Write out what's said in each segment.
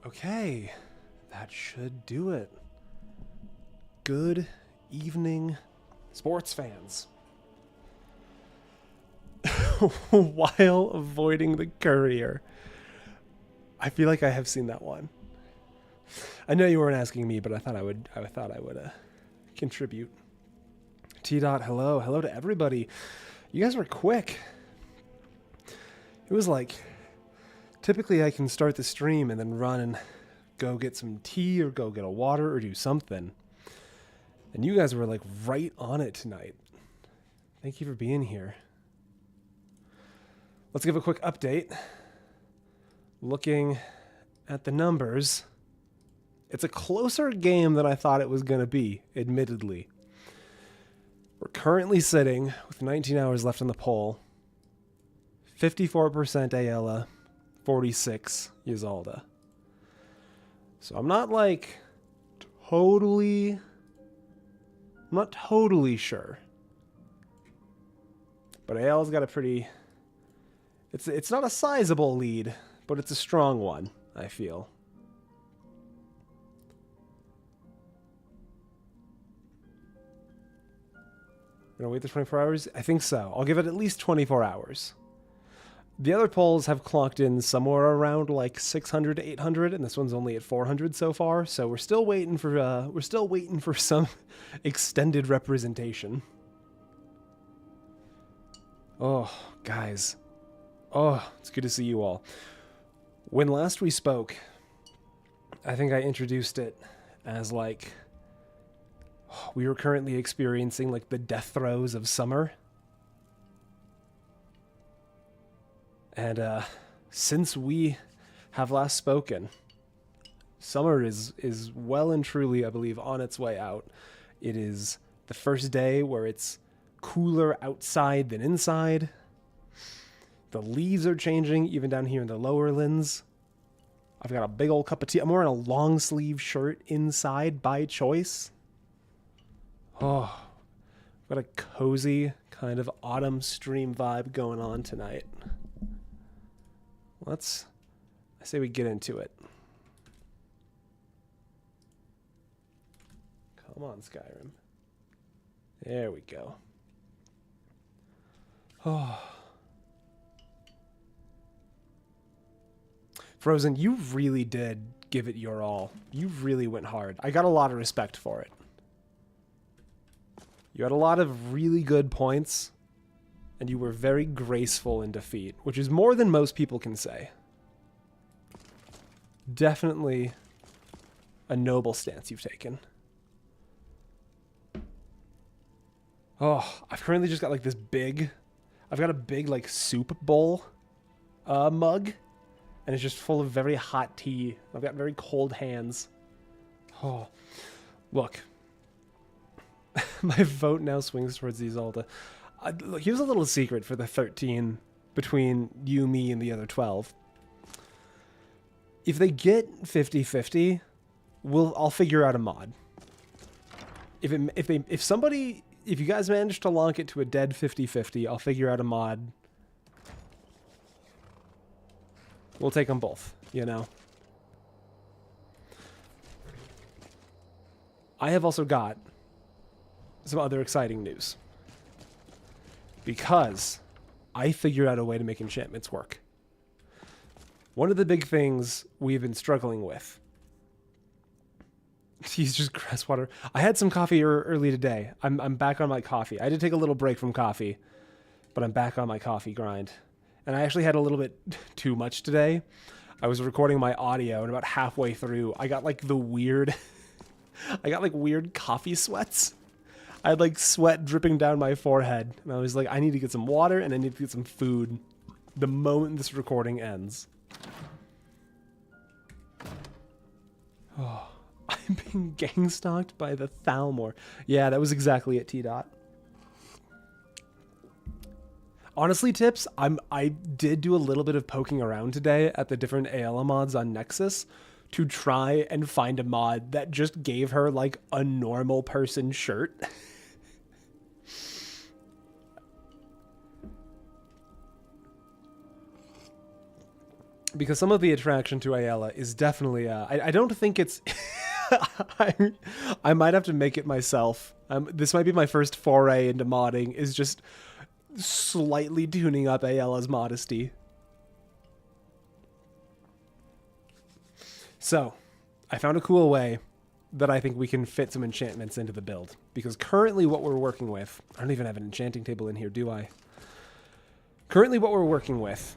Okay, that should do it. Good evening, sports fans. While avoiding the courier. I feel like I have seen that one. I know you weren't asking me, but I thought I would contribute. T. Dot, hello. Hello to everybody. You guys were quick. It was like, typically I can start the stream and then run and go get some tea or go get a water or do something. And you guys were like right on it tonight. Thank you for being here. Let's give a quick update. Looking at the numbers, it's a closer game than I thought it was going to be, admittedly. We're currently sitting with 19 hours left on the poll. 54% Ayala, 46 Ysolda. So I'm not totally sure. But Ayala's got a pretty... It's not a sizable lead, but it's a strong one, I feel. Gonna wait the 24 hours? I think so. I'll give it at least 24 hours. The other polls have clocked in somewhere around like 600 to 800, and this one's only at 400 so far. So we're still waiting for some extended representation. Oh, guys. Oh, it's good to see you all. When last we spoke, I think I introduced it as like we were currently experiencing like the death throes of summer. And since we have last spoken, summer is well and truly, I believe, on its way out. It is the first day where it's cooler outside than inside. The leaves are changing, even down here in the lower lands. I've got a big old cup of tea. I'm wearing a long sleeve shirt inside by choice. Oh, I've got a cozy kind of autumn stream vibe going on tonight. I say we get into it. Come on, Skyrim. There we go. Oh. Frozen, you really did give it your all. You really went hard. I got a lot of respect for it. You had a lot of really good points, and you were very graceful in defeat, which is more than most people can say. Definitely a noble stance you've taken. Oh, I've currently just got like this big... I've got a big like soup bowl mug. And it's just full of very hot tea. I've got very cold hands. Oh, look. My vote now swings towards Ysolda. Look, here's a little secret for the 13 between you, me, and the other 12. If they get 50-50, I'll figure out a mod. If you guys manage to lock it to a dead 50-50, I'll figure out a mod. We'll take them both, you know. I have also got some other exciting news. Because I figured out a way to make enchantments work. One of the big things we've been struggling with. He's just grass water. I had some coffee early today. I'm back on my coffee. I did take a little break from coffee, but I'm back on my coffee grind. And I actually had a little bit too much today. I was recording my audio, and about halfway through, I got like the weird... I got like weird coffee sweats. I had like sweat dripping down my forehead. And I was like, I need to get some water, and I need to get some food the moment this recording ends. Oh, I'm being gang-stalked by the Thalmor. Yeah, that was exactly it, T-Dot. Honestly, Tips, I did do a little bit of poking around today at the different Ayala mods on Nexus to try and find a mod that just gave her, like, a normal person shirt. because some of the attraction to Ayala is definitely, I don't think it's, I might have to make it myself. This might be my first foray into modding, is just slightly tuning up Ayala's modesty. So, I found a cool way that I think we can fit some enchantments into the build. Because currently what we're working with, I don't even have an enchanting table in here, do I? Currently what we're working with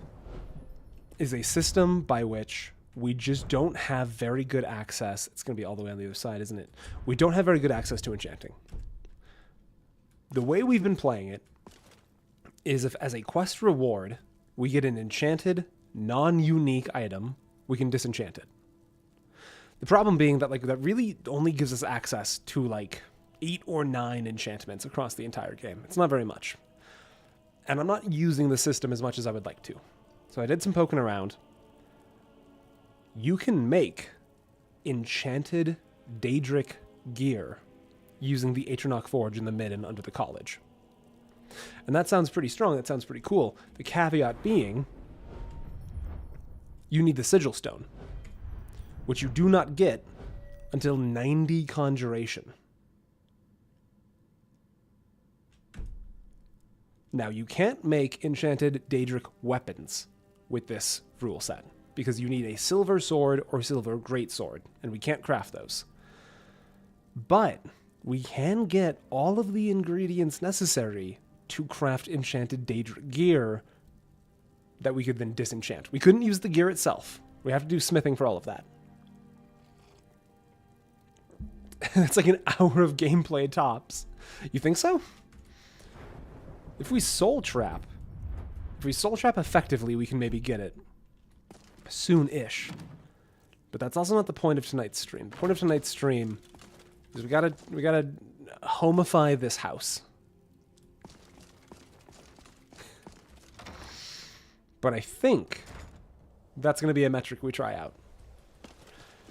is a system by which we just don't have very good access. It's going to be all the way on the other side, isn't it? We don't have very good access to enchanting. The way we've been playing it is if as a quest reward, we get an enchanted, non-unique item, we can disenchant it. The problem being that that really only gives us access to 8 or 9 enchantments across the entire game. It's not very much. And I'm not using the system as much as I would like to. So I did some poking around. You can make enchanted Daedric gear using the Atronach Forge in the mid and under the college. And that sounds pretty strong. That sounds pretty cool. The caveat being, you need the Sigil Stone, which you do not get until 90 Conjuration. Now, you can't make enchanted Daedric weapons with this rule set, because you need a silver sword or silver greatsword, and we can't craft those. But we can get all of the ingredients necessary to craft enchanted Daedric gear that we could then disenchant. We couldn't use the gear itself. We have to do smithing for all of that. That's like an hour of gameplay tops. You think so? If we soul trap effectively, we can maybe get it soon-ish. But that's also not the point of tonight's stream. The point of tonight's stream is we gotta homify this house. But I think that's gonna be a metric we try out.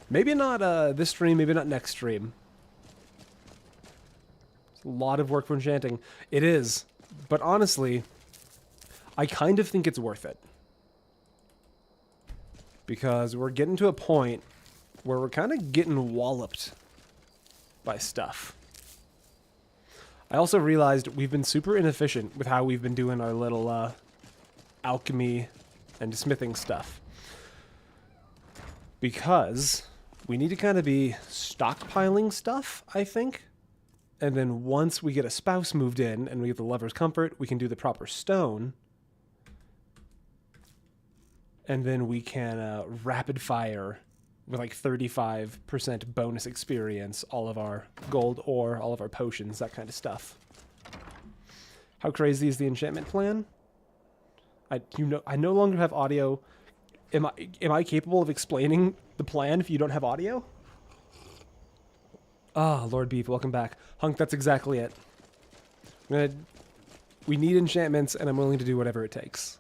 Maybe not this stream, maybe not next stream. It's a lot of work for enchanting. It is. But honestly, I kind of think it's worth it. Because we're getting to a point where we're kind of getting walloped by stuff. I also realized we've been super inefficient with how we've been doing our little alchemy and smithing stuff. Because we need to kind of be stockpiling stuff, I think. And then once we get a spouse moved in and we get the lover's comfort, we can do the proper stone. And then we can rapid fire with 35% bonus experience all of our gold ore, all of our potions, that kind of stuff. How crazy is the enchantment plan? I no longer have audio. Am I capable of explaining the plan if you don't have audio? Ah, Lord Beef, welcome back. Hunk, that's exactly it. We need enchantments, and I'm willing to do whatever it takes.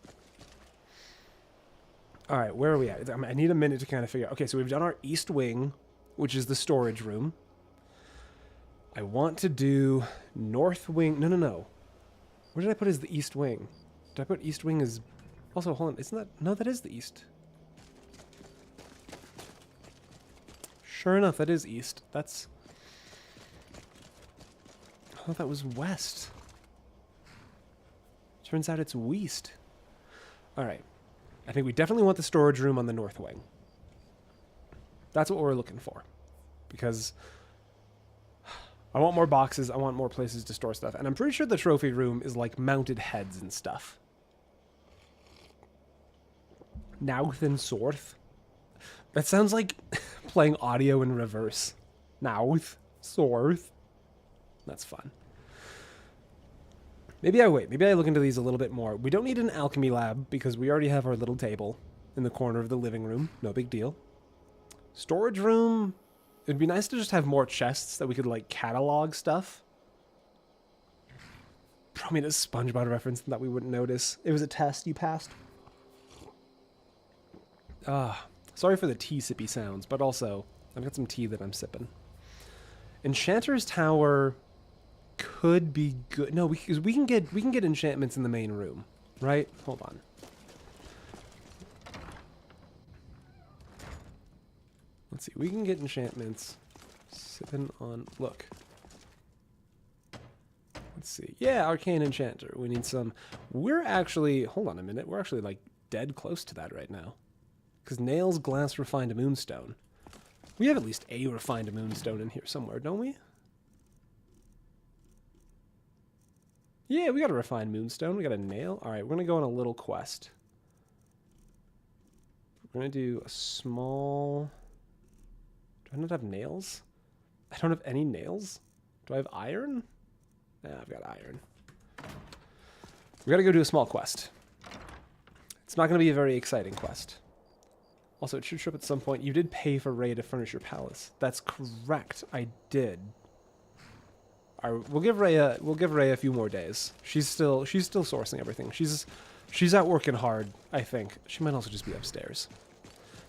Alright, where are we at? I need a minute to kind of figure out. Okay, so we've done our east wing, which is the storage room. I want to do north wing. No. Where did I put as the east wing? Did I put east wing as... Also, hold on. Isn't that... No, that is the east. Sure enough, that is east. That's... I thought that was west. Turns out it's west. Alright. I think we definitely want the storage room on the north wing. That's what we're looking for. Because I want more boxes, I want more places to store stuff. And I'm pretty sure the trophy room is mounted heads and stuff. Nouth and Sorth. That sounds like playing audio in reverse. Nouth, Sorth. That's fun. Maybe I wait. Maybe I look into these a little bit more. We don't need an alchemy lab because we already have our little table in the corner of the living room. No big deal. Storage room. It'd be nice to just have more chests that we could catalog stuff. Probably a SpongeBob reference that we wouldn't notice. It was a test you passed. Sorry for the tea sippy sounds, but also I've got some tea that I'm sipping. Enchanter's Tower could be good. No, because we can get enchantments in the main room, right? Hold on. Let's see. We can get enchantments. Sipping on... Look. Let's see. Yeah, Arcane Enchanter. We need some... We're actually... Hold on a minute. We're actually, like, dead close to that right now. Because Nails, Glass, Refined Moonstone. We have at least a Refined Moonstone in here somewhere, don't we? Yeah, we got a Refined Moonstone. We got a Nail. Alright, we're going to go on a little quest. We're going to do a small... Do I not have nails? I don't have any nails? Do I have iron? Nah, I've got iron. We got to go do a small quest. It's not going to be a very exciting quest. Also, it should show up at some point. You did pay for Ray to furnish your palace. That's correct. I did. All right, we'll give Ray a few more days. She's still sourcing everything. She's out working hard, I think. She might also just be upstairs.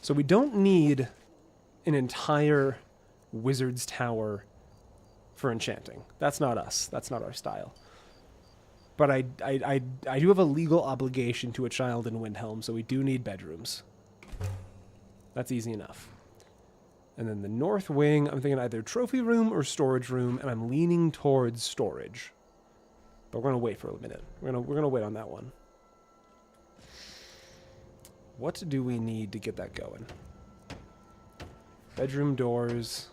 So we don't need an entire wizard's tower for enchanting. That's not us. That's not our style. But I do have a legal obligation to a child in Windhelm, so we do need bedrooms. That's easy enough. And then the north wing, I'm thinking either trophy room or storage room, and I'm leaning towards storage. But we're gonna wait for a minute. We're gonna wait on that one. What do we need to get that going? Bedroom doors.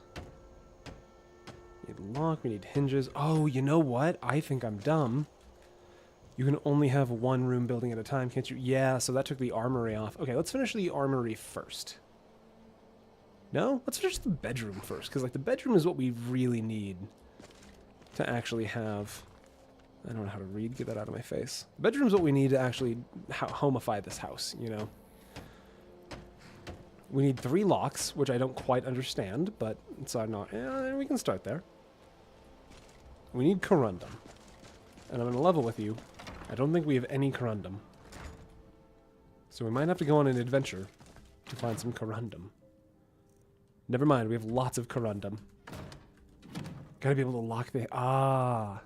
We need lock, we need hinges. Oh, you know what? I think I'm dumb. You can only have one room building at a time, can't you? Yeah, so that took the armory off. Okay, let's finish the armory first. No? Let's finish the bedroom first, because like the bedroom is what we really need to actually have... I don't know how to read, get that out of my face. The bedroom is what we need to actually homify this house, you know? We need 3 locks, which I don't quite understand, but it's not... we can start there. We need corundum. And I'm going to level with you. I don't think we have any corundum. So we might have to go on an adventure to find some corundum. Never mind, we have lots of corundum. Gotta be able to lock the... Ah!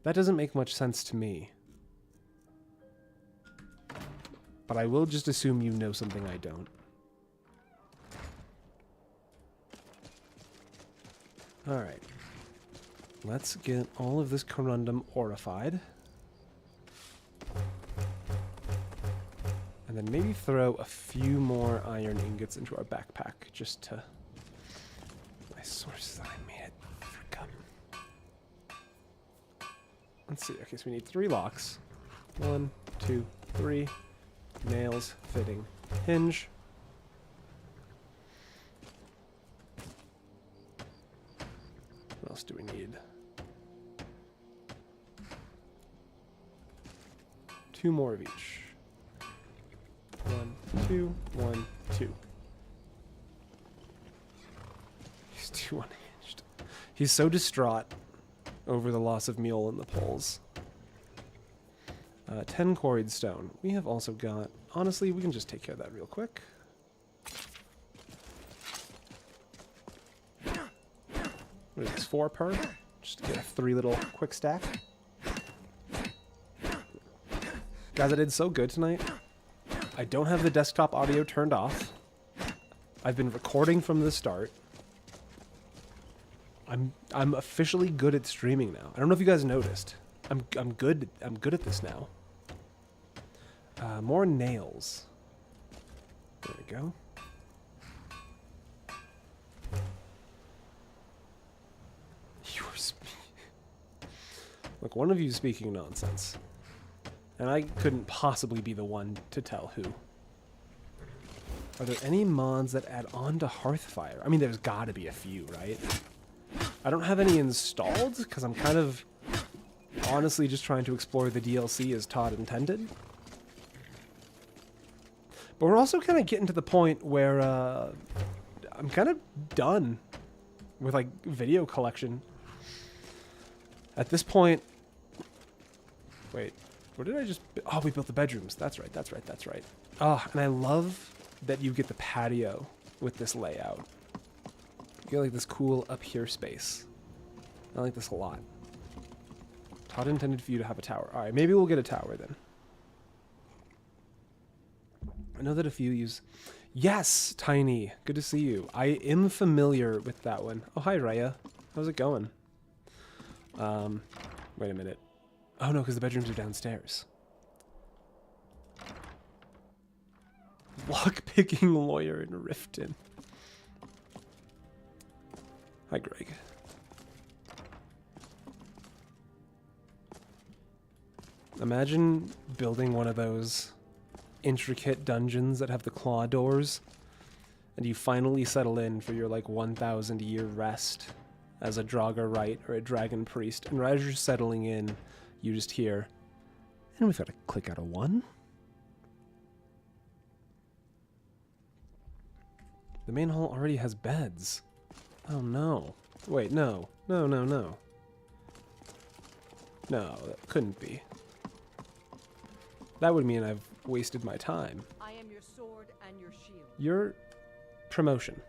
That doesn't make much sense to me. But I will just assume you know something I don't. Alright. Let's get all of this corundum orified. And then maybe throw a few more iron ingots into our backpack, just to... My sources, I made it. Frick up. Let's see, okay, so we need 3 locks. 1, 2, 3. Nails, fitting, hinge. What else do we need? 2 more of each. 1, 2, 1, 2. He's too unhinged. He's so distraught over the loss of Mule in the polls. 10 quarried stone. We have also got... Honestly, we can just take care of that real quick. What is this, 4 per? Just to get a 3 little quick stack. Guys, I did so good tonight. I don't have the desktop audio turned off. I've been recording from the start. I'm officially good at streaming now. I don't know if you guys noticed. I'm good at this now. More nails. There we go. Look, one of you is speaking nonsense. And I couldn't possibly be the one to tell who. Are there any mods that add on to Hearthfire? I mean, there's gotta be a few, right? I don't have any installed, because I'm kind of honestly just trying to explore the DLC as Todd intended. But we're also kind of getting to the point where I'm kind of done with, like, video collection. At this point... Wait, where did I just... Oh, we built the bedrooms. That's right, that's right, that's right. Oh, and I love that you get the patio with this layout. You get, like, this cool up here space. I like this a lot. Todd intended for you to have a tower. Alright, maybe we'll get a tower then. I know that a few use... Yes, Tiny. Good to see you. I am familiar with that one. Oh, hi, Raya. How's it going? Wait a minute. Oh, no, because the bedrooms are downstairs. Lock-picking lawyer in Riften. Hi, Greg. Imagine building one of those intricate dungeons that have the claw doors, and you finally settle in for your, like, 1,000-year rest as a Draugr or a Dragon Priest, and right as you're settling in, you just hear, and we've got to click out a 1. The main hall already has beds. Oh no. Wait, no. No, no, no. No, that couldn't be. That would mean I've wasted my time. I am your sword and your shield. Your promotion.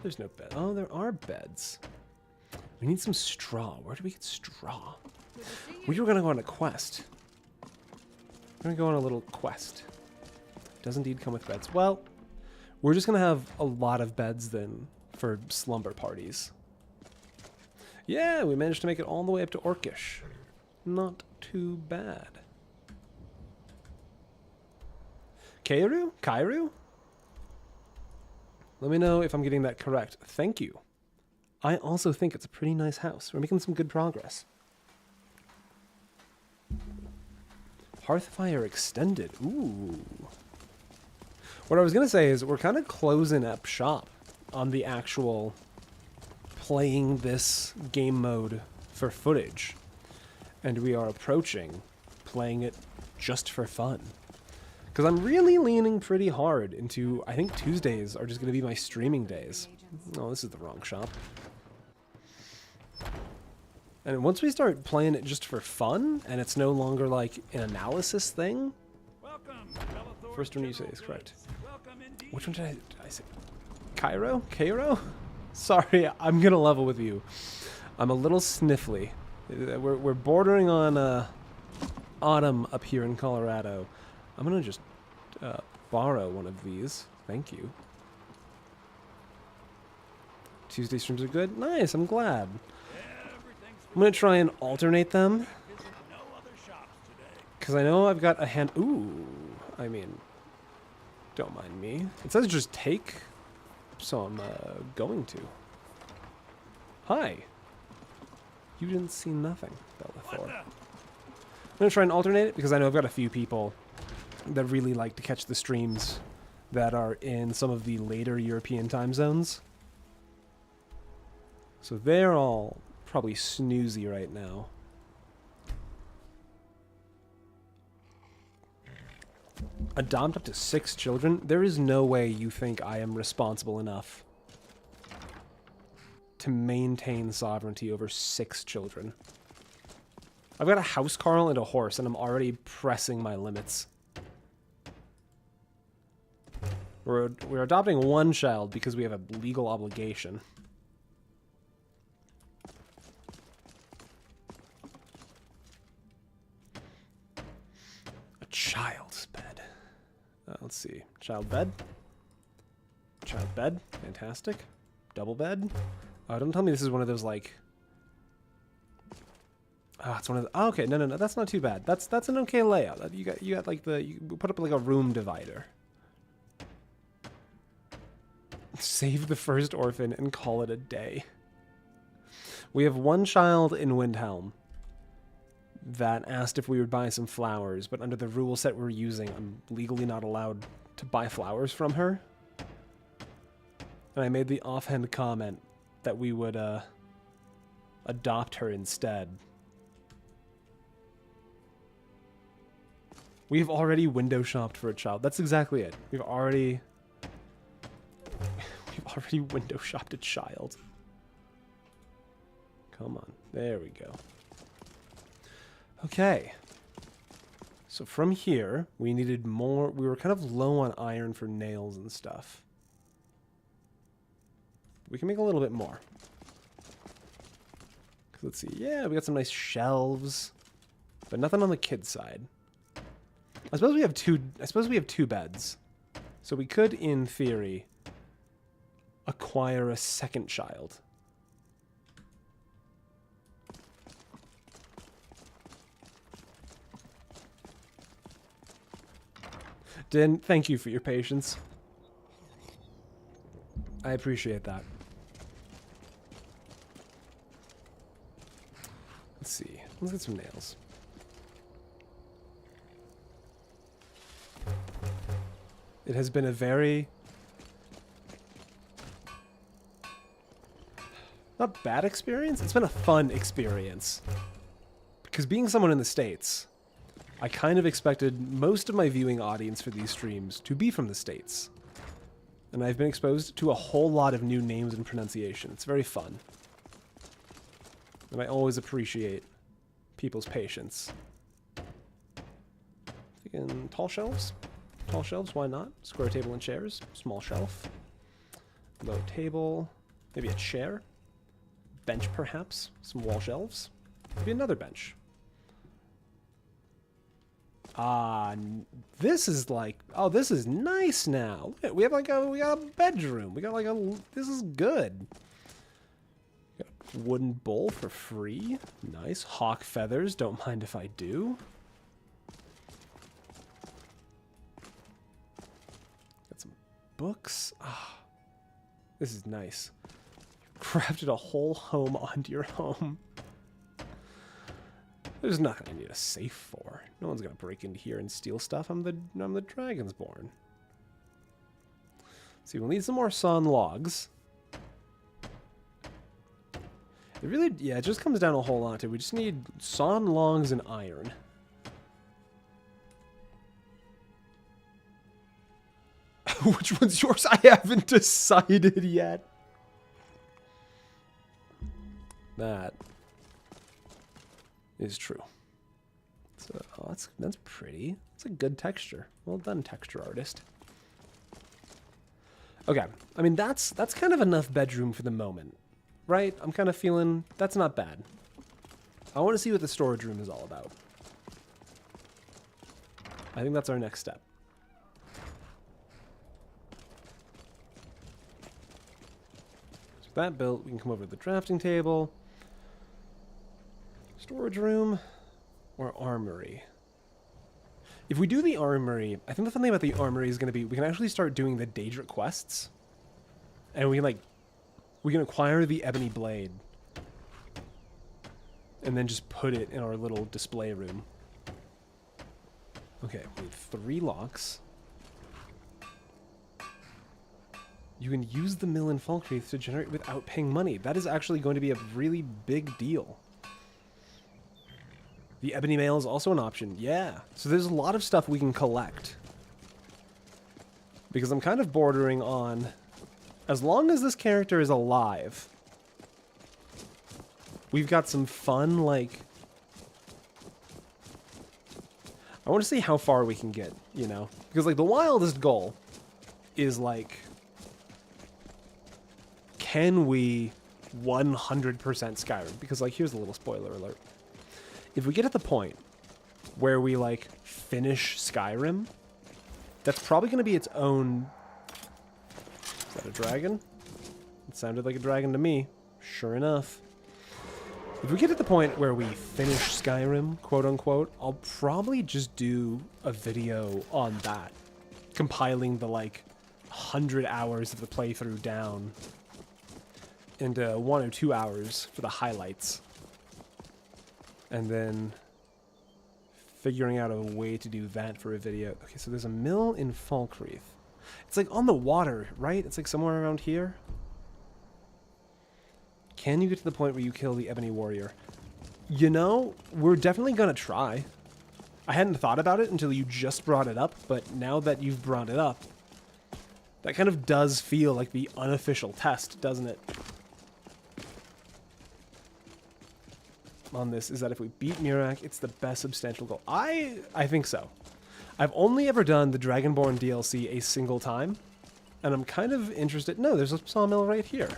There's no bed. Oh, there are beds. We need some straw. Where do we get straw? We were going to go on a quest. We're going to go on a little quest. Does indeed come with beds. Well, we're just going to have a lot of beds then for slumber parties. Yeah, we managed to make it all the way up to Orcish. Not too bad. Kairu? Kairu? Let me know if I'm getting that correct. Thank you. I also think it's a pretty nice house. We're making some good progress. Hearthfire extended. Ooh. What I was going to say is we're kind of closing up shop on the actual playing this game mode for footage. And we are approaching playing it just for fun. Because I'm really leaning pretty hard into, I think Tuesdays are just going to be my streaming days. Oh, this is the wrong shop. And once we start playing it just for fun, and it's no longer like an analysis thing. First one you say is correct. Which one did I say? Cairo? Cairo? Sorry, I'm going to level with you. I'm a little sniffly. We're bordering on autumn up here in Colorado. I'm going to just borrow one of these. Thank you. Tuesday streams are good? Nice, I'm glad. I'm going to try and alternate them. Because I know I've got a hand... Ooh, I mean, don't mind me. It says just take, so I'm going to. Hi. You didn't see nothing, Bellathor. I'm going to try and alternate it because I know I've got a few people that really like to catch the streams that are in some of the later European time zones. So they're all probably snoozy right now. Adopt up to 6 children? There is no way you think I am responsible enough to maintain sovereignty over 6 children. I've got a housecarl and a horse, and I'm already pressing my limits. We're adopting 1 child because we have a legal obligation. A child's bed. Let's see. Child bed. Child bed. Fantastic. Double bed. Oh, don't tell me this is one of those, like... Oh, it's one of the... Oh, okay, no. That's not too bad. That's an okay layout. You got like the... You put up like a room divider. Save the first orphan and call it a day. We have 1 child in Windhelm that asked if we would buy some flowers, but under the rule set we're using, I'm legally not allowed to buy flowers from her. And I made the offhand comment that we would adopt her instead. We've already window shopped for a child. That's exactly it. We've already window shopped a child. Come on. There we go. Okay. So from here, we needed more. We were kind of low on iron for nails and stuff. We can make a little bit more. Let's see. Yeah, we got some nice shelves, but nothing on the kid side. I suppose we have two beds. So we could, in theory, acquire a second child. Din, thank you for your patience. I appreciate that. Let's see. Let's get some nails. It has been a very... not bad experience. It's been a fun experience. Because being someone in the States, I kind of expected most of my viewing audience for these streams to be from the States. And I've been exposed to a whole lot of new names and pronunciation. It's very fun. And I always appreciate people's patience. Thinking tall shelves? Tall shelves, why not? Square table and chairs. Small shelf. Low table. Maybe a chair. Bench, perhaps. Some wall shelves. Maybe another bench. This is like... oh, this is nice now. Look at, we got a bedroom. We got like a... this is good. Got a wooden bowl for free. Nice. Hawk feathers. Don't mind if I do. Got some books. Ah, this is nice. Crafted a whole home onto your home. There's nothing I need a safe for. No one's gonna break into here and steal stuff. I'm the Dragonsborn. See, we'll need some more sawn logs. It really, yeah, it just comes down a whole lot to we just need sawn logs and iron. Which one's yours? I haven't decided yet. That is true. So, oh, that's pretty. It's a good texture. Well done, texture artist. Okay, I mean that's kind of enough bedroom for the moment, right? I'm kind of feeling that's not bad. I want to see what the storage room is all about. I think that's our next step. So that built, we can come over to the drafting table. Storage room or armory. If we do the armory, I think the fun thing about the armory is going to be we can actually start doing the Daedric quests. And we can acquire the ebony blade. And then just put it in our little display room. Okay, we need 3 locks. You can use the mill in Falkreath to generate without paying money. That is actually going to be a really big deal. The ebony mail is also an option. Yeah. So there's a lot of stuff we can collect. Because I'm kind of bordering on... as long as this character is alive, we've got some fun, like... I want to see how far we can get, you know? Because, like, the wildest goal is, like... can we 100% Skyrim? Because, like, here's a little spoiler alert. If we get at the point where we, like, finish Skyrim, that's probably going to be its own... is that a dragon? It sounded like a dragon to me. Sure enough. If we get at the point where we finish Skyrim, quote-unquote, I'll probably just do a video on that. Compiling the, like, 100 hours of the playthrough down into 1 or 2 hours for the highlights. And then figuring out a way to do that for a video. Okay, so there's a mill in Falkreath. It's like on the water, right? It's like somewhere around here. Can you get to the point where you kill the ebony warrior? You know, we're definitely gonna try. I hadn't thought about it until you just brought it up, but now that you've brought it up, that kind of does feel like the unofficial test, doesn't it? On this is that if we beat Mirak, it's the best substantial goal. I think so. I've only ever done the Dragonborn DLC a single time, and I'm kind of interested. No, there's a sawmill right here.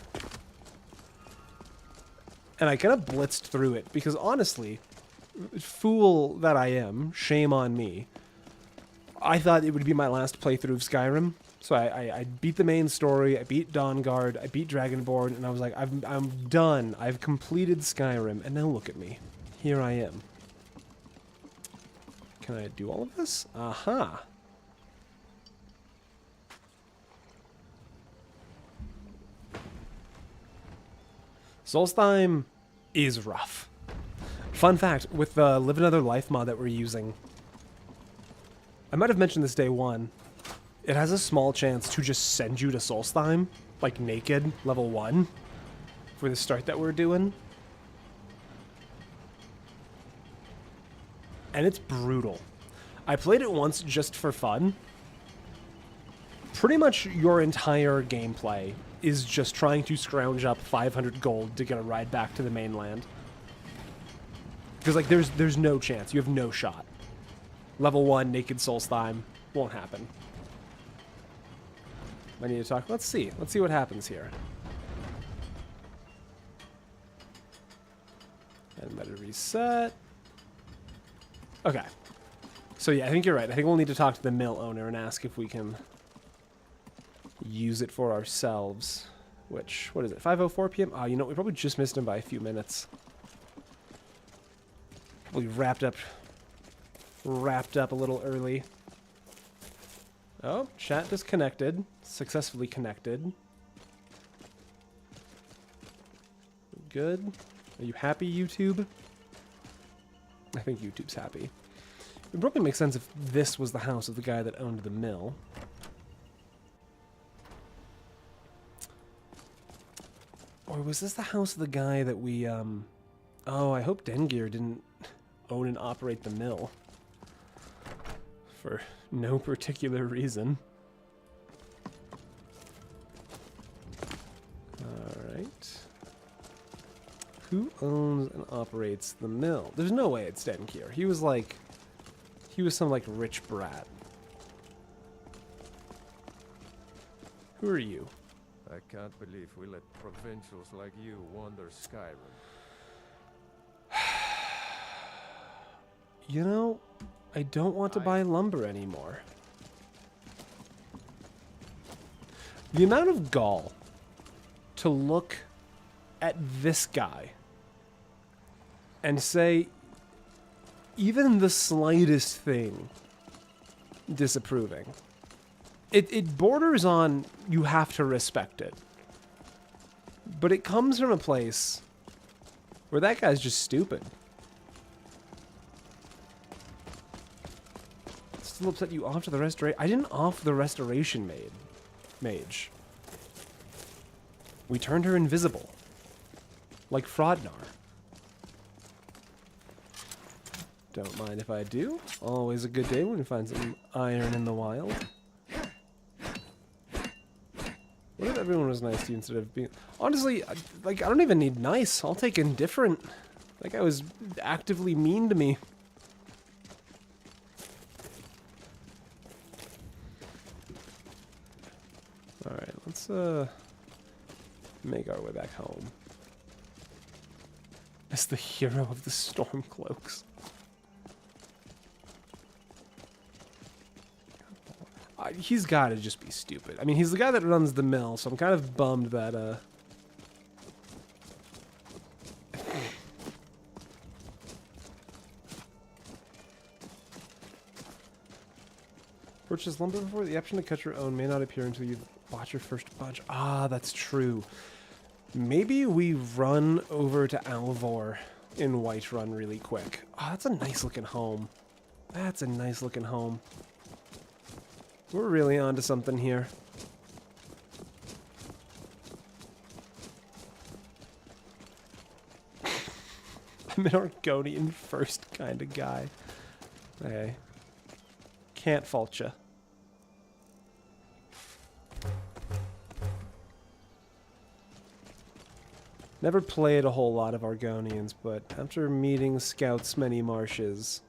And I kind of blitzed through it because honestly, fool that I am, shame on me. I thought it would be my last playthrough of Skyrim. So I beat the main story, I beat Dawnguard, I beat Dragonborn, and I was like, I'm done. I've completed Skyrim, and now look at me. Here I am. Can I do all of this? Aha. Solstheim is rough. Fun fact, with the Live Another Life mod that we're using, I might have mentioned this day one, it has a small chance to just send you to Solstheim, like naked, level 1, for the start that we're doing. And it's brutal. I played it once just for fun. Pretty much your entire gameplay is just trying to scrounge up 500 gold to get a ride back to the mainland. Because, like, there's no chance. You have no shot. Level 1, naked Solstheim, won't happen. I need to talk. Let's see. Let's see what happens here. And better reset. Okay. So yeah, I think you're right. I think we'll need to talk to the mill owner and ask if we can use it for ourselves. Which, what is it, 5:04 p.m.? Ah, you know, we probably just missed him by a few minutes. Probably wrapped up a little early. Oh, chat disconnected. Successfully connected. Good. Are you happy, YouTube? I think YouTube's happy. It would probably make sense if this was the house of the guy that owned the mill. Or was this the house of the guy that we, Oh, I hope Dengir didn't own and operate the mill. For no particular reason. Alright. Who owns and operates the mill? There's no way it's Dengir. He was some, like, rich brat. Who are you? I can't believe we let provincials like you wander Skyrim. You know, I don't want to buy lumber anymore. The amount of gall to look at this guy and say even the slightest thing disapproving. It borders on you have to respect it. But it comes from a place where that guy's just stupid. Still upset you offed the restoration. I didn't off the restoration mage. We turned her invisible. Like Frodnar. Don't mind if I do. Always a good day when you find some iron in the wild. What if everyone was nice to you instead of being... Honestly, like, I don't even need nice. I'll take indifferent. That guy was actively mean to me. Alright, let's, make our way back home. As the hero of the Stormcloaks. He's got to just be stupid. I mean, he's the guy that runs the mill, so I'm kind of bummed that, Purchase lumber before the option to cut your own may not appear until you bought your first bunch. Ah, that's true. Maybe we run over to Alvor in Whiterun really quick. Ah, that's a nice looking home. That's a nice looking home. We're really onto something here. I'm an Argonian first kind of guy. Okay. Can't fault ya. Never played a whole lot of Argonians, but after meeting scouts many marshes,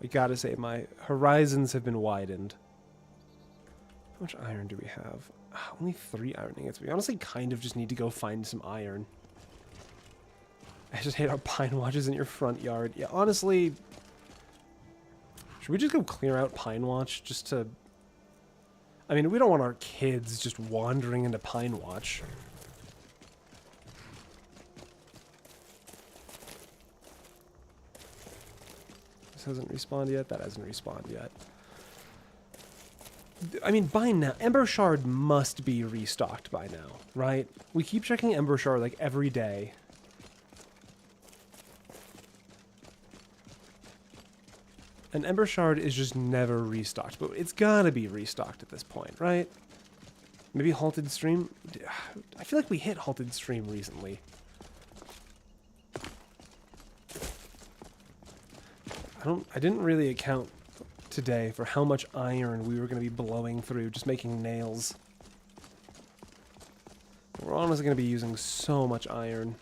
I gotta say my horizons have been widened. How much iron do we have? Only 3 iron ingots. We honestly kind of just need to go find some iron. I just hate our pine watches in your front yard. Yeah, honestly, Should we just go clear out Pine Watch just to... I mean, we don't want our kids just wandering into Pine Watch. This hasn't respawned yet. That hasn't respawned yet. I mean, by now, Ember Shard must be restocked by now, right? We keep checking Ember Shard like every day. And Ember Shard is just never restocked, but it's gotta be restocked at this point, right? Maybe Halted Stream? I feel like we hit Halted Stream recently. I didn't really account today for how much iron we were going to be blowing through just making nails. We're honestly going to be using so much iron.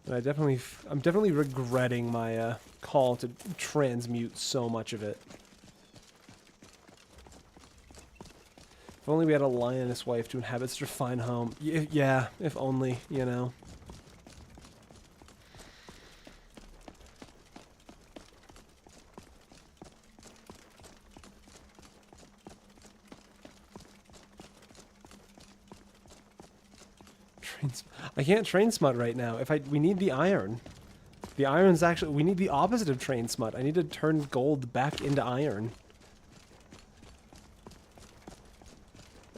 And I'm definitely regretting my call to transmute so much of it. If only we had a lioness wife to inhabit such a fine home. Yeah, if only, you know. I can't train smut right now. We need the iron. The iron's actually, we need the opposite of train smut. I need to turn gold back into iron.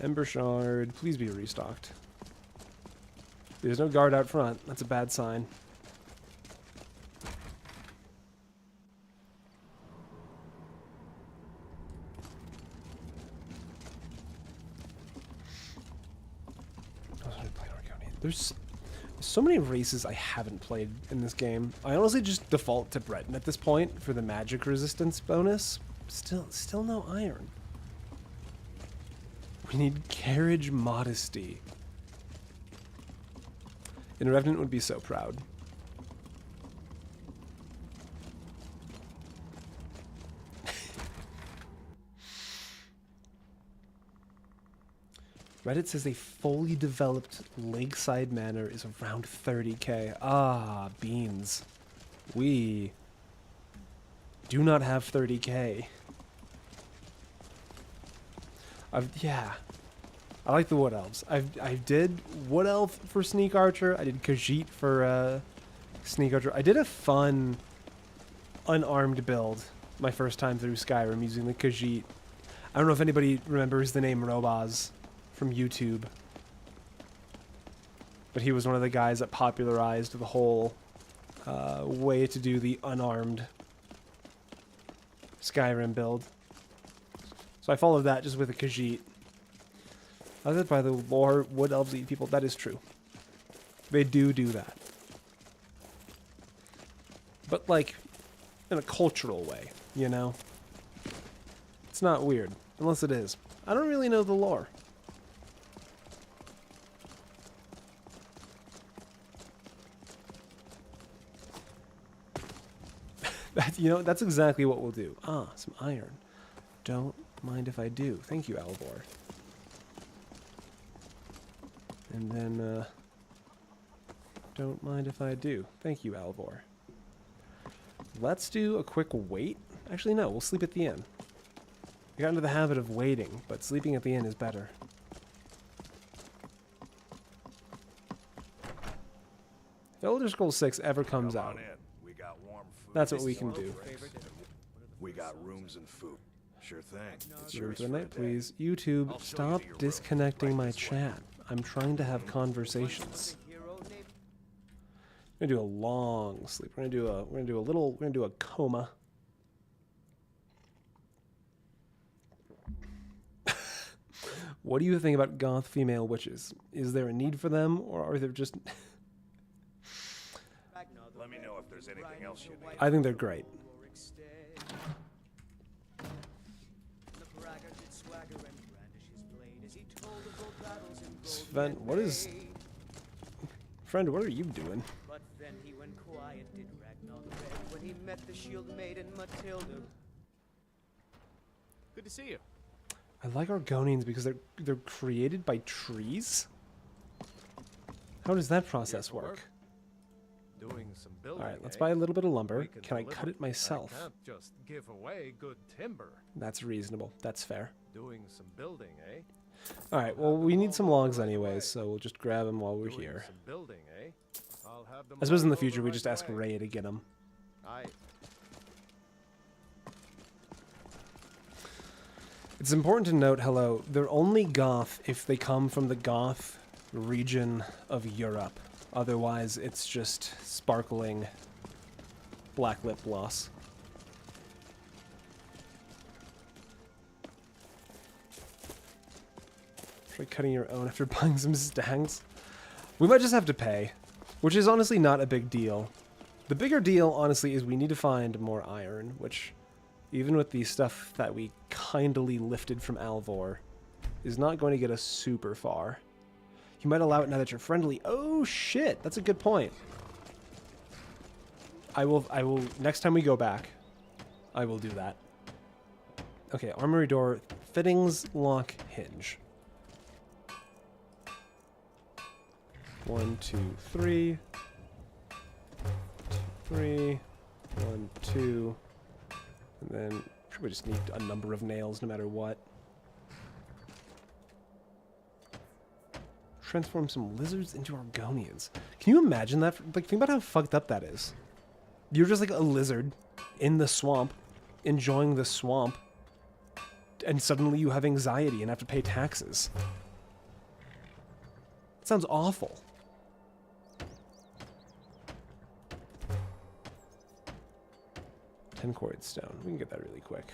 Ember Shard, please be restocked. There's no guard out front. That's a bad sign. There's so many races I haven't played in this game. I honestly just default to Breton at this point for the magic resistance bonus. Still no iron. We need carriage modesty. And Revenant would be so proud. Reddit says a fully developed lakeside manor is around 30k. Ah, beans. We do not have 30k. Yeah. I like the Wood Elves. I did Wood Elf for Sneak Archer. I did Khajiit for Sneak Archer. I did a fun unarmed build my first time through Skyrim using the Khajiit. I don't know if anybody remembers the name Robaz from YouTube, but he was one of the guys that popularized the whole way to do the unarmed Skyrim build. So I followed that just with a Khajiit. Other by the lore, Wood Elves eat people. That is true. They do that. But like in a cultural way, you know? It's not weird, unless it is. I don't really know the lore. You know, that's exactly what we'll do. Ah, some iron. Don't mind if I do. Thank you, Alvor. And then, don't mind if I do. Thank you, Alvor. Let's do a quick wait. Actually, no, we'll sleep at the inn. I got into the habit of waiting, but sleeping at the inn is better. If Elder Scrolls 6 ever comes out, that's what we can do. We got rooms and food. Sure thing. Room for the night, please. YouTube, stop disconnecting my chat. I'm trying to have conversations. We're gonna do a long sleep. We're gonna do a coma. What do you think about goth female witches? Is there a need for them, or are they just... Let me know if there's anything else you need. I think they're great. Sven, what is... Friend, what are you doing? But then he went quiet, did Ragnar the Red, when he met the shield maiden Matilda. Good to see you. I like Argonians because they're created by trees? How does that process work? Doing some building. All right, let's eh? buy a little bit of lumber. We Can I deliver. cut it myself? I can't just give away good timber. That's reasonable. That's fair. Doing some building, eh? All right, well, we need some logs anyways, so we'll just grab them while we're Doing here. some building, eh? I'll have them I suppose in the all future we right just ask away. Ray to get them. Aye. It's important to note, hello, they're only goth if they come from the goth region of Europe. Otherwise, it's just sparkling black lip gloss. Try cutting your own after buying some stags. We might just have to pay, which is honestly not a big deal. The bigger deal, honestly, is we need to find more iron, which, even with the stuff that we kindly lifted from Alvor, is not going to get us super far. You might allow it now that you're friendly. Oh shit, that's a good point. I will, next time we go back, I will do that. Okay, armory door, fittings, lock, hinge. 1, 2, 3. 2, 3. 1, 2. And then we just need a number of nails no matter what. Transform some lizards into Argonians. Can you imagine that? Like, think about how fucked up that is. You're just like a lizard in the swamp, enjoying the swamp, and suddenly you have anxiety and have to pay taxes. It sounds awful. Quarried stone. We can get that really quick.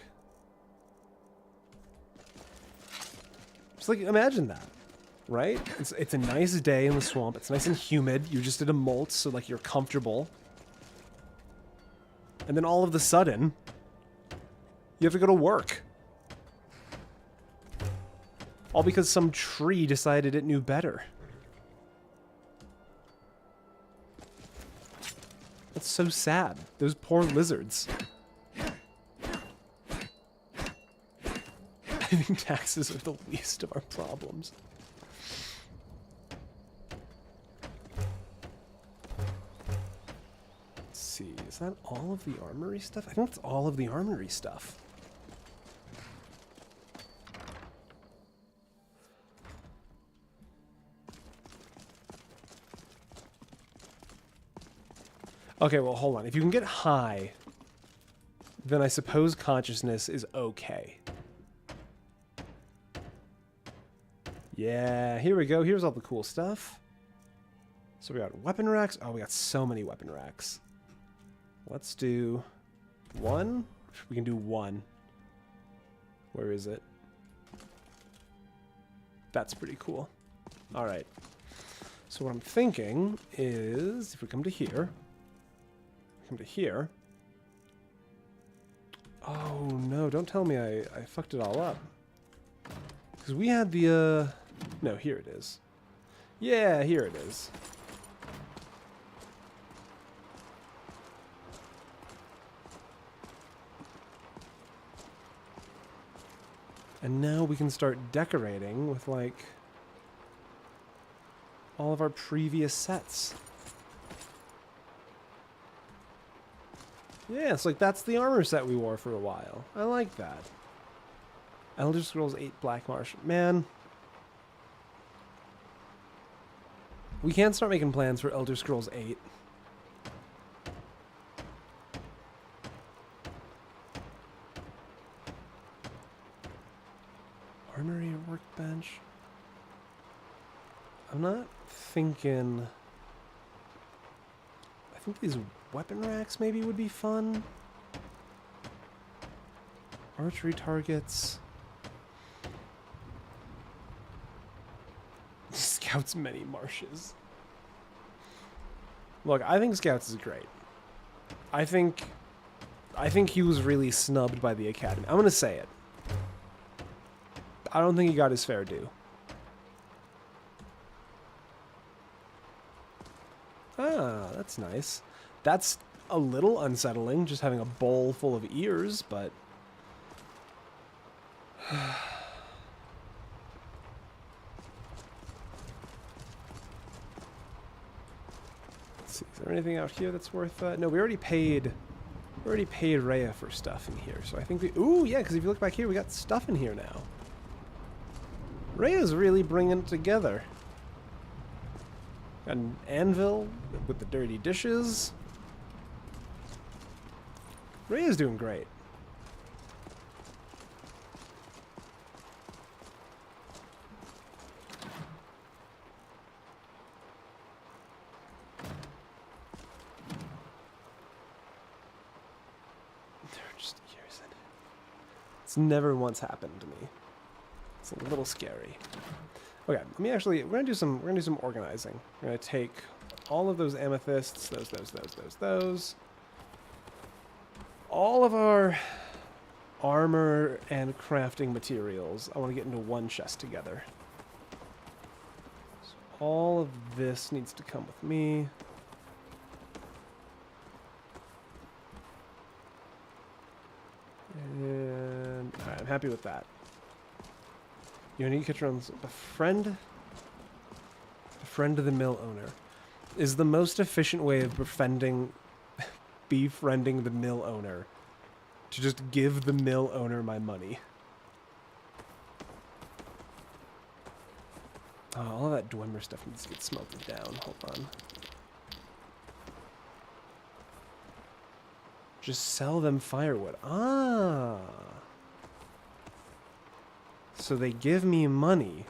Just like, imagine that, right? It's a nice day in the swamp. It's nice and humid. You just did a molt, so like you're comfortable. And then all of a sudden, you have to go to work. All because some tree decided it knew better. That's so sad. Those poor lizards. I think taxes are the least of our problems. Let's see, is that all of the armory stuff? I think that's all of the armory stuff. Okay, well, hold on. If you can get high, then I suppose consciousness is okay. Yeah, here we go. Here's all the cool stuff. So we got weapon racks. Oh, we got so many weapon racks. Let's do one. We can do one. Where is it? That's pretty cool. All right. So what I'm thinking is, if we come to here, Oh no! Don't tell me I fucked it all up. Because we had the no, here it is. Yeah, here it is. And now we can start decorating with like all of our previous sets. Yeah, it's like that's the armor set we wore for a while. I like that. Elder Scrolls 8 Black Marsh. Man. We can't start making plans for Elder Scrolls 8. Armory or workbench? I'm not thinking... I think these weapon racks maybe would be fun. Archery targets. Scouts many marshes. Look, I think Scouts is great. I think he was really snubbed by the Academy. I'm gonna say it. I don't think he got his fair due. Ah, that's nice. That's a little unsettling, just having a bowl full of ears, but... Let's see, is there anything out here that's worth... no, we already paid Rhea for stuff in here, so I think we... Ooh, yeah, because if you look back here, we got stuff in here now. Rhea's really bringing it together. Got an anvil with the dirty dishes. Rhea's doing great. Just years in. It's never once happened to me. It's a little scary. Okay, let me actually, we're gonna do some organizing. We're gonna take all of those amethysts, those. All of our armor and crafting materials, I want to get into one chest together. So all of this needs to come with me. And alright, I'm happy with that. You need to catch around a friend of the mill owner is the most efficient way of befriending the mill owner, to just give the mill owner my money. Oh, all of that Dwemer stuff needs to get smelted down. Hold on. Just sell them firewood. Ah. So they give me money,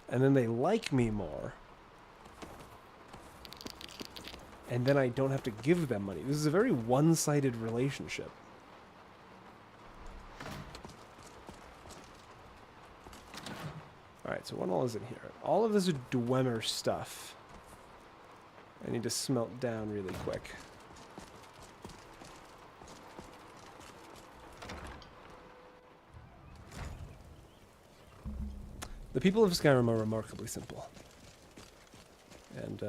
and then they like me more. And then I don't have to give them money. This is a very one-sided relationship. Alright, so what all is in here? All of this Dwemer stuff I need to smelt down really quick. The people of Skyrim are remarkably simple. And,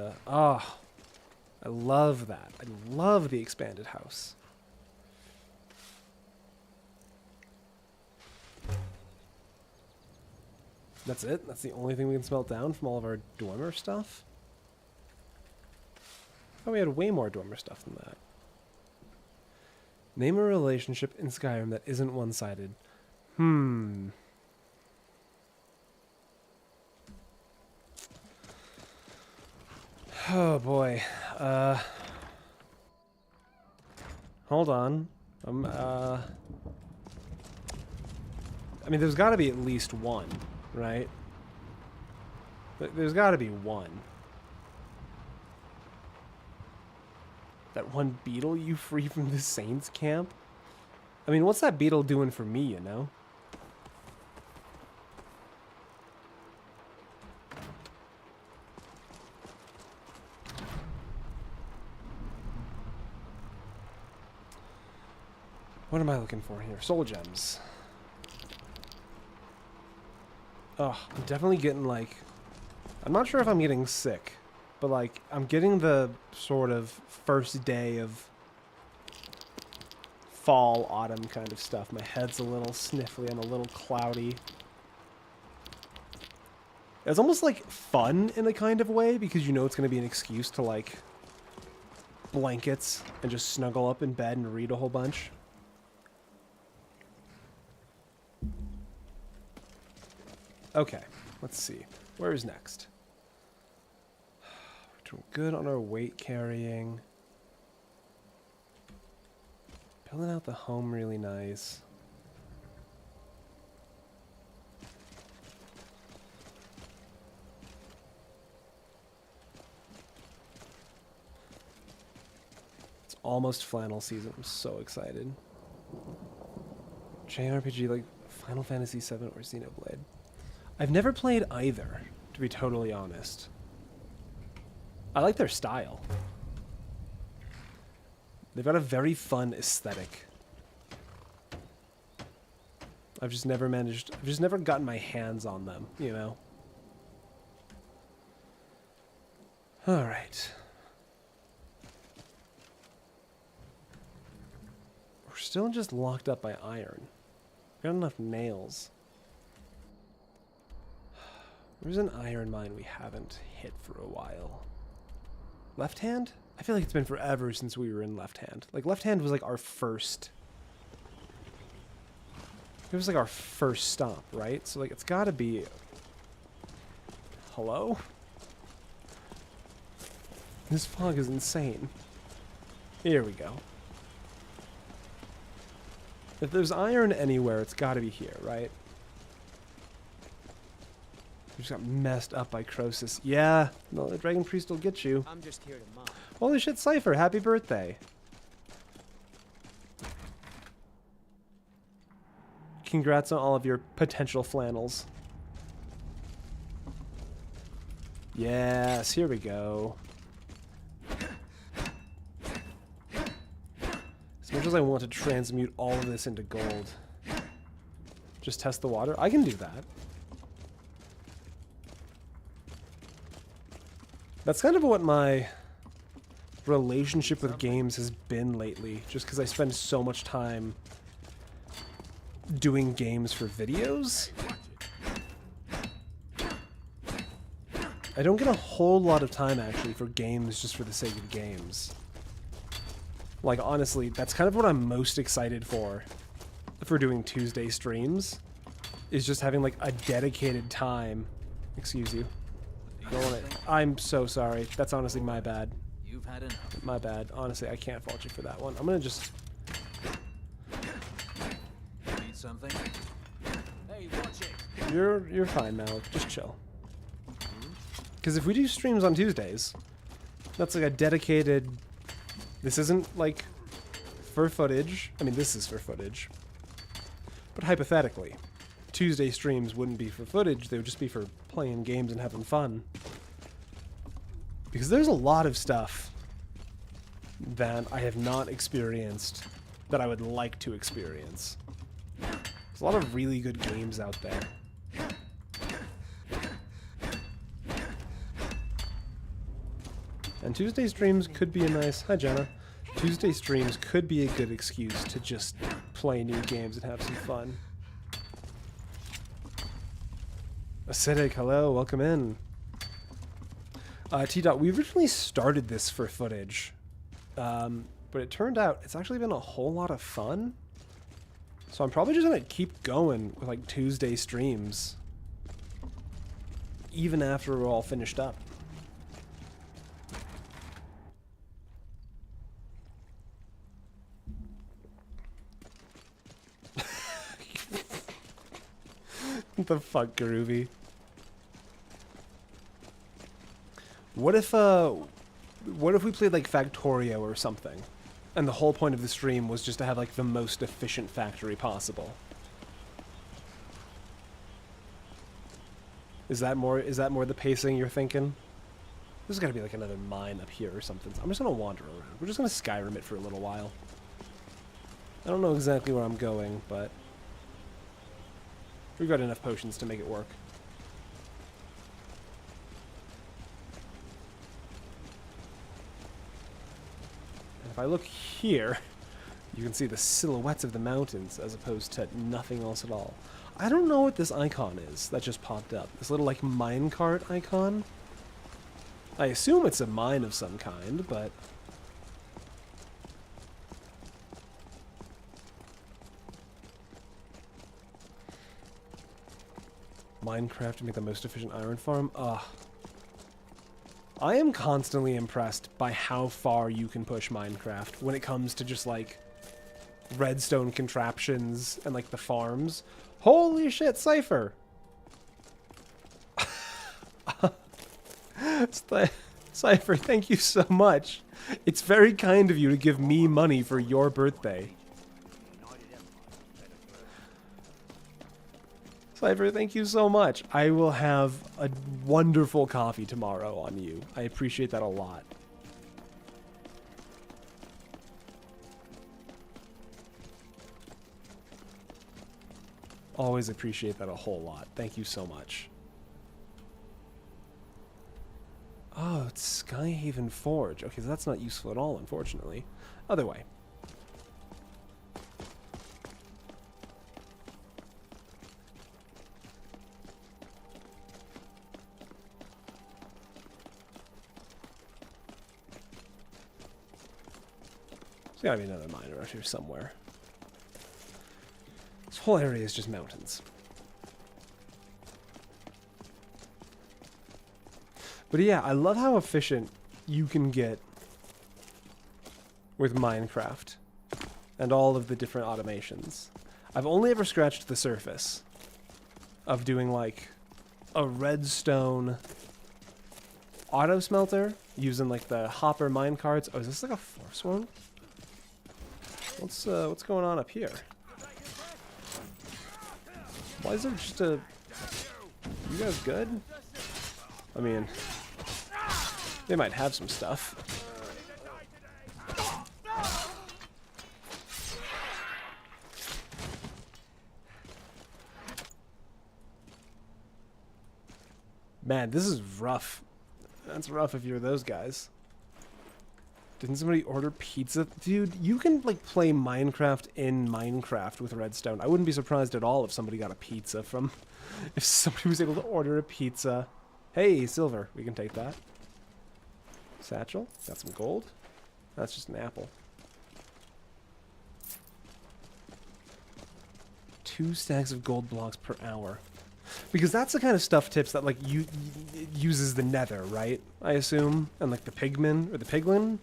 I love that. I love the expanded house. That's it? That's the only thing we can smelt down from all of our Dwemer stuff? I thought we had way more Dwemer stuff than that. Name a relationship in Skyrim that isn't one-sided. Oh boy. Hold on. I mean, there's got to be at least one, right? There's got to be one. That one beetle you free from the Saints camp? I mean, what's that beetle doing for me, you know? What am I looking for here? Soul gems. Oh, I'm definitely getting like... I'm not sure if I'm getting sick, but like, I'm getting the sort of first day of fall, autumn kind of stuff. My head's a little sniffly, I'm a little cloudy. It's almost like fun in a kind of way, because you know it's going to be an excuse to like blankets and just snuggle up in bed and read a whole bunch. Okay, let's see. Where is next? We're doing good on our weight carrying. Building out the home really nice. It's almost flannel season. I'm so excited. JRPG like Final Fantasy VII or Xenoblade. I've never played either, to be totally honest. I like their style. They've got a very fun aesthetic. I've just never gotten my hands on them, you know? Alright. We're still just locked up by iron. We got enough nails. There's an iron mine we haven't hit for a while. Left hand? I feel like it's been forever since we were in Left Hand. Like, Left Hand was like our first... It was like our first stop, right? So, like, it's gotta be... Hello? This fog is insane. Here we go. If there's iron anywhere, it's gotta be here, right? We just got messed up by Croesus. Yeah, no, the Dragon Priest will get you. I'm just here to mine. Holy shit, Cypher, happy birthday. Congrats on all of your potential flannels. Yes, here we go. As much as I want to transmute all of this into gold. Just test the water? I can do that. That's kind of what my relationship with games has been lately, just because I spend so much time doing games for videos. I don't get a whole lot of time, actually, for games just for the sake of games. Like, honestly, that's kind of what I'm most excited for doing Tuesday streams, is just having, like, a dedicated time. Excuse you. I'm so sorry. That's honestly my bad. You've had enough. My bad. Honestly, I can't fault you for that one. I'm gonna just... Need something? Hey, watch it. You're fine, Malik. Just chill. Because if we do streams on Tuesdays, that's like a dedicated... This isn't, like, for footage. I mean, this is for footage. But hypothetically, Tuesday streams wouldn't be for footage. They would just be for playing games and having fun. Because there's a lot of stuff that I have not experienced that I would like to experience. There's a lot of really good games out there. And Tuesday streams could be a nice... Hi, Jenna. Tuesday streams could be a good excuse to just play new games and have some fun. Acidic, hello, welcome in. T-Dot, we originally started this for footage, but it turned out it's actually been a whole lot of fun. So I'm probably just gonna keep going with like Tuesday streams, even after we're all finished up. What the fuck, Groovy? What if we played like Factorio or something, and the whole point of the stream was just to have like the most efficient factory possible? Is that more the pacing you're thinking? There's got to be like another mine up here or something. I'm just gonna wander around. We're just gonna Skyrim it for a little while. I don't know exactly where I'm going, but we've got enough potions to make it work. And if I look here, you can see the silhouettes of the mountains as opposed to nothing else at all. I don't know what this icon is that just popped up. This little, like, minecart icon. I assume it's a mine of some kind, but... Minecraft to make the most efficient iron farm? Ugh. I am constantly impressed by how far you can push Minecraft when it comes to just, like, redstone contraptions and, like, the farms. Holy shit, Cypher! Cypher, thank you so much. It's very kind of you to give me money for your birthday. Cypher, thank you so much. I will have a wonderful coffee tomorrow on you. I appreciate that a lot. Always appreciate that a whole lot. Thank you so much. Oh, it's Skyhaven Forge. Okay, so that's not useful at all, unfortunately. Other way. There's gotta be another mine around here somewhere. This whole area is just mountains. But yeah, I love how efficient you can get with Minecraft and all of the different automations. I've only ever scratched the surface of doing like a redstone auto smelter using like the hopper mine carts. Oh, is this like a force one? What's going on up here? Why is there just a... You guys good? I mean, they might have some stuff. Man, this is rough. That's rough if you're those guys. Didn't somebody order pizza? Dude, you can, like, play Minecraft in Minecraft with redstone. I wouldn't be surprised at all if somebody got a pizza from... If somebody was able to order a pizza. Hey, silver. We can take that. Satchel. Got some gold. That's just an apple. 2 stacks of gold blocks per hour. Because that's the kind of stuff tips that, like, uses the nether, right? I assume? And, like, the pigmen, or the piglin?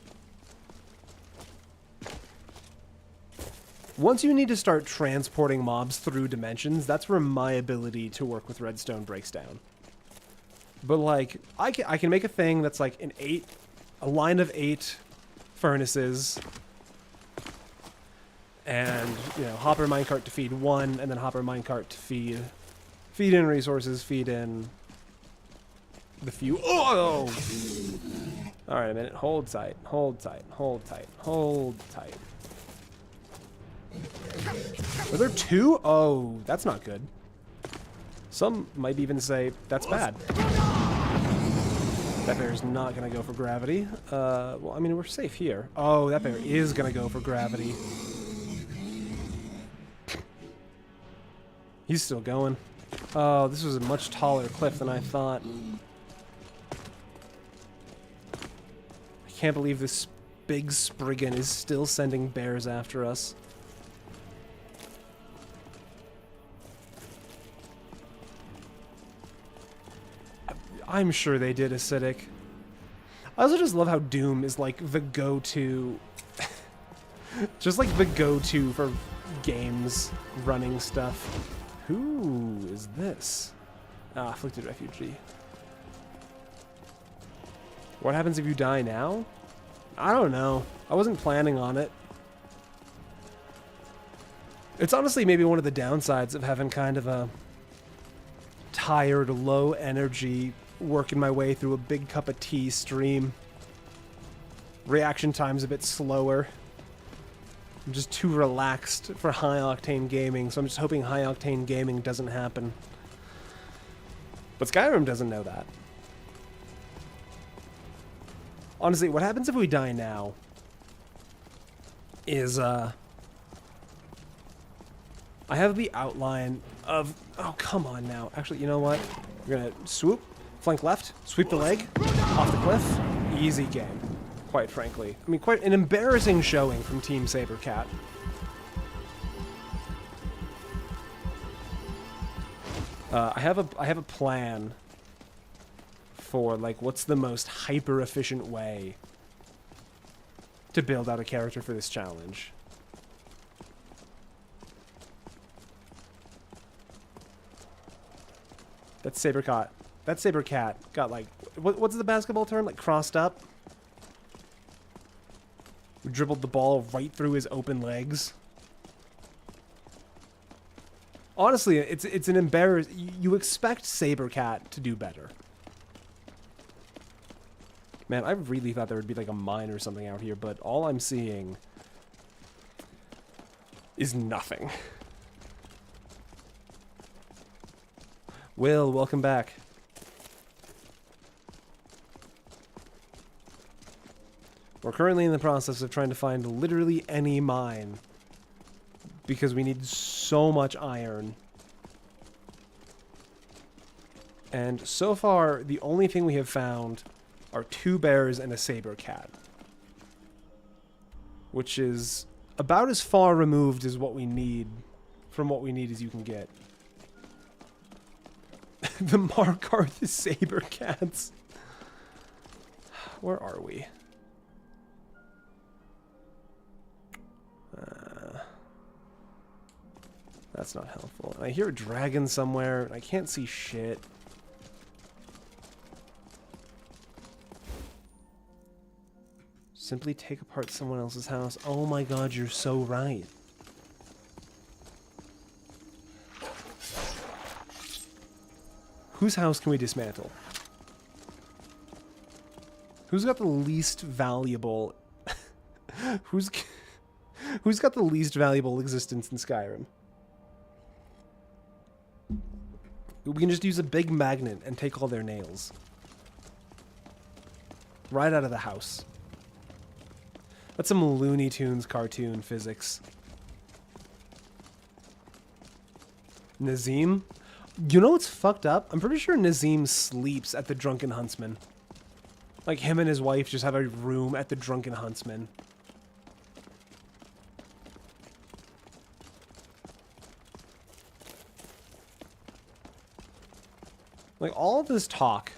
Once you need to start transporting mobs through dimensions, that's where my ability to work with redstone breaks down. But, like, I can make a thing that's, like, a line of 8 furnaces, and, you know, hopper minecart to feed 1, and then hopper minecart to feed in resources, feed in the fuel. Oh! Alright, a minute. Hold tight, hold tight, hold tight, hold tight. Are there 2? Oh, that's not good. Some might even say that's bad. That bear's not going to go for gravity. Well, I mean, we're safe here. Oh, that bear is going to go for gravity. He's still going. Oh, this was a much taller cliff than I thought. I can't believe this big Spriggan is still sending bears after us. I'm sure they did acidic. I also just love how Doom is like the go-to... just like the go-to for games running stuff. Who is this? Ah, afflicted refugee. What happens if you die now? I don't know. I wasn't planning on it. It's honestly maybe one of the downsides of having kind of a tired, low energy, working my way through a big cup of tea stream. Reaction time's a bit slower. I'm just too relaxed for high-octane gaming, so I'm just hoping high-octane gaming doesn't happen. But Skyrim doesn't know that. Honestly, what happens if we die now is, I have the outline of... Oh, come on now. Actually, you know what? We're gonna swoop, flank left, sweep the leg, off the cliff. Easy game. Quite frankly. I mean, quite an embarrassing showing from Team Sabercat. I have a plan for, like, what's the most hyper-efficient way to build out a character for this challenge. That Sabercat got, like, what's the basketball term? Like, crossed up? We dribbled the ball right through his open legs. Honestly, it's an you expect Sabercat to do better. Man, I really thought there would be like a mine or something out here, but all I'm seeing is nothing. Will, welcome back. We're currently in the process of trying to find literally any mine because we need so much iron. And so far, the only thing we have found are 2 bears and a saber cat. which is about as far removed as what we need, from what we need as you can get. The mark are the saber cats. Where are we? That's not helpful. I hear a dragon somewhere. I can't see shit. Simply take apart someone else's house. Oh my god, you're so right. Whose house can we dismantle? Who's got the least valuable... Who's got the least valuable existence in Skyrim? We can just use a big magnet and take all their nails. Right out of the house. That's some Looney Tunes cartoon physics. Nazim? You know what's fucked up? I'm pretty sure Nazim sleeps at the Drunken Huntsman. Like, him and his wife just have a room at the Drunken Huntsman. Like, all of this talk...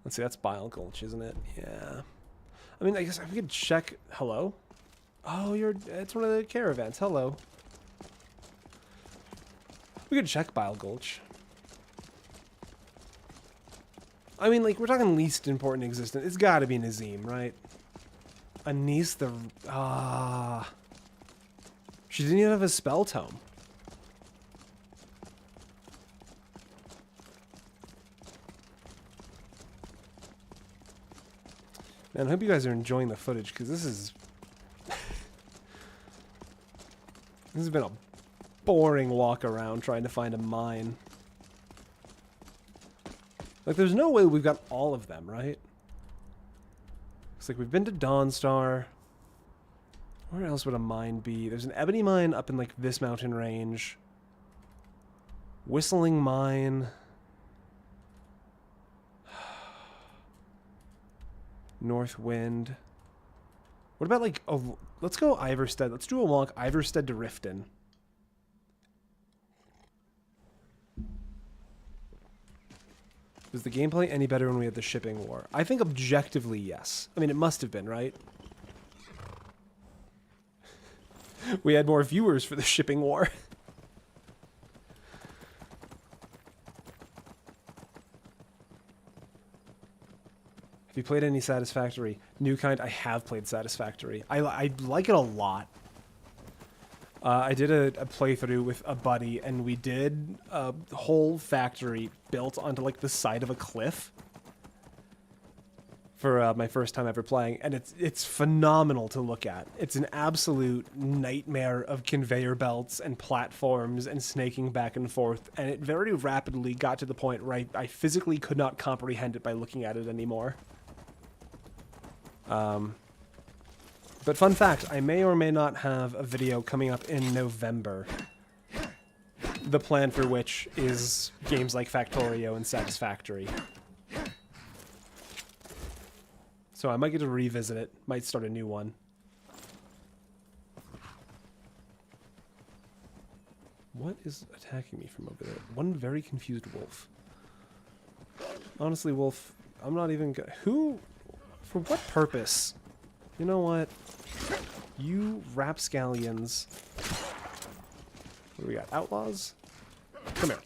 Let's see, that's Bile Gulch, isn't it? Yeah. I mean, I guess we could check... Hello? Oh, it's one of the caravans. Hello. We could check Bile Gulch. I mean, like, we're talking least important existence. It's gotta be Nazim, right? Anise the... She didn't even have a spell tome. Man, I hope you guys are enjoying the footage, because this is... this has been a boring walk around trying to find a mine. Like, there's no way we've got all of them, right? Looks like we've been to Dawnstar. Where else would a mine be? There's an ebony mine up in, like, this mountain range. Whistling mine. North Wind. What about, like, let's go Iverstead. Let's do a walk Iverstead to Riften. Was the gameplay any better when we had the shipping war? I think objectively, yes. I mean, it must have been, right? We had more viewers for the shipping war. Have you played any Satisfactory? New Kind, I have played Satisfactory. I like it a lot. I did a playthrough with a buddy, and we did a whole factory built onto, like, the side of a cliff for my first time ever playing, and it's phenomenal to look at. It's an absolute nightmare of conveyor belts and platforms and snaking back and forth, and it very rapidly got to the point where I physically could not comprehend it by looking at it anymore. But fun fact, I may or may not have a video coming up in November. The plan for which is games like Factorio and Satisfactory. So I might get to revisit it, might start a new one. What is attacking me from over there? One very confused wolf. Honestly, wolf, I'm not even who? For what purpose? You know what? You rapscallions. What do we got? Outlaws? Come here.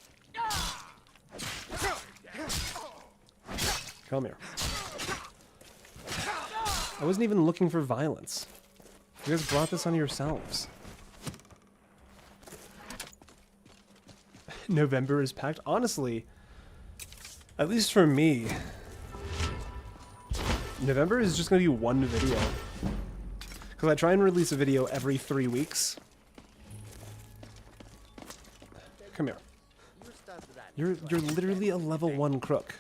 Come here. I wasn't even looking for violence. You guys brought this on yourselves. November is packed. Honestly, at least for me, November is just going to be one video. Because I try and release a video every 3 weeks. Come here. You're literally a level 1 crook.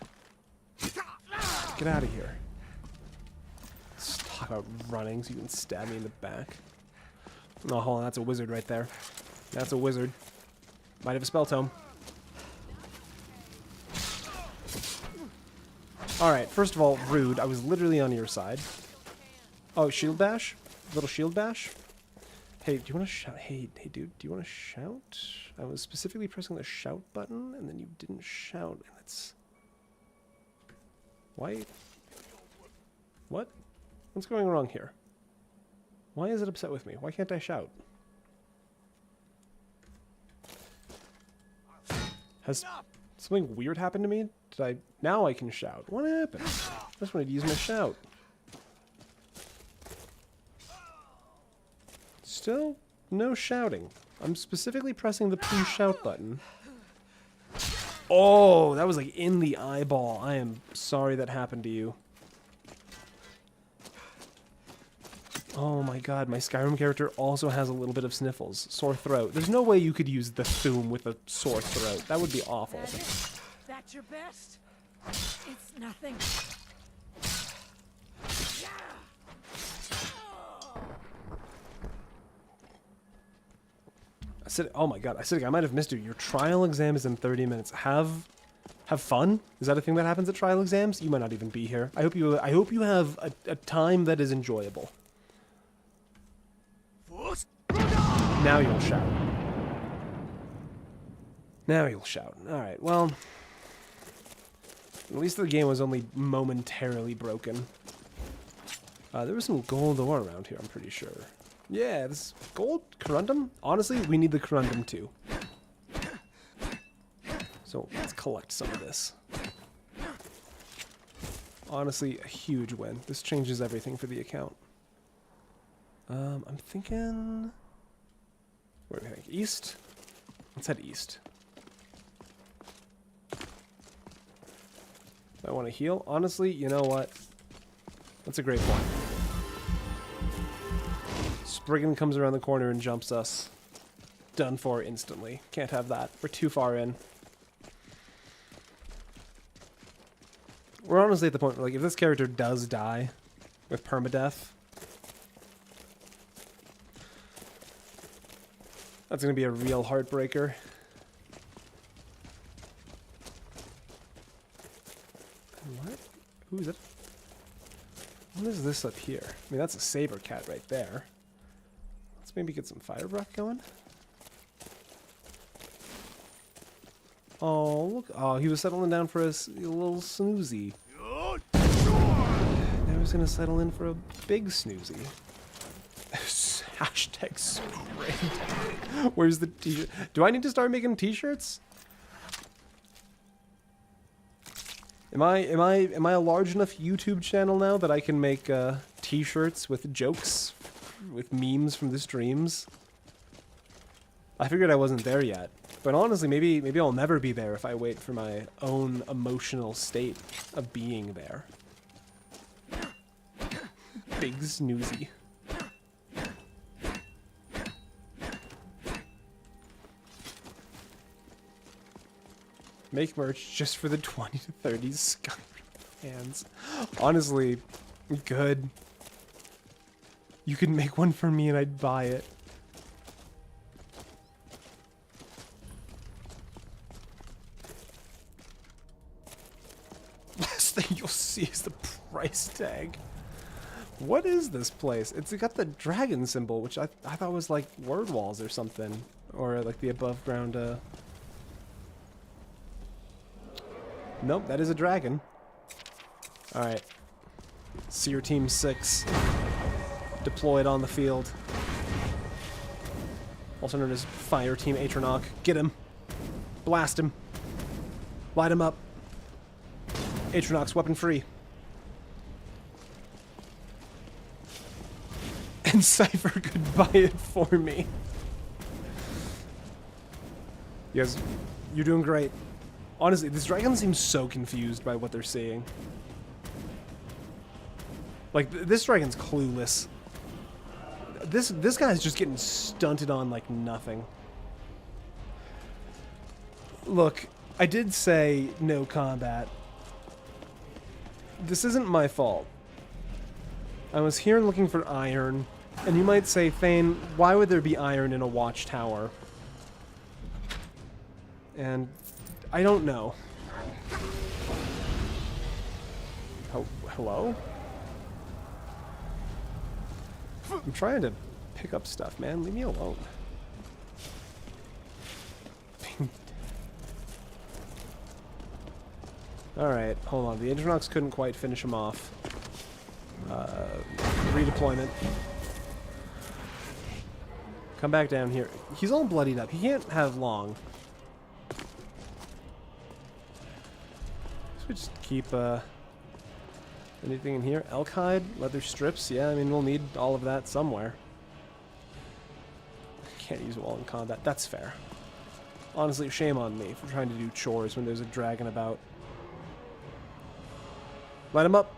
Get out of here. Let's talk about running so you can stab me in the back. Oh, hold on. That's a wizard right there. That's a wizard. Might have a spell tome. Alright, first of all, rude. I was literally on your side. Oh, shield bash? little shield bash. Hey, do you want to shout? Hey, dude, do you want to shout? I was specifically pressing the shout button, and then you didn't shout, and it's... Why? What? What's going wrong here? Why is it upset with me? Why can't I shout? Has something weird happened to me? Did I... Now I can shout. What happened? I just wanted to use my shout. Still no shouting. I'm specifically pressing the please shout button. Oh, that was like in the eyeball. I am sorry that happened to you. Oh my god, my Skyrim character also has a little bit of sniffles. Sore throat. There's no way you could use the Thoom with a sore throat. That would be awful. That's your best? It's nothing. Acidic, oh my god, Acidic, I might have missed you. Your trial exam is in 30 minutes. Have fun? Is that a thing that happens at trial exams? You might not even be here. I hope you have a time that is enjoyable. Now you'll shout. Now you'll shout. Alright, well... At least the game was only momentarily broken. There was some gold ore around here, I'm pretty sure. Yeah, this gold corundum? Honestly, we need the corundum too. So let's collect some of this. Honestly, a huge win. This changes everything for the account. I'm thinking... Where do we think? East? Let's head east. I want to heal. Honestly, you know what? That's a great point. Spriggan comes around the corner and jumps us. Done for instantly. Can't have that. We're too far in. We're honestly at the point where, like, if this character does die with permadeath, that's going to be a real heartbreaker. What? Who is it? What is this up here? I mean, that's a saber cat right there. Let's maybe get some fire breath going. Oh, look. Oh, he was settling down for a little snoozy. Now he's going to settle in for a big snoozy. Hashtag sprint. Where's the t-shirt? Do I need to start making t-shirts? Am I a large enough YouTube channel now that I can make t-shirts with jokes, with memes from the streams? I figured I wasn't there yet, but honestly, maybe I'll never be there if I wait for my own emotional state of being there. Big snoozy. Make merch just for the 20 to 30 Skyrim fans. Honestly, good. You could make one for me and I'd buy it. Last thing you'll see is the price tag. What is this place? It's got the dragon symbol, which I thought was like word walls or something. Or like the above ground, Nope, that is a dragon. Alright. Seer Team 6. Deployed on the field. Also known as Fire Team Atronach. Get him. Blast him. Light him up. Atronach's weapon free. And Cypher could buy it for me. You guys, you're doing great. Honestly, this dragon seems so confused by what they're seeing. Like, this dragon's clueless. This guy's just getting stunted on like nothing. Look, I did say no combat. This isn't my fault. I was here looking for iron, and you might say, Thane, why would there be iron in a watchtower? And I don't know. Oh, hello? I'm trying to pick up stuff, man. Leave me alone. Alright, hold on. The Adrenox couldn't quite finish him off. Redeployment. Come back down here. He's all bloodied up. He can't have long. Should we just keep, anything in here? Elk hide? Leather strips? Yeah, I mean, we'll need all of that somewhere. Can't use it while in combat. That's fair. Honestly, shame on me for trying to do chores when there's a dragon about. Light him up.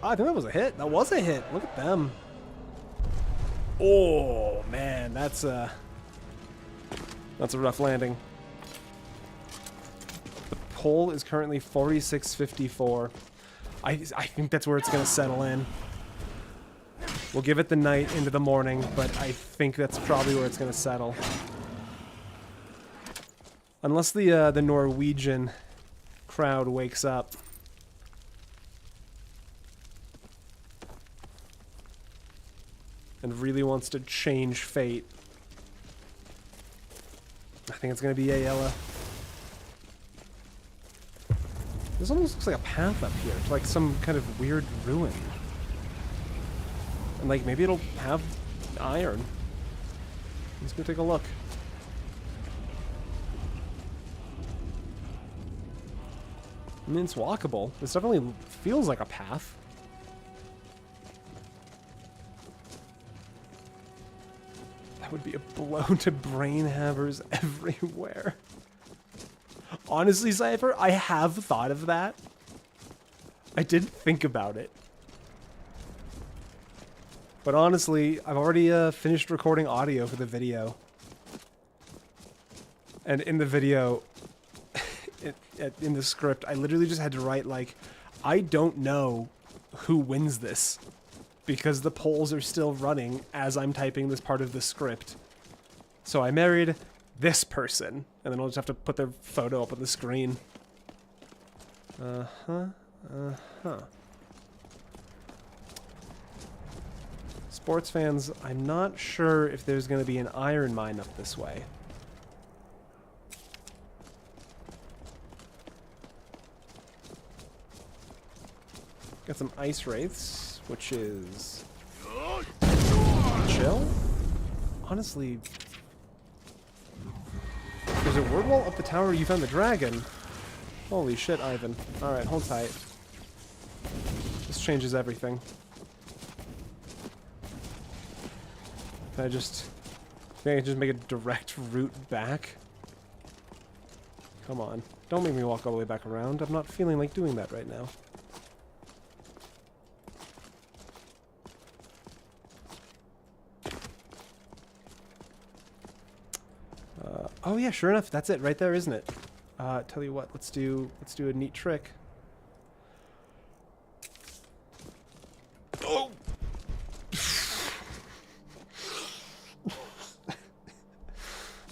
Oh, I think that was a hit. That was a hit. Look at them. Oh, man. That's a rough landing. The poll is currently 46.54. I think that's where it's going to settle in. We'll give it the night into the morning, but I think that's probably where it's going to settle. Unless the Norwegian crowd wakes up. And really wants to change fate. I think it's going to be Ayala. This almost looks like a path up here to like some kind of weird ruin. And like maybe it'll have iron. Let's go take a look. I mean, it's walkable. This definitely feels like a path. That would be a blow to brain havers everywhere. Honestly, Cypher, I have thought of that. I did think about it. But honestly, I've already finished recording audio for the video. And in the video, in the script, I literally just had to write, like, I don't know who wins this. Because the polls are still running as I'm typing this part of the script. So I married this person. And then I'll just have to put their photo up on the screen. Sports fans, I'm not sure if there's going to be an iron mine up this way. Got some ice wraiths, which is chill. Honestly, there's a word wall up the tower. You found the dragon. Holy shit, Ivan. All right, hold tight. This changes everything. Can I just make a direct route back? Come on. Don't make me walk all the way back around. I'm not feeling like doing that right now. Oh yeah, sure enough, that's it right there, isn't it? Tell you what, let's do a neat trick. Oh!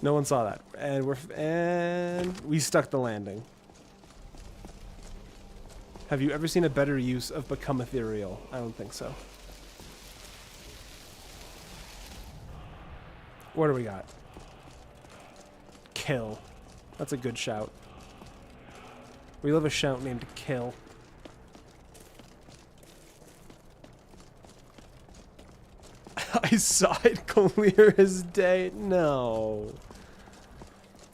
No one saw that, and we stuck the landing. Have you ever seen a better use of Become Ethereal? I don't think so. What do we got? Kill. That's a good shout. We love a shout named Kill. I saw it clear as day. No.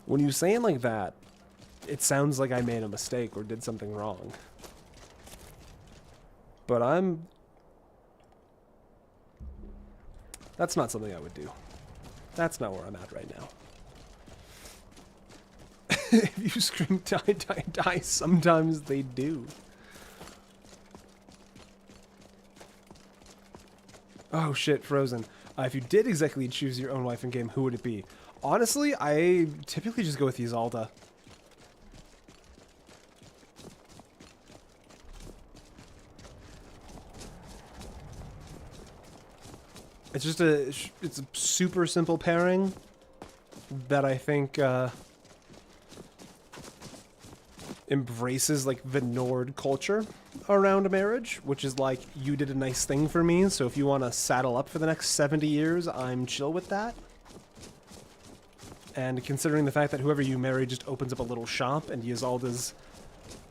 When you say it like that, it sounds like I made a mistake or did something wrong. But that's not something I would do. That's not where I'm at right now. If you scream die, die, die, sometimes they do. Oh shit, Frozen. If you did exactly choose your own wife in game, who would it be? Honestly, I typically just go with Isolde. It's just it's a super simple pairing that I think embraces like the Nord culture around marriage, which is like, you did a nice thing for me, so if you want to saddle up for the next 70 years, I'm chill with that. And considering the fact that whoever you marry just opens up a little shop and Ysolda's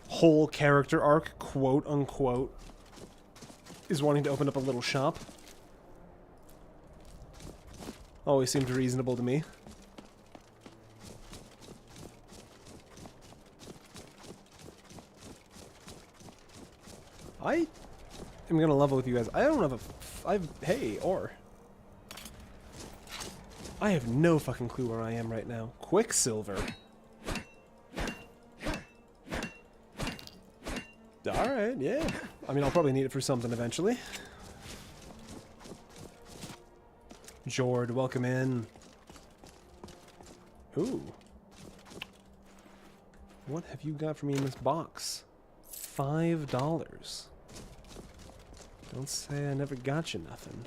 whole character arc, quote unquote, is wanting to open up a little shop, always seemed reasonable to me. I am gonna level with you guys. I don't have hey, I have no fucking clue where I am right now. Quicksilver. Alright, yeah. I mean, I'll probably need it for something eventually. Jord, welcome in. Ooh. What have you got for me in this box? $5. Don't say I never got you nothing.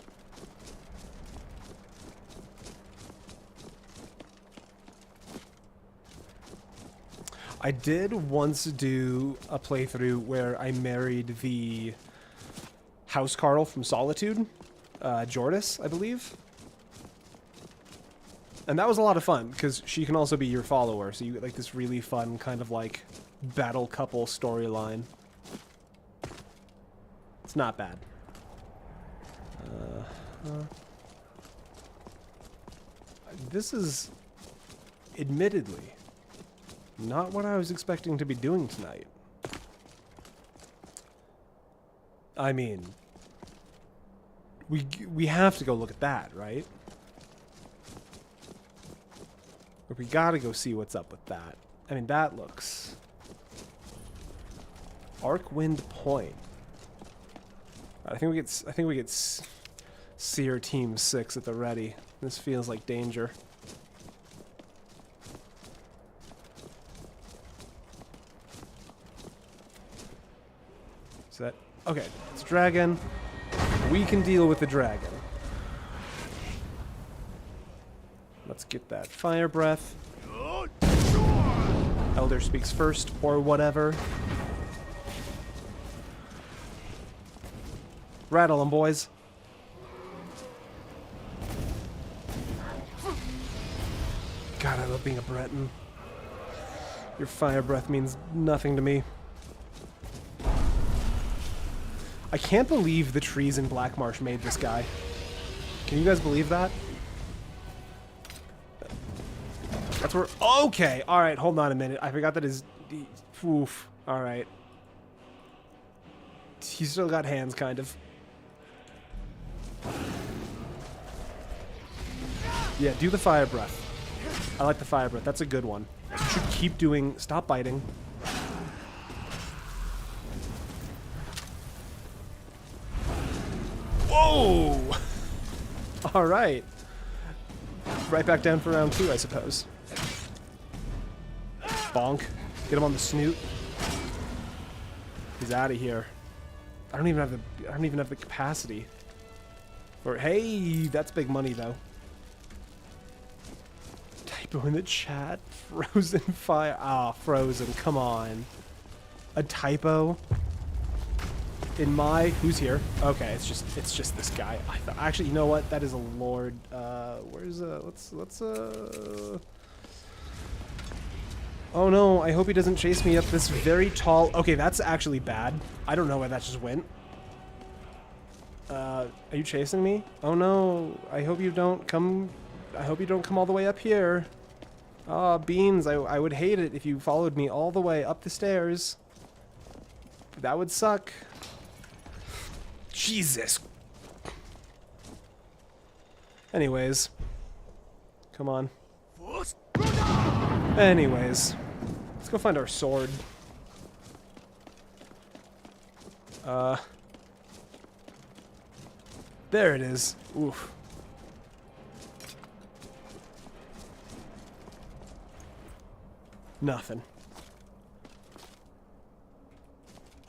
I did once do a playthrough where I married the housecarl from Solitude, Jordis, I believe. And that was a lot of fun, because she can also be your follower, so you get like this really fun kind of like battle couple storyline. It's not bad. This is admittedly not what I was expecting to be doing tonight. I mean, we have to go look at that, right? But we gotta go see what's up with that. I mean, that looks... Arcwind Point. I think we get Seer Team 6 at the ready. This feels like danger. Is that... Okay, it's dragon. We can deal with the dragon. Let's get that fire breath. Elder speaks first, or whatever. Rattle them, boys. God, I love being a Breton. Your fire breath means nothing to me. I can't believe the trees in Black Marsh made this guy. Can you guys believe that? That's where... Okay, alright, hold on a minute. I forgot that his... Oof, alright. He's still got hands, kind of. Yeah, do the fire breath. I like the fire breath. That's a good one. You should keep doing... Stop biting. Whoa! Alright. Right back down for round 2, I suppose. Bonk. Get him on the snoot. He's out of here. I don't even have the capacity. Or hey, that's big money though. Typo in the chat. Frozen fire. Ah, frozen. Come on. A typo in my... Who's here? Okay, it's just this guy. I thought, actually, you know what? That is a lord. Where's let's Oh no, I hope he doesn't chase me up this very tall... Okay, that's actually bad. I don't know where that just went. Are you chasing me? Oh no, I hope you don't come... I hope you don't come all the way up here. Ah, beans, I would hate it if you followed me all the way up the stairs. That would suck. Jesus. Anyways. Come on. Anyways. Let's go find our sword. There it is. Oof. Nothing.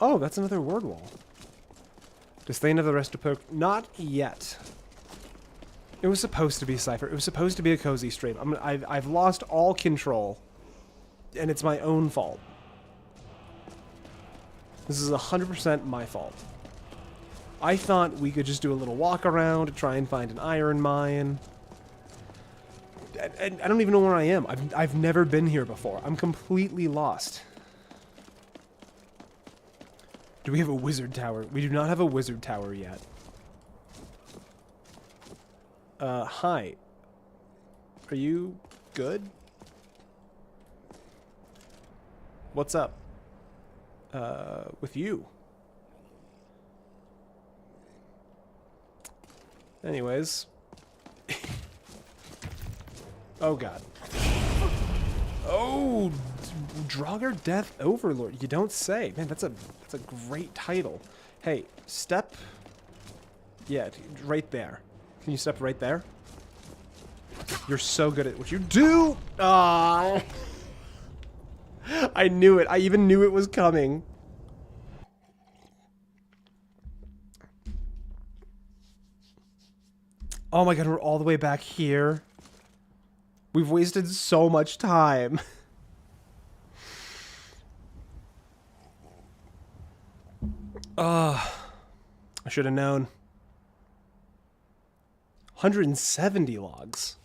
Oh, that's another word wall. Disdain of the rest of poke. Not yet. It was supposed to be Cypher. It was supposed to be a cozy stream. I've lost all control. And it's my own fault. This is 100% my fault. I thought we could just do a little walk around to try and find an iron mine. And I don't even know where I am. I've never been here before. I'm completely lost. Do we have a wizard tower? We do not have a wizard tower yet. Hi. Are you good? What's up? With you? Anyways. Oh god. Oh, Draugr Death Overlord. You don't say. Man, that's a great title. Hey, step. Yeah, right there. Can you step right there? You're so good at what you do. Ah. I knew it. I even knew it was coming. Oh my god, we're all the way back here. We've wasted so much time. I should have known. 170 logs.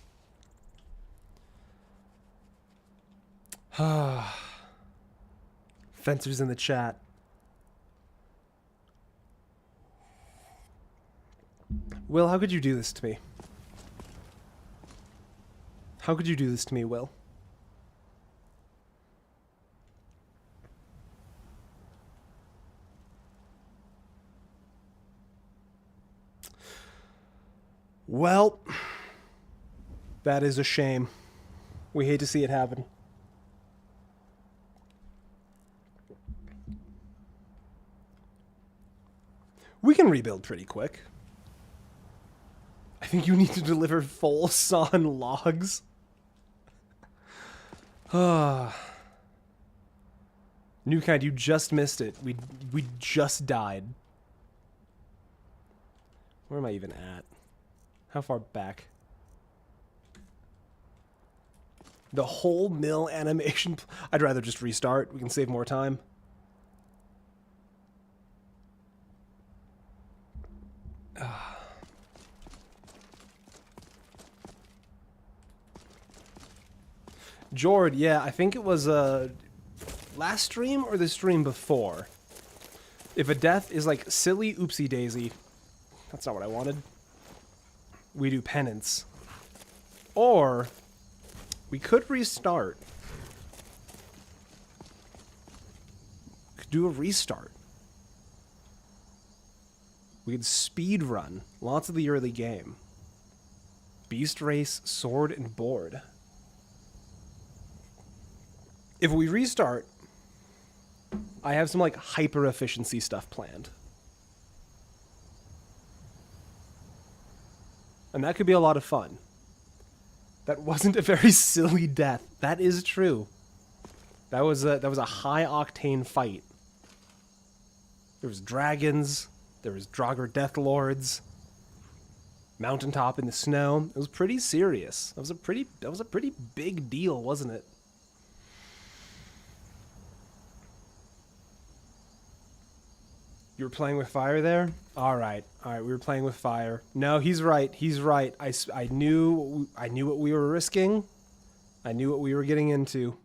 Fencer's in the chat. Will, how could you do this to me? How could you do this to me, Will? Well, that is a shame. We hate to see it happen. We can rebuild pretty quick. I think you need to deliver full sawn logs. New kind, you just missed it. We just died. Where am I even at? How far back? The whole mill animation. I'd rather just restart. We can save more time. Jord, yeah, I think it was last stream or the stream before. If a death is like silly oopsie daisy, that's not what I wanted. We do penance. Or we could restart. We could do a restart. We could speed run lots of the early game. Beast race, sword, and board. If we restart, I have some like hyper efficiency stuff planned. And that could be a lot of fun. That wasn't a very silly death. That is true. That was a high octane fight. There was dragons, there was Draugr Death Lords, mountaintop in the snow. It was pretty serious. That was a pretty big deal, wasn't it? You were playing with fire there? All right, we were playing with fire. No, he's right. He's right. I knew what we were risking. I knew what we were getting into.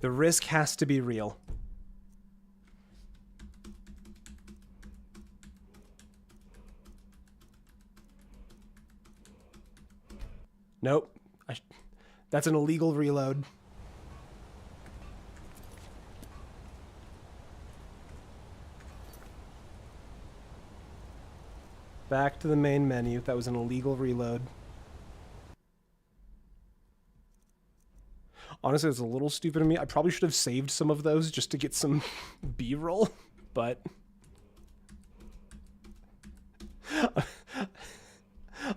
The risk has to be real. Nope. That's an illegal reload. Back to the main menu. That was an illegal reload. Honestly, it's a little stupid of me. I probably should have saved some of those just to get some B-roll, but I'm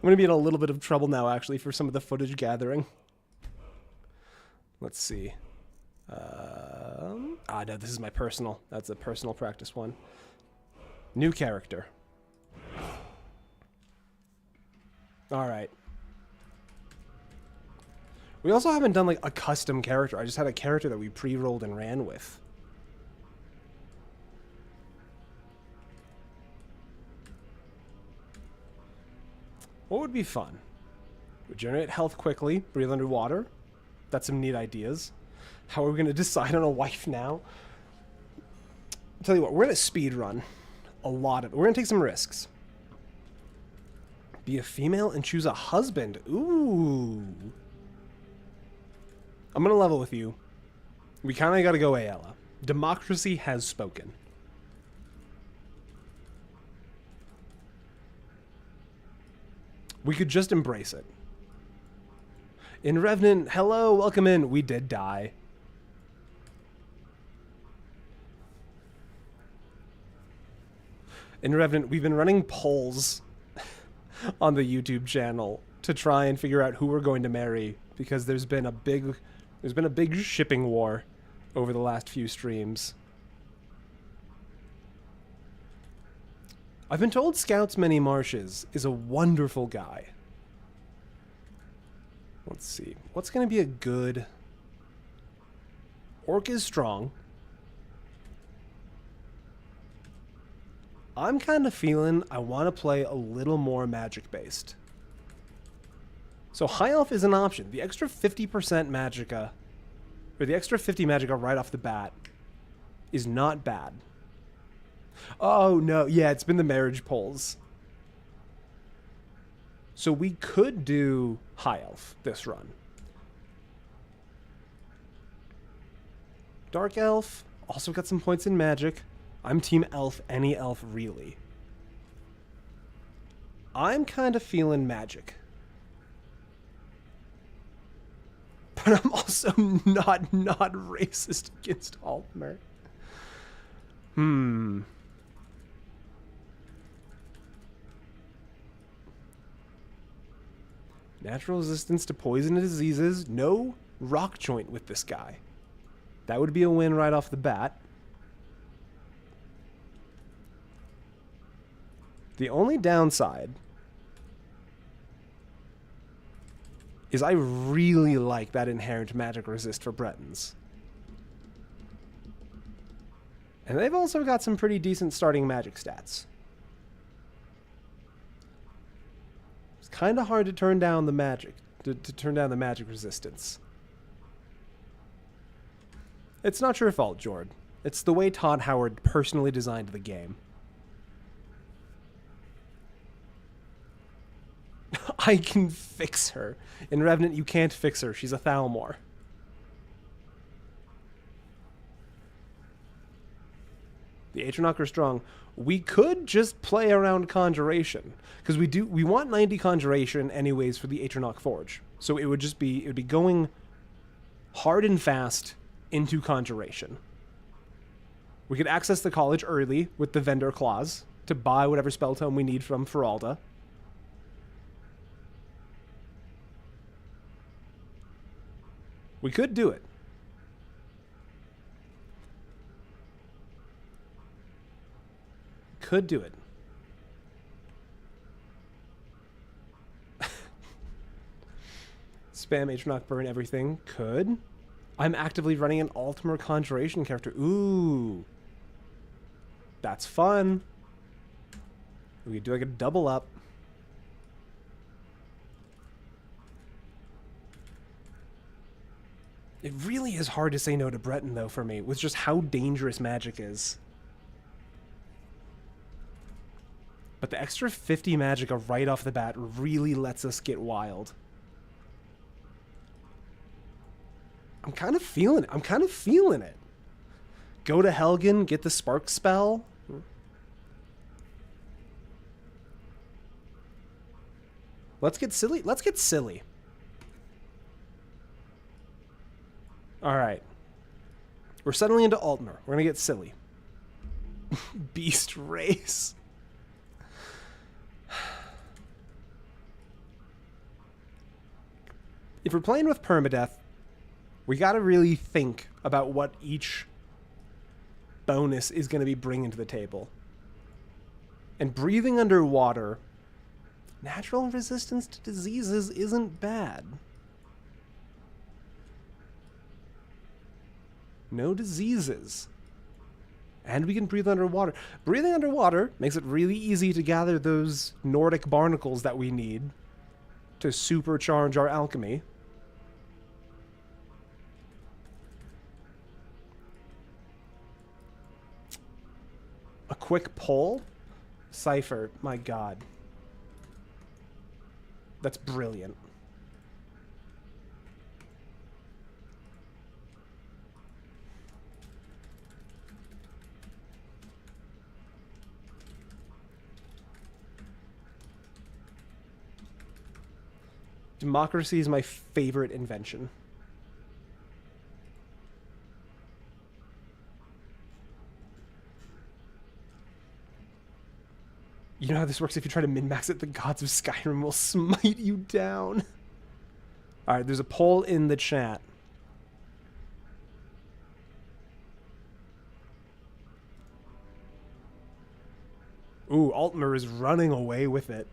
going to be in a little bit of trouble now, actually, for some of the footage gathering. Let's see. No, this is my personal. That's a personal practice one. New character. All right. We also haven't done like a custom character. I just had a character that we pre-rolled and ran with. What would be fun? Regenerate health quickly, breathe underwater. That's some neat ideas. How are we going to decide on a wife now? I'll tell you what, we're going to speed run a lot of it. We're going to take some risks. Be a female and choose a husband. Ooh. I'm going to level with you. We kind of got to go Ayala. Democracy has spoken. We could just embrace it. In Revenant, hello, welcome in. We did die. In Revenant, we've been running polls on the YouTube channel to try and figure out who we're going to marry, because there's been a big shipping war over the last few streams. I've been told Scouts Many Marshes is a wonderful guy. Let's see. What's going to be a good... Orc is strong. I'm kind of feeling I want to play a little more magic-based. So High Elf is an option. The extra 50% Magicka, or the extra 50 Magicka right off the bat, is not bad. Oh, no. Yeah, it's been the marriage polls. So we could do High Elf this run. Dark Elf, also got some points in Magic. I'm Team Elf, any elf, really. I'm kind of feeling Magic. But I'm also not racist against Altmer. Natural resistance to poison and diseases. No rock joint with this guy. That would be a win right off the bat. The only downside is I really like that inherent magic resist for Bretons. And they've also got some pretty decent starting magic stats. It's kind of hard to turn down the magic, to turn down the magic resistance. It's not your fault, Jord. It's the way Todd Howard personally designed the game. I can fix her. In Revenant, you can't fix her. She's a Thalmor. The Atronach are strong. We could just play around Conjuration, because we want 90 Conjuration anyways for the Atronach Forge. So it would be going hard and fast into Conjuration. We could access the college early with the vendor clause to buy whatever spell tome we need from Feralda. We could do it. Could do it. Spam Atronach burn everything. Could. I'm actively running an Altmer Conjuration character. Ooh. That's fun. We could do like a double up. It really is hard to say no to Breton, though, for me, with just how dangerous magic is. But the extra 50 Magicka right off the bat really lets us get wild. I'm kind of feeling it. Go to Helgen, get the Spark spell. Let's get silly. All right. We're settling into Altmer. We're going to get silly. Beast race. If we're playing with Permadeath, we got to really think about what each bonus is going to be bringing to the table. And breathing underwater, natural resistance to diseases isn't bad. No diseases. And we can breathe underwater. Breathing underwater makes it really easy to gather those Nordic barnacles that we need to supercharge our alchemy. A quick pull? Cypher, my god. That's brilliant. Democracy is my favorite invention. You know how this works? If you try to min-max it, the gods of Skyrim will smite you down. Alright, there's a poll in the chat. Ooh, Altmer is running away with it.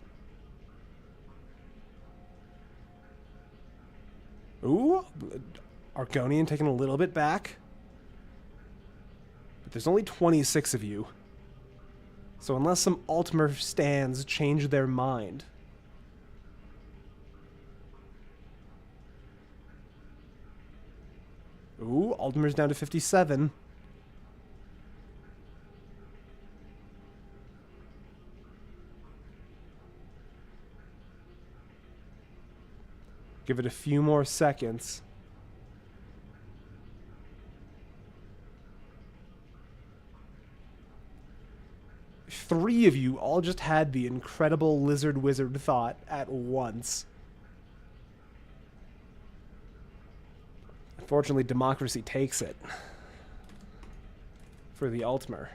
Ooh, Argonian taking a little bit back. But there's only 26 of you. So unless some Altmer stands change their mind. Ooh, Altmer's down to 57. Give it a few more seconds. Three of you all just had the incredible lizard wizard thought at once. Unfortunately, democracy takes it for the Altmer.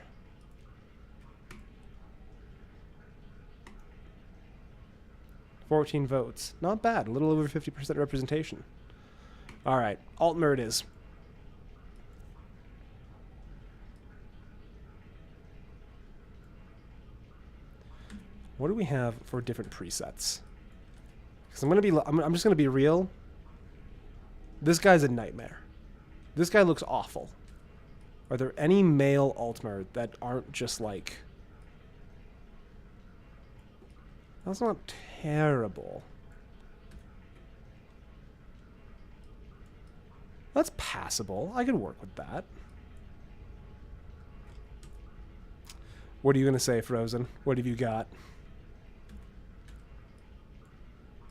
$14 votes. Not bad. A little over 50% representation. All right. Altmer it is. What do we have for different presets? Because I'm just gonna be real. This guy's a nightmare. This guy looks awful. Are there any male Altmer that aren't just like... That's not terrible. That's passable. I can work with that. What are you going to say, Frozen? What have you got?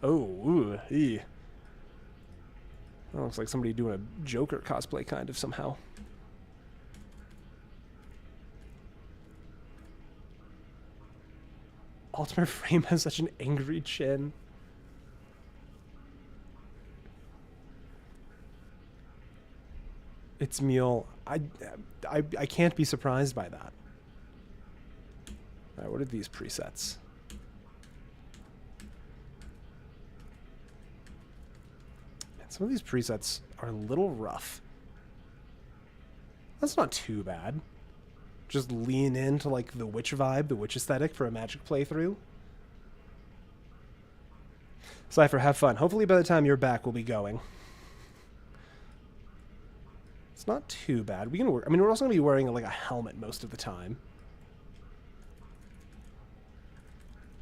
Oh, ooh, ee. That looks like somebody doing a Joker cosplay kind of somehow. Altmer frame has such an angry chin. It's Mule. I can't be surprised by that. Alright, what are these presets? Man, some of these presets are a little rough. That's not too bad. Just lean into like the witch vibe, the witch aesthetic for a Magic playthrough. Cypher, have fun. Hopefully by the time you're back, we'll be going. It's not too bad. We can work. I mean, we're also going to be wearing like a helmet most of the time.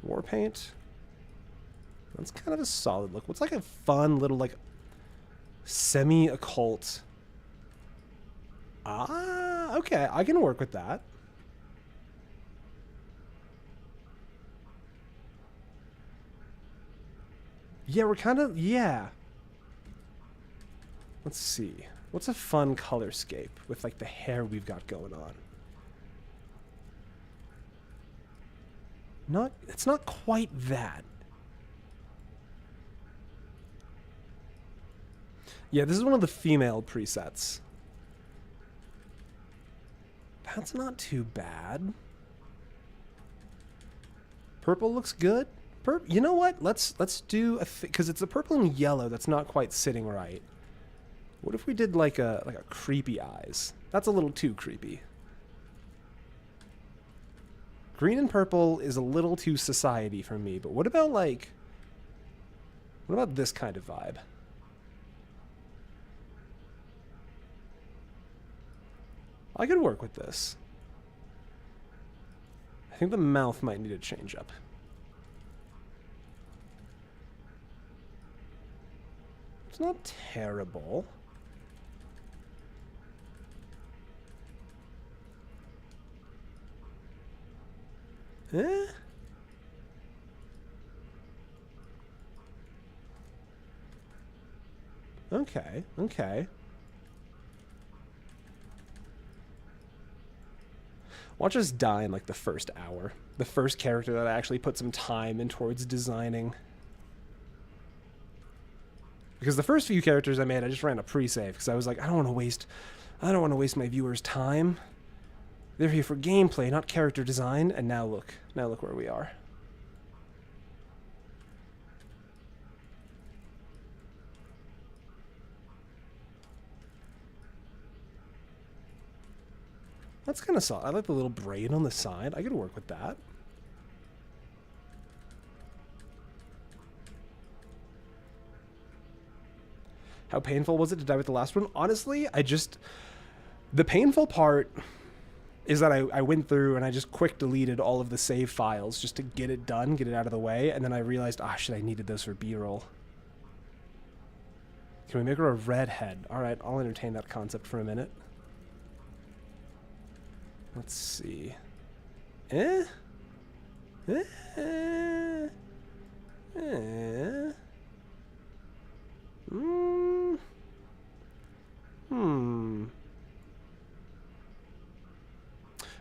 War paint. That's kind of a solid look. What's like a fun little like semi-occult? Ah, okay. I can work with that. Yeah, we're kind of... Yeah. Let's see. What's a fun colorscape with, like, the hair we've got going on? It's not quite that. Yeah, this is one of the female presets. That's not too bad. Purple looks good. You know what? Let's do a because it's a purple and yellow that's not quite sitting right. What if we did like a creepy eyes? That's a little too creepy. Green and purple is a little too society for me, but what about like... What about this kind of vibe? I could work with this. I think the mouth might need to change up. It's not terrible. Eh? Okay, okay. Watch us die in like the first hour. The first character that I actually put some time in towards designing. Because the first few characters I made, I just ran a pre-save because I was like, I don't want to waste my viewers' time. They're here for gameplay, not character design. And now look where we are. That's kind of solid. I like the little braid on the side. I could work with that. How painful was it to die with the last one? Honestly, the painful part is that I went through and I just quick deleted all of the save files just to get it done, get it out of the way, and then I realized, ah, shit, I needed those for B-roll. Can we make her a redhead? All right, I'll entertain that concept for a minute. Let's see. Eh?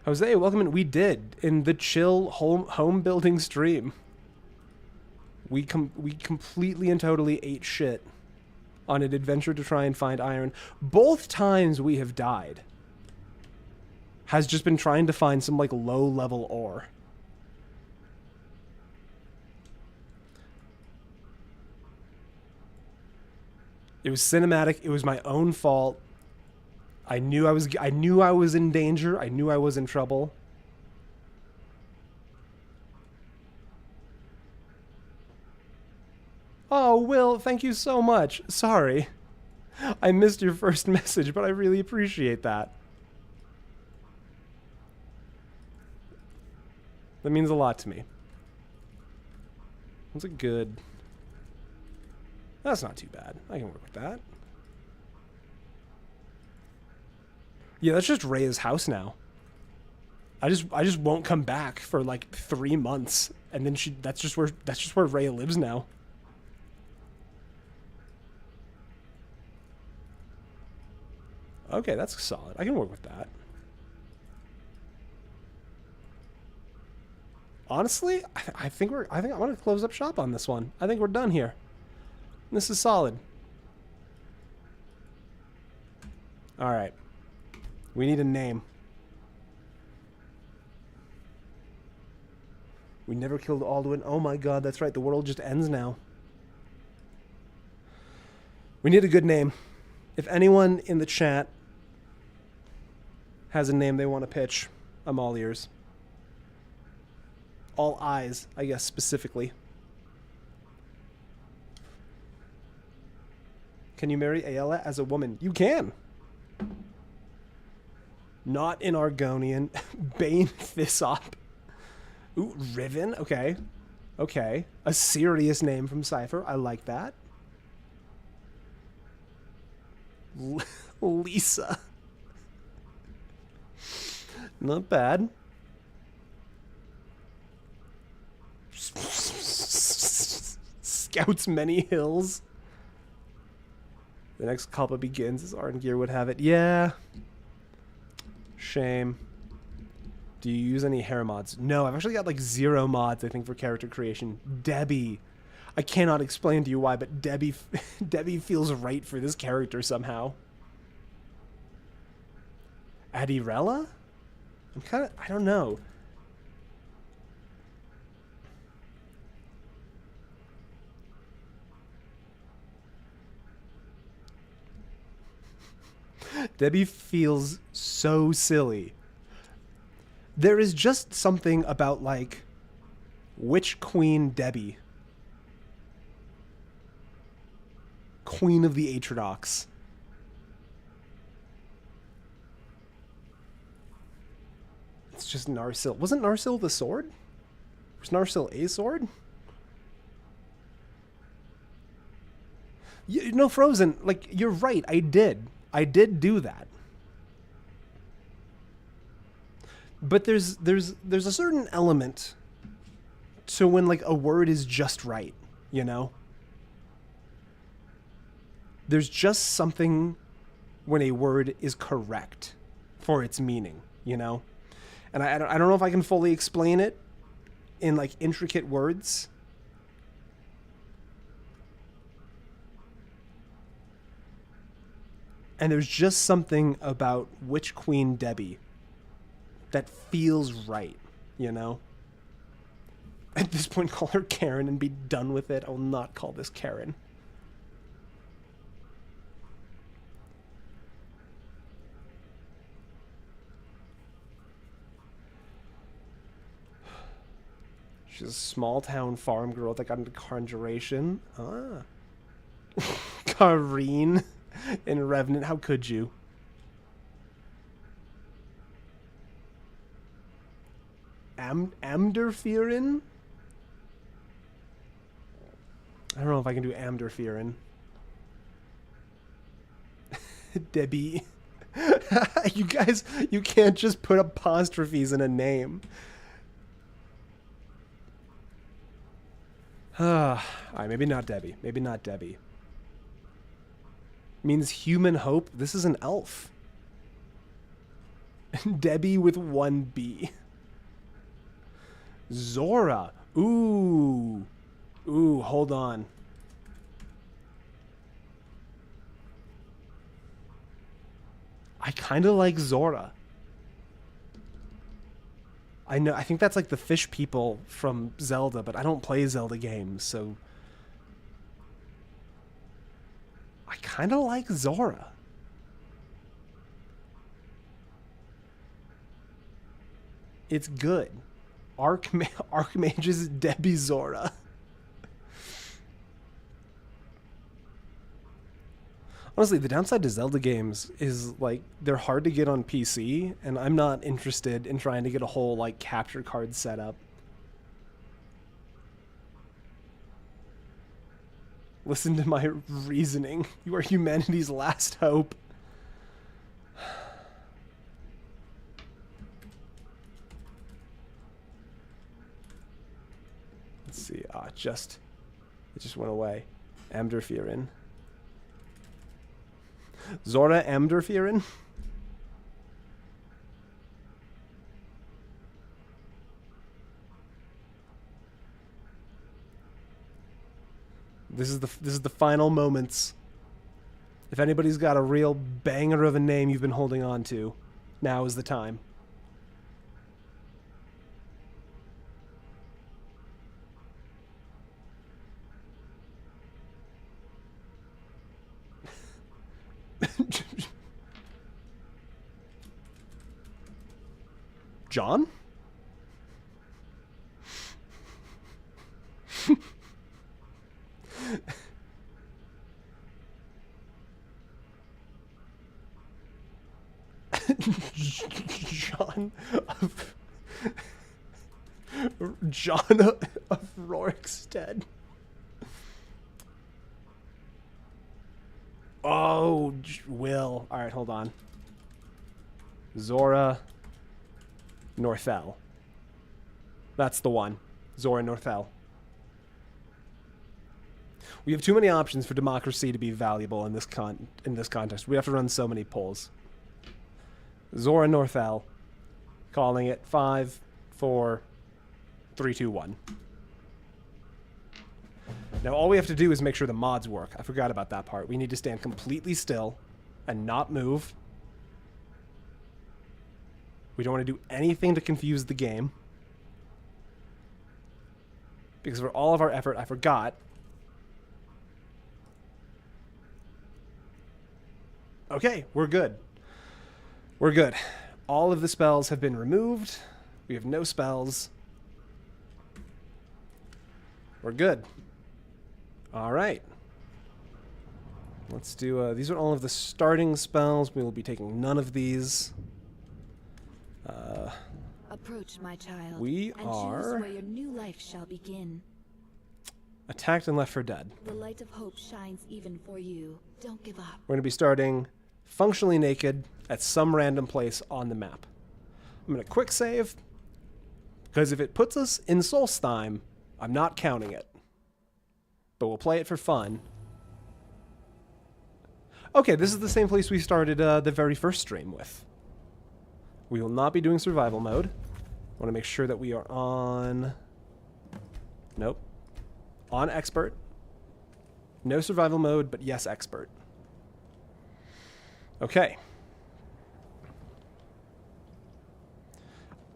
Jose, welcome in. We did in the chill home building stream. We completely and totally ate shit on an adventure to try and find iron. Both times we have died has just been trying to find some like low level ore. It was cinematic. It was my own fault. I knew I was in danger. I knew I was in trouble. Oh, Will, thank you so much. Sorry. I missed your first message, but I really appreciate that. That means a lot to me. That's a good... That's not too bad. I can work with that. Yeah, that's just Rhea's house now. I just won't come back for like 3 months, and then that's just where Rhea lives now. Okay, that's solid. I can work with that. Honestly, I think I want to close up shop on this one. I think we're done here. This is solid. All right. We need a name. We never killed Alduin. Oh my god, that's right. The world just ends now. We need a good name. If anyone in the chat has a name they want to pitch, I'm all ears. All eyes, I guess, specifically. Can you marry Aella as a woman? You can. Not in Argonian. Bane Thisop. Ooh, Riven. Okay. Okay. A serious name from Cypher. I like that. Lisa. Not bad. Scouts many hills. The next Kalpa begins, as Arngeir would have it. Yeah. Shame. Do you use any hair mods? No, I've actually got like 0 mods, I think, for character creation. Debbie. I cannot explain to you why, but Debbie feels right for this character somehow. Adirella? I don't know. Debbie feels so silly. There is just something about, like, Witch Queen Debbie. Queen of the Atrodox. It's just Narsil. Wasn't Narsil the sword? Was Narsil a sword? No, Frozen, like, you're right. I did do that. But there's a certain element to when, like, a word is just right, you know? There's just something when a word is correct for its meaning, you know? And I don't know if I can fully explain it in, like, intricate words. And there's just something about Witch Queen Debbie that feels right, you know? At this point, call her Karen and be done with it. I will not call this Karen. She's a small town farm girl that got into conjuration. Ah. Kareen in Revenant. How could you? Amderfirin? I don't know if I can do Amderfirin. Debbie. You guys, you can't just put apostrophes in a name. Alright, maybe not Debbie. Maybe not Debbie. Means human hope. This is an elf. Debbie with one B. Zora. Ooh. Ooh, hold on. I kind of like Zora. I know. I think that's like the fish people from Zelda, but I don't play Zelda games, so I kind of like Zora. It's good. Archmage's Debbie Zora. Honestly, the downside to Zelda games is, like, they're hard to get on PC, and I'm not interested in trying to get a whole, like, capture card set up. Listen to my reasoning. You are humanity's last hope. Let's see. It just went away. Amderfirin. Zora Amderfirin? This is the final moments. If anybody's got a real banger of a name you've been holding on to, now is the time. John? John of Rorikstead. Oh, Will. All right, hold on. Zora Northel. That's the one. Zora Northel. We have too many options for democracy to be valuable in this context. We have to run so many polls. Zora Northel. Calling it 5, 4, 3, 2, 1. Now all we have to do is make sure the mods work. I forgot about that part. We need to stand completely still and not move. We don't want to do anything to confuse the game. Because for all of our effort, I forgot. Okay, we're good. We're good. All of the spells have been removed. We have no spells. We're good. All right. Let's do, these are all of the starting spells. We will be taking none of these. Approach, my child. We and are... choose where your new life shall begin. Attacked and left for dead. The light of hope shines even for you. Don't give up. We're going to be starting functionally naked at some random place on the map. I'm going to quick save, because if it puts us in Solstheim, I'm not counting it. But we'll play it for fun. Okay, this is the same place we started the very first stream with. We will not be doing survival mode. I want to make sure that we are on... Nope. On expert. No survival mode, but yes, expert. Okay.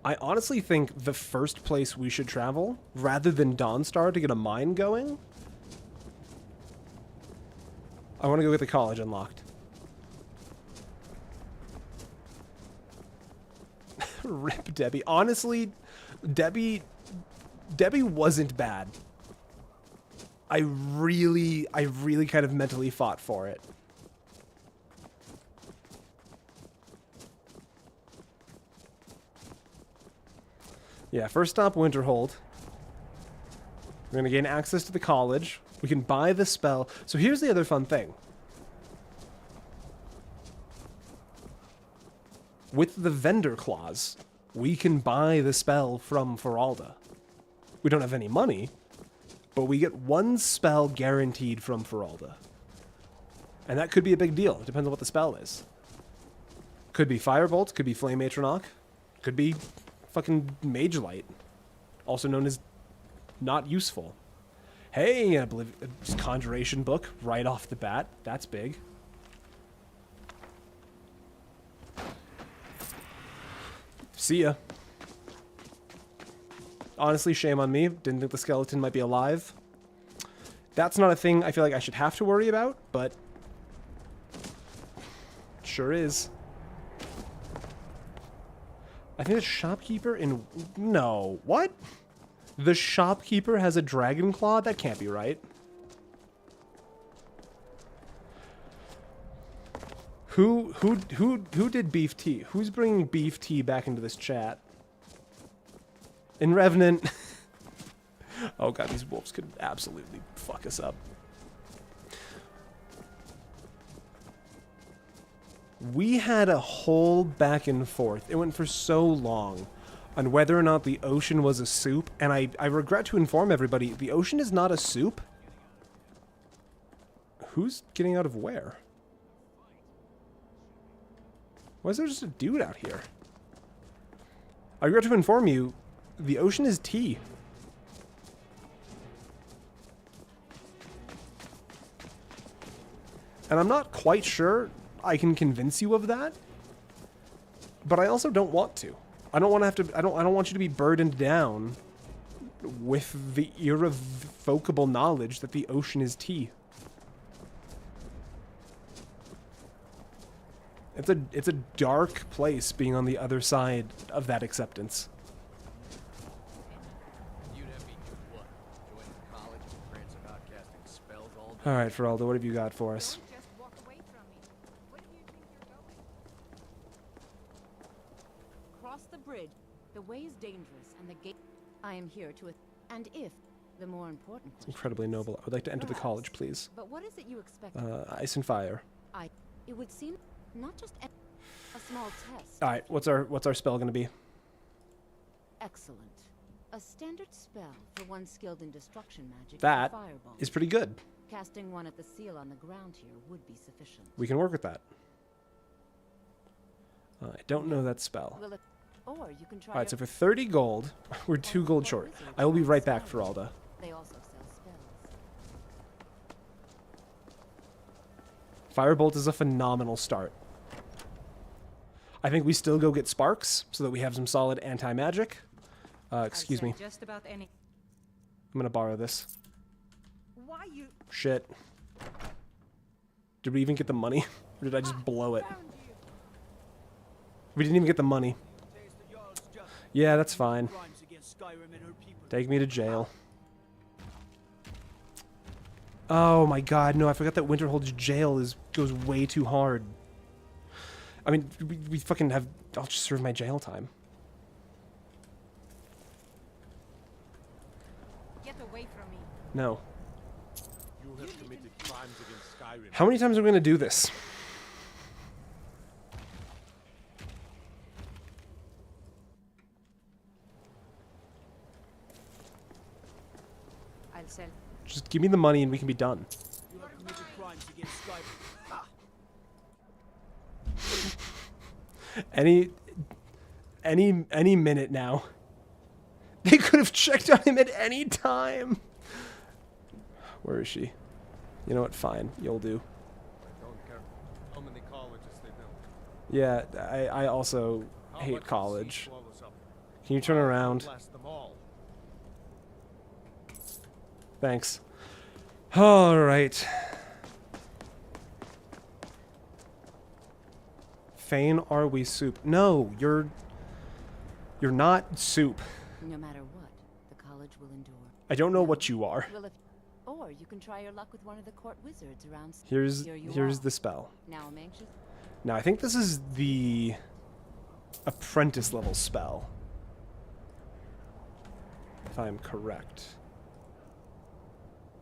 I honestly think the first place we should travel, rather than Dawnstar to get a mine going, I want to go get the college unlocked. Rip Debbie. Honestly, Debbie wasn't bad. I really kind of mentally fought for it. Yeah, first stop, Winterhold. We're going to gain access to the college. We can buy the spell. So here's the other fun thing. With the vendor clause, we can buy the spell from Feralda. We don't have any money, but we get one spell guaranteed from Feralda. And that could be a big deal. It depends on what the spell is. Could be Firebolt, could be Flame Atronach, could be fucking Mage Light, also known as not useful. Hey, I believe it's Conjuration book right off the bat. That's big. See ya. Honestly, shame on me. Didn't think the skeleton might be alive. That's not a thing I feel like I should have to worry about, but it sure is. I think the shopkeeper in... No. What? The shopkeeper has a dragon claw? That can't be right. Who did beef tea? Who's bringing beef tea back into this chat? In Revenant. Oh god, these wolves could absolutely fuck us up. We had a whole back and forth. It went for so long on whether or not the ocean was a soup, and I regret to inform everybody, the ocean is not a soup. Who's getting out of where? Why is there just a dude out here? I regret to inform you, the ocean is tea. And I'm not quite sure I can convince you of that, but I also don't want to. I don't want to have to. I don't want you to be burdened down with the irrevocable knowledge that the ocean is tea. It's a dark place being on the other side of that acceptance. All right, Feralda, what have you got for us? Cross the bridge. The way is dangerous, and the gate. I am here to. And if the more important. It's incredibly noble. I would like to enter the college, please. But what is it you expect? Ice and fire. It would seem not just a small test. All right, what's our spell going to be? Excellent. A standard spell for one skilled in destruction magic. That fireball. is pretty good. Casting one at the seal on the ground here would be sufficient. We can work with that. I don't know that spell. Or you can try. All right, so for 30 gold, we're 2 gold short. I will be right back, Feralda. They also sell spells. Firebolt is a phenomenal start. I think we still go get sparks so that we have some solid anti-magic. Excuse me. Just about any. I'm gonna borrow this. Why you? Shit. Did we even get the money? Or did I just blow it? We didn't even get the money. Yeah, that's fine. Take me to jail. Oh my god, no, I forgot that Winterhold's jail goes way too hard. I mean, we fucking have... I'll just serve my jail time. Get away from me. No. Skyrim. How many times are we gonna do this? I'll sell. Just give me the money and we can be done. You have committed crimes against Skyrim. Any minute now. They could have checked on him at any time. Where is she? You know what? Fine. You'll do. I don't care how many colleges they built. Yeah, I also How hate much the college. sea swallows up. Can you turn around? Blast them all. Thanks. All right. Fane, are we soup? No, you're not soup. No matter what, the college will endure. I don't know what you are. Well, or you can try your luck with one of the court wizards around. Here's Here you here's are. the spell. Now I'm anxious. Now I think this is the apprentice level spell. If I'm correct.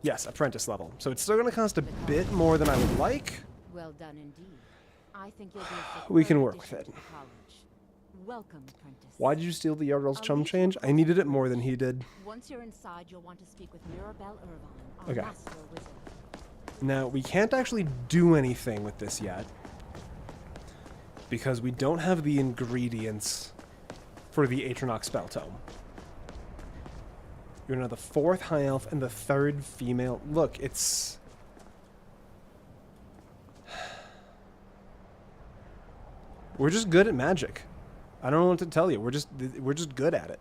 Yes, apprentice level. So it's still going to cost a bit more than I would like. Well done indeed. I think you'll be a We can superb work with addition it. to the college. Welcome, apprentice. Why did you steal the Yardel's I'll chum leave you change? I needed it more than he did. Once you're inside, you'll want to speak with Mirabelle Irvine, our Okay. master wizard. Now, we can't actually do anything with this yet. Because we don't have the ingredients for the Atronach spell tome. You're now the 4th high elf and the 3rd female. Look, it's... We're just good at magic. I don't know what to tell you. We're just good at it.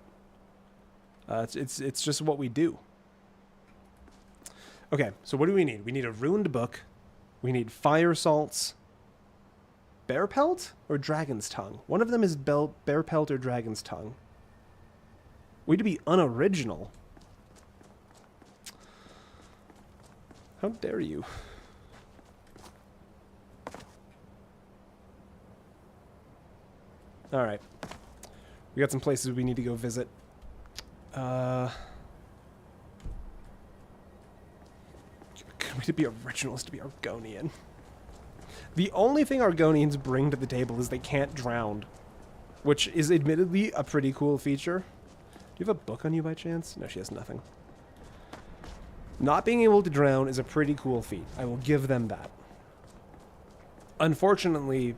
It's just what we do. Okay, so what do we need? We need a ruined book. We need fire salts. Bear pelt or dragon's tongue? One of them is bear pelt or dragon's tongue. Way to be unoriginal. How dare you? Alright. We got some places we need to go visit. To be original is to be Argonian. The only thing Argonians bring to the table is they can't drown. Which is admittedly a pretty cool feature. Do you have a book on you by chance? No, she has nothing. Not being able to drown is a pretty cool feat. I will give them that. Unfortunately,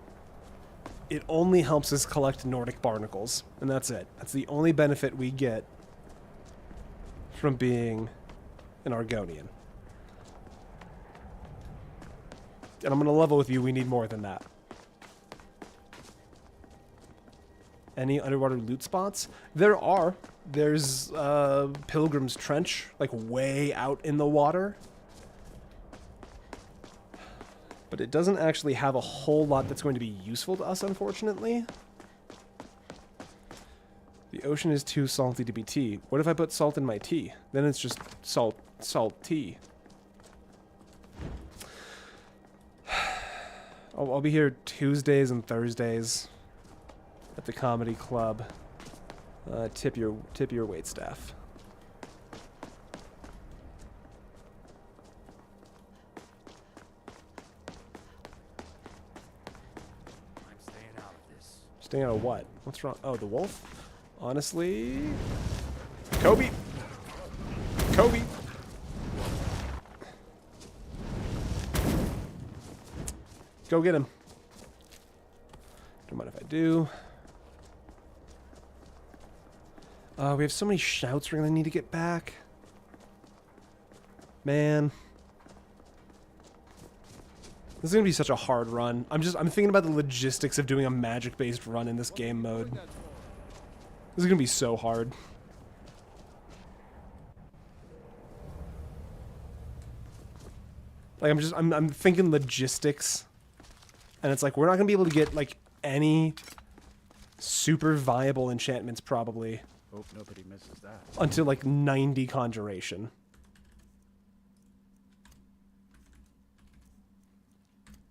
it only helps us collect Nordic barnacles. And that's it. That's the only benefit we get from being an Argonian. And I'm going to level with you, we need more than that. Any underwater loot spots? There are. There's Pilgrim's Trench, like way out in the water. But it doesn't actually have a whole lot that's going to be useful to us, unfortunately. The ocean is too salty to be tea. What if I put salt in my tea? Then it's just salt tea. I'll be here Tuesdays and Thursdays at the comedy club. Tip your waitstaff. I'm staying out of this. Staying out of what? What's wrong? Oh, the wolf? Honestly... Kobe! Kobe! Go get him. Don't mind if I do. We have so many shouts we're gonna need to get back. Man. This is gonna be such a hard run. I'm thinking about the logistics of doing a magic-based run in this game mode. This is gonna be so hard. Like I'm thinking logistics. And it's like, we're not going to be able to get, like, any super viable enchantments, probably. Hope nobody misses that. Until, like, 90 Conjuration.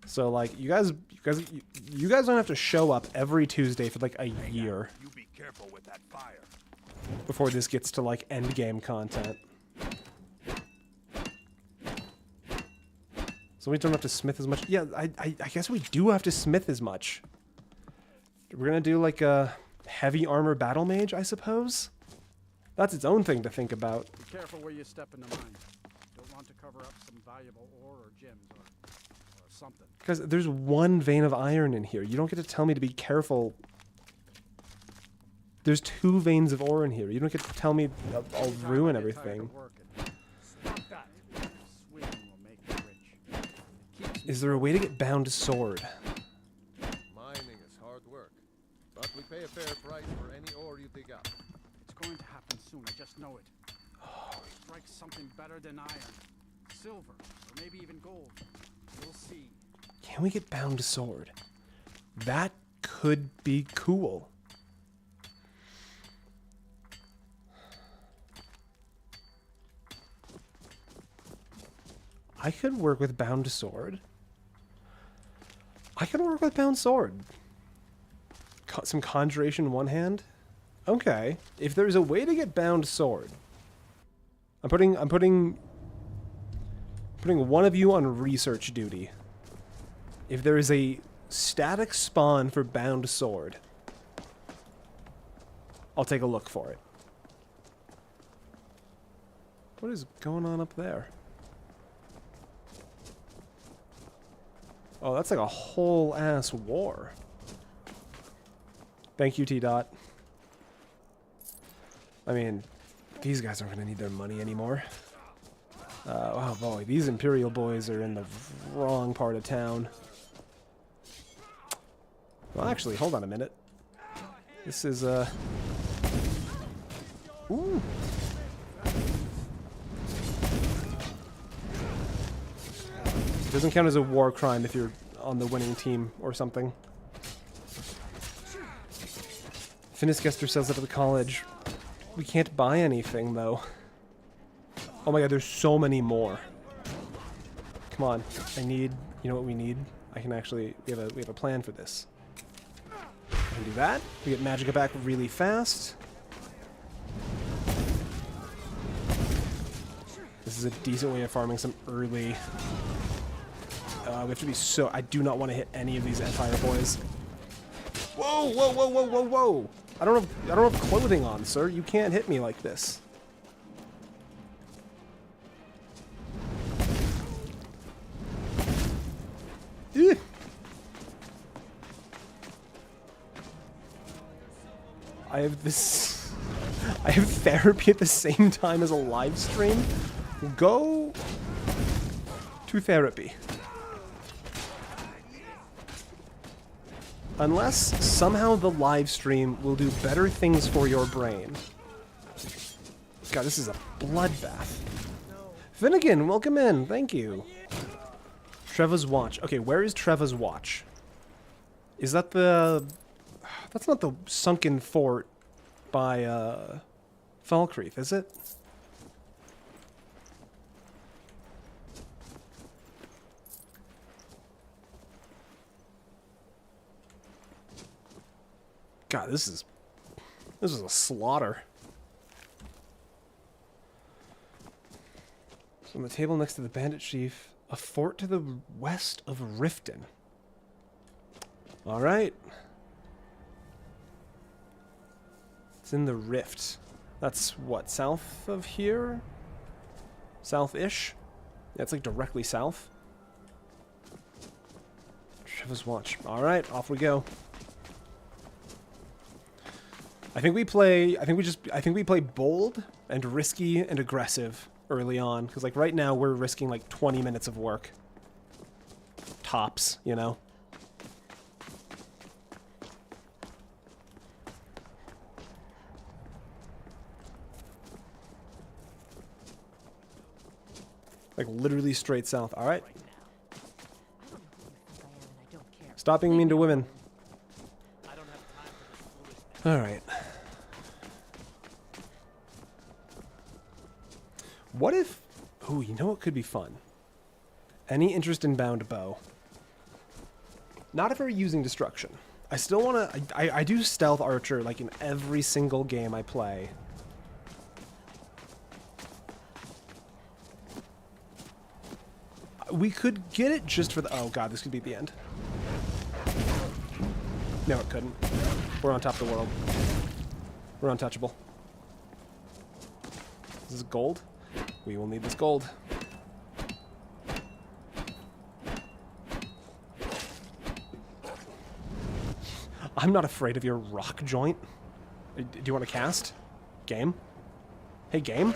So, like, you guys don't have to show up every Tuesday for, like, a year. You be careful with that fire. Before this gets to, like, endgame content. So we don't have to smith as much. Yeah, I guess we do have to smith as much. We're gonna do like a heavy armor battle mage, I suppose. That's its own thing to think about. Be careful where you step in the mine. Don't want to cover up some valuable ore or gems or something. Because there's one vein of iron in here. You don't get to tell me to be careful. There's 2 veins of ore in here. You don't get to tell me I'll ruin everything. Stop that. Swing will make you rich. Is there a way to get bound sword? Mining is hard work, but we pay a fair price for any ore you dig up. It's going to happen soon. I just know it. Strike something better than iron, silver, or maybe even gold. We'll see. Can we get bound sword? That could be cool. I could work with bound sword. I could work with bound sword. Some conjuration one hand. Okay. If there's a way to get bound sword, I'm putting one of you on research duty. If there is a static spawn for bound sword, I'll take a look for it. What is going on up there? Oh, that's like a whole ass war. Thank you, T-Dot. I mean, these guys aren't going to need their money anymore. Oh boy, these Imperial boys are in the wrong part of town. Well, actually, hold on a minute. This is, Ooh! It doesn't count as a war crime if you're on the winning team or something. Finisgester sells it at the college. We can't buy anything, though. Oh my god, there's so many more. Come on, I need... You know what we need? I can actually... We have a plan for this. I can do that. We get Magicka back really fast. This is a decent way of farming some early... we have to be so... I do not want to hit any of these Empire boys. Whoa, whoa, whoa, whoa, whoa, whoa! I don't have clothing on, sir. You can't hit me like this. Ew. I have this... I have therapy at the same time as a live stream. Go to therapy. Unless somehow the live stream will do better things for your brain. God, this is a bloodbath. Finnegan, welcome in. Thank you. Treva's Watch. Okay, where is Treva's Watch? Is that the... That's not the sunken fort by, Falkreath, is it? God, this is a slaughter. So on the table next to the bandit chief, a fort to the west of Riften. All right. It's in the Rift. That's what, south of here? South-ish? Yeah, it's like directly south. Treva's Watch. All right, off we go. I think we play bold and risky and aggressive early on, because like right now we're risking like 20 minutes of work. Tops, you know. Like literally straight south. All right. Stop being mean to women. All right. What if... Ooh, you know what could be fun? Any interest in bound bow? Not if we're using destruction. I still want to... I do stealth archer like in every single game I play. We could get it just for the... Oh, God, this could be the end. No, it couldn't. We're on top of the world. We're untouchable. This is gold. We will need this gold. I'm not afraid of your rock joint. Do you want to cast? Game? Hey, game?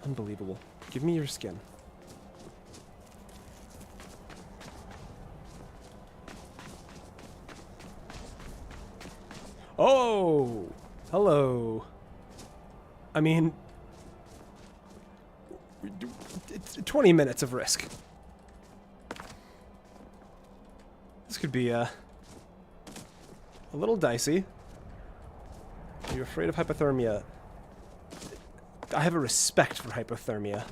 Unbelievable. Give me your skin. Oh! Hello. I mean... It's 20 minutes of risk. This could be a little dicey. Are you afraid of hypothermia? I have a respect for hypothermia.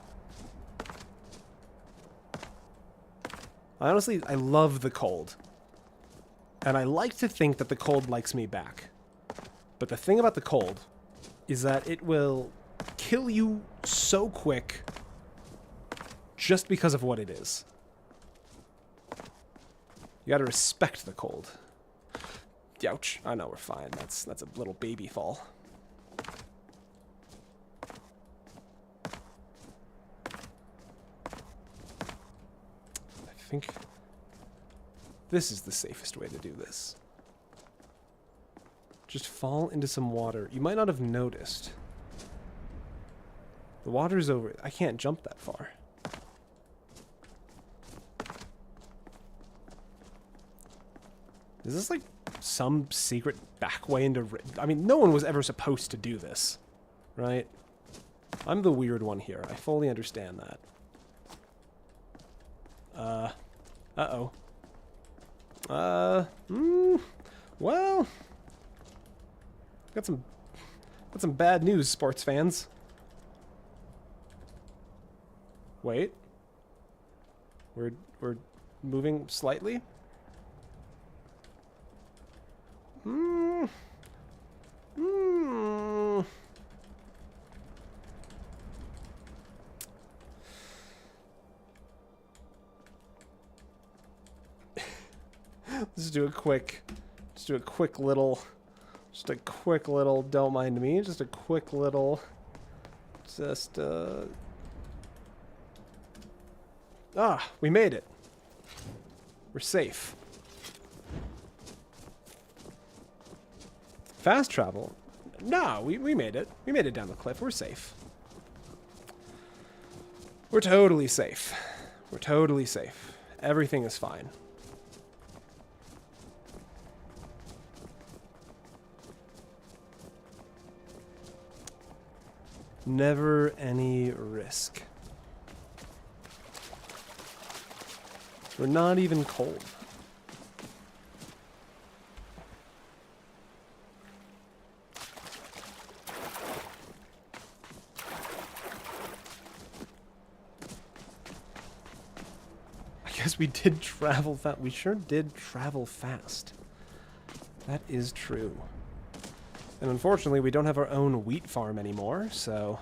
I love the cold. And I like to think that the cold likes me back. But the thing about the cold is that it will kill you so quick just because of what it is. You gotta respect the cold. Ouch. I know, we're fine. That's a little baby fall. I think this is the safest way to do this. Just fall into some water. You might not have noticed. The water's over. I can't jump that far. Is this like some secret back way into... I mean, no one was ever supposed to do this, right? I'm the weird one here. I fully understand that. Uh-oh. Well... Got some bad news, sports fans. Wait. We're moving slightly? Let's do a quick little, don't mind me, just a quick little, we made it. We're safe. Fast travel? No, we made it. We made it down the cliff. We're safe. We're totally safe. We're totally safe. Everything is fine. Never any risk. We're not even cold. I guess we did travel fast. We sure did travel fast. That is true. And unfortunately, we don't have our own wheat farm anymore, so...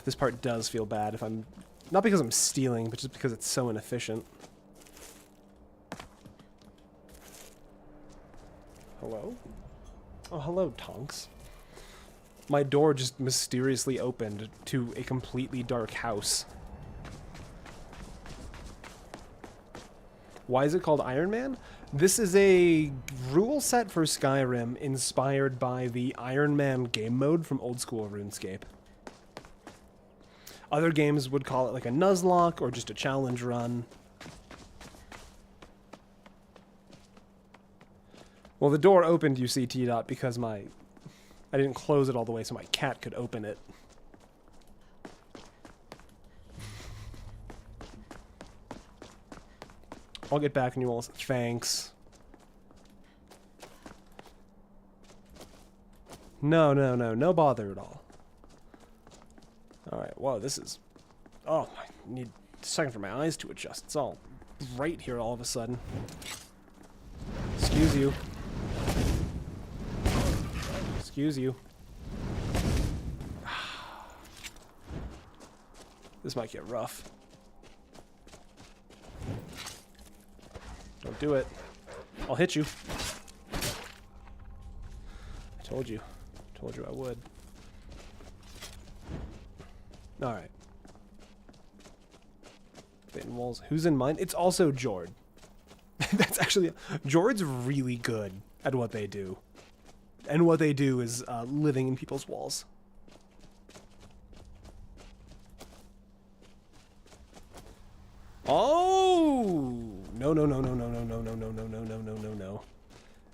this part does feel bad if I'm... Not because I'm stealing, but just because it's so inefficient. Hello? Oh, hello, Tonks. My door just mysteriously opened to a completely dark house. Why is it called Ironman? This is a rule set for Skyrim inspired by the Ironman game mode from Old School Runescape. Other games would call it like a Nuzlocke or just a challenge run. Well, the door opened, you see, T-Dot, because I didn't close it all the way so my cat could open it. I'll get back and you all... Thanks. No bother at all. Alright, whoa, this is... Oh, I need a second for my eyes to adjust. It's all bright here all of a sudden. Excuse you. Excuse you. This might get rough. Don't do it. I'll hit you. I told you. Told you I would. Alright. Thin walls. Who's in mine? It's also Jord. That's actually... Jord's really good at what they do. And what they do is living in people's walls. Oh! No, no, no, no, no, no, no, no, no, no, no, no, no, no, no.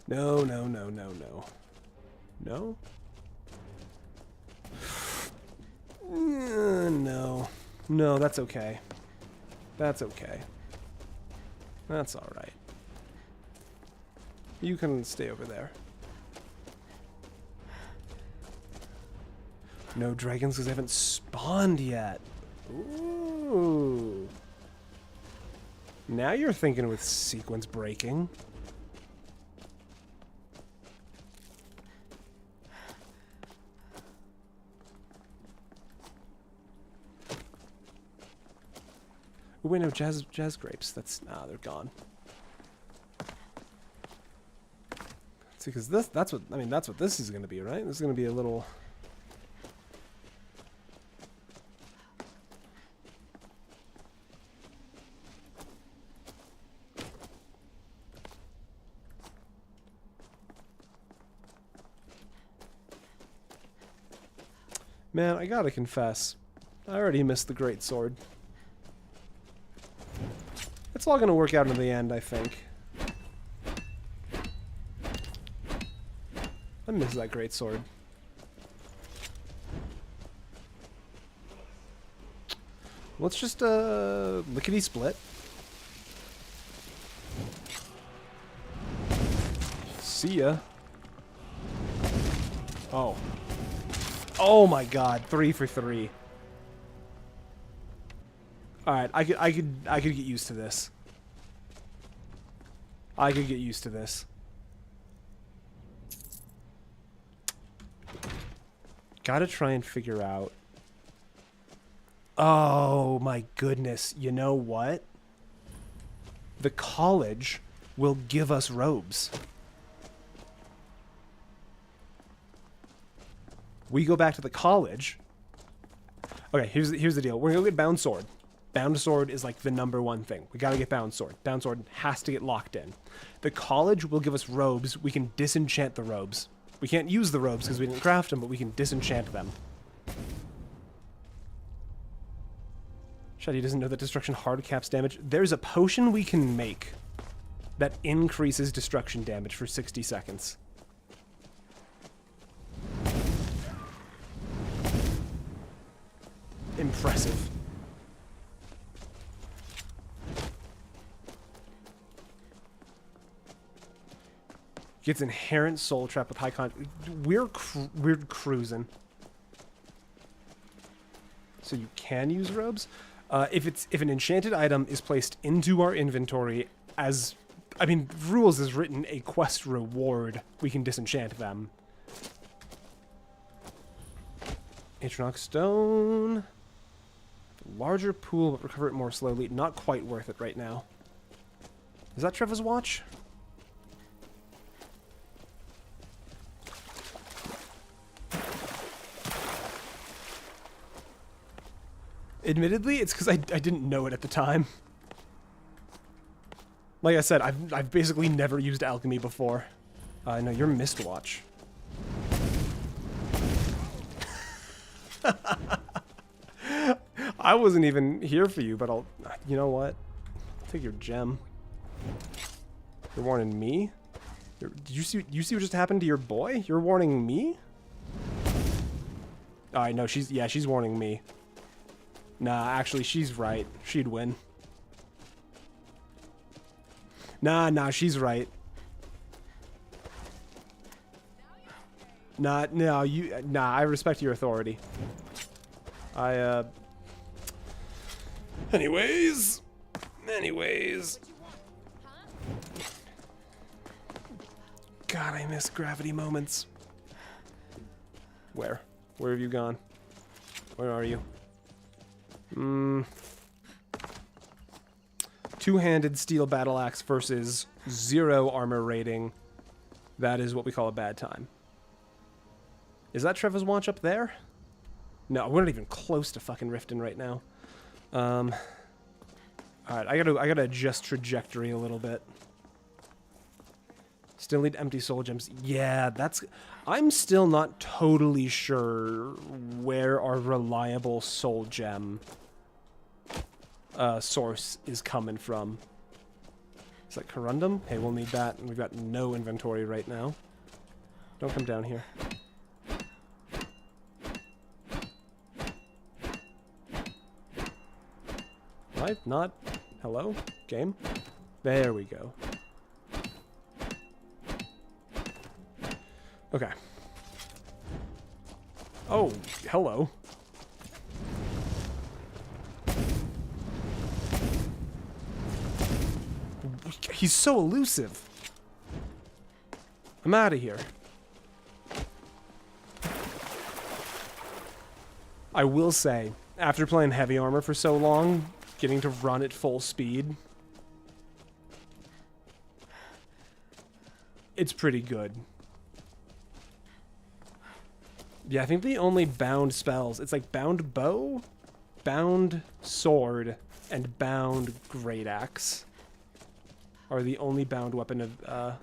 No, no, no, no, no. No? No. No, that's okay. That's okay. That's alright. You can stay over there. No dragons because they haven't spawned yet. Ooh. Now you're thinking with sequence breaking. Oh, wait, no, jazz grapes. That's they're gone. See, because that's what this is going to be, right? This is going to be a little. Man, I gotta confess, I already missed the great sword. It's all gonna work out in the end, I think. I miss that great sword. Let's just lickety split. See ya. Oh. Oh my god, 3 for 3. Alright, I could get used to this. I could get used to this. Gotta try and figure out. Oh my goodness, you know what? The college will give us robes. We go back to the college. Okay, here's the deal. We're gonna get bound sword. Bound sword is like the #1 thing. We gotta get bound sword. Bound sword has to get locked in. The college will give us robes. We can disenchant the robes. We can't use the robes because we didn't craft them, but we can disenchant them. Shadi doesn't know that destruction hard caps damage. There's a potion we can make that increases destruction damage for 60 seconds. Impressive. Gets inherent soul trap with high con. We're cruising. So you can use robes. If an enchanted item is placed into our inventory as, I mean, rules is written a quest reward, we can disenchant them. Atronach stone. Larger pool, but recover it more slowly. Not quite worth it right now. Is that Trevor's watch? Admittedly, it's because I didn't know it at the time. Like I said, I've basically never used alchemy before. No, you're Mistwatch. I wasn't even here for you, but I'll... You know what? I'll take your gem. You're warning me? Did you see what just happened to your boy? You're warning me? Alright, no, she's warning me. Nah, actually, she's right. She'd win. Nah, she's right. Nah, I respect your authority. Anyways. God, I miss gravity moments. Where? Where have you gone? Where are you? Two-handed steel battle axe versus 0 armor rating. That is what we call a bad time. Is that Trevor's watch up there? No, we're not even close to fucking Riften right now. Alright, I gotta adjust trajectory a little bit. Still need empty soul gems. Yeah, that's... I'm still not totally sure where our reliable soul gem source is coming from. Is that corundum? Hey, we'll need that, and we've got no inventory right now. Don't come down here. Right? Not? Hello? Game? There we go. Okay. Oh, hello. He's so elusive. I'm out of here. I will say, after playing heavy armor for so long, getting to run at full speed, it's pretty good. Yeah, I think the only bound spells, it's like bound bow, bound sword, and bound great axe are the only bound weapon of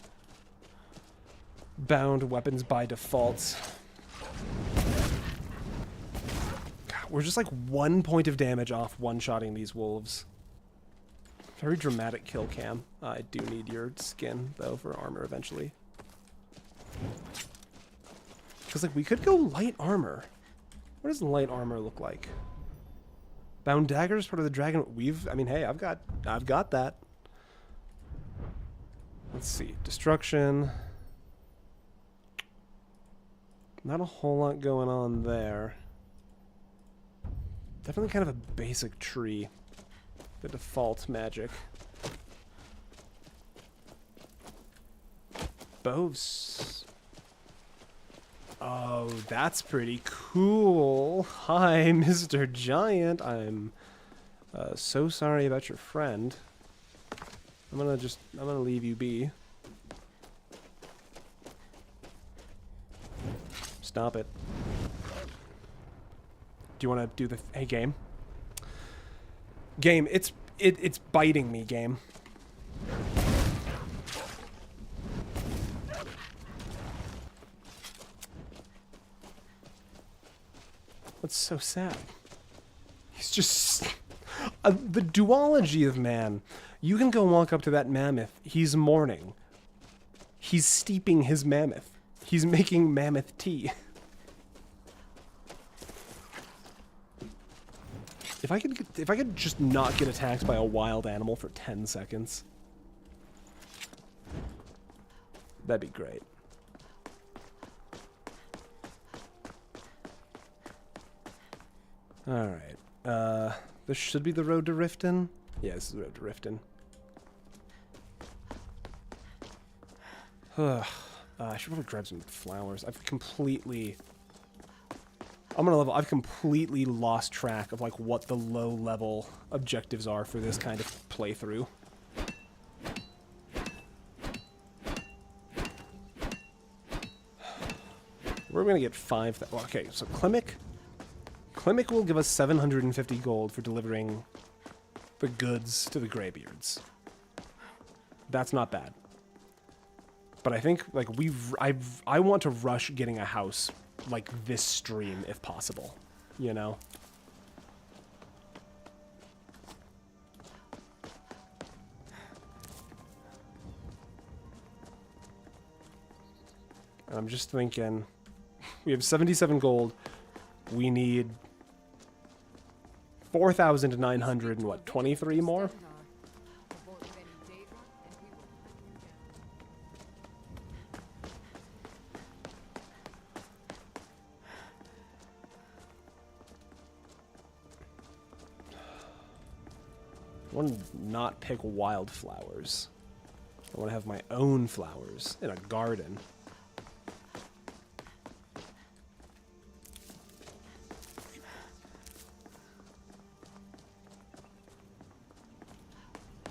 bound weapons by default. God, we're just like 1 point of damage off one-shotting these wolves. Very dramatic kill cam. I do need your skin though for armor eventually. Because, like, we could go light armor. What does light armor look like? Bound dagger is part of the dragon. I mean, hey, I've got that. Let's see. Destruction. Not a whole lot going on there. Definitely kind of a basic tree. The default magic. Bows. Oh, that's pretty cool. Hi, Mr. Giant. I'm so sorry about your friend. I'm gonna leave you be. Stop it. Do you want to do the... Hey, game. Game, it's biting me, game. That's so sad. He's just... the duology of man. You can go walk up to that mammoth. He's mourning. He's steeping his mammoth. He's making mammoth tea. If I could just not get attacked by a wild animal for 10 seconds. That'd be great. Alright. This should be the road to Riften. Yeah, this is the road to Riften. I should probably grab some flowers. I've completely lost track of like what the low level objectives are for this kind of playthrough. We're gonna get 5. Okay, so Klimek will give us 750 gold for delivering the goods to the Greybeards. That's not bad. But I think like I want to rush getting a house like this stream if possible, you know? And I'm just thinking, we have 77 gold. We need 4,900 and what, 23 more? I want to not pick wildflowers. I want to have my own flowers in a garden.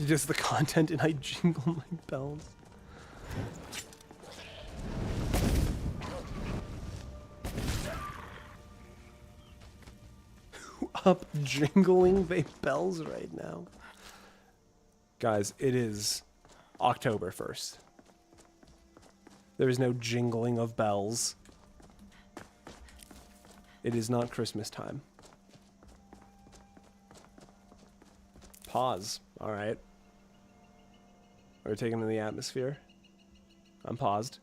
Just the content and I jingle my bells. Up jingling they bells right now. Guys, it is October 1st. There is no jingling of bells. It is not Christmas time. Pause. Alright. We're taking in the atmosphere. I'm paused.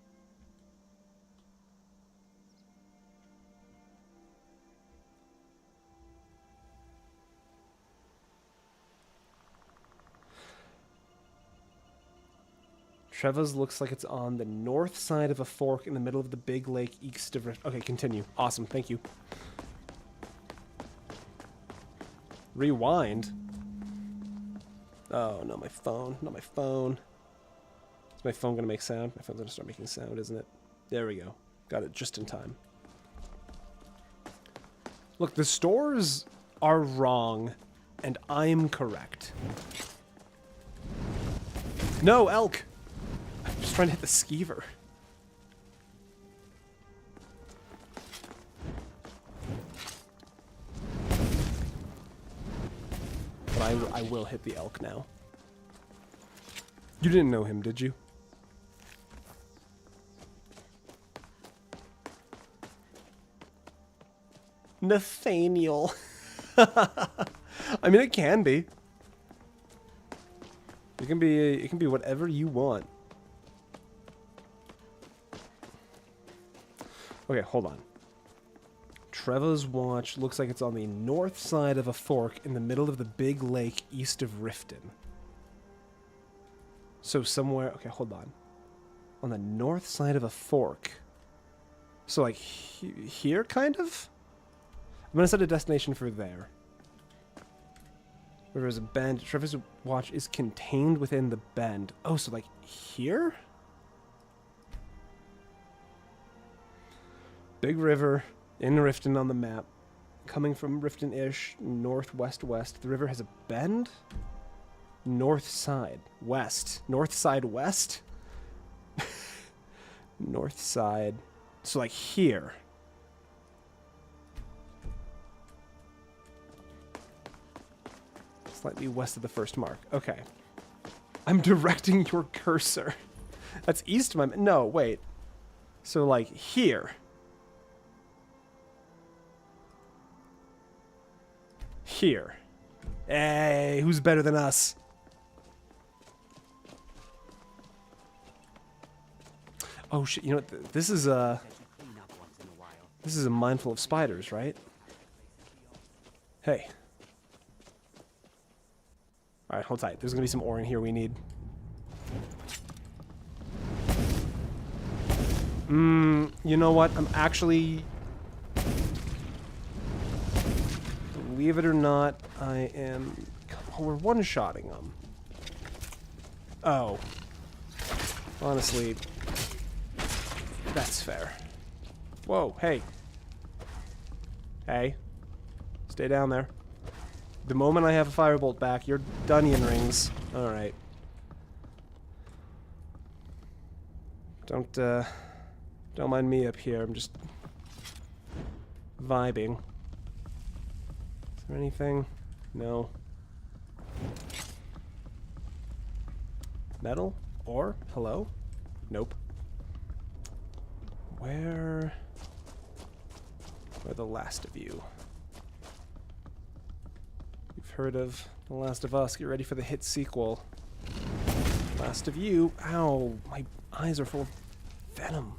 Trevor's looks like it's on the north side of a fork in the middle of the big lake east of... Okay, continue. Awesome, thank you. Rewind? Oh, no, my phone. Not my phone. Is my phone going to make sound? My phone's going to start making sound, isn't it? There we go. Got it just in time. Look, the stores are wrong, and I'm correct. No, elk! I'm just trying to hit the skeever. But I will hit the elk now. You didn't know him, did you? Nathaniel. I mean, it can be. It can be whatever you want. Okay, hold on. Trevor's watch looks like it's on the north side of a fork in the middle of the big lake east of Riften. So somewhere... Okay, hold on. On the north side of a fork. So like here, kind of? I'm going to set a destination for there. Where there's a bend. Trevor's watch is contained within the bend. Oh, so like here? Big river in Riften on the map. Coming from Riften-ish, northwest-west. The river has a bend? North side. West. North side west? North side. So like here. Slightly west of the first mark. Okay. I'm directing your cursor. That's east of my... No, wait. So like here. Here. Hey, who's better than us? Oh shit, you know what? This is a mindful of spiders, right? Hey. Alright, hold tight. There's gonna be some ore in here we need. You know what? I'm actually... Believe it or not, I am... Oh, we're one-shotting them. Oh. Honestly, that's fair. Whoa, hey. Hey. Stay down there. The moment I have a firebolt back, you're Dunyan rings. Alright. Don't mind me up here. I'm just vibing. Is there anything? No. Metal? Ore? Hello? Nope. Where are the last of you? You've heard of The Last of Us. Get ready for the hit sequel. Last of You. Ow, my eyes are full of venom.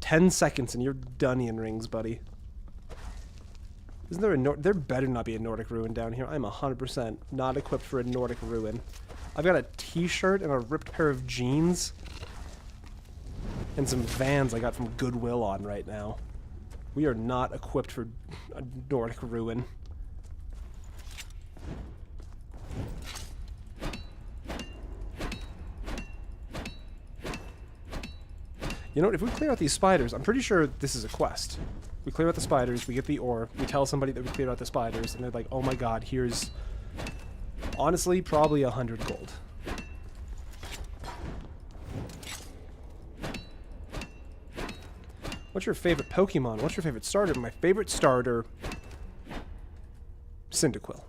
10 seconds and you're Dunyan rings, buddy. Isn't there a there better not be a Nordic ruin down here. I'm 100% not equipped for a Nordic ruin. I've got a t-shirt and a ripped pair of jeans. And some Vans I got from Goodwill on right now. We are not equipped for a Nordic ruin. You know what, if we clear out these spiders, I'm pretty sure this is a quest. We clear out the spiders, we get the ore, we tell somebody that we cleared out the spiders, and they're like, oh my god, here's Honestly, probably 100 gold. What's your favorite Pokemon? What's your favorite starter? My favorite starter, Cyndaquil.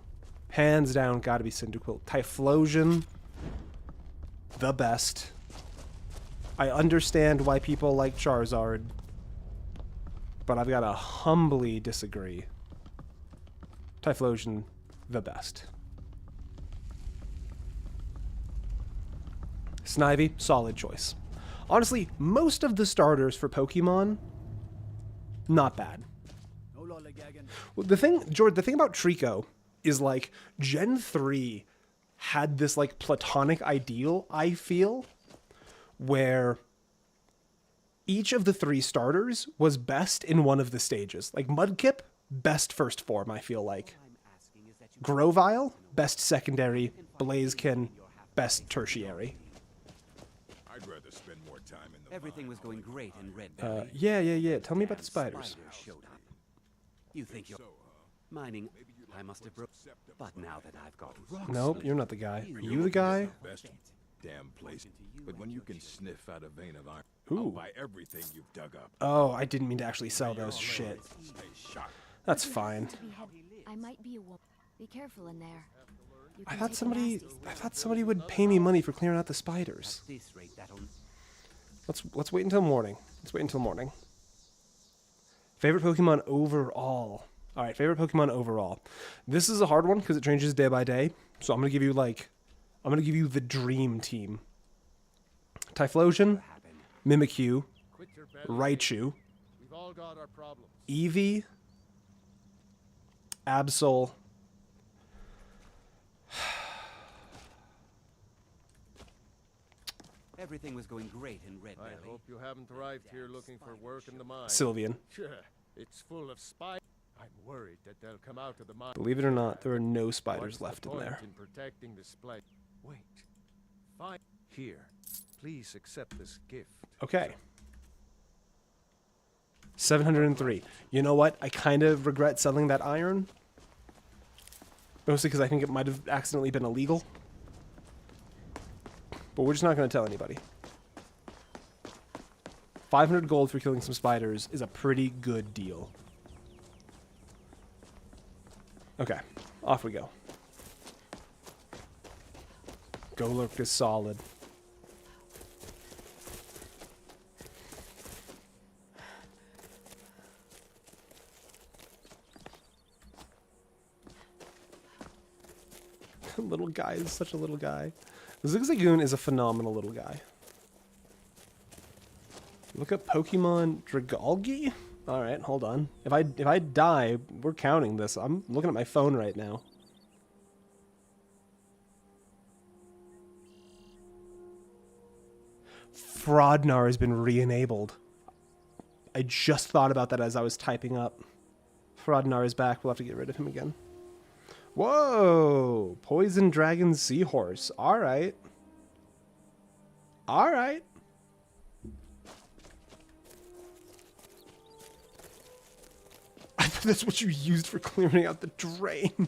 Hands down, gotta be Cyndaquil. Typhlosion, the best. I understand why people like Charizard, but I've got to humbly disagree. Typhlosion, the best. Snivy, solid choice. Honestly, most of the starters for Pokemon, not bad. Well, the thing, George, the thing about Trico is like Gen 3 had this like platonic ideal, I feel, where each of the 3 starters was best in one of the stages. Like Mudkip, best first form, I feel like. Grovyle, best secondary. Blaziken, best tertiary. I'd rather spend more time in the Everything was going great in Red Yeah. Tell me about the spiders. Showed up. You think you're mining? I must have broke. But now that I've got rocks, Nope, you're not the guy. Are you the guy? best damn place. But when you can sniff out a vein of iron, Ooh. I'll buy everything you've dug up. Oh, I didn't mean to actually sell those. Shit. That's fine. I might be a woman. Be careful in there. You I can thought take a somebody nasty I thought somebody would pay me money for clearing out the spiders. this rate that'll Let's wait until morning. Let's wait until morning. Favorite Pokemon overall. All right, favorite Pokemon overall. This is a hard one because it changes day by day. So I'm gonna give you the dream team. Typhlosion, Mimikyu, Quit your belly. Raichu, We've all got our problems. Eevee, Absol, Everything was going great in Red I Valley. hope you haven't arrived here looking for work in the mine. Sylveon. Sure, it's full of spiders. I'm worried that they'll come out of the mine. Believe it or not, there are no What's spiders the left in point there. in protecting the splite? Wait. Fine. Here. Please accept this gift. Okay. 703. You know what? I kind of regret selling that iron. Mostly because I think it might have accidentally been illegal. But we're just not going to tell anybody. 500 gold for killing some spiders is a pretty good deal. Okay, off we go. Golurk is solid. Little guy is such a little guy. Zigzagoon is a phenomenal little guy. Look up Pokemon Dragalge? Alright, hold on. If I die, we're counting this. I'm looking at my phone right now. Frodnar has been re-enabled. I just thought about that as I was typing up. Frodnar is back. We'll have to get rid of him again. Whoa! Poison Dragon Seahorse. Alright. Alright. I thought that's what you used for clearing out the drain.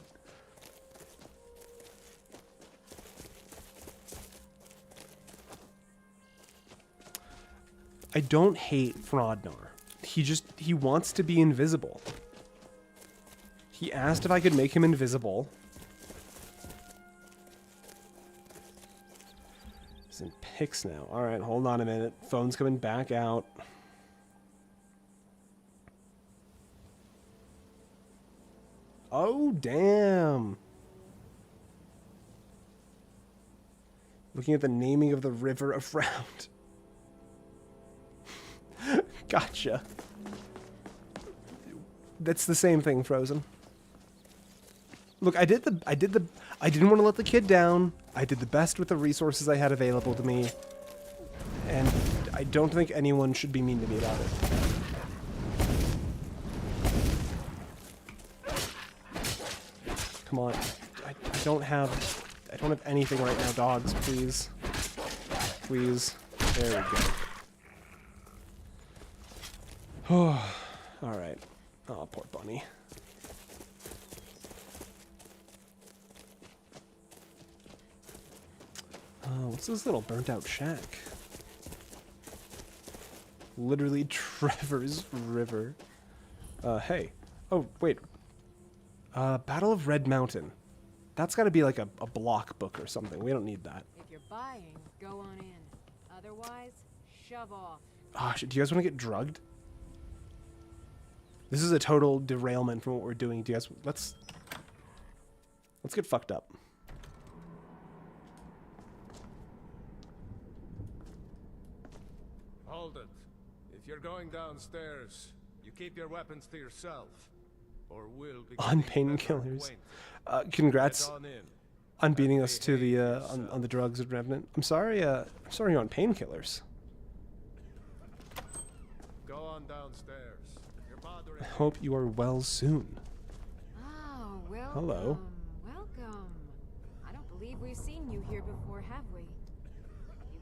I don't hate Frodnar. He wants to be invisible. He asked if I could make him invisible. He's in Pix now. Alright, hold on a minute. Phone's coming back out. Oh, damn. Looking at the naming of the river around. Gotcha. That's the same thing, Frozen. Look, I didn't want to let the kid down. I did the best with the resources I had available to me. And I don't think anyone should be mean to me about it. Come on. I don't have anything right now, dogs, please. Please. There we go. Alright. Oh, poor bunny. Oh, what's this little burnt out shack? Literally Trevor's River. Hey. Oh, wait. Battle of Red Mountain. That's got to be like a block book or something. We don't need that. If you're buying, go on in. Otherwise, shove off. Ah, do you guys want to get drugged? This is a total derailment from what we're doing. Do you guys... Let's get fucked up. Hold it. If you're going downstairs, you keep your weapons to yourself. Or we'll be On getting better painkillers. acquainted. Congrats Get on in. on beating us to the on the drugs at Revenant. I'm sorry you're on painkillers. Go on downstairs. You're bothering I hope you are well soon. Oh, welcome. Hello. Welcome. I don't believe we've seen you here before, have we? You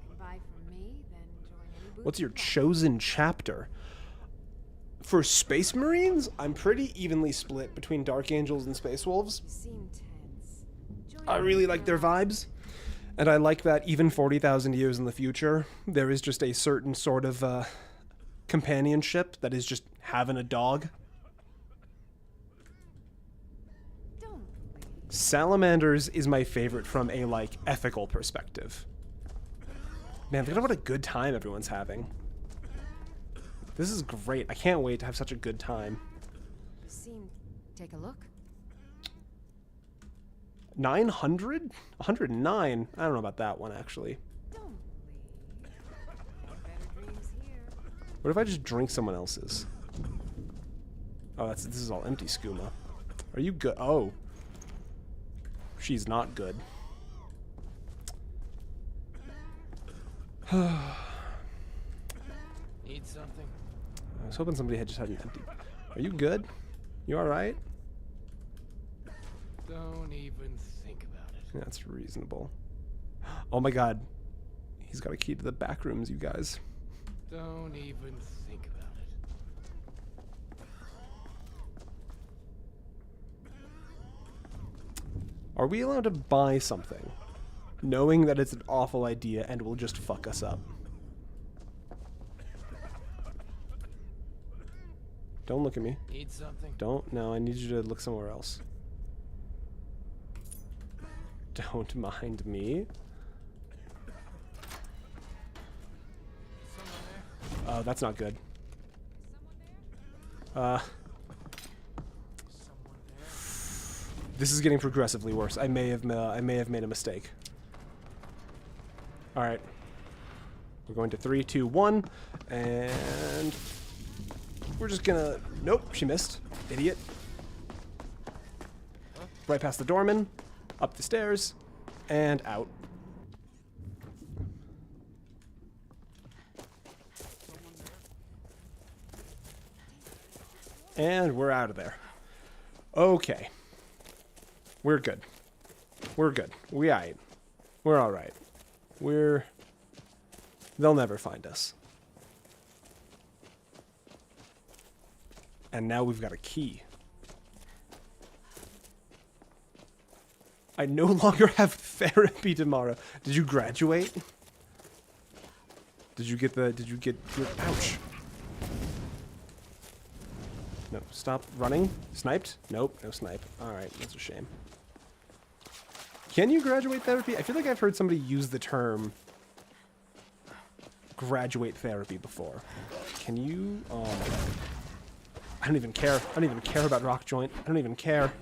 can buy from me, then join any booth What's your you like. chosen chapter? For Space Marines, I'm pretty evenly split between Dark Angels and Space Wolves. You seem tense. Join I me really for like their now. vibes. And I like that even 40,000 years in the future, there is just a certain sort of companionship that is just having a dog. Don't leave. Salamanders is my favorite from a, like, ethical perspective. Man, look at what a good time everyone's having. This is great. I can't wait to have such a good time. You seem... Take a look. 900? 109? I don't know about that one, actually. Don't leave. Better dreams here. What if I just drink someone else's? Oh, this is all empty skooma. Are you good? Oh. She's not good. Need something? I was hoping somebody had just had an empty. Are you good? You alright? Don't even think about it. That's reasonable. Oh my god. He's got a key to the back rooms, you guys. Don't even think about it. Are we allowed to buy something, knowing that it's an awful idea and will just fuck us up? Don't look at me. Need something? Don't. No, I need you to look somewhere else. Don't mind me. Someone there? Oh, that's not good. Someone there? This is getting progressively worse. I may have made a mistake. All right. We're going to 3, 2, 1, and we're just gonna. Nope, she missed. Idiot. Right past the doorman, up the stairs, and out. And we're out of there. Okay. We're good. We're good. We aight. We're alright. They'll never find us. And now we've got a key. I no longer have therapy tomorrow. Did you graduate? Did you get your, ouch. No, stop running. Sniped? Nope, no snipe. Alright, that's a shame. Can you graduate therapy? I feel like I've heard somebody use the term graduate therapy before. Can you? Oh my god. I don't even care. I don't even care about rock joint. I don't even care.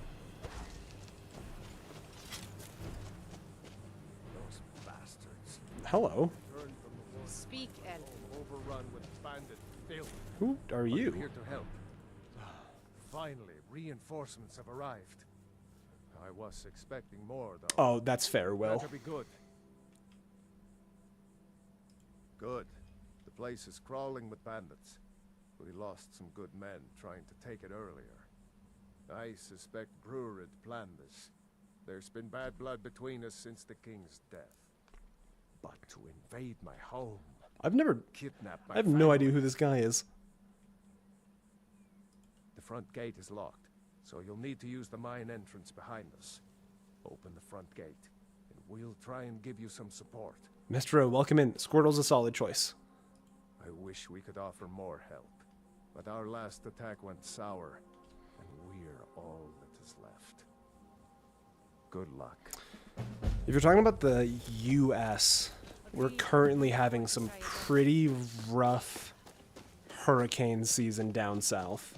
Those bastards. Hello. Turn from the war. Speak, Ed. Overrun with bandit filth. Who are But you? we're here to help. Finally, reinforcements have arrived. I was expecting more, though. Oh, that's fair, Will. Better be good. Good. The place is crawling with bandits. We lost some good men trying to take it earlier. I suspect Brewer had planned this. There's been bad blood between us since the king's death. But to invade my home, I've never. kidnap my I have no idea who family. this guy is. The front gate is locked, so you'll need to use the mine entrance behind us. Open the front gate, and we'll try and give you some support. Mistro, welcome in. Squirtle's a solid choice. I wish we could offer more help, but our last attack went sour, and we're all that is left. Good luck. If you're talking about the U.S., we're currently having some pretty rough hurricane season down south.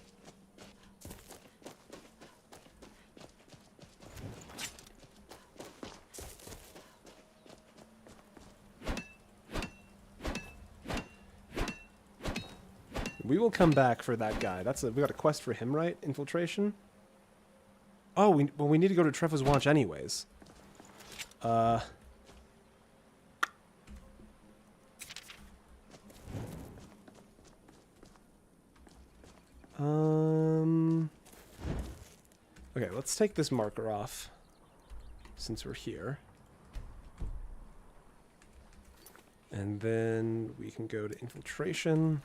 We will come back for that guy. We got a quest for him, right? Infiltration. Oh, we need to go to Trevor's Watch anyways. Okay, let's take this marker off since we're here. And then we can go to infiltration.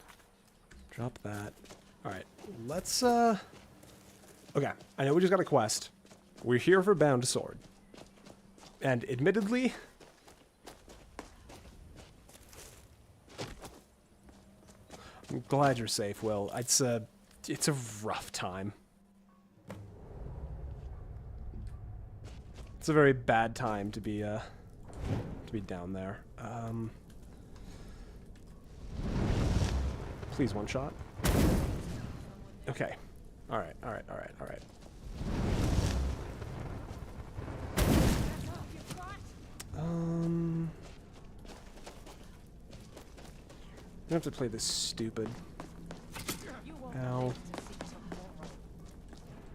Drop that. Alright, let's, okay, I know we just got a quest. We're here for Bound Sword. And admittedly, I'm glad you're safe, Will. It's a rough time. It's a very bad time to be down there. Please, one shot. Okay. Alright. I have to play this stupid. Ow.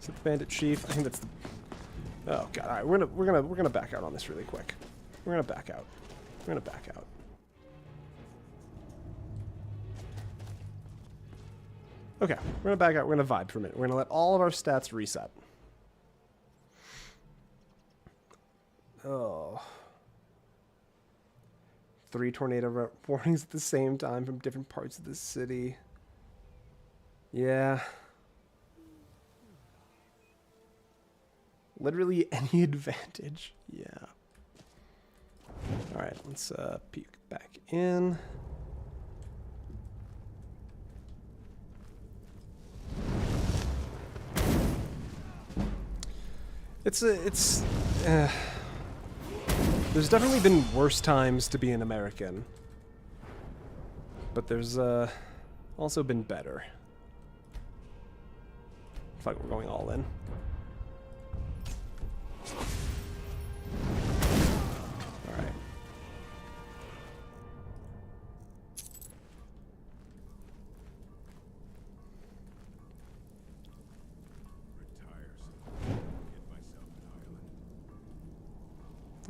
Is it the Bandit Chief? I think that's the... Oh god, alright, we're gonna back out on this really quick. We're gonna back out. Okay, we're gonna back out, we're gonna vibe for a minute. We're gonna let all of our stats reset. Oh. 3 tornado warnings at the same time from different parts of the city. Yeah. Literally any advantage. Yeah. Alright, let's peek back in. There's definitely been worse times to be an American. But there's also been better. Fuck, we're going all in. Alright.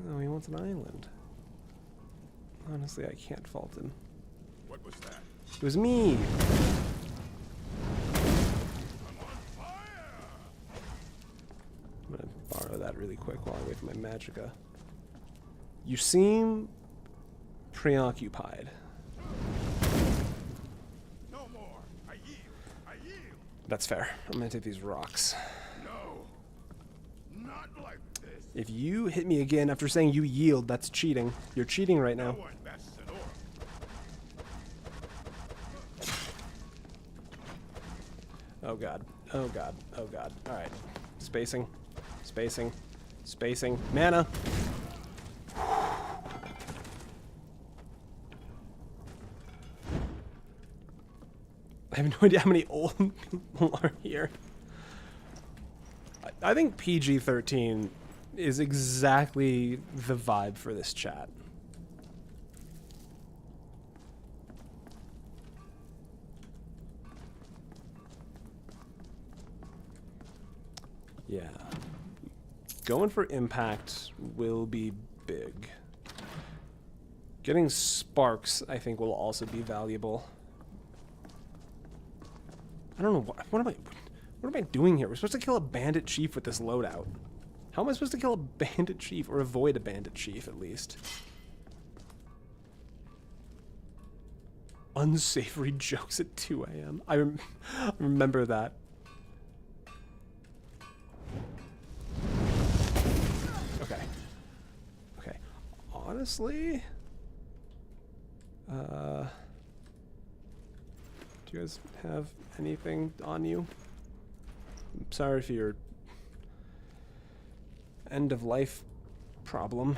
Oh, he wants an island. Honestly, I can't fault him. What was that? It was me! I'm gonna borrow that really quick while I wait for my magicka. You seem preoccupied. No more. I yield. That's fair. I'm gonna take these rocks. No. Not like this. If you hit me again after saying you yield, that's cheating. You're cheating right now. No one bests an orc. Oh god. Oh god. Oh god. Alright. Spacing. Mana! I have no idea how many old people are here. I think PG-13 is exactly the vibe for this chat. Yeah. Going for impact will be big. Getting sparks, I think, will also be valuable. I don't know what am I doing here? We're supposed to kill a bandit chief with this loadout. How am I supposed to kill a bandit chief or avoid a bandit chief at least? Unsavory jokes at 2 a.m. I remember that. Okay. honestly, do you guys have anything on you? I'm sorry for your end of life problem.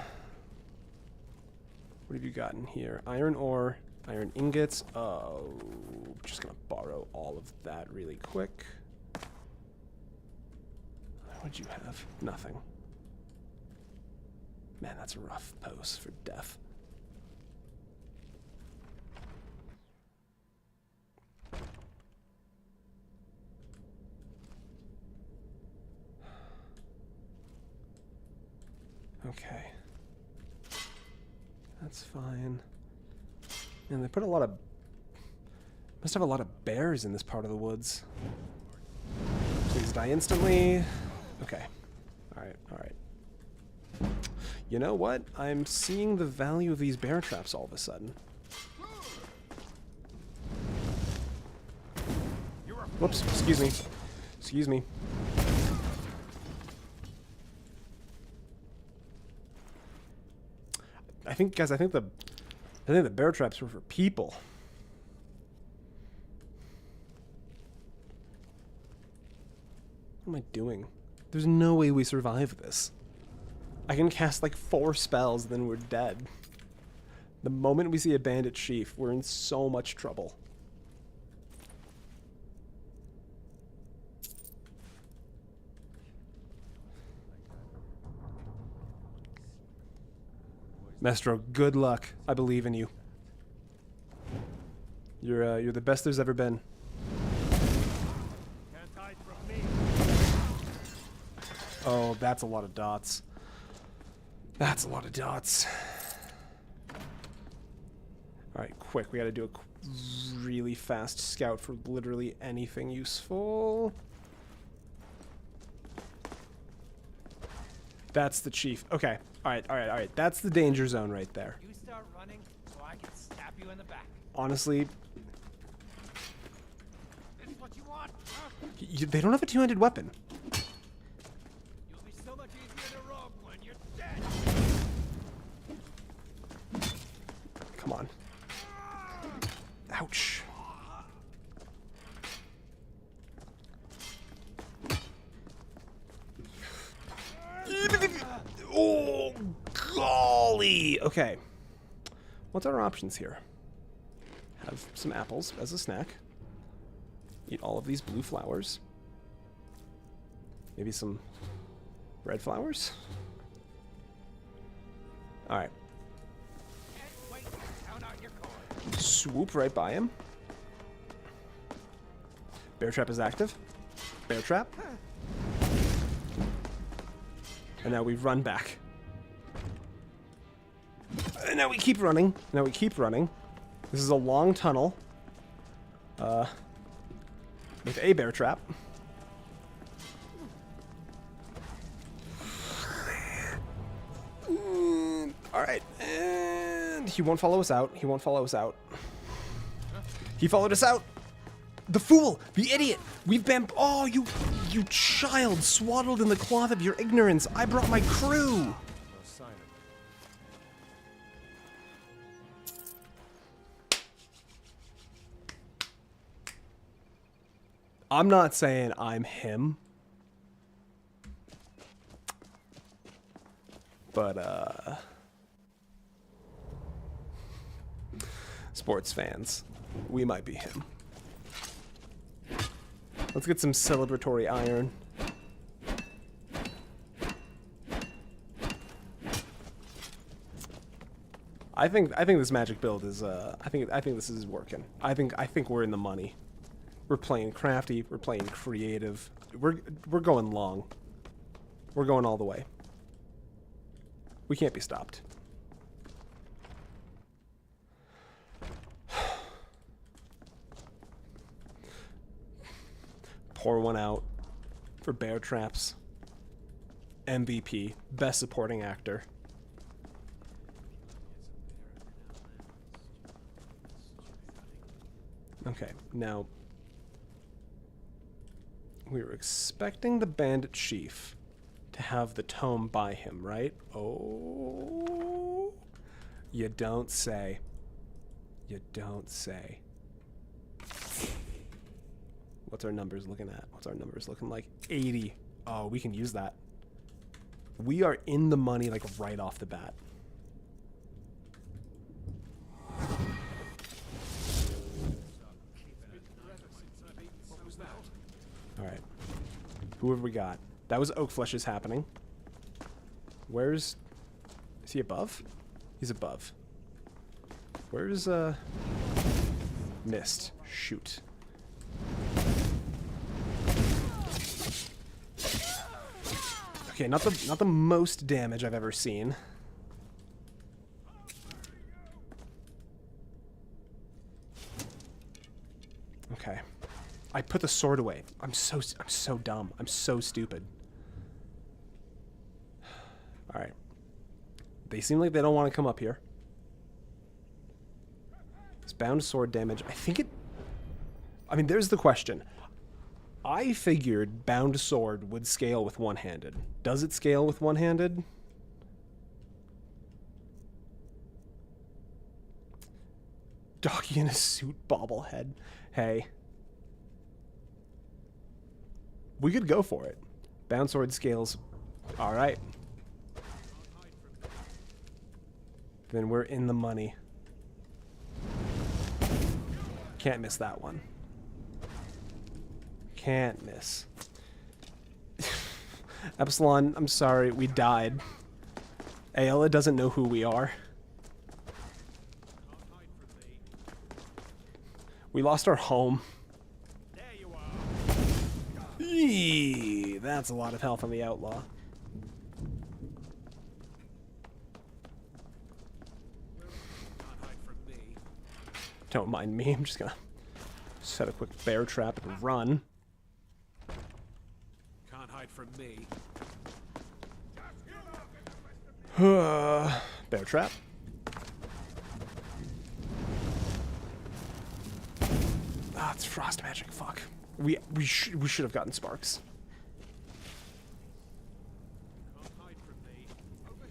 What have you got in here? Iron ore, iron ingots. Oh, just gonna borrow all of that really quick. What'd you have? Nothing. Man, that's a rough pose for death. Okay. That's fine. And they put a lot of... Must have a lot of bears in this part of the woods. Please die instantly. Okay. Alright, alright. You know what? I'm seeing the value of these bear traps all of a sudden. Whoops, excuse me. Excuse me. I think, guys, I think the bear traps were for people. What am I doing? There's no way we survive this. I can cast like 4 spells, then we're dead. The moment we see a bandit chief, we're in so much trouble. Mestro, good luck. I believe in you. You're the best there's ever been. Can't hide from me. Oh, that's a lot of dots. That's a lot of dots. Alright, quick. We gotta do a really fast scout for literally anything useful. That's the chief. Okay. Alright, alright, alright. That's the danger zone right there. You start running so I can stab you in the back. Honestly, This is what you want? Huh? they don't have a two-handed weapon. You'll be so much easier to rob when you're dead. Come on. Ouch. Oh, golly. Okay. What's our options here? Have some apples as a snack. Eat all of these blue flowers. Maybe some red flowers. All right. Wait, count out your coin. Swoop right by him. Bear trap is active. Bear trap. And now we run back. And now we keep running. Now we keep running. This is a long tunnel. With a bear trap. Alright. And he won't follow us out. He won't follow us out. He followed us out. The fool! The idiot! We've been... Oh, you child, swaddled in the cloth of your ignorance. I brought my crew. No sign of it. I'm not saying I'm him. But, sports fans, we might be him. Let's get some celebratory iron. I think this magic build is I think this is working. I think we're in the money. We're playing crafty, we're playing creative. We're going long. We're going all the way. We can't be stopped. Pour one out for bear traps. MVP, best supporting actor. Okay, now we were expecting the bandit chief to have the tome by him, right? Oh, You don't say. You don't say. What's our numbers looking at? What's our numbers looking like? 80. Oh, we can use that. We are in the money like right off the bat. All right. Who have we got? That was Oak Flesh happening. Where's... Is he above? He's above. Where's, Mist? Shoot. Okay, not the most damage I've ever seen. Okay. I put the sword away. I'm so dumb. I'm so stupid. All right. They seem like they don't want to come up here. It's bound sword damage. I think it... I mean, there's the question. I figured bound sword would scale with one-handed. Does it scale with one-handed? Doggy in a suit bobblehead. Hey. We could go for it. Bound sword scales. All right. Then we're in the money. Can't miss that one. Can't miss. Epsilon, I'm sorry, we died. Ayla doesn't know who we are. We lost our home. There you are. Eee, that's a lot of health on the outlaw. Can't hide from me. Don't mind me, I'm just gonna set a quick bear trap and run. Can't hide from me. Bear trap. Ah, it's frost magic. Fuck. We should have gotten sparks. Can't hide from me. Over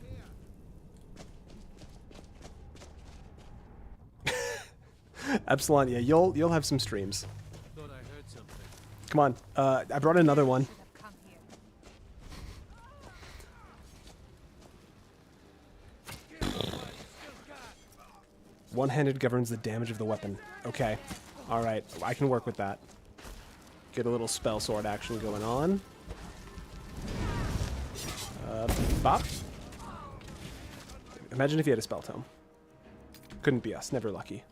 here. Epsilon, yeah, you'll have some streams. Thought I heard something. Come on. I brought another one. Come here. One-handed governs the damage of the weapon. Okay. All right. I can work with that. Get a little spell sword action going on. Bop. Imagine if he had a spell tome. Couldn't be us. Never lucky.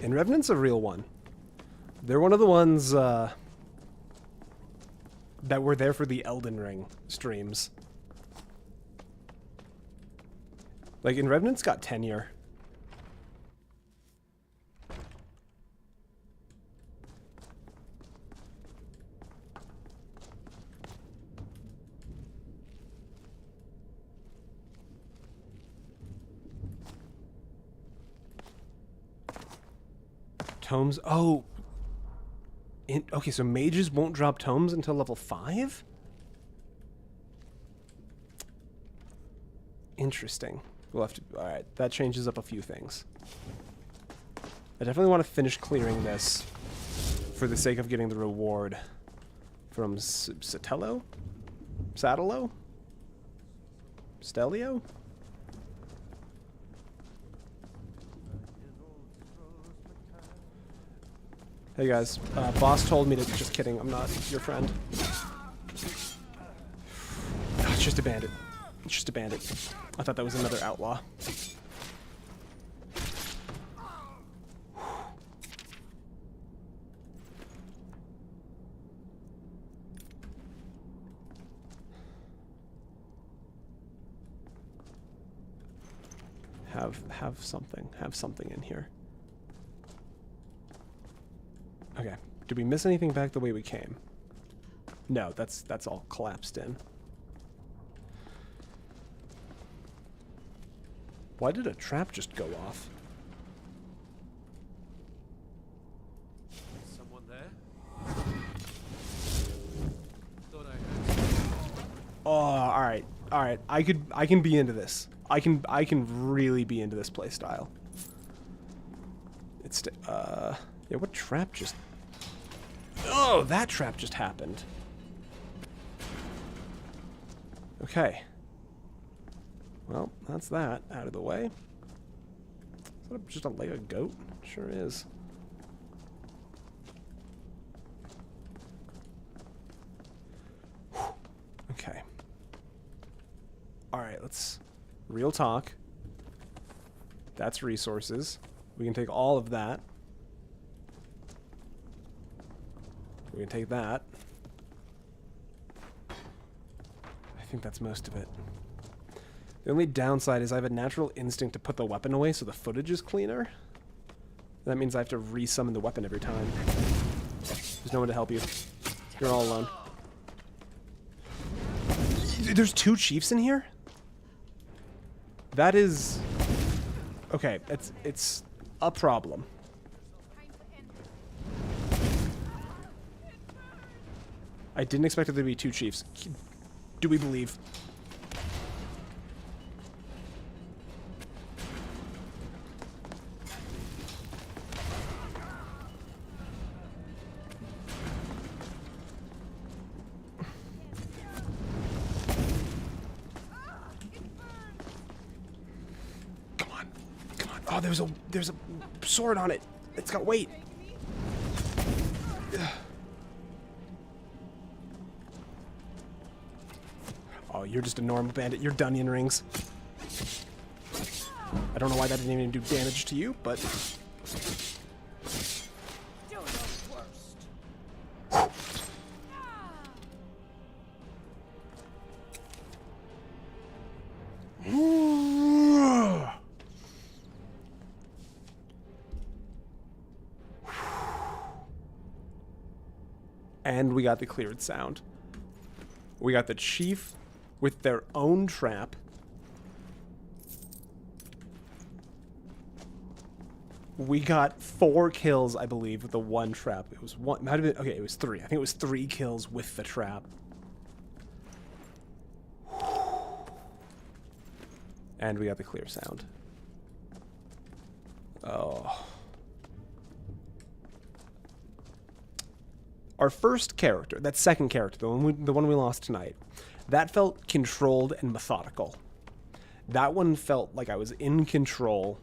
And Revenant's a real one. They're one of the ones that were there for the Elden Ring streams. Like, in Revenant's got tenure. Tomes. Oh. Okay, so mages won't drop tomes until level 5? Interesting. We'll have to... Alright, that changes up a few things. I definitely want to finish clearing this for the sake of getting the reward from Satello? Satelo? Stelio? Hey guys, boss told me to... Just kidding, I'm not your friend. Oh, it's just a bandit. It's just a bandit. I thought that was another outlaw. Have something in here. Okay. Did we miss anything back the way we came? No, that's all collapsed in. Why did a trap just go off? Someone there? Thought I heard something. All right, I can be into this. I can really be into this play style. It's yeah, what trap just... Oh, that trap just happened. Okay. Well, that's that out of the way. Is that just a Lego goat? Sure is. Okay. Alright, let's... Real talk. That's resources. We can take all of that. We can take that. I think that's most of it. The only downside is I have a natural instinct to put the weapon away so the footage is cleaner. That means I have to re-summon the weapon every time. There's no one to help you. You're all alone. There's 2 chiefs in here? That is... Okay, it's a problem. I didn't expect there to be 2 chiefs. Do we believe? Come on. Come on. Oh, there's a sword on it. It's got weight. Ugh. Oh, you're just a normal bandit. You're Dunyan rings. I don't know why that didn't even do damage to you, but... Do your worst. And we got the cleared sound. We got the chief with their own trap. We got 4 kills, I believe, with the one trap. It was one. Might have been, okay, it was 3. I think it was 3 kills with the trap. And we got the clear sound. Oh. Our first character, that second character, the one we lost tonight, that felt controlled and methodical. That one felt like I was in control,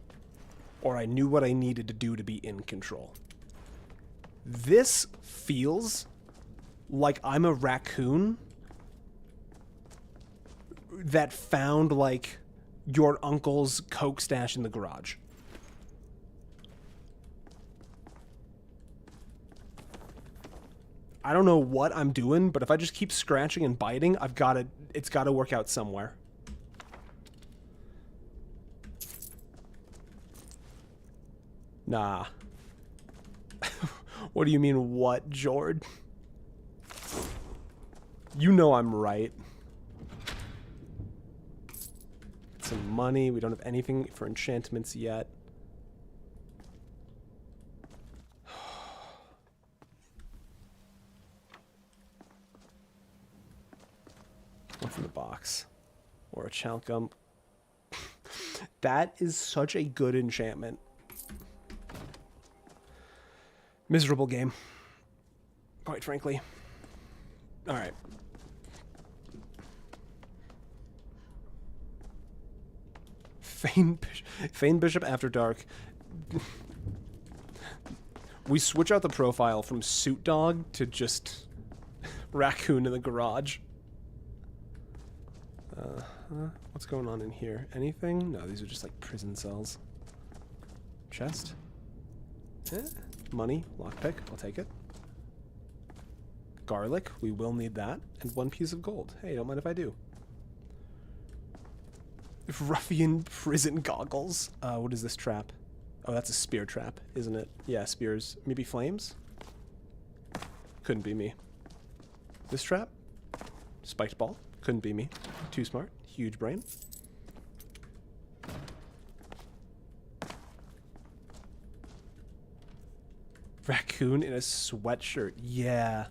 or I knew what I needed to do to be in control. This feels like I'm a raccoon that found, like, your uncle's coke stash in the garage. I don't know what I'm doing, but if I just keep scratching and biting, it's got to work out somewhere. Nah. What do you mean, what, Jord? You know I'm right. Some money. We don't have anything for enchantments yet. What's in the box? Or a chalcum. That is such a good enchantment. Miserable game, quite frankly. All right. Feign Bishop after dark. We switch out the profile from suit dog to just raccoon in the garage. What's going on in here? Anything? No, these are just like prison cells. Chest? Money, lockpick, I'll take it. Garlic, we will need that. And 1 piece of gold. Hey, don't mind if I do. Ruffian prison goggles. What is this trap? Oh, that's a spear trap, isn't it? Yeah, spears. Maybe flames? Couldn't be me. This trap? Spiked ball? Couldn't be me. Too smart. Huge brain. Raccoon in a sweatshirt. Yeah.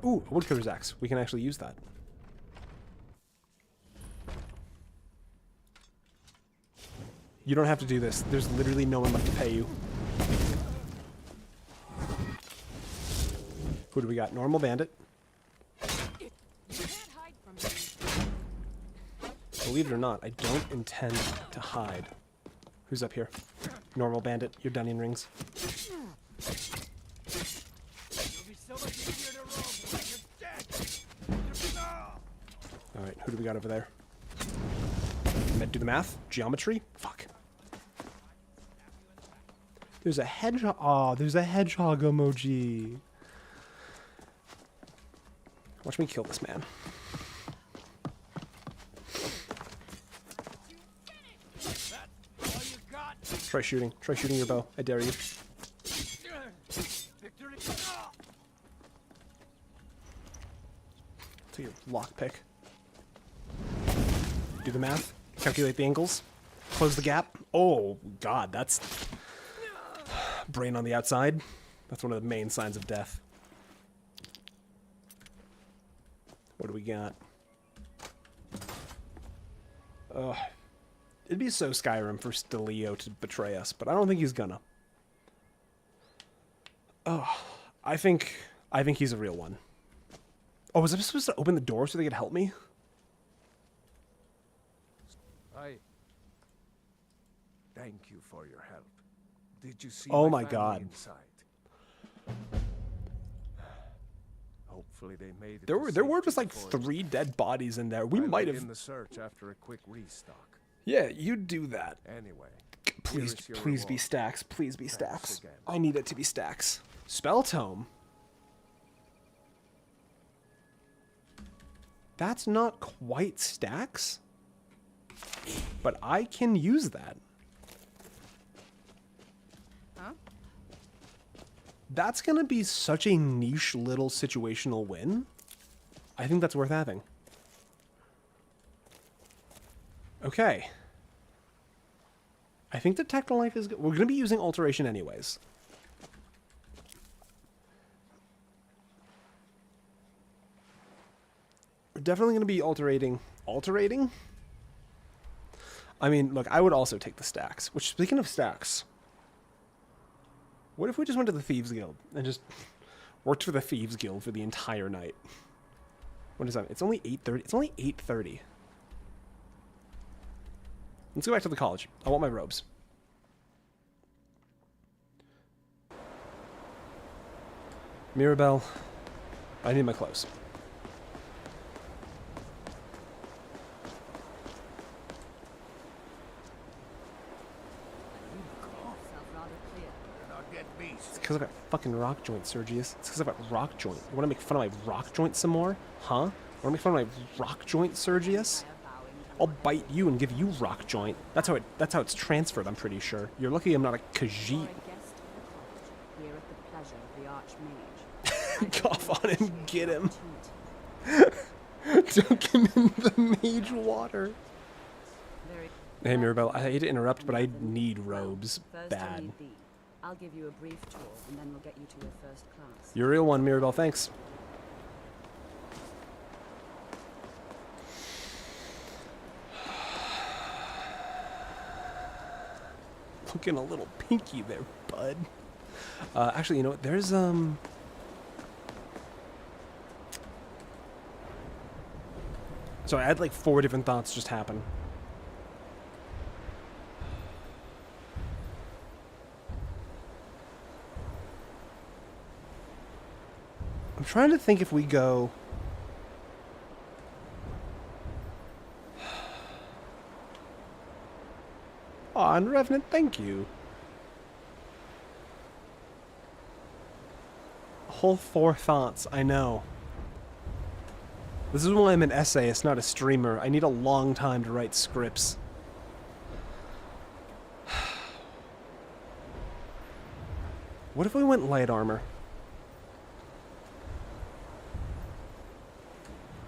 Ooh, a woodcutter's axe. We can actually use that. You don't have to do this. There's literally no one left to pay you. Who do we got? Normal bandit. You can't hide from me. Believe it or not, I don't intend to hide. Who's up here? Normal bandit. You're done in rings. You'll be so much easier to rob when you're dead. Alright, who do we got over there? Do the math? Geometry? Fuck. There's a hedgehog. Aw, there's a hedgehog emoji. Watch me kill this man. All you got. Try shooting. Try shooting your bow. I dare you. Victory. To your lockpick. Do the math. Calculate the angles. Close the gap. Oh, God, that's... Brain on the outside. That's one of the main signs of death. What do we got? It'd be so Skyrim for Stelio to betray us, but I don't think he's gonna. Oh, I think he's a real one. Oh, was I supposed to open the door so they could help me? I thank you for your help. Did you see Oh my my family God. inside? Hopefully they made it. There to were just safety like before 3 dead bodies in there. We I might went have... in the search after a quick restock. Yeah, you do that. Anyway, Please, here is your please be reward. stacks. Please be Thanks stacks. again. I need it to be stacks. Spell tome. That's not quite stacks, but I can use that. Huh? That's gonna be such a niche little situational win. I think that's worth having. Okay. I think the Technolife is good. We're gonna be using alteration anyways. We're definitely gonna be alterating. Alterating? I mean, look, I would also take the stacks. Which, speaking of stacks, what if we just went to the Thieves Guild and just worked for the Thieves Guild for the entire night? What is that? It's only 8:30. It's only 8:30. Let's go back to the college. I want my robes. Mirabelle, I need my clothes. It's because I've got fucking rock joint, Sergius. It's because I've got rock joint. You want to make fun of my rock joint some more? Huh? Want to make fun of my rock joint, Sergius? I'll bite you and give you rock joint. That's how it's transferred, I'm pretty sure. You're lucky I'm not a Khajiit. Cough on him, get him. Dunk him in the mage water. Hey Mirabelle, I hate to interrupt, but I need robes bad. I'll give you a brief tour, and then we'll get you to your first class. You're a real one, Mirabelle, thanks. Looking a little pinky there, bud. Actually, you know what? There's, So I had like 4 different thoughts just happen. I'm trying to think if we go... Aw, and Revenant, thank you. A whole 4 thoughts, I know. This is why I'm an essayist, not a streamer. I need a long time to write scripts. What if we went light armor?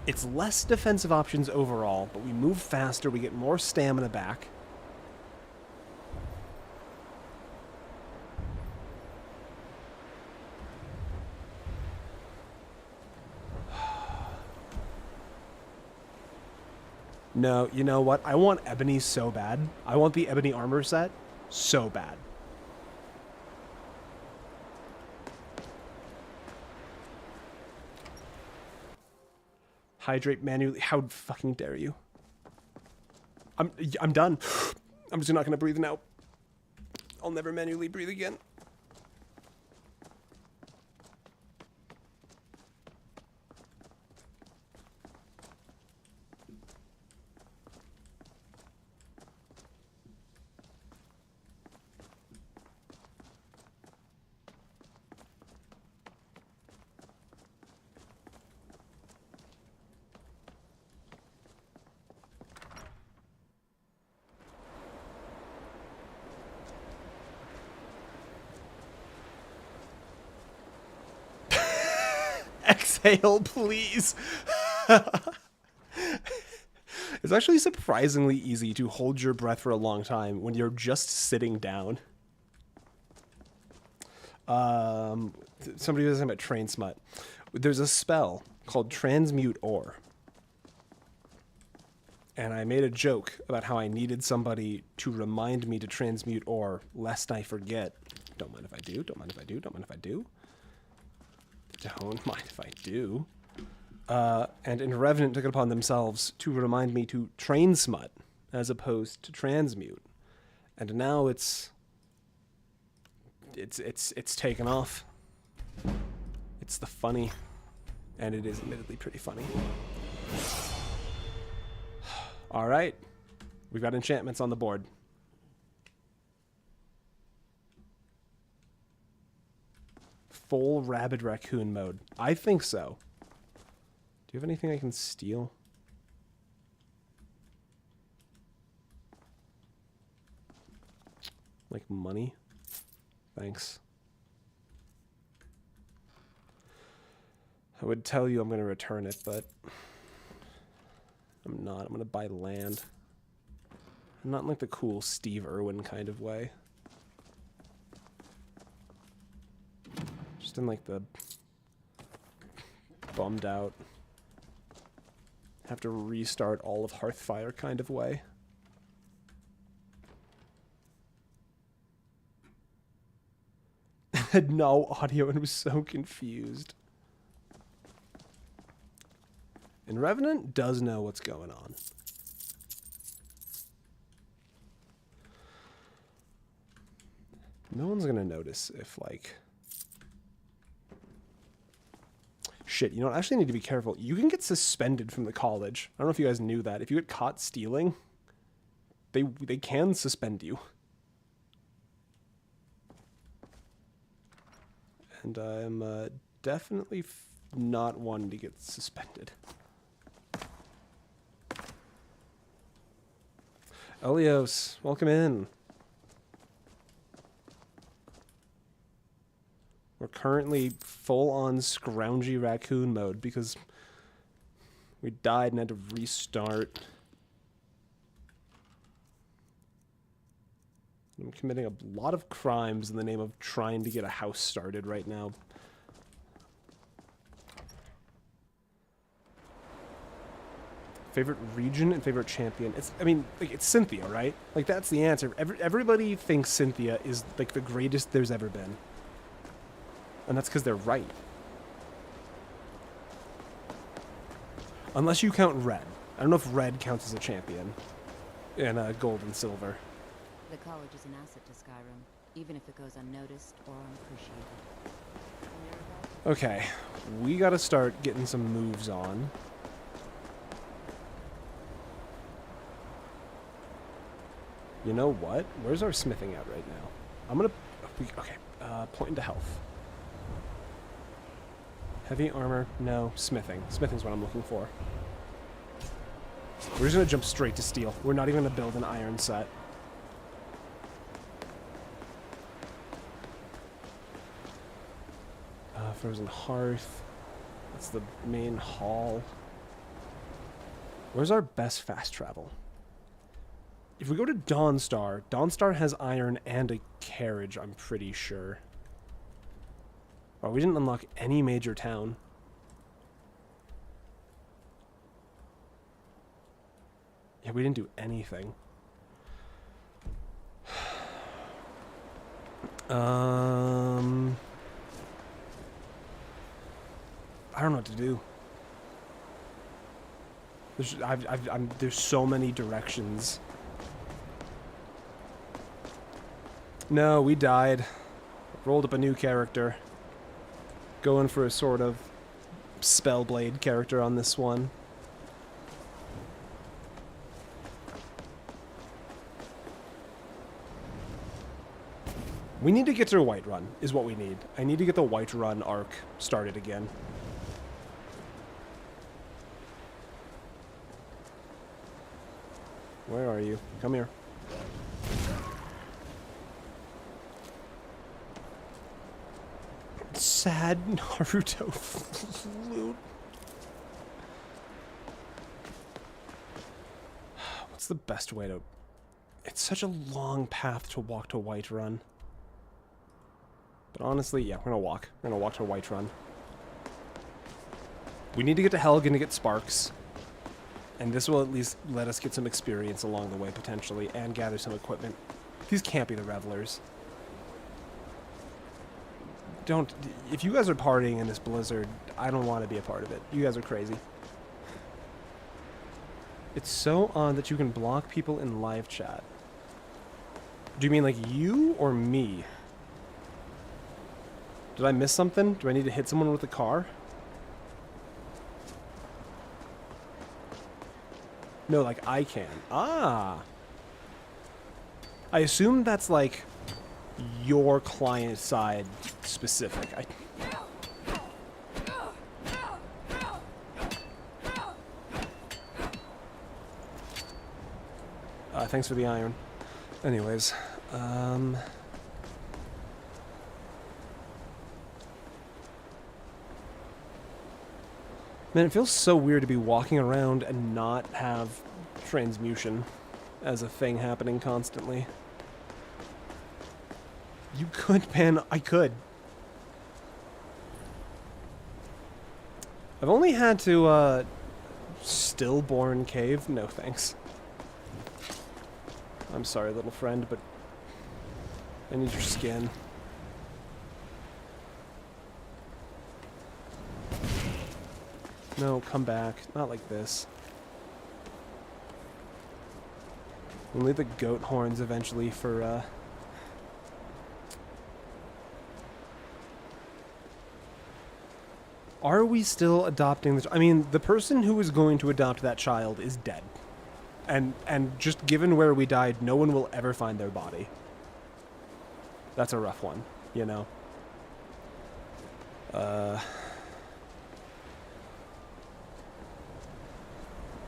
It's less defensive options overall, but we move faster, we get more stamina back. No, you know what? I want ebony so bad. I want the ebony armor set so bad. Hydrate manually. How fucking dare you? I'm done. I'm just not gonna breathe now. I'll never manually breathe again. Exhale, please. It's actually surprisingly easy to hold your breath for a long time when you're just sitting down. Somebody was talking about train smut. There's a spell called Transmute Ore. And I made a joke about how I needed somebody to remind me to transmute ore lest I forget. Don't mind if I do. Don't mind if I do. Don't mind if I do. Don't mind if I do. And in Revenant took it upon themselves to remind me to train smut as opposed to transmute. And now it's taken off. It's the funny. And it is admittedly pretty funny. All right. We've got enchantments on the board. Full rabid raccoon mode. I think so. Do you have anything I can steal? Like money? Thanks. I would tell you I'm going to return it, but I'm not. I'm going to buy land. Not in like the cool Steve Irwin kind of way. Just in like the bummed out, have to restart all of Hearthfire kind of way. Had no audio and was so confused. And Revenant does know what's going on. No one's gonna notice if, like... Shit, you know what? I actually need to be careful. You can get suspended from the college. I don't know if you guys knew that. If you get caught stealing, they can suspend you. And I'm definitely not one to get suspended. Elios, welcome in. We're currently full-on scroungy raccoon mode because we died and had to restart. I'm committing a lot of crimes in the name of trying to get a house started right now. Favorite region and favorite champion? I mean, like, it's Cynthia, right? Like, that's the answer. Everybody thinks Cynthia is, like, the greatest there's ever been. And that's because they're right. Unless you count red. I don't know if red counts as a champion in gold and silver. The college is an asset to Skyrim, even if it goes unnoticed or unappreciated. Okay, we gotta start getting some moves on. You know what? Where's our smithing at right now? I'm gonna... Okay, point into health. Heavy armor, no. Smithing. Smithing's what I'm looking for. We're just gonna jump straight to steel. We're not even gonna build an iron set. Frozen Hearth. That's the main hall. Where's our best fast travel? If we go to Dawnstar, Dawnstar has iron and a carriage, I'm pretty sure. Oh, we didn't unlock any major town. Yeah, we didn't do anything. I don't know what to do. There's so many directions. No, we died. Rolled up a new character. Going for a sort of Spellblade character on this one. We need to get to a Whiterun, is what we need. I need to get the Whiterun arc started again. Where are you? Come here. Sad Naruto flute. What's the best way to... It's such a long path to walk to Whiterun. But honestly, yeah, we're gonna walk. We're gonna walk to Whiterun. We need to get to Helgen to get Sparks. And this will at least let us get some experience along the way, potentially, and gather some equipment. These can't be the Revelers. Don't... If you guys are partying in this blizzard, I don't want to be a part of it. You guys are crazy. It's so odd that you can block people in live chat. Do you mean like you or me? Did I miss something? Do I need to hit someone with a car? No, like I can. Ah! I assume that's like your client side specific. Thanks for the iron. Anyways, man, it feels so weird to be walking around and not have transmutation as a thing happening constantly. You could, man. I could. I've only had to, Stillborn Cave? No, thanks. I'm sorry, little friend, but I need your skin. No, come back. Not like this. Only the goat horns eventually for, Are we still adopting this? I mean, the person who is going to adopt that child is dead. And just given where we died, no one will ever find their body. That's a rough one, you know? I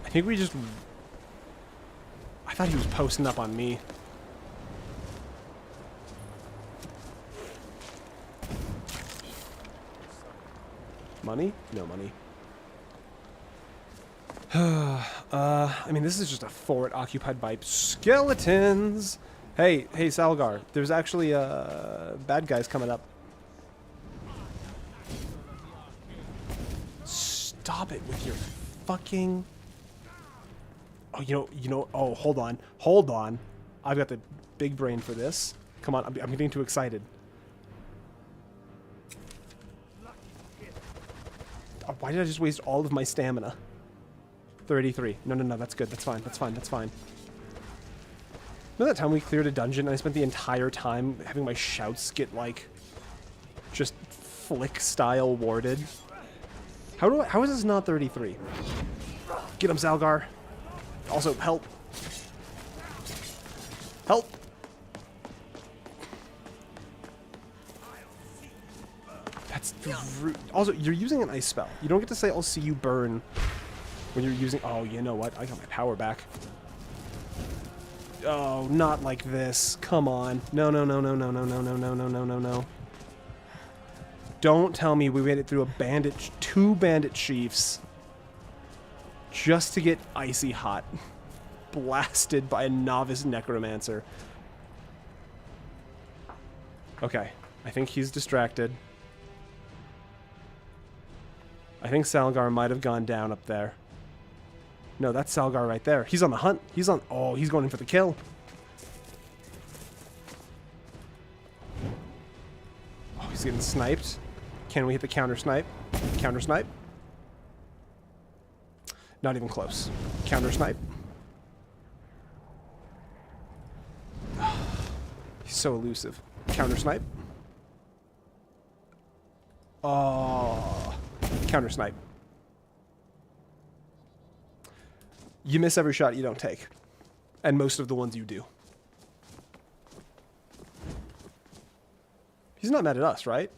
think we just... I thought he was posting up on me. Money? No money. I mean, this is just a fort occupied by skeletons. Hey, Salgar, there's actually bad guys coming up. Stop it with your fucking... Oh, you know. Oh, hold on. I've got the big brain for this. Come on, I'm getting too excited. Oh, why did I just waste all of my stamina? 33. No, that's good. That's fine. Remember that time we cleared a dungeon and I spent the entire time having my shouts get, like, just flick-style warded? How is this not 33? Get him, Salgar. Also, help. Help! That's rude. Also, you're using an ice spell. You don't get to say, I'll see you burn when you're using... Oh, you know what? I got my power back. Oh, not like this. Come on. No. Don't tell me we made it through two bandit chiefs just to get icy hot. Blasted by a novice necromancer. Okay. I think he's distracted. I think Salgar might have gone down up there. No, that's Salgar right there. He's on the hunt. He's on... Oh, he's going in for the kill. Oh, he's getting sniped. Can we hit the counter snipe? Counter snipe. Not even close. Counter snipe. He's so elusive. Counter snipe. Oh. Counter snipe. You miss every shot you don't take. And most of the ones you do. He's not mad at us, right?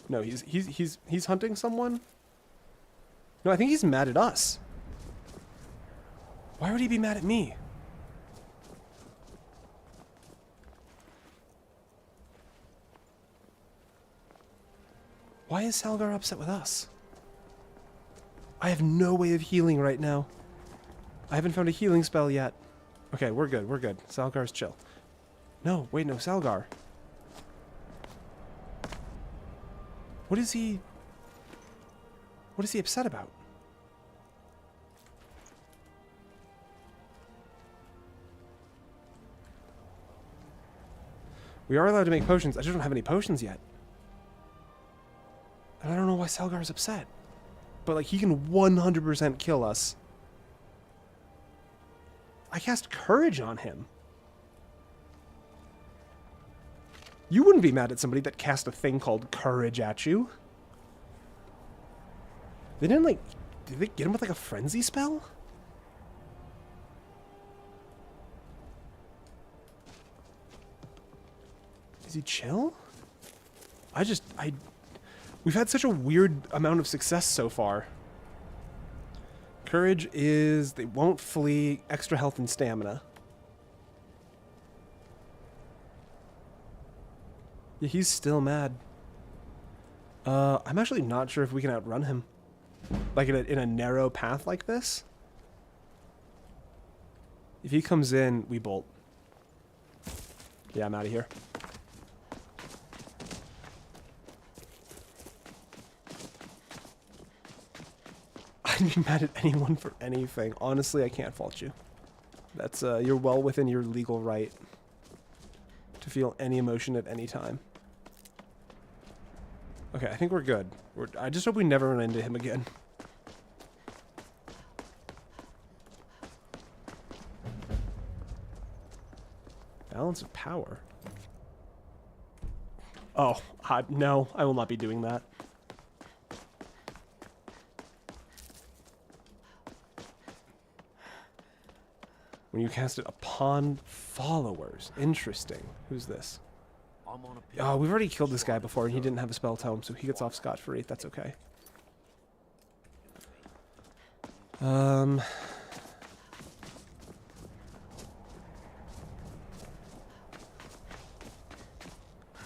No, he's hunting someone? No, I think he's mad at us. Why would he be mad at me? Why is Salgar upset with us? I have no way of healing right now. I haven't found a healing spell yet. Okay, we're good, we're good. Salgar's chill. No, wait, no, Salgar. What is he upset about? We are allowed to make potions. I just don't have any potions yet. And I don't know why Salgar's upset. But, like, he can 100% kill us. I cast Courage on him. You wouldn't be mad at somebody that cast a thing called Courage at you. They didn't, like... Did they get him with, like, a Frenzy spell? Is he chill? We've had such a weird amount of success so far. Courage is... They won't flee. Extra health and stamina. Yeah, he's still mad. I'm actually not sure if we can outrun him. Like in a narrow path like this. If he comes in, we bolt. Yeah, I'm out of here. I'd be mad at anyone for anything. Honestly, I can't fault you. That's you're well within your legal right to feel any emotion at any time. Okay, I think we're good. I just hope we never run into him again. Balance of power. Oh, no, I will not be doing that. When you cast it upon followers. Interesting. Who's this? Oh, we've already killed this guy before and he didn't have a spell tome, so he gets off scot-free. That's okay. I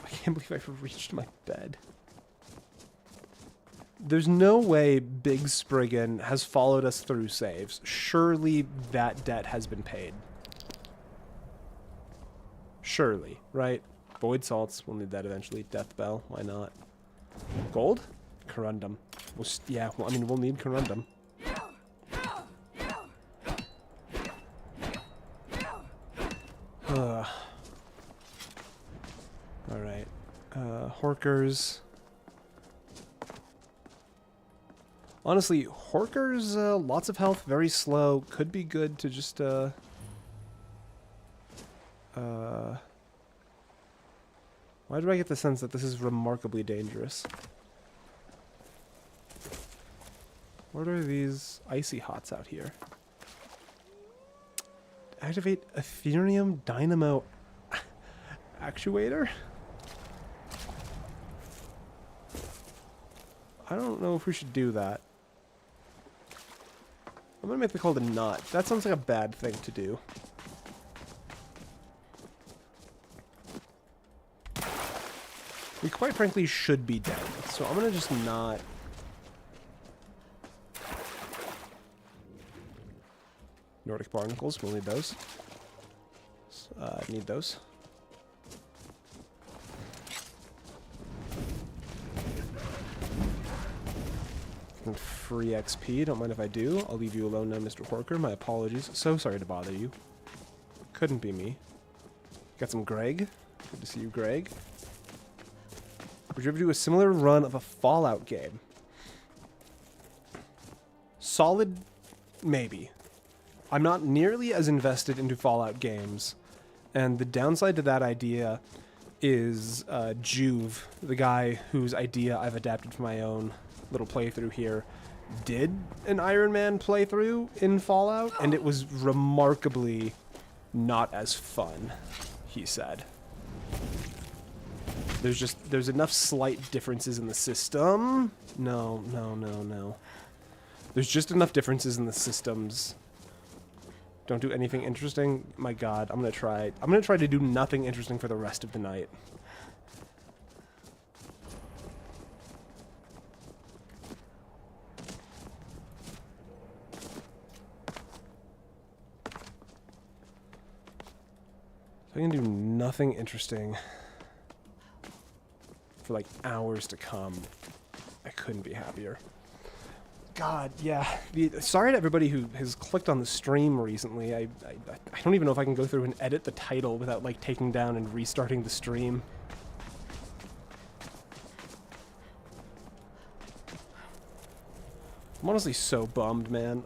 can't believe I've reached my bed. There's no way Big Spriggan has followed us through saves. Surely that debt has been paid. Surely, right? Void Salts, we'll need that eventually. Death Bell, why not? Gold? Corundum. Yeah, well, I mean, we'll need Corundum. Alright. Horkers. Honestly, Horkers, lots of health, very slow. Could be good to just, why do I get the sense that this is remarkably dangerous? What are these icy hots out here? Activate Ethereum Dynamo Actuator? I don't know if we should do that. I'm gonna make the call to not. That sounds like a bad thing to do. We quite frankly should be dead, so I'm gonna just not. Nordic Barnacles, we'll need those. Need those. And free XP. Don't mind if I do. I'll leave you alone now, Mr. Horker. My apologies. So sorry to bother you. Couldn't be me. Got some Greg. Good to see you, Greg. Would you ever do a similar run of a Fallout game? Solid, maybe. I'm not nearly as invested into Fallout games, and the downside to that idea is Joov, the guy whose idea I've adapted for my own little playthrough here, did an Ironman playthrough in Fallout, and it was remarkably not as fun, he said. There's enough slight differences in the system. No. There's just enough differences in the systems. Don't do anything interesting. My God, I'm gonna try to do nothing interesting for the rest of the night. I can do nothing interesting for like hours to come. I couldn't be happier. God, yeah. Sorry to everybody who has clicked on the stream recently. I don't even know if I can go through and edit the title without like taking down and restarting the stream. I'm honestly so bummed, man.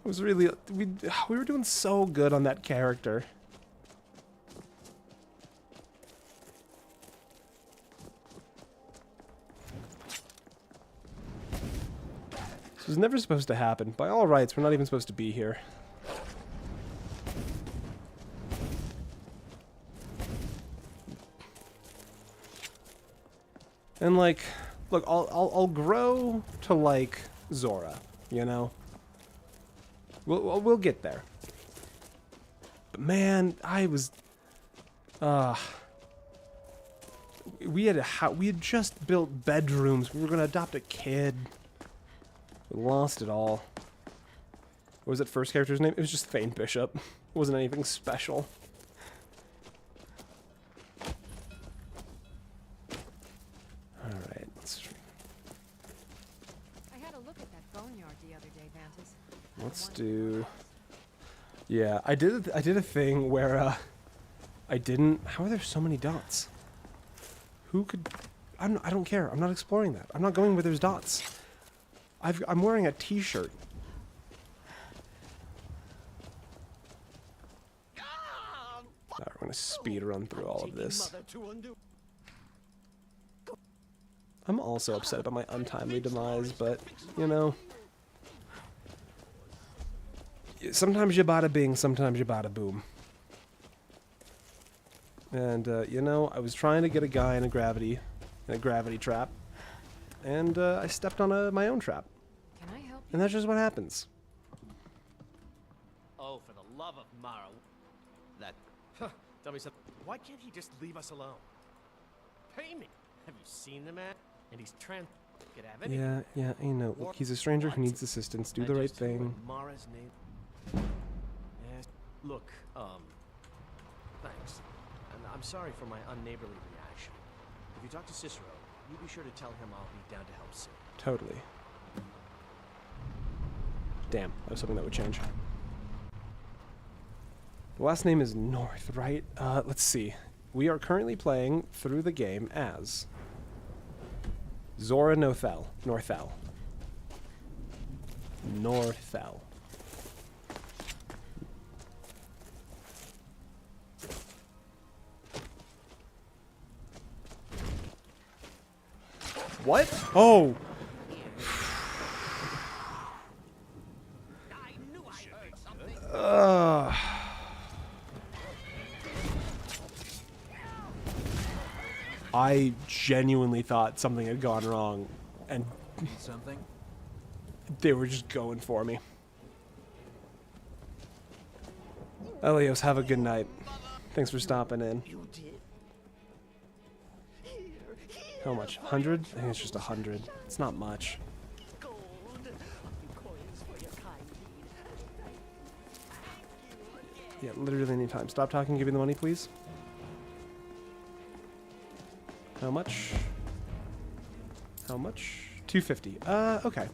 We were doing so good on that character. This was never supposed to happen. By all rights, we're not even supposed to be here. And like, look, I'll grow to like Zora, you know? We'll get there. But man, we had just built bedrooms. We were gonna adopt a kid. We lost it all. What was that first character's name? It was just Thane Bishop. It wasn't anything special. Alright, I had a look at that boneyard the other day, Vantis. let's do... Yeah, I did a thing where, how are there so many dots? Who could... I don't care. I'm not exploring that. I'm not going where there's dots. I'm wearing a t-shirt. Alright, we're gonna speed run through all of this. I'm also upset about my untimely demise, but, you know... Sometimes you bada bing, sometimes you bada boom. And, you know, I was trying to get a guy in a gravity trap. And I stepped on my own trap. Can I help you? And that's just what happens. Oh, for the love of Mara. That... Tell me something. Why can't he just leave us alone? Pay me. Have you seen the man? And he's could have anything. Yeah, you know. Look, he's a stranger who needs assistance. Do the right thing. Mara's name. Yes. Look, thanks. And I'm sorry for my unneighborly reaction. If you talk to Cicero, you be sure to tell him I'll be down to help soon. Totally. Damn, I was hoping that would change. The last name is North, right? Let's see. We are currently playing through the game as Zora Northel. Northel. What? Oh! I genuinely thought something had gone wrong, and Something? they were just going for me. Elios, have a good night. Thanks for stopping in. How much? 100? I think it's just 100. It's not much. Yeah, literally any time. Stop talking, give me the money, please. How much? How much? 250. Okay.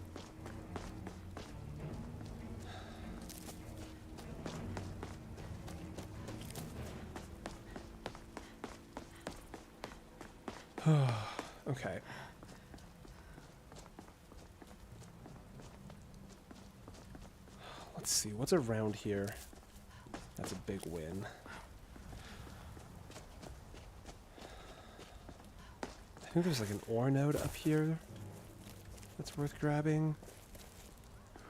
Okay. Let's see, what's around here? That's a big win. I think there's like an ore node up here that's worth grabbing.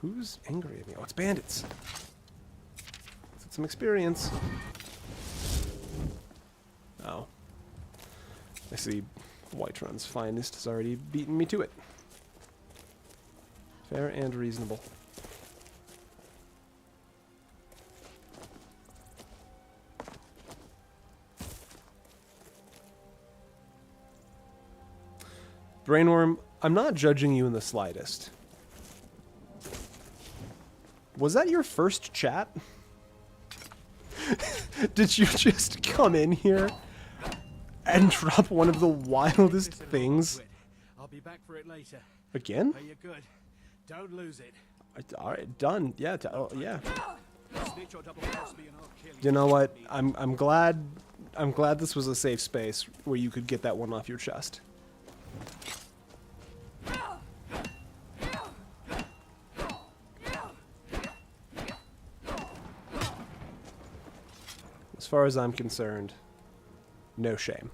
Who's angry at me? Oh, it's bandits. Let's get some experience. Oh. I see Whiterun's finest has already beaten me to it. Fair and reasonable. Brainworm, I'm not judging you in the slightest. Was that your first chat? Did you just come in here and drop one of the wildest things? I'll be back for it later. Again? Are you good? Don't lose it. All right, done. Yeah, yeah. Snitch or double cross me and I'll kill you. You know what? I'm glad this was a safe space where you could get that one off your chest. As far as I'm concerned, no shame.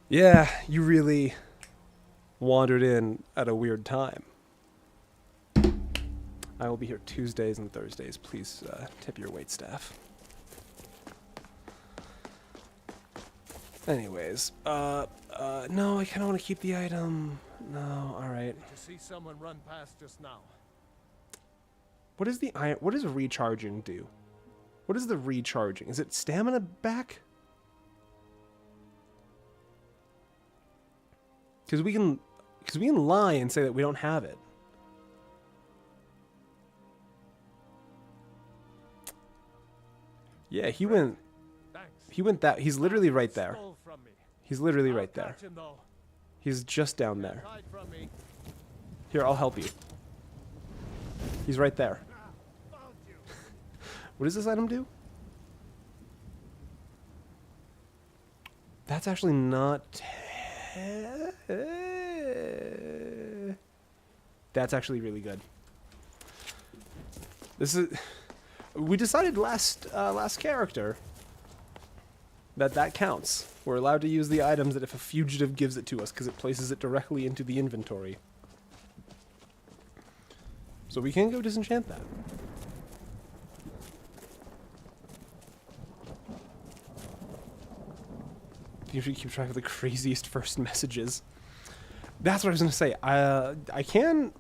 Yeah, you really wandered in at a weird time. I will be here Tuesdays and Thursdays. Please tip your waitstaff. Anyways, no, I kind of want to keep the item. No, all right. Did you see someone run past just now? What is the iron? What does recharging do? What is the recharging? Is it stamina back? Because we can lie and say that we don't have it. Yeah, he went. Thanks. He went that. He's literally right there. Stole from me. He's literally I'll right there. catch him, though. He's just down there. Hide from me. Here, I'll help you. He's right there. Found you. What does this item do? That's actually not... That's actually really good. This is... We decided last character that counts. We're allowed to use the items that if a fugitive gives it to us because it places it directly into the inventory. So we can go disenchant that. You should keep track of the craziest first messages. That's what I was going to say. I can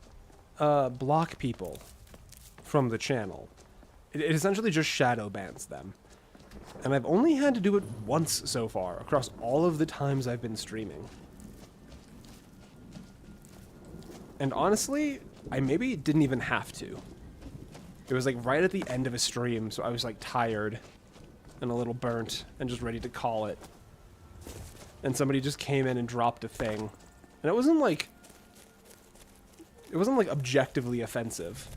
block people from the channel. It essentially just shadow bans them. And I've only had to do it once so far, across all of the times I've been streaming. And honestly, I maybe didn't even have to. It was like right at the end of a stream, so I was like tired and a little burnt and just ready to call it. And somebody just came in and dropped a thing. And it wasn't like objectively offensive.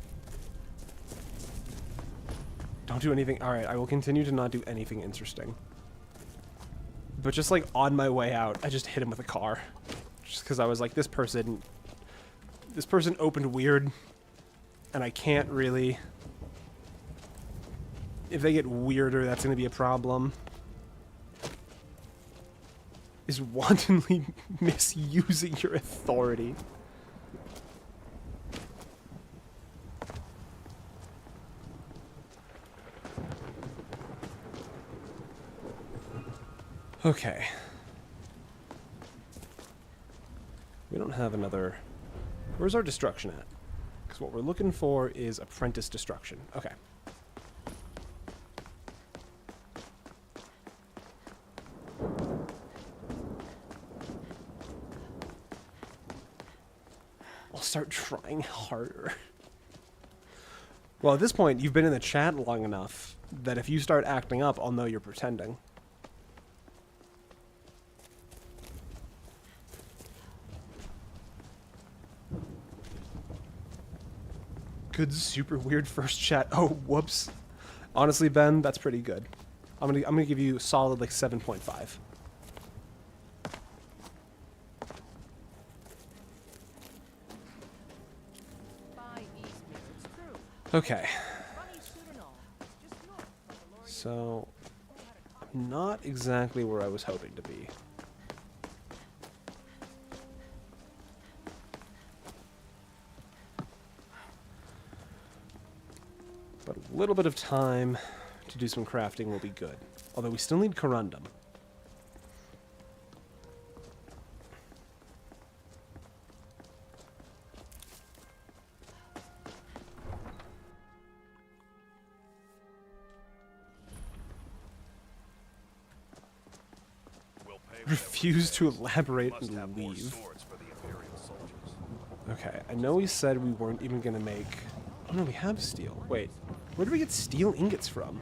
Don't do anything. Alright, I will continue to not do anything interesting. But just like on my way out, I just hit him with a car. Just because I was like, this person opened weird. And I can't really... If they get weirder, that's going to be a problem. Is wantonly misusing your authority. Okay. We don't have another... Where's our destruction at? Because what we're looking for is apprentice destruction. Okay. I'll start trying harder. Well, at this point, you've been in the chat long enough that if you start acting up, I'll know you're pretending. Good, super weird first chat. Oh, whoops. Honestly, Ben, that's pretty good. I'm gonna give you a solid like 7.5. Okay. So, I'm not exactly where I was hoping to be. But a little bit of time to do some crafting will be good. Although we still need corundum. Refuse to elaborate and leave. Okay, I know we said we weren't even gonna make... Oh no, we have steel. Wait, where do we get steel ingots from?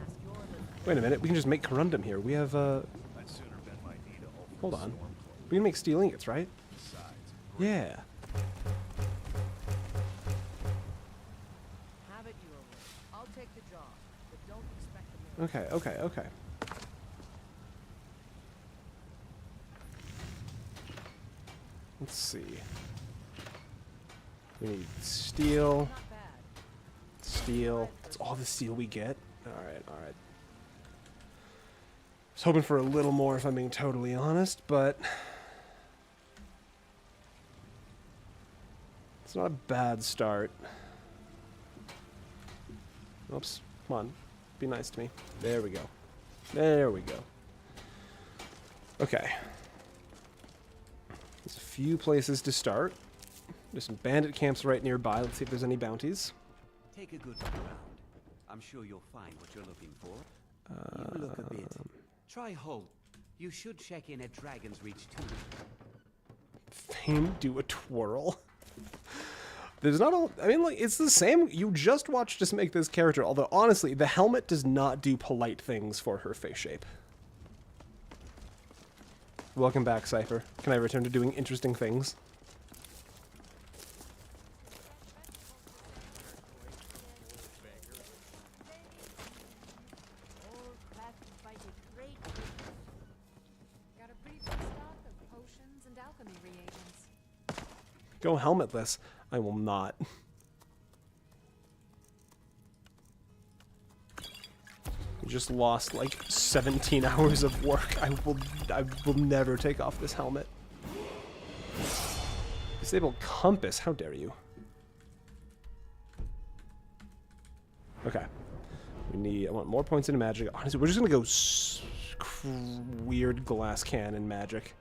Wait a minute, we can just make corundum here. We have, hold on. We can make steel ingots, right? Yeah. Okay, okay, okay. Let's see. We need steel. Steel. That's all the steel we get? Alright, alright. I was hoping for a little more if I'm being totally honest, but... It's not a bad start. Oops. Come on. Be nice to me. There we go. There we go. Okay. There's a few places to start. There's some bandit camps right nearby. Let's see if there's any bounties. Take a good look around. I'm sure you'll find what you're looking for. You look a bit. Try hold. You should check in at Dragon's Reach too. Fame do a twirl. There's not a... I mean, like, it's the same... You just watched us make this character, although, honestly, the helmet does not do polite things for her face shape. Welcome back, Cypher. Can I return to doing interesting things? Go helmetless. I will not. We just lost like 17 hours of work. I will never take off this helmet. Disable compass. How dare you? Okay. We need... I want more points into magic. Honestly, we're just gonna go weird glass cannon magic.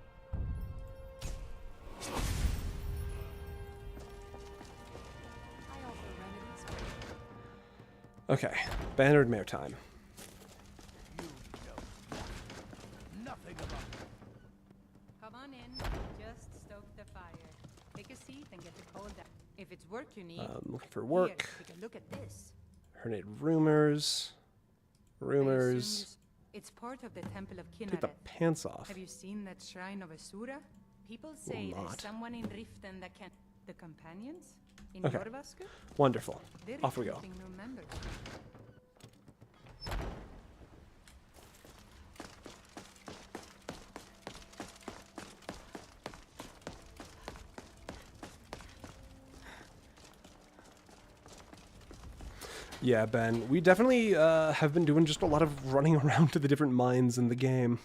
Okay, Bannered Mare time. Come on in. Just stoke the fire. Take a seat and get the coal down. If it's work you need, Looking for work. Here, take a look at this. Hernated rumors. Rumors. It's part of the Temple of Get the Kinnaret. pants off. Have you seen that shrine of Asura? People say Will there's not. someone in Riften that can... The companions? In Okay. Jorvaskr? Wonderful. They're Off we go. recruiting new members. Yeah, Ben, we definitely have been doing just a lot of running around to the different mines in the game.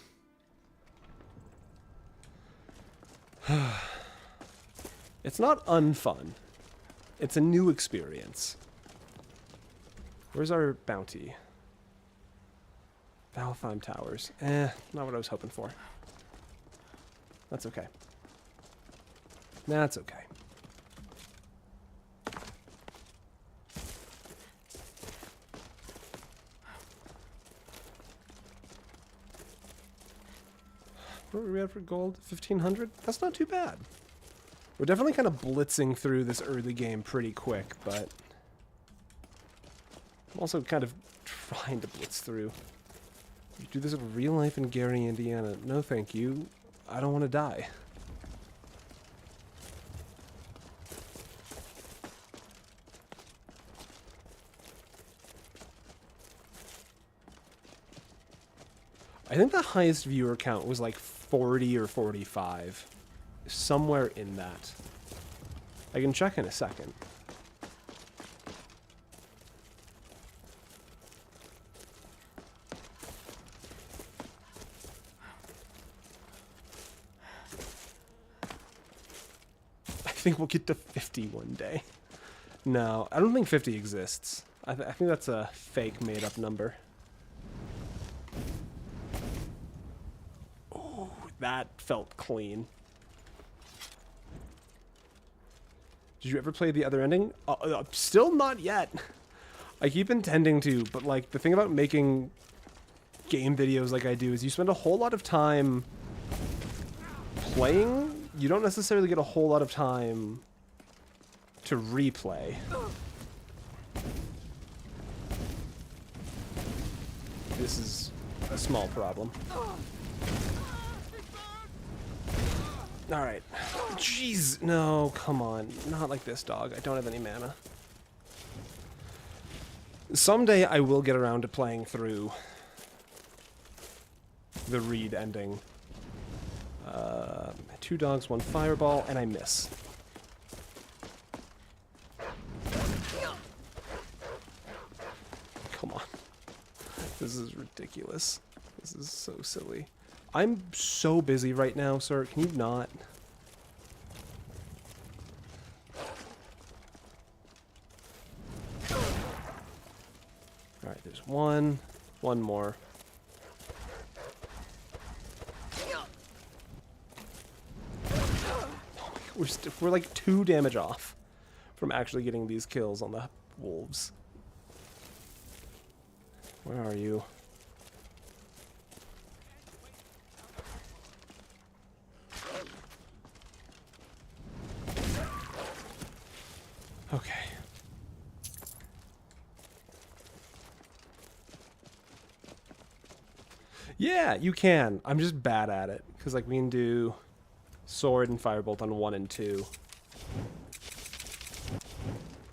It's not unfun. It's a new experience. Where's our bounty? Valheim Towers. Not what I was hoping for. That's okay. That's okay. What were we at for gold? 1,500? That's not too bad. We're definitely kind of blitzing through this early game pretty quick, but... I'm also kind of trying to blitz through. You do this in real life in Gary, Indiana. No, thank you. I don't want to die. I think the highest viewer count was like 40 or 45. Somewhere in that. I can check in a second. I think we'll get to 50 one day. No, I don't think 50 exists. I think that's a fake made-up number. Oh, that felt clean. Did you ever play the other ending? Still not yet. I keep intending to, but like the thing about making game videos like I do is you spend a whole lot of time playing. You don't necessarily get a whole lot of time to replay. This is a small problem. Alright. Jeez, no, come on. Not like this, dog. I don't have any mana. Someday I will get around to playing through the Reed ending. 2 dogs, 1 fireball, and I miss. Come on. This is ridiculous. This is so silly. I'm so busy right now, sir. Can you not? Alright, there's one. One more. We're like 2 damage off from actually getting these kills on the wolves. Where are you? Okay. Yeah, you can. I'm just bad at it. Because, like, we can do sword and firebolt on 1 and 2.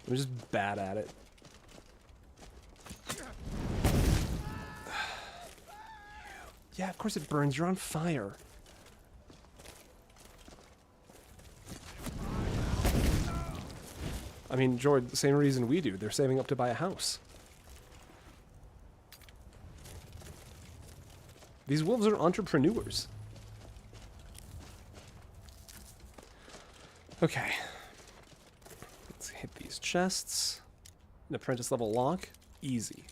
I'm just bad at it. Yeah, of course it burns. You're on fire. I mean, George, the same reason we do. They're saving up to buy a house. These wolves are entrepreneurs. Okay. Let's hit these chests. An apprentice level lock. Easy.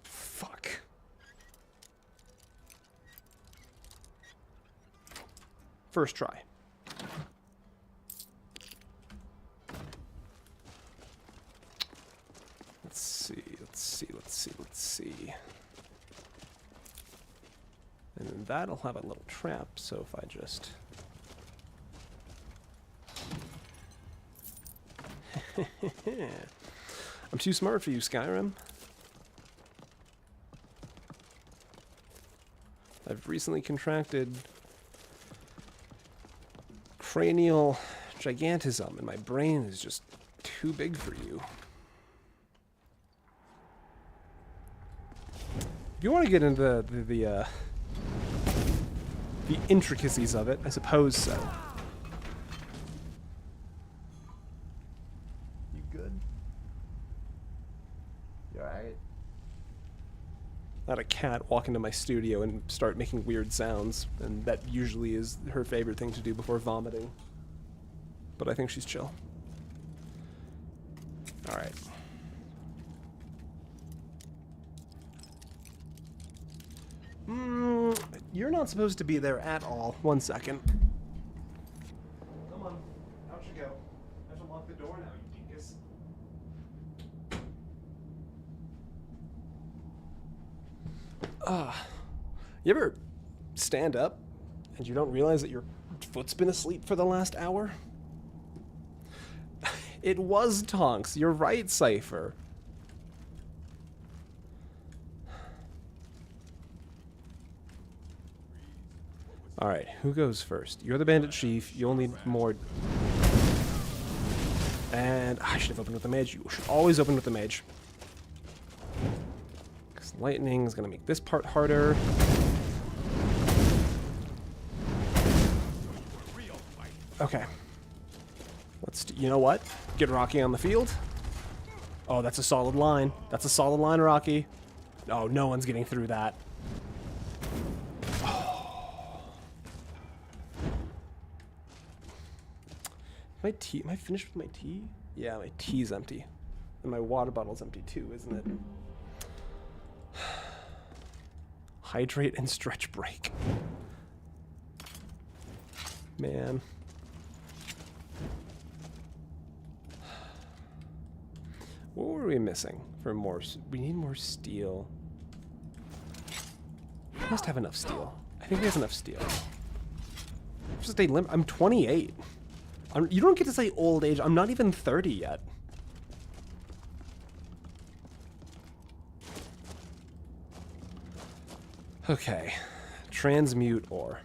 Fuck. First try. Let's see. And then that'll have a little trap, so if I just... I'm too smart for you, Skyrim. I've recently contracted cranial gigantism, and my brain is just too big for you. If you want to get into the intricacies of it, I suppose so. You good? You alright? Not a cat walk into my studio and start making weird sounds, and that usually is her favorite thing to do before vomiting. But I think she's chill. Alright. You're not supposed to be there at all. 1 second. Come on. Out you go. I have to lock the door now, you dingus. You ever stand up and you don't realize that your foot's been asleep for the last hour? It was Tonks. You're right, Cypher. Alright, who goes first? You're the bandit chief. You'll need more... And I should have opened with the mage. You should always open with the mage. Because lightning is going to make this part harder. Okay. Let's do, you know what? Get Rocky on the field. Oh, that's a solid line. That's a solid line, Rocky. Oh, no one's getting through that. My tea, am I finished with my tea? Yeah, my tea's empty. And my water bottle's empty too, isn't it? Hydrate and stretch break. Man. What were we missing for more? We need more steel. We must have enough steel. I think we have enough steel. Just stay limp. I'm 28. You don't get to say old age. I'm not even 30 yet. Okay. Transmute ore.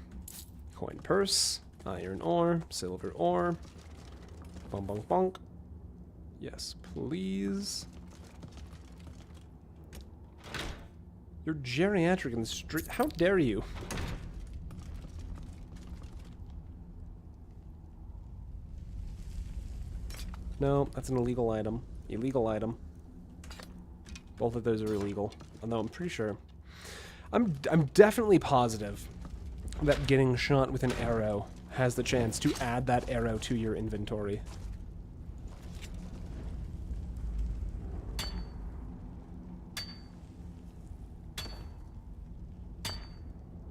Coin purse. Iron ore. Silver ore. Bonk, bonk, bonk. Yes, please. You're geriatric in the street. How dare you? No, that's an illegal item. Illegal item. Both of those are illegal. Although I'm pretty sure. I'm definitely positive that getting shot with an arrow has the chance to add that arrow to your inventory.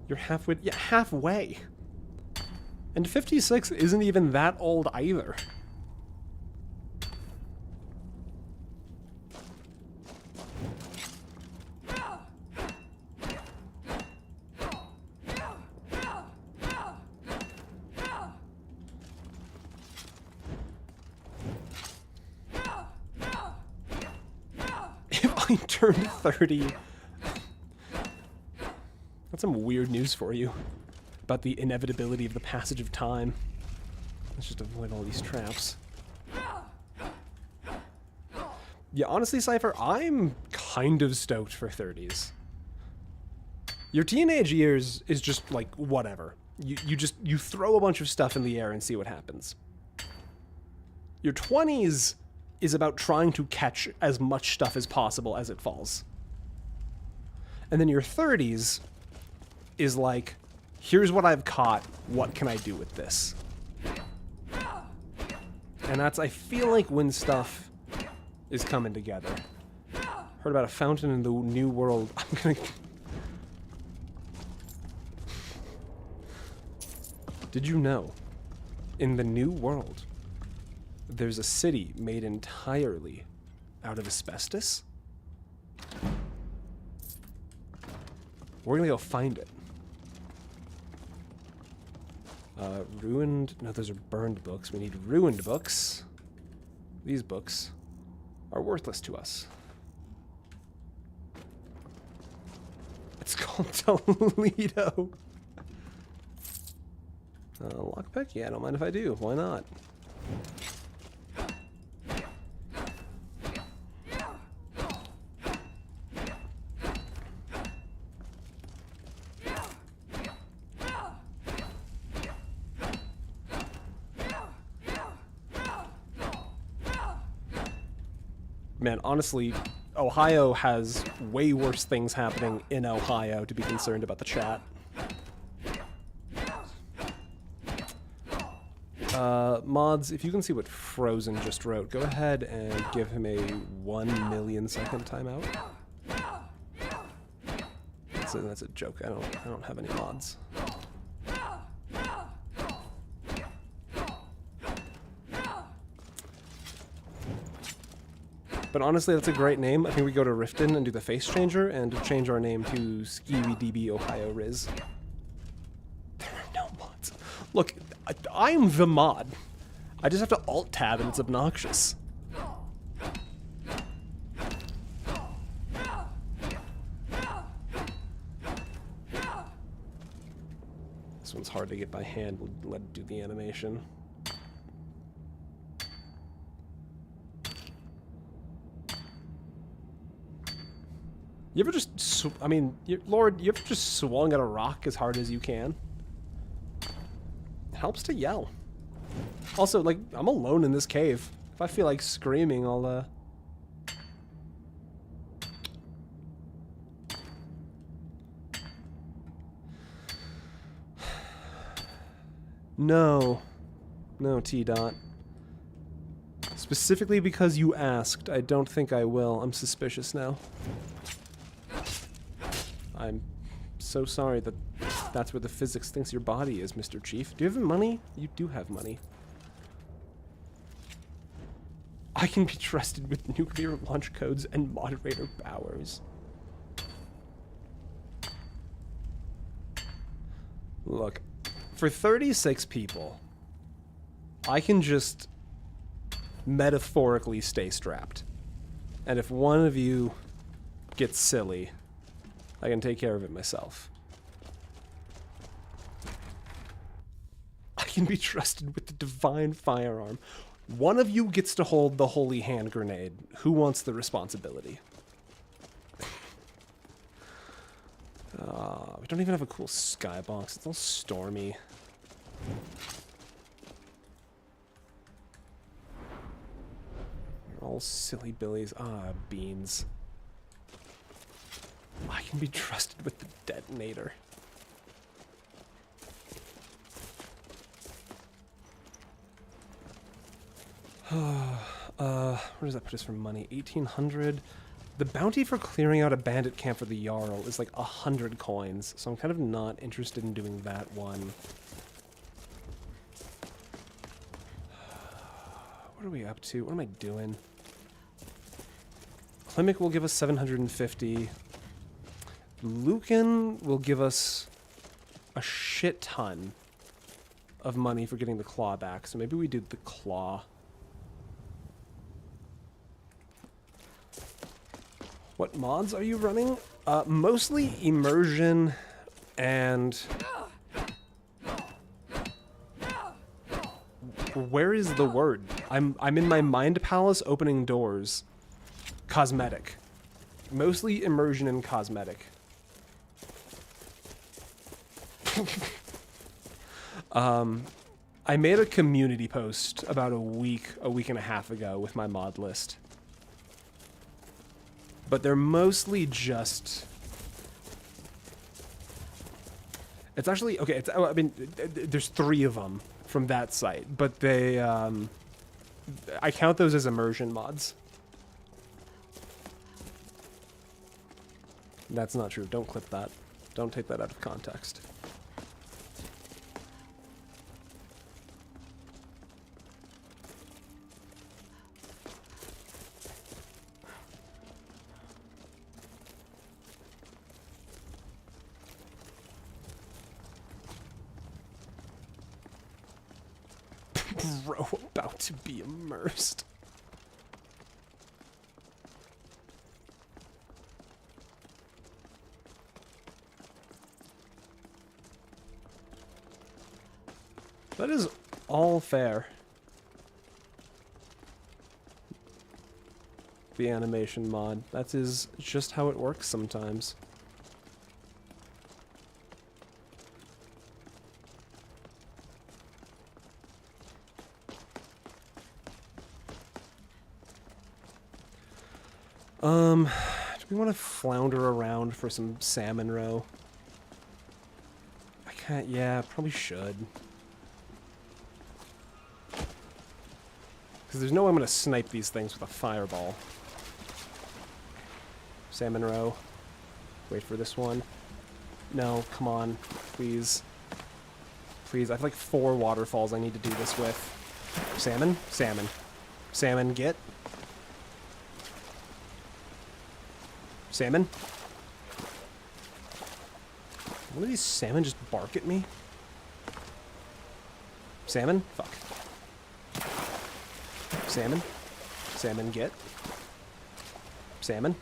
You're halfway. Yeah, halfway. And 56 isn't even that old either. If I turned 30... That's some weird news for you about the inevitability of the passage of time. Let's just avoid all these traps. Yeah, honestly, Cypher, I'm kind of stoked for 30s. Your teenage years is just like whatever. You throw a bunch of stuff in the air and see what happens. Your 20s is about trying to catch as much stuff as possible as it falls. And then your 30s is like, here's what I've caught, what can I do with this? And that's, I feel like, when stuff is coming together. Heard about a fountain in the New World. I'm gonna... Did you know, in the New World, there's a city made entirely out of asbestos? We're gonna go find it. Ruined... No, those are burned books. We need ruined books. These books are worthless to us. It's called Toledo. Lockpick? Yeah, I don't mind if I do. Why not? Man, honestly, Ohio has way worse things happening in Ohio to be concerned about the chat. Mods, if you can see what Frozen just wrote, go ahead and give him a 1 million second timeout. That's a joke. I don't have any mods. But honestly, that's a great name. I think we go to Riften and do the face changer and change our name to SkiwiDB Ohio Riz. There are no mods. Look, I'm the mod. I just have to alt-tab and it's obnoxious. This one's hard to get by hand. We'll let it do the animation. You ever just, I mean, Lord, you ever just swung at a rock as hard as you can? It helps to yell. Also, like, I'm alone in this cave. If I feel like screaming, I'll, No. No, T-Dot. Specifically because you asked, I don't think I will. I'm suspicious now. I'm so sorry that that's where the physics thinks your body is, Mr. Chief. Do you have money? You do have money. I can be trusted with nuclear launch codes and moderator powers. Look, for 36 people, I can just metaphorically stay strapped. And if one of you gets silly, I can take care of it myself. I can be trusted with the divine firearm. One of you gets to hold the holy hand grenade. Who wants the responsibility? We don't even have a cool skybox. It's all stormy. All silly billies. Ah, beans. I can be trusted with the detonator. Where does that put us for money? 1,800. The bounty for clearing out a bandit camp for the Jarl is like 100 coins, so I'm kind of not interested in doing that one. What are we up to? What am I doing? Klimek will give us 750. Lucan will give us a shit ton of money for getting the claw back, so maybe we do the claw. What mods are you running? Mostly immersion and... Where is the word? I'm in my mind palace opening doors. Cosmetic. Mostly immersion and cosmetic. I made a community post about a week and a half ago with my mod list. But they're mostly just... It's actually... Okay, it's, I mean, there's 3 of them from that site. But they... I count those as immersion mods. That's not true. Don't clip that. Don't take that out of context. Bro, about to be immersed. That is all fair. The animation mod. That is just how it works sometimes. Do we want to flounder around for some salmon roe? I can't, yeah, probably should. Because there's no way I'm going to snipe these things with a fireball. Salmon roe. Wait for this one. No, come on, please. Please, I have like 4 waterfalls I need to do this with. Salmon? Salmon. Salmon, get. Salmon? One of these salmon just bark at me? Salmon? Fuck. Salmon. Salmon, get. Salmon.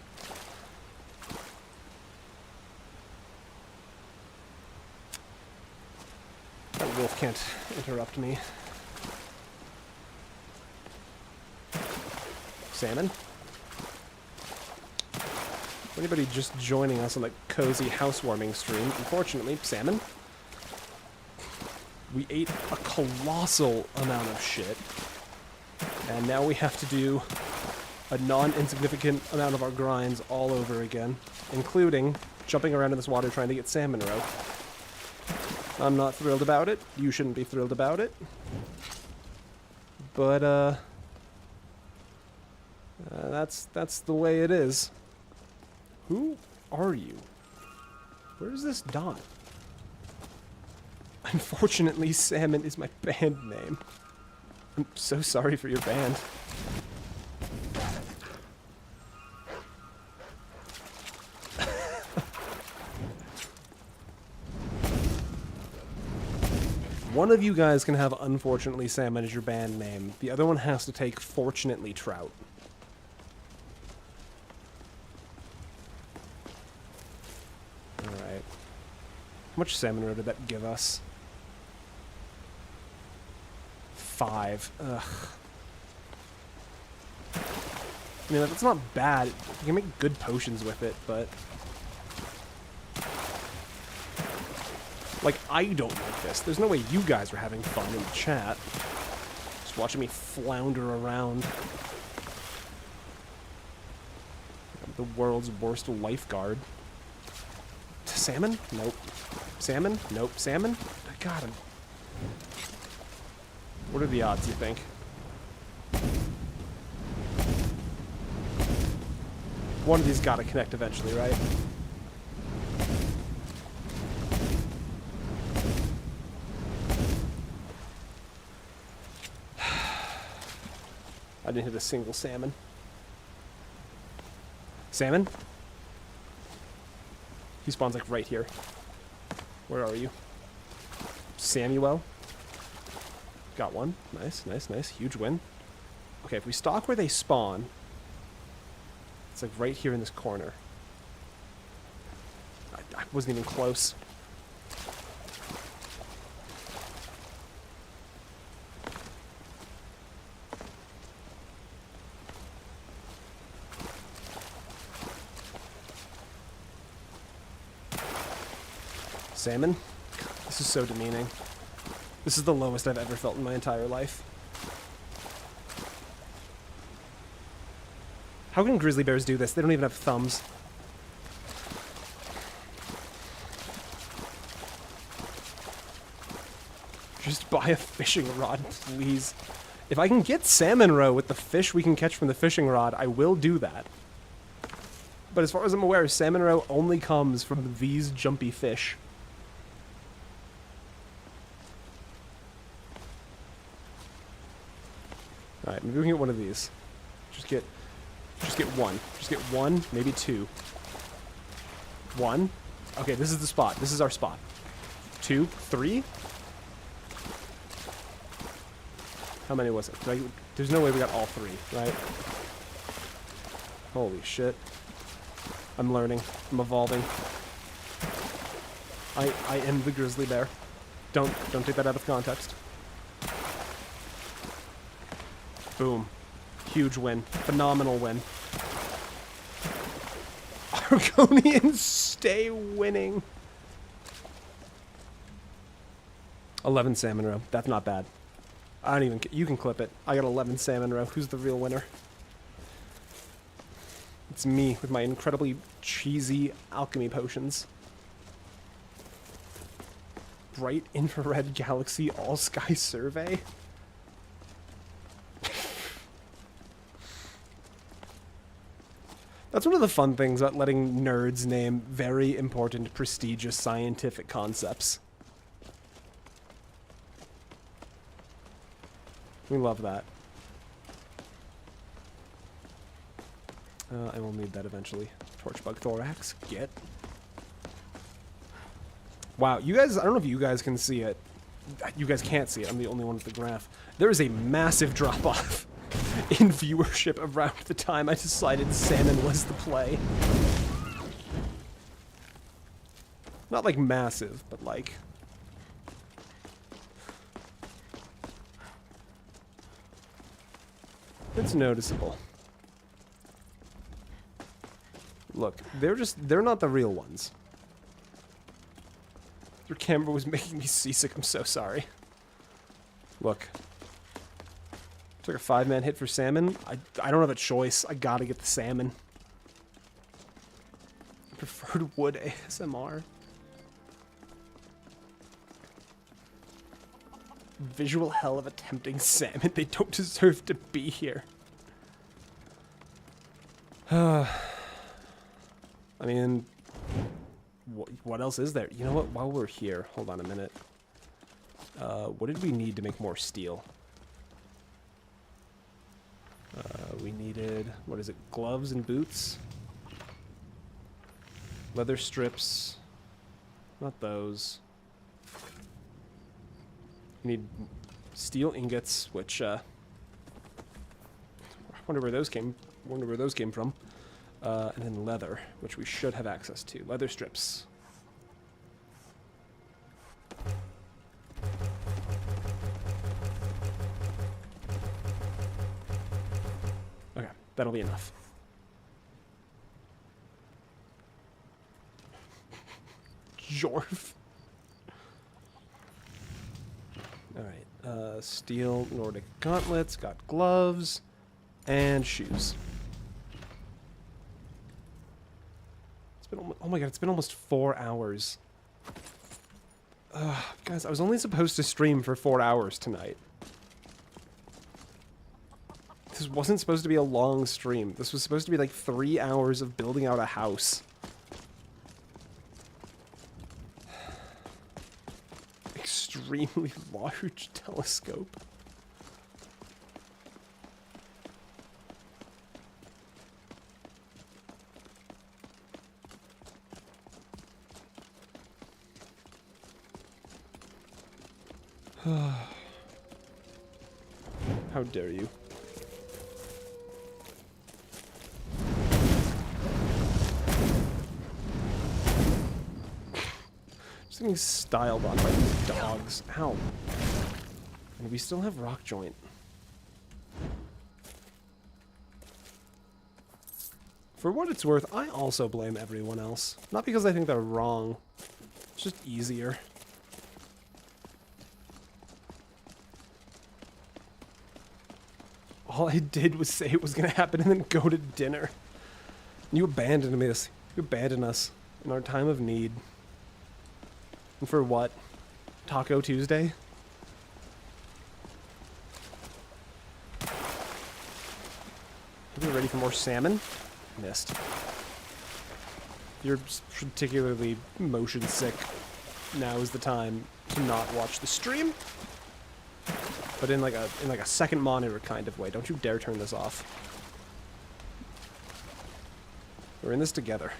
That wolf can't interrupt me. Salmon. For anybody just joining us on the cozy housewarming stream, unfortunately, salmon. We ate a colossal amount of shit. And now we have to do a non-insignificant amount of our grinds all over again, including jumping around in this water trying to get salmon roe. I'm not thrilled about it. You shouldn't be thrilled about it. But, that's the way it is. Who are you? Where's this dot? Unfortunately, Salmon is my band name. I'm so sorry for your band. One of you guys can have Unfortunately Salmon as your band name. The other one has to take Fortunately Trout. Alright. How much salmon roe did that give us? 5. Ugh. I mean, that's not bad. You can make good potions with it, but... Like, I don't like this. There's no way you guys are having fun in the chat. Just watching me flounder around. I'm the world's worst lifeguard. Salmon? Nope. Salmon? Nope. Salmon? I got him. What are the odds, you think? One of these gotta connect eventually, right? I didn't hit a single salmon. Salmon? He spawns like right here. Where are you? Samuel? Got one. Nice, nice, nice. Huge win. Okay, if we stalk where they spawn, it's like right here in this corner. I wasn't even close. Salmon? God, this is so demeaning. This is the lowest I've ever felt in my entire life. How can grizzly bears do this? They don't even have thumbs. Just buy a fishing rod, please. If I can get salmon roe with the fish we can catch from the fishing rod, I will do that. But as far as I'm aware, salmon roe only comes from these jumpy fish. Alright, maybe we can get one of these. Just get one. Just get one, maybe two. One. Okay, this is the spot. This is our spot. 2, 3. How many was it? There's no way we got all 3, right? Holy shit. I'm learning. I'm evolving. I am the grizzly bear. Don't take that out of context. Boom. Huge win. Phenomenal win. Argonians stay winning. 11 salmon roe. That's not bad. I don't even... You can clip it. I got 11 salmon roe. Who's the real winner? It's me with my incredibly cheesy alchemy potions. Bright infrared galaxy all sky survey. That's one of the fun things about letting nerds name very important, prestigious scientific concepts. We love that. I will need that eventually. Torchbug thorax, get. Wow, you guys, I don't know if you guys can see it. You guys can't see it, I'm the only one with the graph. There is a massive drop-off in viewership around the time I decided salmon was the play. Not like massive, but like... it's noticeable. Look, they're not the real ones. Your camera was making me seasick, I'm so sorry. Look. Took a 5-man hit for salmon. I don't have a choice. I gotta get the salmon. I preferred wood ASMR. Visual hell of a tempting salmon. They don't deserve to be here. I mean, what else is there? You know what? While we're here, hold on a minute. What did we need to make more steel? We needed, what is it? Gloves and boots? Leather strips. Not those. We need steel ingots, which I wonder where those came from. And then leather, which we should have access to. Leather strips. Okay, that'll be enough. Joov. Alright, steel Nordic gauntlets, got gloves, and shoes. It's been oh my god, it's been almost 4 hours. Guys, I was only supposed to stream for 4 hours tonight. This wasn't supposed to be a long stream. This was supposed to be like 3 hours of building out a house. Extremely large telescope. How dare you? Just getting styled on by these dogs. Ow. And we still have rock joint. For what it's worth, I also blame everyone else. Not because I think they're wrong. It's just easier. All I did was say it was going to happen and then go to dinner. You abandoned us. You abandoned us in our time of need. And for what? Taco Tuesday? Are you ready for more salmon? Missed. You're particularly motion sick. Now is the time to not watch the stream. But in like a second monitor kind of way. Don't you dare turn this off. We're in this together.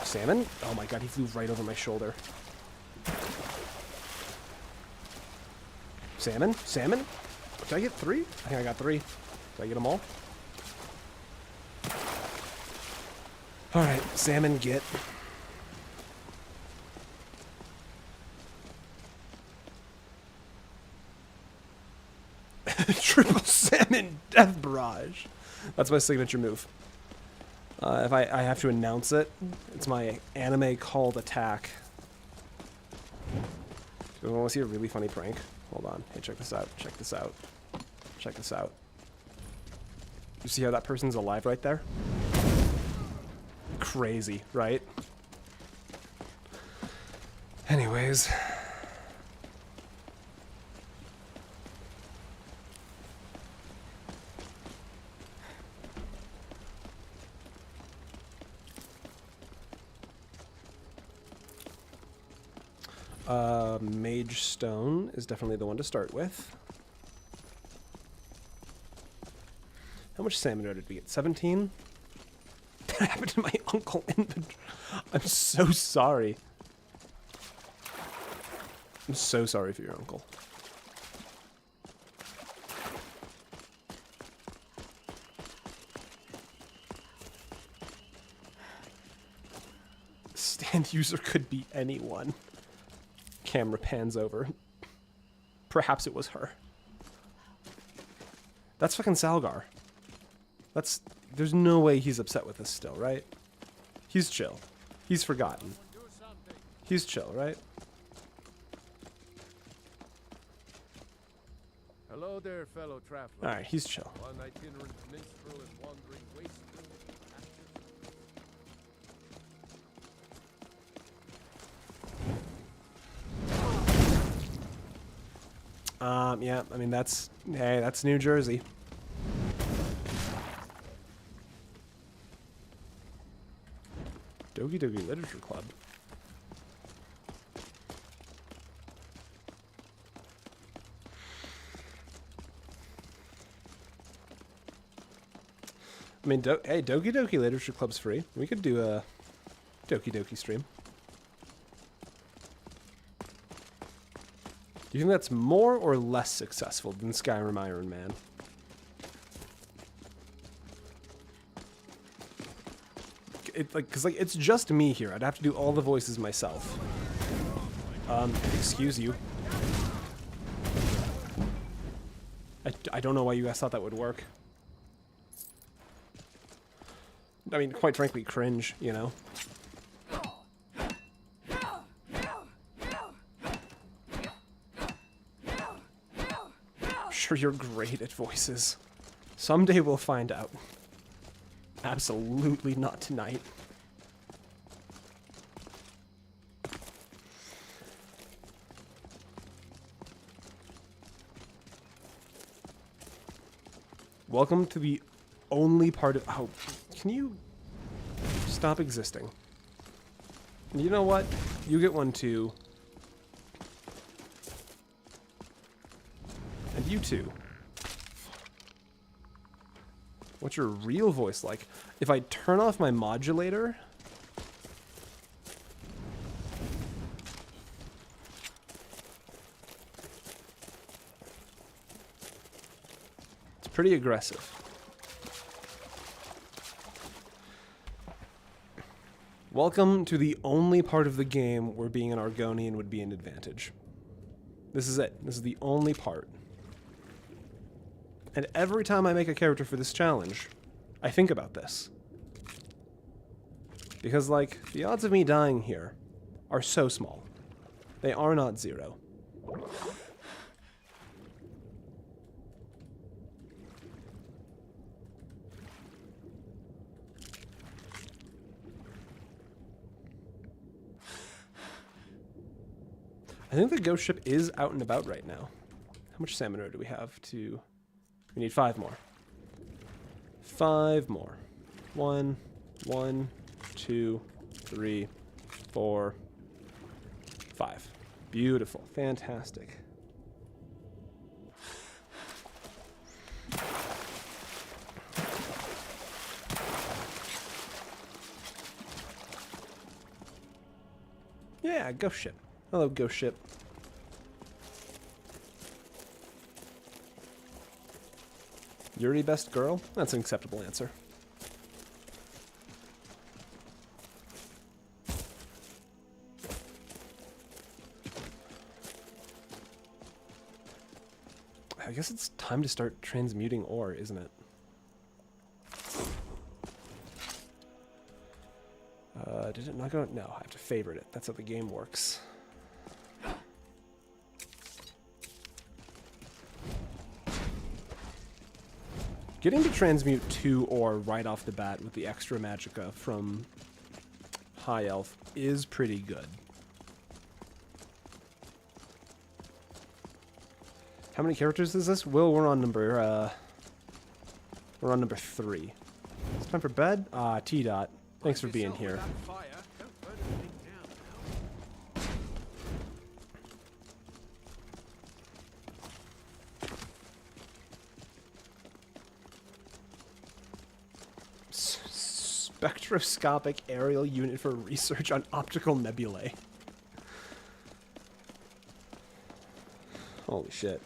Salmon? Oh my god, he flew right over my shoulder. Salmon? Salmon? Did I get 3? I think I got 3. Did I get them all? Alright, salmon get. Triple salmon death barrage. That's my signature move. If I have to announce it, it's my anime called attack. You want to see a really funny prank? Hold on. Hey, check this out. Check this out. Check this out. You see how that person's alive right there? Crazy, right? Anyways. Mage Stone is definitely the one to start with. How much salmon did we get? 17? That happened to my uncle in the... I'm so sorry. I'm so sorry for your uncle. stand user could be anyone. Camera pans over. Perhaps it was her. That's fucking Salgar. There's no way he's upset with us still, right? He's chill. He's forgotten. He's chill, right? Hello there, fellow traveler. Alright, he's chill. One itinerant minstrel and wandering wastrel. Yeah, I mean, that's New Jersey. Doki Doki Literature Club. I mean, hey, Doki Doki Literature Club's free. We could do a Doki Doki stream. Do you think that's more or less successful than Skyrim Ironman? Cause it's just me here. I'd have to do all the voices myself. Excuse you. I don't know why you guys thought that would work. I mean, quite frankly, cringe, you know? I'm sure you're great at voices. Someday we'll find out. Absolutely not tonight. Welcome to the only part of... Oh, can you stop existing? You know what? You get one too. And you too. What's your real voice like? If I turn off my modulator... It's pretty aggressive. Welcome to the only part of the game where being an Argonian would be an advantage. This is it. This is the only part. And every time I make a character for this challenge, I think about this. Because, like, the odds of me dying here are so small. They are not zero. I think the ghost ship is out and about right now. How much stamina do we have to... We need 5 more. 5 more. 1, 2, 3, 4, 5. Beautiful. Fantastic. Yeah, ghost ship. Hello, ghost ship. Yuri best girl? That's an acceptable answer. I guess it's time to start transmuting ore, isn't it? Did it not go? No, I have to favorite it. That's how the game works. Getting to transmute 2 ore right off the bat with the extra magicka from High Elf is pretty good. How many characters is this? Will, we're on number 3. It's time for bed? T-Dot. Thanks for being here. Spectroscopic aerial unit for research on optical nebulae. Holy shit.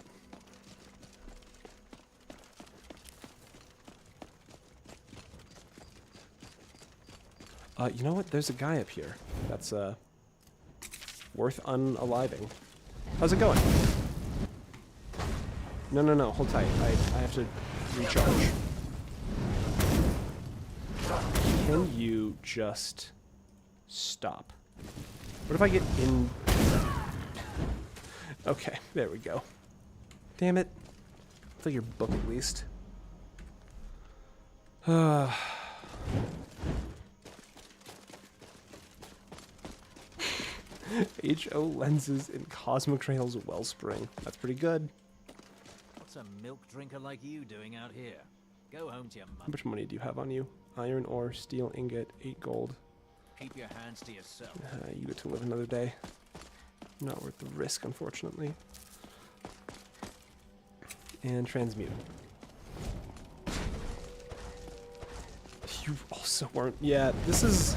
You know what? There's a guy up here. That's worth unaliving. How's it going? No, hold tight. I have to recharge. Can you just stop? What if I get in? Okay, there we go. Damn it. I'll take your book at least. HO lenses in Cosmic Rail's Wellspring. That's pretty good. What's a milk drinker like you doing out here? Go home to your How mum. much money do you have on you? Iron ore, steel ingot, 8 gold. Keep your hands to yourself. You get to live another day. Not worth the risk, unfortunately. And transmute. You also weren't. Yeah, this is.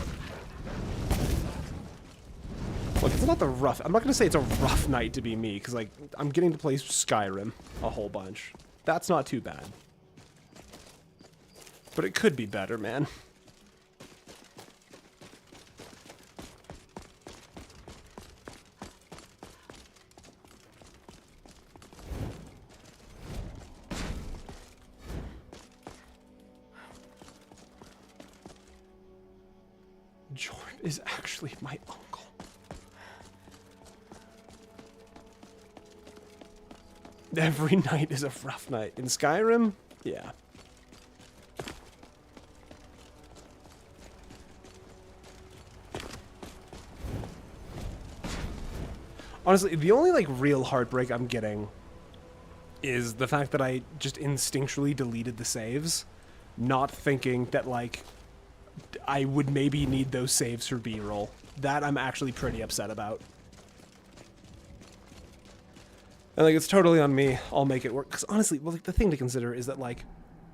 Look, it's not the rough. I'm not gonna say it's a rough night to be me, because like I'm getting to play Skyrim a whole bunch. That's not too bad. But it could be better, man. Joov is actually my uncle. Every night is a rough night. In Skyrim? Yeah. Honestly, the only like real heartbreak I'm getting is the fact that I just instinctually deleted the saves, not thinking that like I would maybe need those saves for B-roll. That I'm actually pretty upset about. And like it's totally on me. I'll make it work. Because honestly, well, like, the thing to consider is that like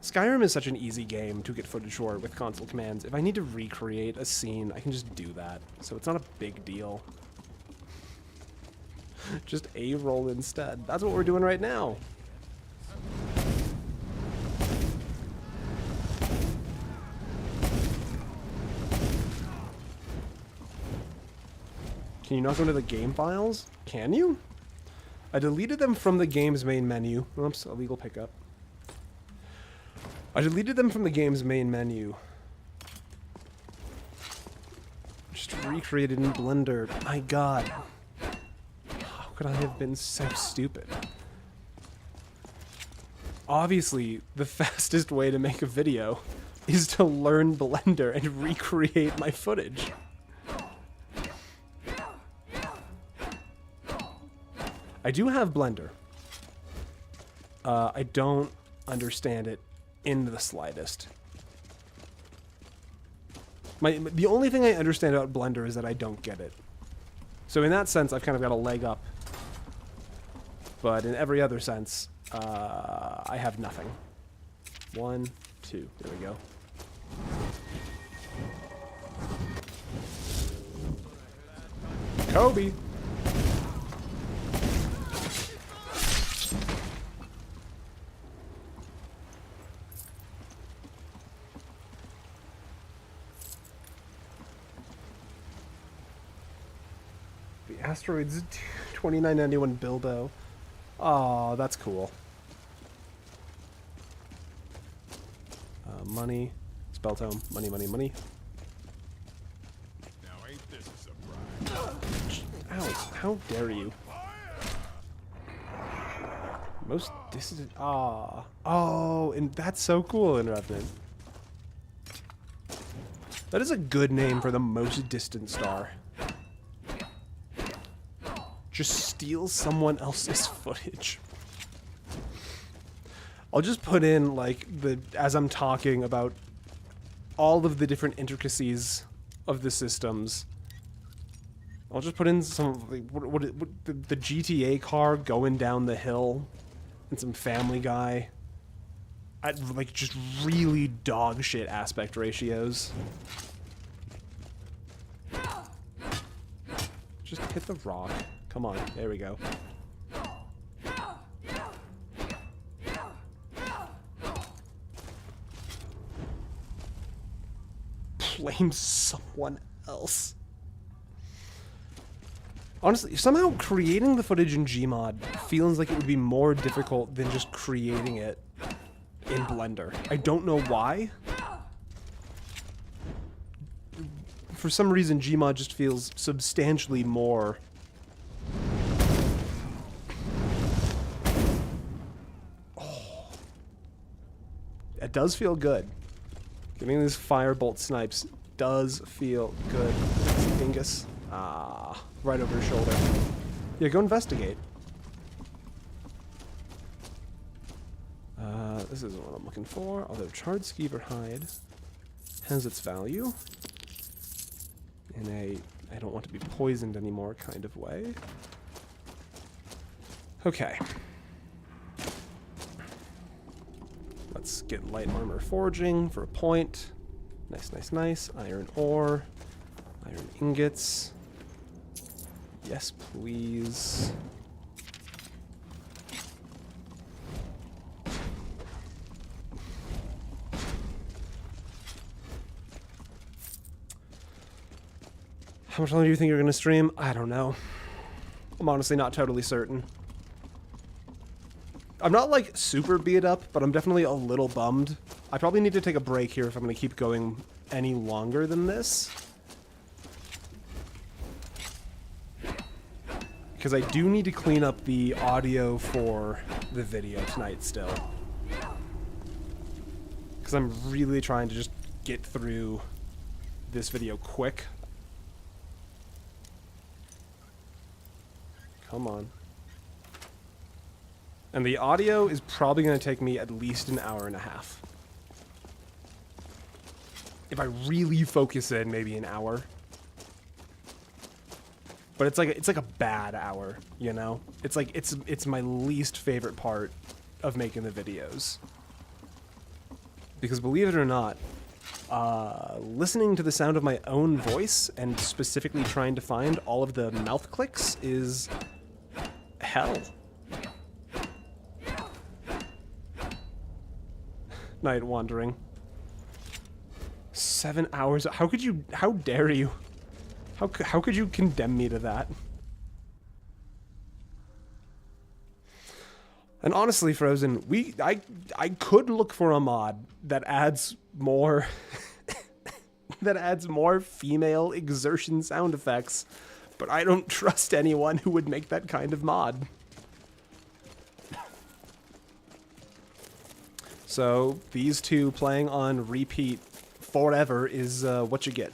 Skyrim is such an easy game to get footage for with console commands. If I need to recreate a scene, I can just do that. So it's not a big deal. Just A-roll instead. That's what we're doing right now. Can you not go to the game files? Can you? I deleted them from the game's main menu. Oops, illegal pickup. I deleted them from the game's main menu. Just recreated in Blender. My god. How could I have been so stupid? Obviously, the fastest way to make a video is to learn Blender and recreate my footage. I do have Blender. I don't understand it in the slightest. The only thing I understand about Blender is that I don't get it. So in that sense, I've kind of got a leg up. But in every other sense, I have nothing. 1, 2. There we go. Kobe! Asteroids 2991 Bilbo. Oh, that's cool. Money. Spell tome. Money, money, money. Now ain't this a surprise? Ow, how dare you? Most distant. Ah. Oh, and that's so cool, Interrupted. That is a good name for the most distant star. Just steal someone else's footage. I'll just put in like as I'm talking about all of the different intricacies of the systems. I'll just put in some like, the GTA car going down the hill and some Family Guy at like just really dog shit aspect ratios. Just hit the rock. Come on, there we go. Blame someone else. Honestly, somehow creating the footage in Gmod feels like it would be more difficult than just creating it in Blender. I don't know why. For some reason, Gmod just feels substantially more... Oh. It does feel good. Giving these firebolt snipes does feel good. Dingus. Ah, right over your shoulder. Yeah, go investigate. This isn't what I'm looking for, although charred skeever hide has its value in a I don't want to be poisoned anymore kind of way. Okay. Let's get light armor forging for a point. Nice, nice, nice. Iron ore. Iron ingots. Yes, please. How much longer do you think you're going to stream? I don't know. I'm honestly not totally certain. I'm not, like, super beat up, but I'm definitely a little bummed. I probably need to take a break here if I'm going to keep going any longer than this. Because I do need to clean up the audio for the video tonight still. Because I'm really trying to just get through this video quick. Come on. And the audio is probably going to take me at least an hour and a half. If I really focus in, maybe an hour. But it's like a bad hour, you know? It's like it's my least favorite part of making the videos. Because believe it or not, listening to the sound of my own voice and specifically trying to find all of the mouth clicks is hell. Night wandering. 7 hours. How could you? How dare you? How could you condemn me to that? And honestly, Frozen, I could look for a mod that adds more that adds more female exertion sound effects, but I don't trust anyone who would make that kind of mod. So these two playing on repeat forever is what you get.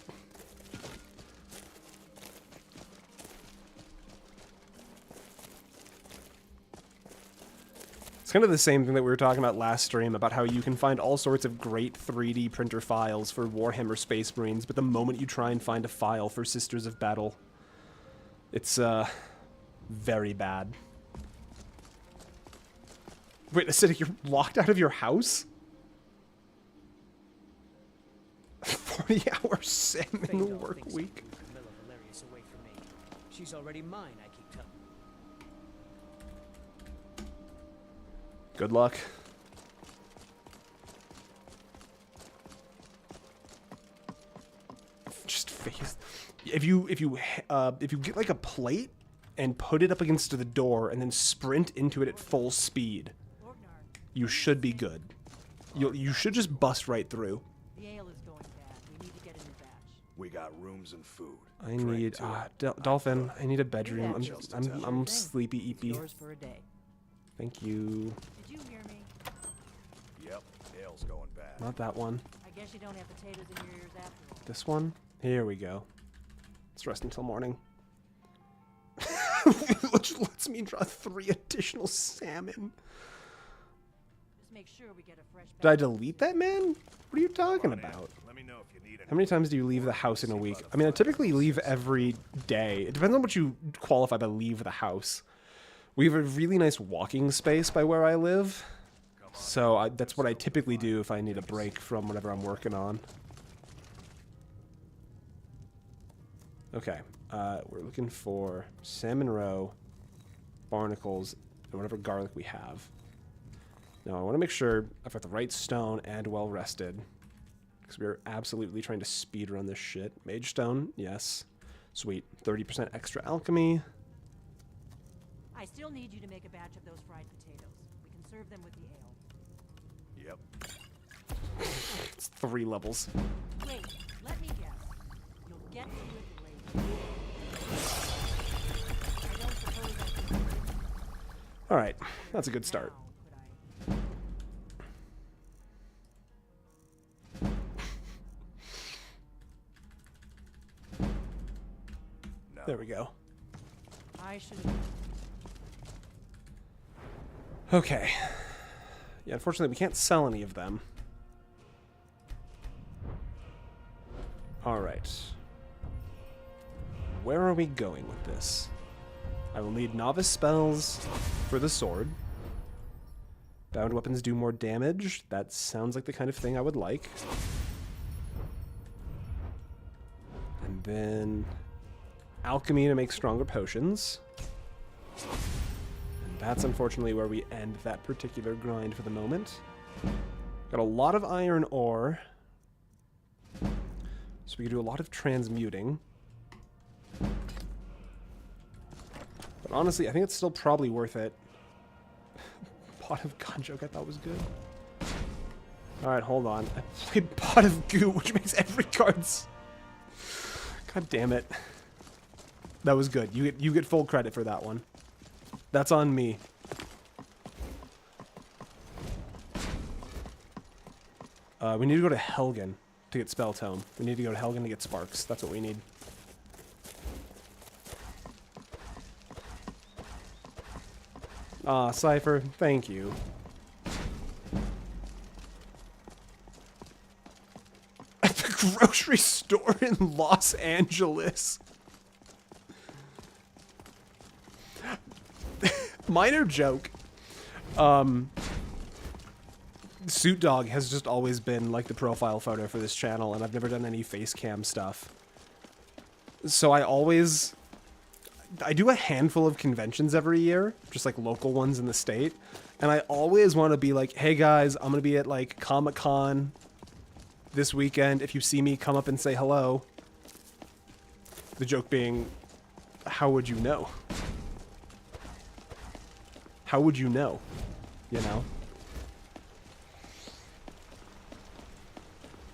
It's kind of the same thing that we were talking about last stream, about how you can find all sorts of great 3D printer files for Warhammer Space Marines, but the moment you try and find a file for Sisters of Battle, it's very bad. Wait, Acidic, you're locked out of your house? 40-hour salmon work week. She's already mine, I keep telling. Good luck. Just face. If you get like a plate and put it up against the door and then sprint into it at full speed, you should be good. You should just bust right through. The ale is going bad. We need to get a new batch. We got rooms and food. I need Dolphin. I need a bedroom. I'm sleepy eepy. Yours for a day. Thank you. Did you hear me? Yep, ale's going bad. Not that one. I guess you don't have potatoes in your ears after all. This one. Here we go. Let's rest until morning. Which lets me draw 3 additional salmon. Just make sure we get a fresh batch. Did I delete that, man? What are you talking Come on in. about? Let me know if you need How many times do you leave the house in a week? I mean, I typically leave every day. It depends on what you qualify by leave the house. We have a really nice walking space by where I live. So that's what I typically do if I need a break from whatever I'm working on. Okay. We're looking for salmon roe, barnacles, and whatever garlic we have. Now, I want to make sure I've got the right stone and well rested. Because we are absolutely trying to speedrun this shit. Mage stone, yes. Sweet. 30% extra alchemy. I still need you to make a batch of those fried potatoes. We can serve them with the ale. Yep. It's 3 levels. Wait, let me guess. You'll get to it later. I don't suppose I can. All right, that's a good start. Now, could No. There we go. I should have. Okay. Yeah, unfortunately, we can't sell any of them. All right. Where are we going with this? I will need novice spells for the sword. Bound weapons do more damage. That sounds like the kind of thing I would like. And then alchemy to make stronger potions. And that's unfortunately where we end that particular grind for the moment. Got a lot of iron ore. So we can do a lot of transmuting. But honestly, I think it's still probably worth it. Pot of God joke I thought was good. Alright, hold on. I played Pot of Goo, which makes every card's... God damn it. That was good. You get full credit for that one. That's on me. We need to go to Helgen to get Spell Tome. We need to go to Helgen to get Sparks. That's what we need. Ah, Cypher, thank you. At the grocery store in Los Angeles. Minor joke. Suit Dog has just always been like the profile photo for this channel, and I've never done any face cam stuff. So I do a handful of conventions every year, just like local ones in the state, and I always want to be like, hey guys, I'm gonna be at like Comic-Con this weekend. If you see me, come up and say hello. The joke being, how would you know? How would you know? You know?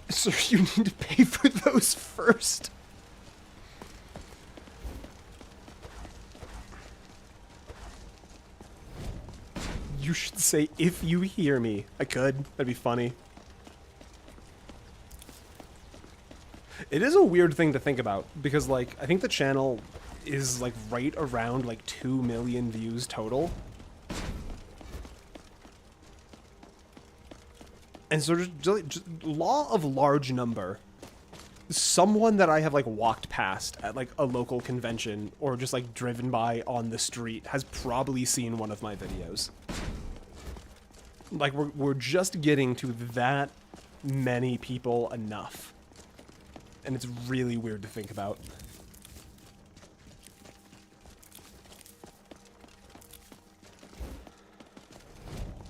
Sir, you need to pay for those first. You should say, if you hear me. I could. That'd be funny. It is a weird thing to think about, because, like, I think the channel is, like, right around, like, 2 million views total. And so just law of large number. Someone that I have, like, walked past at, like, a local convention or just, like, driven by on the street has probably seen one of my videos. Like, we're just getting to that many people enough. And it's really weird to think about.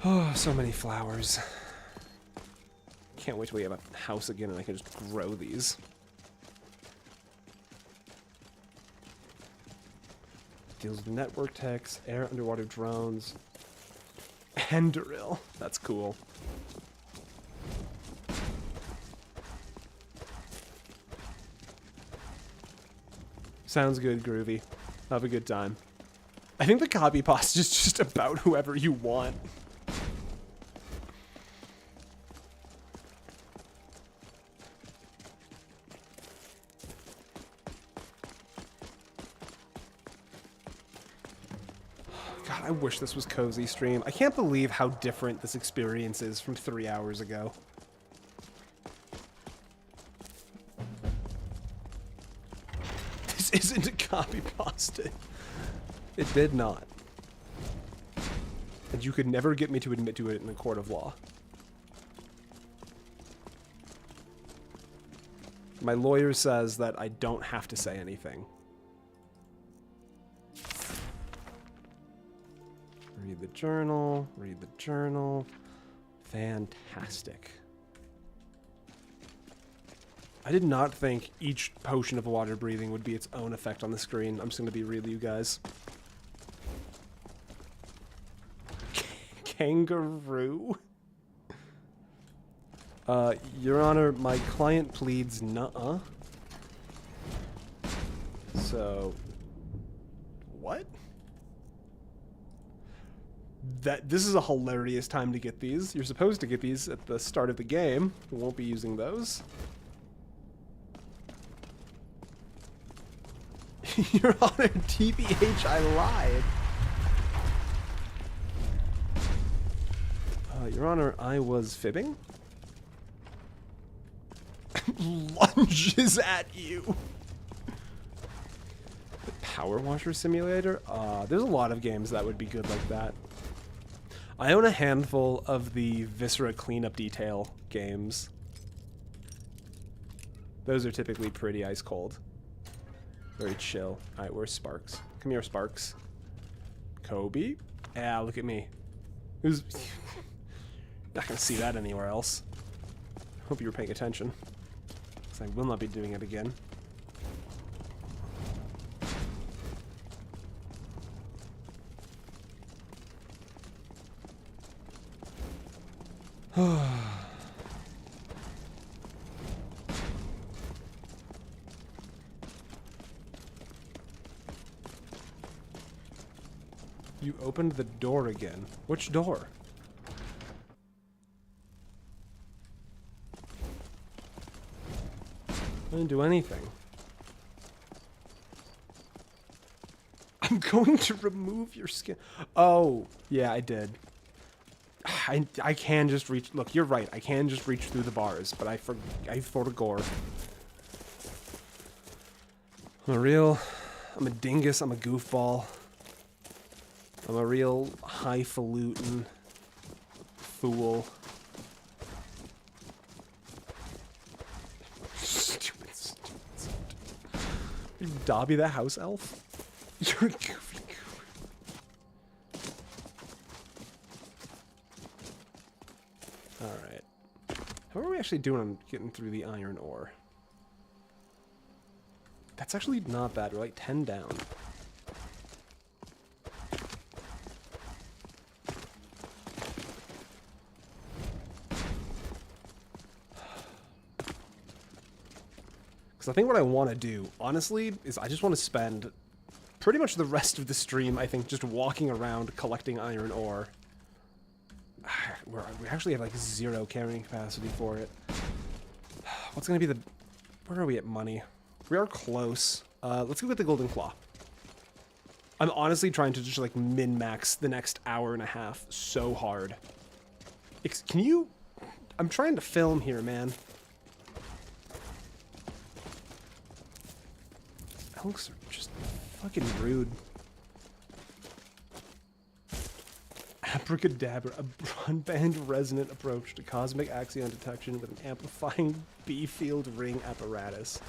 Oh, so many flowers. Can't wait till we have a house again and I can just grow these. Deals with network techs, air, underwater drones, and drill. That's cool. Sounds good, Groovy. Have a good time. I think the copy pasta is just about whoever you want. God, I wish this was Cozy Stream. I can't believe how different this experience is from 3 hours ago. This isn't a copy pasta. It did not. And you could never get me to admit to it in a court of law. My lawyer says that I don't have to say anything. Read the journal, read the journal. Fantastic. I did not think each potion of water breathing would be its own effect on the screen. I'm just going to be real, you guys. Kangaroo? Your Honor, my client pleads nuh-uh. So, what? This is a hilarious time to get these. You're supposed to get these at the start of the game. We won't be using those. Your Honor, TBH, I lied. Your Honor, I was fibbing. Lunges at you. The Power Washer Simulator? There's a lot of games that would be good like that. I own a handful of the Viscera Cleanup Detail games. Those are typically pretty ice cold. Very chill. Alright, where's Sparks? Come here, Sparks. Kobe? Yeah, look at me. Who's... Not gonna see that anywhere else. Hope you were paying attention. Because I will not be doing it again. You opened the door again. Which door? I didn't do anything. I'm going to remove your skin. Oh, yeah, I did. I can just reach. Look, you're right. I can just reach through the bars, but I forgore. I'm a dingus. I'm a goofball. I'm a real highfalutin fool. Stupid. You Dobby the house elf? You're a goofy goof. Alright. How are we actually doing on getting through the iron ore? That's actually not bad. We're like 10 down. Because I think what I want to do, honestly, is I just want to spend pretty much the rest of the stream, I think, just walking around collecting iron ore. We actually have like 0 carrying capacity for it. What's going to be the... Where are we at money? We are close. Let's go get the Golden Claw. I'm honestly trying to just like min-max the next hour and a half so hard. Can you... I'm trying to film here, man. Elks are just fucking rude. Abracadabra, a broadband resonant approach to cosmic axion detection with an amplifying B-field ring apparatus.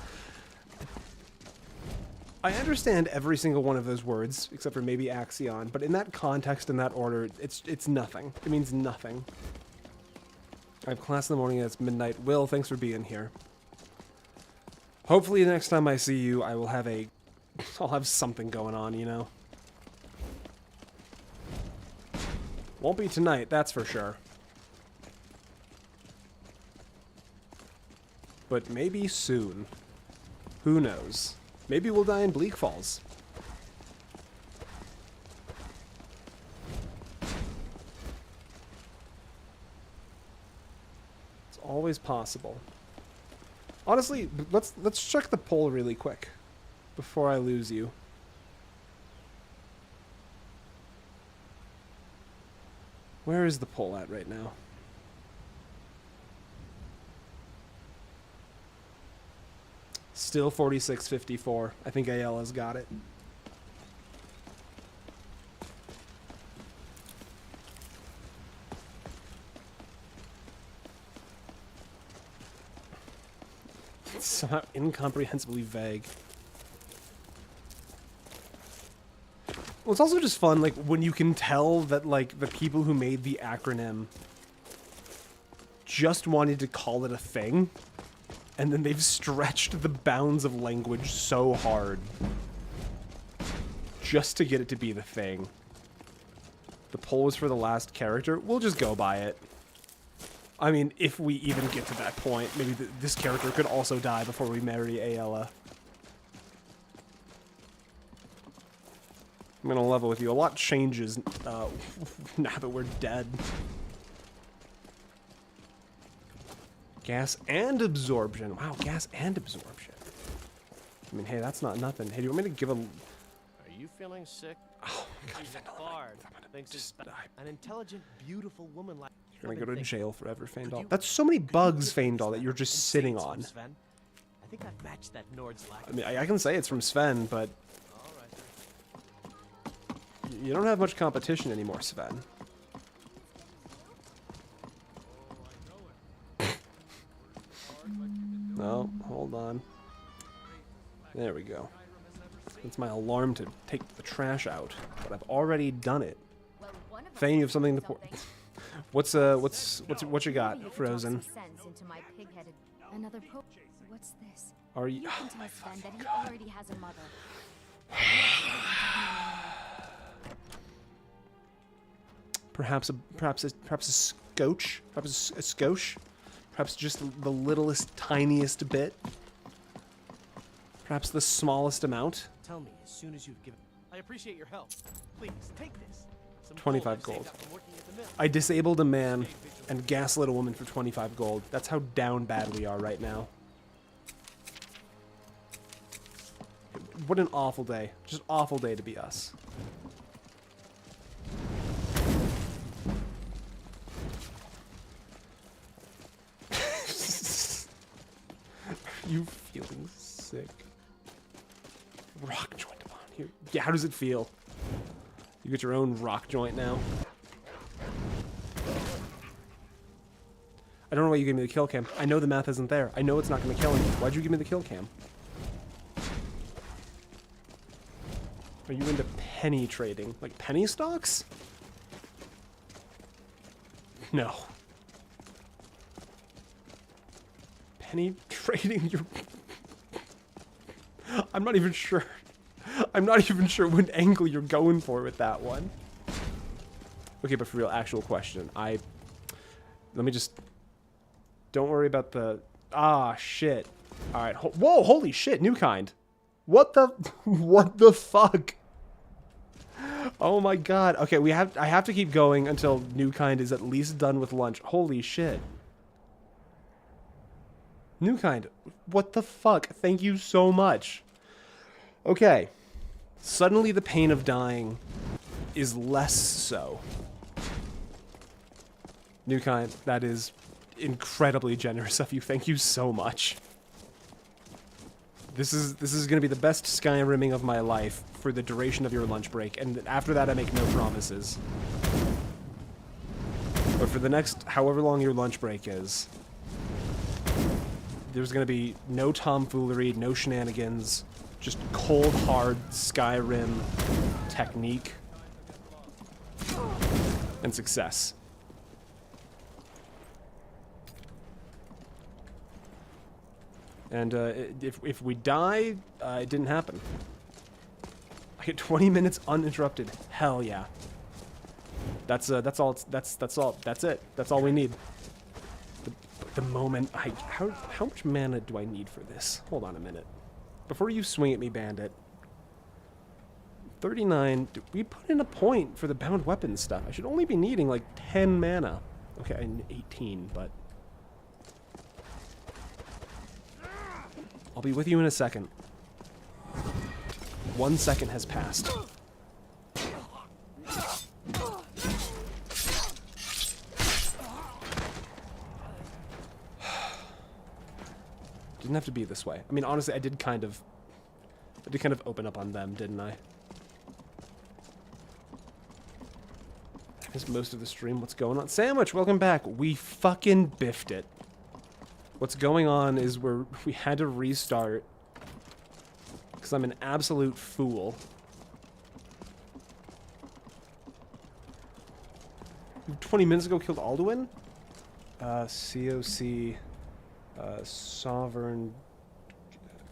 I understand every single one of those words, except for maybe axion, but in that context, in that order, it's nothing. It means nothing. I have class in the morning, it's midnight. Will, thanks for being here. Hopefully the next time I see you, I will have I'll have something going on, you know? Won't be tonight, that's for sure. But maybe soon. Who knows? Maybe we'll die in Bleak Falls. It's always possible. Honestly, let's check the poll really quick before I lose you. Where is the poll at right now? Still 46-54. I think AL has got it. It's somehow incomprehensibly vague. Well, it's also just fun, like, when you can tell that, like, the people who made the acronym just wanted to call it a thing, and then they've stretched the bounds of language so hard just to get it to be the thing. The poll was for the last character. We'll just go by it. I mean, if we even get to that point, maybe this character could also die before we marry Ayala. I'm gonna level with you. A lot changes now that we're dead. Gas and absorption. Wow, gas and absorption. I mean, hey, that's not nothing. Hey, do you want me to give a... Are you feeling sick? Oh, my God, She's a Fandal, bard. I'm gonna Thinks just it's die. an intelligent, beautiful woman like... You're gonna go to jail forever, Fandal. you- That's so many could you bugs, lift this Fandal, that lever you're and just say sitting it's from on. Sven? I think I've matched that Nord's lack. I mean, I can say it's from Sven, but All right. you don't have much competition anymore, Sven. No, hold on. There we go. It's my alarm to take the trash out, but I've already done it. Well, one of us Fane, you have something to something. What you got, Maybe it Frozen? talks some sense into my pig-headed. Another What's this? Are you? You Oh can tell my Sven fucking that he God. already has a mother. Perhaps a scotch, perhaps a skosh, perhaps just the littlest, tiniest bit, perhaps the smallest amount. Tell me as soon as you've given... I appreciate your help. Please, take this. Some 25 gold. I gold. saved up from working at the mill. I disabled a man and gaslit a woman for 25 gold. That's how down bad we are right now. What an awful day. Just awful day to be us. Are you feeling sick? Rock joint upon here. Yeah, how does it feel? You get your own rock joint now. I don't know why you gave me the kill cam. I know the math isn't there. I know it's not going to kill him. Why'd you give me the kill cam? Are you into penny trading? Like penny stocks? No. Penny trading? You're... I'm not even sure. I'm not even sure what angle you're going for with that one. Okay, but for real, actual question. Let me just... Don't worry about the... Ah, shit. Alright. Whoa, holy shit, new kind. What the... What the fuck? Oh my god. Okay, I have to keep going until new kind is at least done with lunch. Holy shit. New kind. What the fuck? Thank you so much. Okay. Suddenly the pain of dying is less so. New kind, that is incredibly generous of you. Thank you so much. This is going to be the best Skyrimming of my life for the duration of your lunch break, and after that I make no promises. But for the next however long your lunch break is, there's going to be no tomfoolery, no shenanigans, just cold, hard Skyrim technique and success. And if we die, it didn't happen. I get 20 minutes uninterrupted. Hell yeah. That's all. That's all. That's it. That's all we need. The moment how much mana do I need for this? Hold on a minute. Before you swing at me, bandit. 39. Did we put in a point for the bound weapons stuff? I should only be needing like 10 mana. Okay, I need 18, but I'll be with you in a second. 1 second has passed. Didn't have to be this way. I mean, honestly, I did kind of open up on them, didn't I? I missed most of the stream. What's going on? Sandwich, welcome back. We fucking biffed it. What's going on is we had to restart because I'm an absolute fool. 20 minutes ago killed Alduin? COC, Sovereign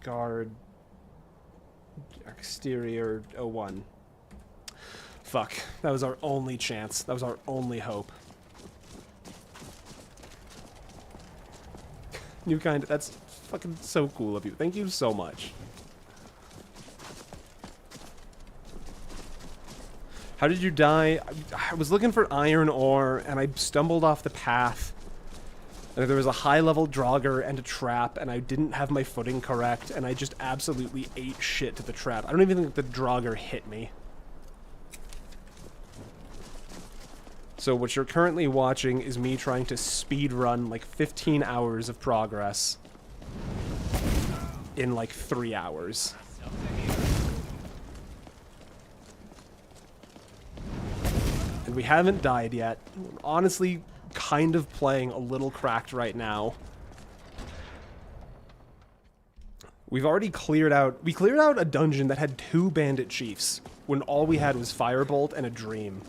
Guard, Exterior 01. Fuck. That was our only chance. That was our only hope. New kind. That's fucking so cool of you. Thank you so much. How did you die? I was looking for iron ore, and I stumbled off the path. And there was a high-level Draugr and a trap, and I didn't have my footing correct, and I just absolutely ate shit to the trap. I don't even think the Draugr hit me. So what you're currently watching is me trying to speedrun like 15 hours of progress in like 3 hours. And we haven't died yet. We're honestly kind of playing a little cracked right now. We've already cleared out... We cleared out a dungeon that had 2 bandit chiefs when all we had was Firebolt and a dream.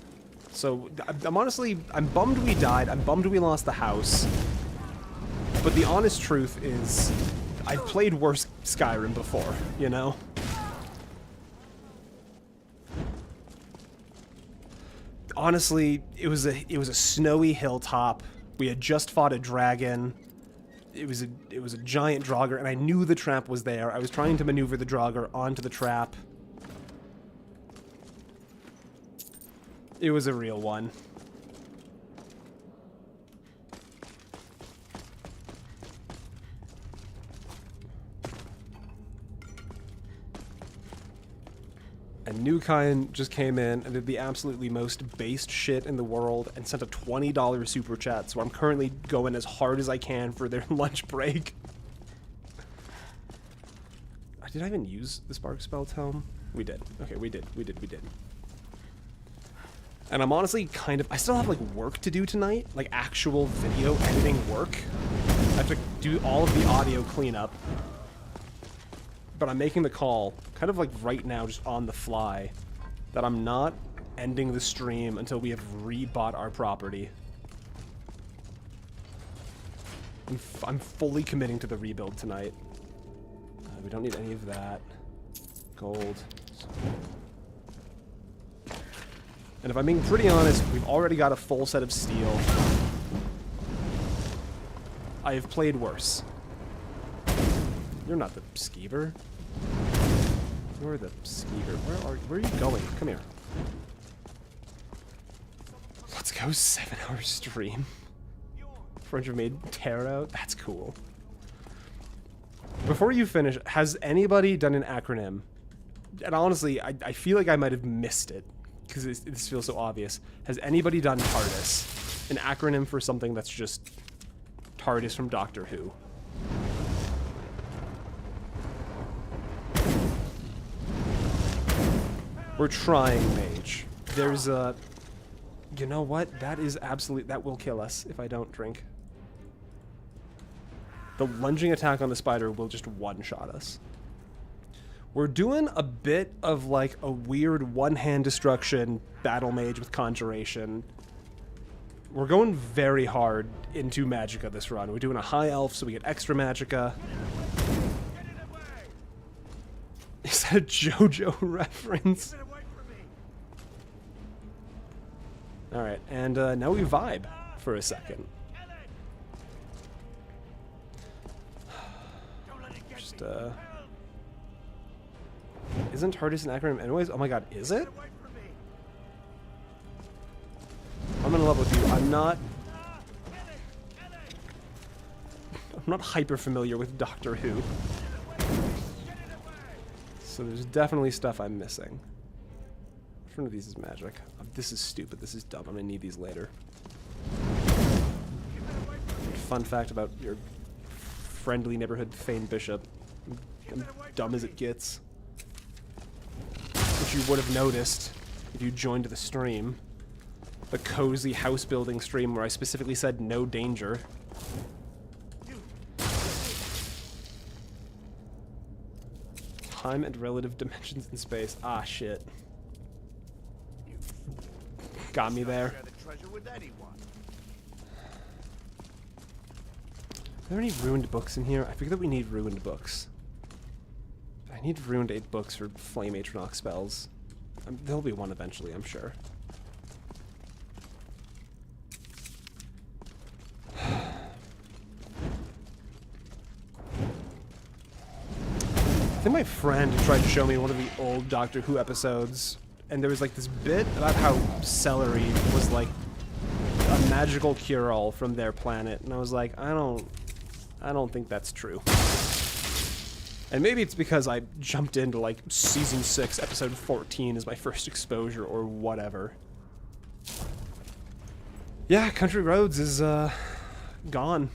So, I'm bummed we died, I'm bummed we lost the house. But the honest truth is, I've played worse Skyrim before, you know? Honestly, it was a snowy hilltop. We had just fought a dragon. It was a giant Draugr, and I knew the trap was there. I was trying to maneuver the Draugr onto the trap. It was a real one. And New Kind just came in and did the absolutely most based shit in the world and sent a $20 super chat, so I'm currently going as hard as I can for their lunch break. Did I even use the Spark Spell Tome? We did. Okay, we did. And I'm honestly kind of... I still have, like, work to do tonight. Like, actual video editing work. I have to do all of the audio cleanup. But I'm making the call, kind of like right now, just on the fly, that I'm not ending the stream until we have rebought our property. I'm fully committing to the rebuild tonight. We don't need any of that. Gold. And if I'm being pretty honest, we've already got a full set of steel. I have played worse. You're not the skeever. You're the skeever. Where are you going? Come here. Let's go 7-hour stream. Friendship made tarot. That's cool. Before you finish, has anybody done an acronym? And honestly, I feel like I might have missed it because this feels so obvious. Has anybody done TARDIS? An acronym for something that's just TARDIS from Doctor Who. We're trying, Mage. There's a... You know what? That is absolute... That will kill us if I don't drink. The lunging attack on the spider will just one-shot us. We're doing a bit of, like, a weird one-hand destruction battle mage with conjuration. We're going very hard into magicka this run. We're doing a high elf, so we get extra magicka. Is that a JoJo reference? Alright, and now we vibe for a second. Just, isn't TARDIS an acronym anyways? Oh my god, is it? I'm gonna love with you. I'm not hyper familiar with Doctor Who. So there's definitely stuff I'm missing. Which one of these is magic? This is stupid. This is dumb. I'm gonna need these later. Fun fact about your friendly neighborhood Thane Bishop. I'm dumb as it gets. Which you would have noticed if you joined the stream. The cozy house building stream where I specifically said no danger. Time and relative dimensions in space. Ah, shit. Got me there. Are there any ruined books in here? I figure that we need ruined books. I need ruined 8 books for Flame Atronach spells. There'll be one eventually, I'm sure. I think my friend tried to show me one of the old Doctor Who episodes, and there was like this bit about how celery was like a magical cure-all from their planet, and I was like, I don't think that's true. And maybe it's because I jumped into like season 6, episode 14 as my first exposure or whatever. Yeah, Country Roads is gone.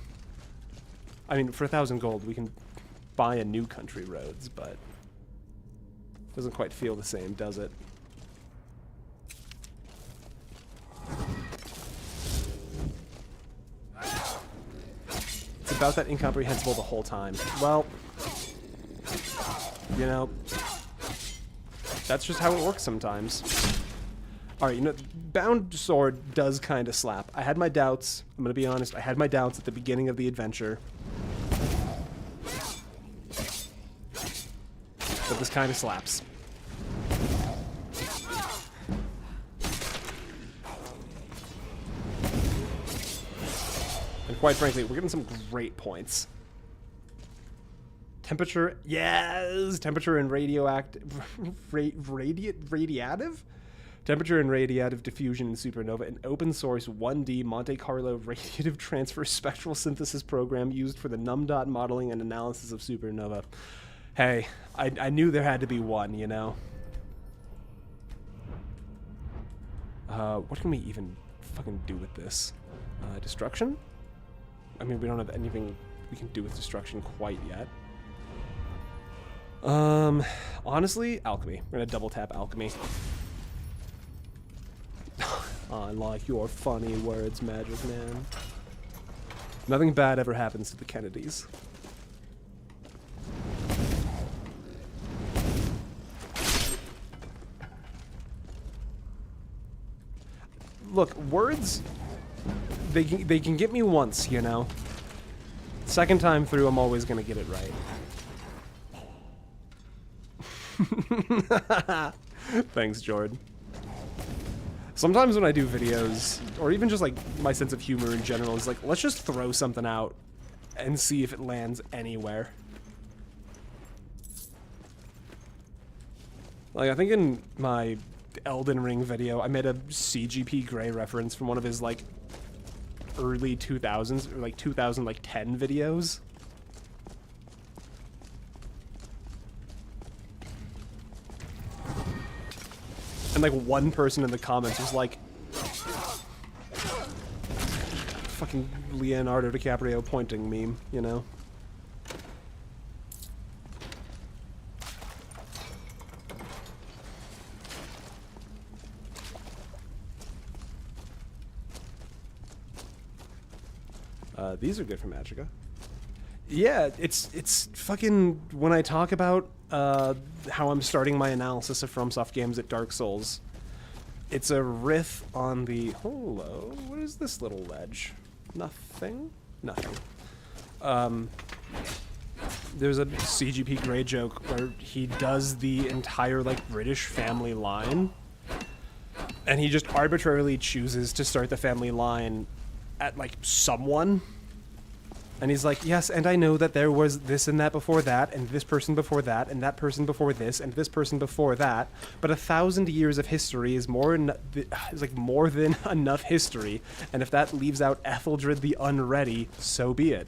I mean, for 1,000 gold, we can buy a new Country Roads, but it doesn't quite feel the same, does it? It's about that incomprehensible the whole time. Well, you know, that's just how it works sometimes. Alright, you know, Bound Sword does kind of slap. I had my doubts, I'm gonna be honest, I had my doubts at the beginning of the adventure. But this kind of slaps. And quite frankly, we're getting some great points. Temperature, yes! Temperature and radiative? Temperature and radiative diffusion in supernova, an open source 1D Monte Carlo radiative transfer spectral synthesis program used for the num.dot modeling and analysis of supernova. Hey, I knew there had to be one, you know? What can we even fucking do with this? Destruction? I mean, we don't have anything we can do with destruction quite yet. Honestly, alchemy. We're gonna double tap alchemy. I like your funny words, Magic Man. Nothing bad ever happens to the Kennedys. Look, words, they can get me once, you know? Second time through, I'm always gonna get it right. Thanks, Jordan. Sometimes when I do videos, or even just like my sense of humor in general is like, let's just throw something out and see if it lands anywhere. Like, I think in my Elden Ring video, I made a CGP Grey reference from one of his like early 2000s, or like 2010 videos. And like one person in the comments was like, fucking Leonardo DiCaprio pointing meme, you know? These are good for Magicka. Yeah, it's fucking, when I talk about how I'm starting my analysis of FromSoft games at Dark Souls, it's a riff on the, hello, what is this little ledge? Nothing? Nothing. There's a CGP Grey joke where he does the entire, like, British family line, and he just arbitrarily chooses to start the family line at, like, someone. And he's like, yes, and I know that there was this and that before that, and this person before that, and that person before this, and this person before that, but 1,000 years of history is more than enough history, and if that leaves out Etheldred the Unready, so be it.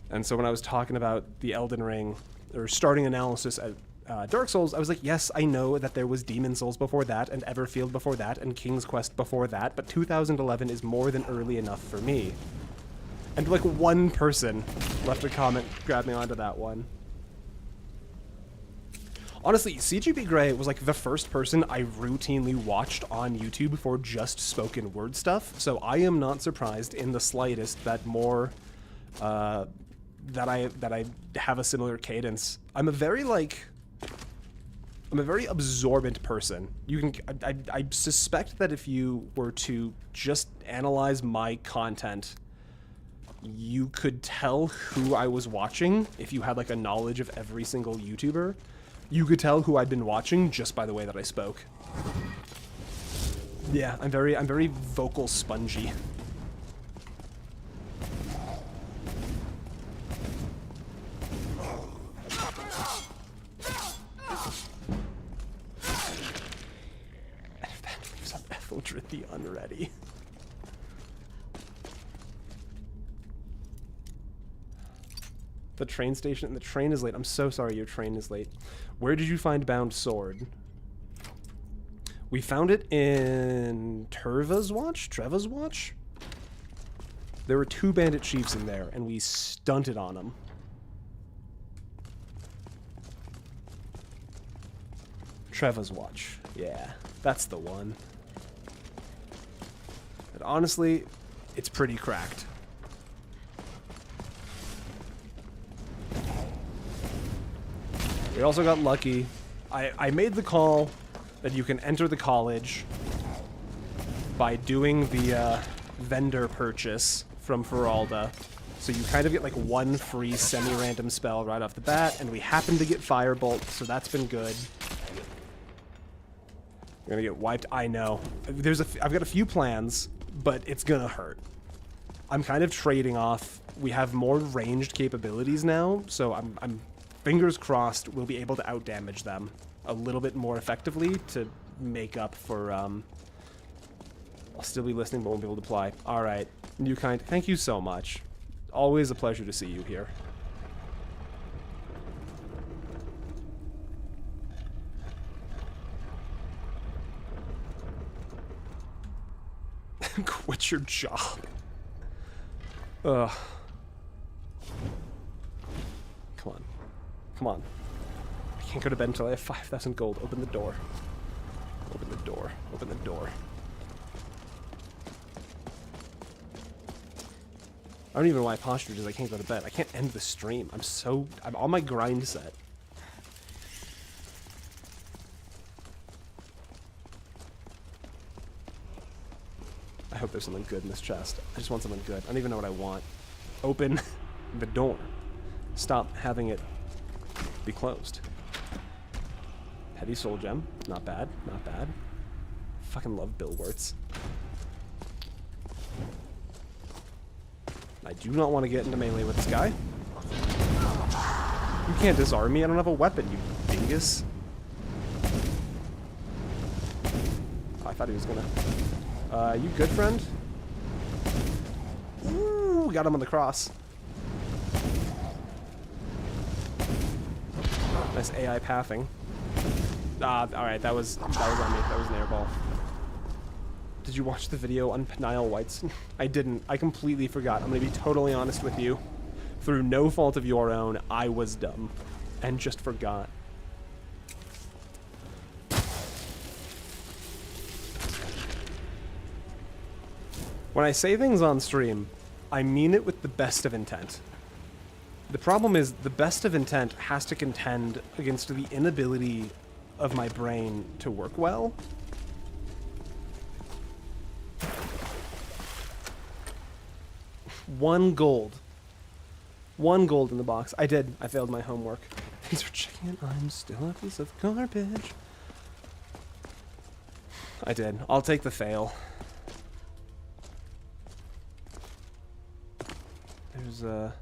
And so when I was talking about the Elden Ring, or starting analysis at Dark Souls, I was like, yes, I know that there was Demon Souls before that, and Everfield before that, and King's Quest before that, but 2011 is more than early enough for me. And like one person left a comment, grabbed me onto that one. Honestly, CGP Grey was like the first person I routinely watched on YouTube for just spoken word stuff, so I am not surprised in the slightest that more that I have a similar cadence. I'm a very absorbent person. I suspect that if you were to just analyze my content, you could tell who I was watching if you had like a knowledge of every single YouTuber. You could tell who I'd been watching just by the way that I spoke. Yeah, I'm very vocal spongy. The unready. The train station. The train is late. I'm so sorry your train is late. Where did you find Bound Sword? We found it in Treva's Watch? There were 2 bandit chiefs in there, and we stunted on them. Treva's Watch. Yeah, that's the one. But honestly, it's pretty cracked. We also got lucky. I made the call that you can enter the college by doing the vendor purchase from Feralda. So you kind of get like 1 free semi-random spell right off the bat, and we happen to get Firebolt, so that's been good. We're gonna get wiped. I know. I've got a few plans, but it's gonna hurt. I'm kind of trading off. We have more ranged capabilities now, so I'm fingers crossed we'll be able to outdamage them a little bit more effectively to make up for, I'll still be listening but won't be able to apply. Alright, New Kind, thank you so much. Always a pleasure to see you here. Quit your job. Ugh. Come on. Come on. I can't go to bed until I have 5,000 gold. Open the door. Open the door. Open the door. I don't even know why I postured because I can't go to bed. I can't end the stream. I'm on my grind set. I hope there's something good in this chest. I just want something good. I don't even know what I want. Open the door. Stop having it be closed. Heavy soul gem. Not bad. Not bad. Fucking love Bill Wirtz. I do not want to get into melee with this guy. You can't disarm me. I don't have a weapon, you dingus. Oh, I thought he was gonna... you good, friend? Ooh, got him on the cross. Nice AI pathing. Alright, that was on me. That was an airball. Did you watch the video on Peniel Whites? I didn't. I completely forgot. I'm gonna be totally honest with you. Through no fault of your own, I was dumb. And just forgot. When I say things on stream, I mean it with the best of intent. The problem is, the best of intent has to contend against the inability of my brain to work well. One gold in the box. I did. I failed my homework. Thanks for checking it. I'm still a piece of garbage. I did. I'll take the fail. There's a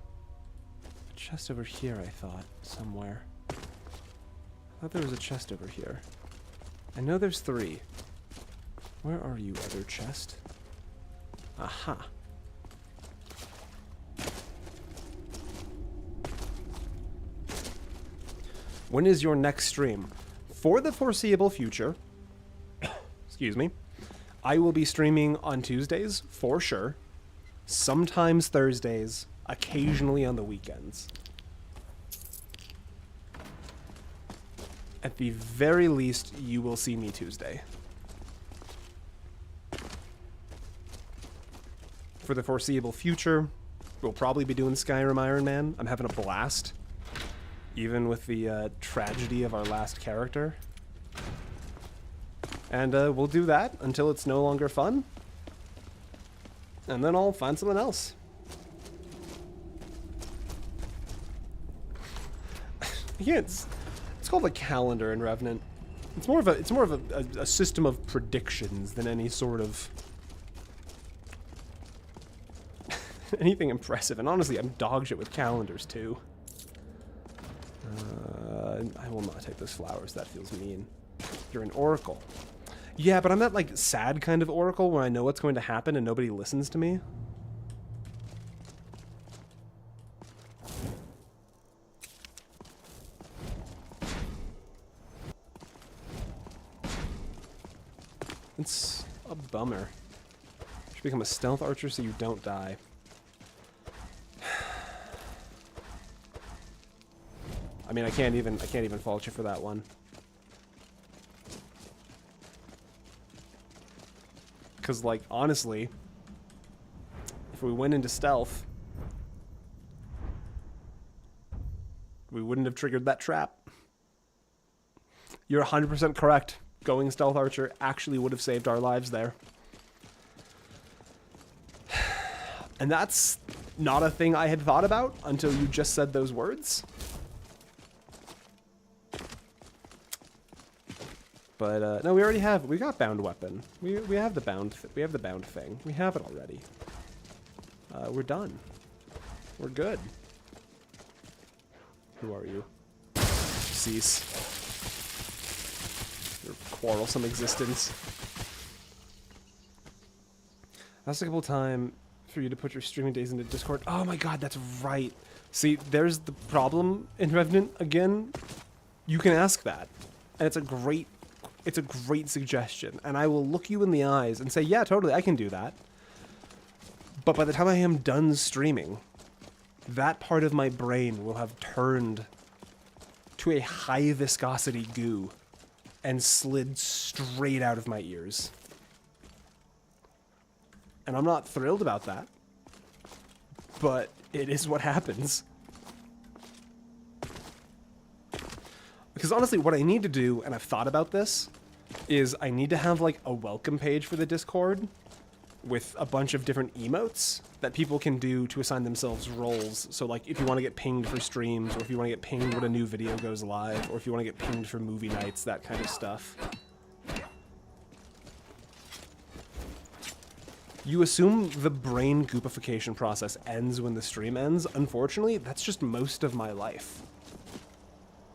chest over here, I thought, somewhere. I thought there was a chest over here. I know there's 3. Where are you, other chest? Aha. When is your next stream? For the foreseeable future, excuse me, I will be streaming on Tuesdays, for sure. Sometimes Thursdays, occasionally on the weekends. At the very least, you will see me Tuesday. For the foreseeable future, we'll probably be doing Skyrim Ironman. I'm having a blast. Even with the tragedy of our last character. And we'll do that until it's no longer fun. And then I'll find something else. Yeah, it's It's called a calendar in Revenant. It's more of a system of predictions than any sort of anything impressive. And honestly, I'm dog shit with calendars too. I will not take those flowers. That feels mean. You're an oracle. Yeah, but I'm that like sad kind of oracle where I know what's going to happen and nobody listens to me. It's a bummer. You should become a stealth archer so you don't die. I mean, I can't even fault you for that one. Because, like, honestly, if we went into stealth, we wouldn't have triggered that trap. You're 100% correct. Going stealth archer actually would have saved our lives there. And that's not a thing I had thought about until you just said those words. But no, we got bound weapon. We have the bound thing. We have it already. We're done. We're good. Who are you? Cease your quarrelsome existence. That's a couple time for you to put your streaming days into Discord. Oh my god, that's right. See, there's the problem in Revenant again. You can ask that, and it's a great suggestion, and I will look you in the eyes and say, yeah, totally, I can do that. But by the time I am done streaming, that part of my brain will have turned to a high viscosity goo and slid straight out of my ears. And I'm not thrilled about that, but it is what happens. Because honestly, what I need to do, and I've thought about this, is I need to have like a welcome page for the Discord with a bunch of different emotes that people can do to assign themselves roles. So like if you want to get pinged for streams, or if you want to get pinged when a new video goes live, or if you want to get pinged for movie nights, that kind of stuff. You assume the brain goopification process ends when the stream ends. Unfortunately, that's just most of my life.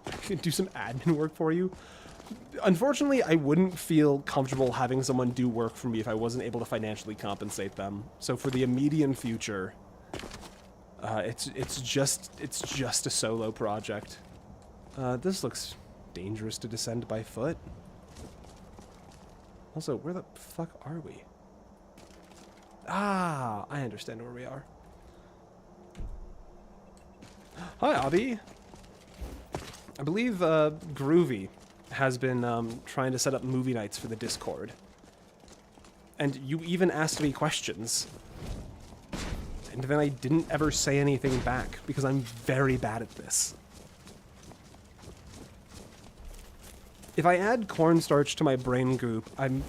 I can do some admin work for you. Unfortunately, I wouldn't feel comfortable having someone do work for me if I wasn't able to financially compensate them. So for the immediate future, it's just a solo project. This looks dangerous to descend by foot. Also, where the fuck are we? Ah, I understand where we are. Hi, Abby. I believe Groovy has been trying to set up movie nights for the Discord. And you even asked me questions. And then I didn't ever say anything back, because I'm very bad at this. If I add cornstarch to my brain goop, I'm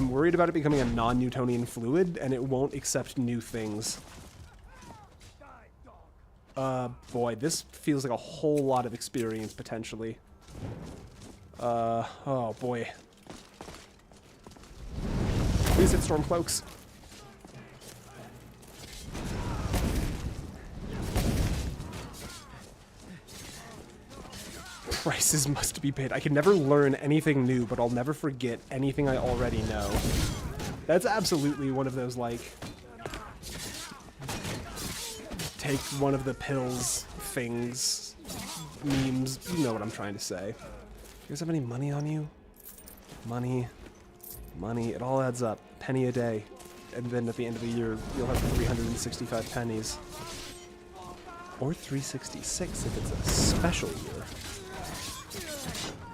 worried about it becoming a non-Newtonian fluid, and it won't accept new things. Boy, this feels like a whole lot of experience, potentially. Oh boy. Please hit Stormcloaks. Prices must be paid. I can never learn anything new, but I'll never forget anything I already know. That's absolutely one of those, like, take one of the pills things, memes. You know what I'm trying to say. You guys have any money on you? Money. It all adds up. Penny a day. And then at the end of the year, you'll have 365 pennies. Or 366 if it's a special year.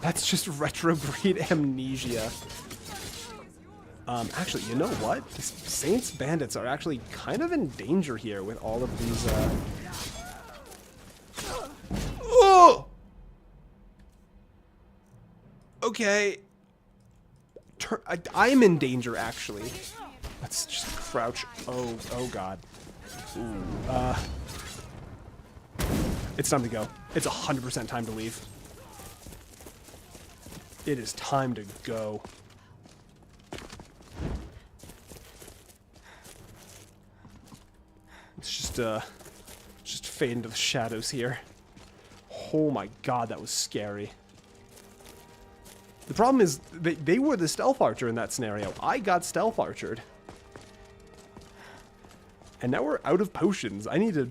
That's just retrograde amnesia. Actually, you know what? Saints Bandits are actually kind of in danger here with all of these, Oh! Okay. I'm in danger, actually. Let's just crouch. Oh god. Ooh, it's time to go. It's 100% time to leave. It is time to go. It's just fade into the shadows here. Oh my god, that was scary. The problem is, they were the stealth archer in that scenario. I got stealth archered. And now we're out of potions. I need to...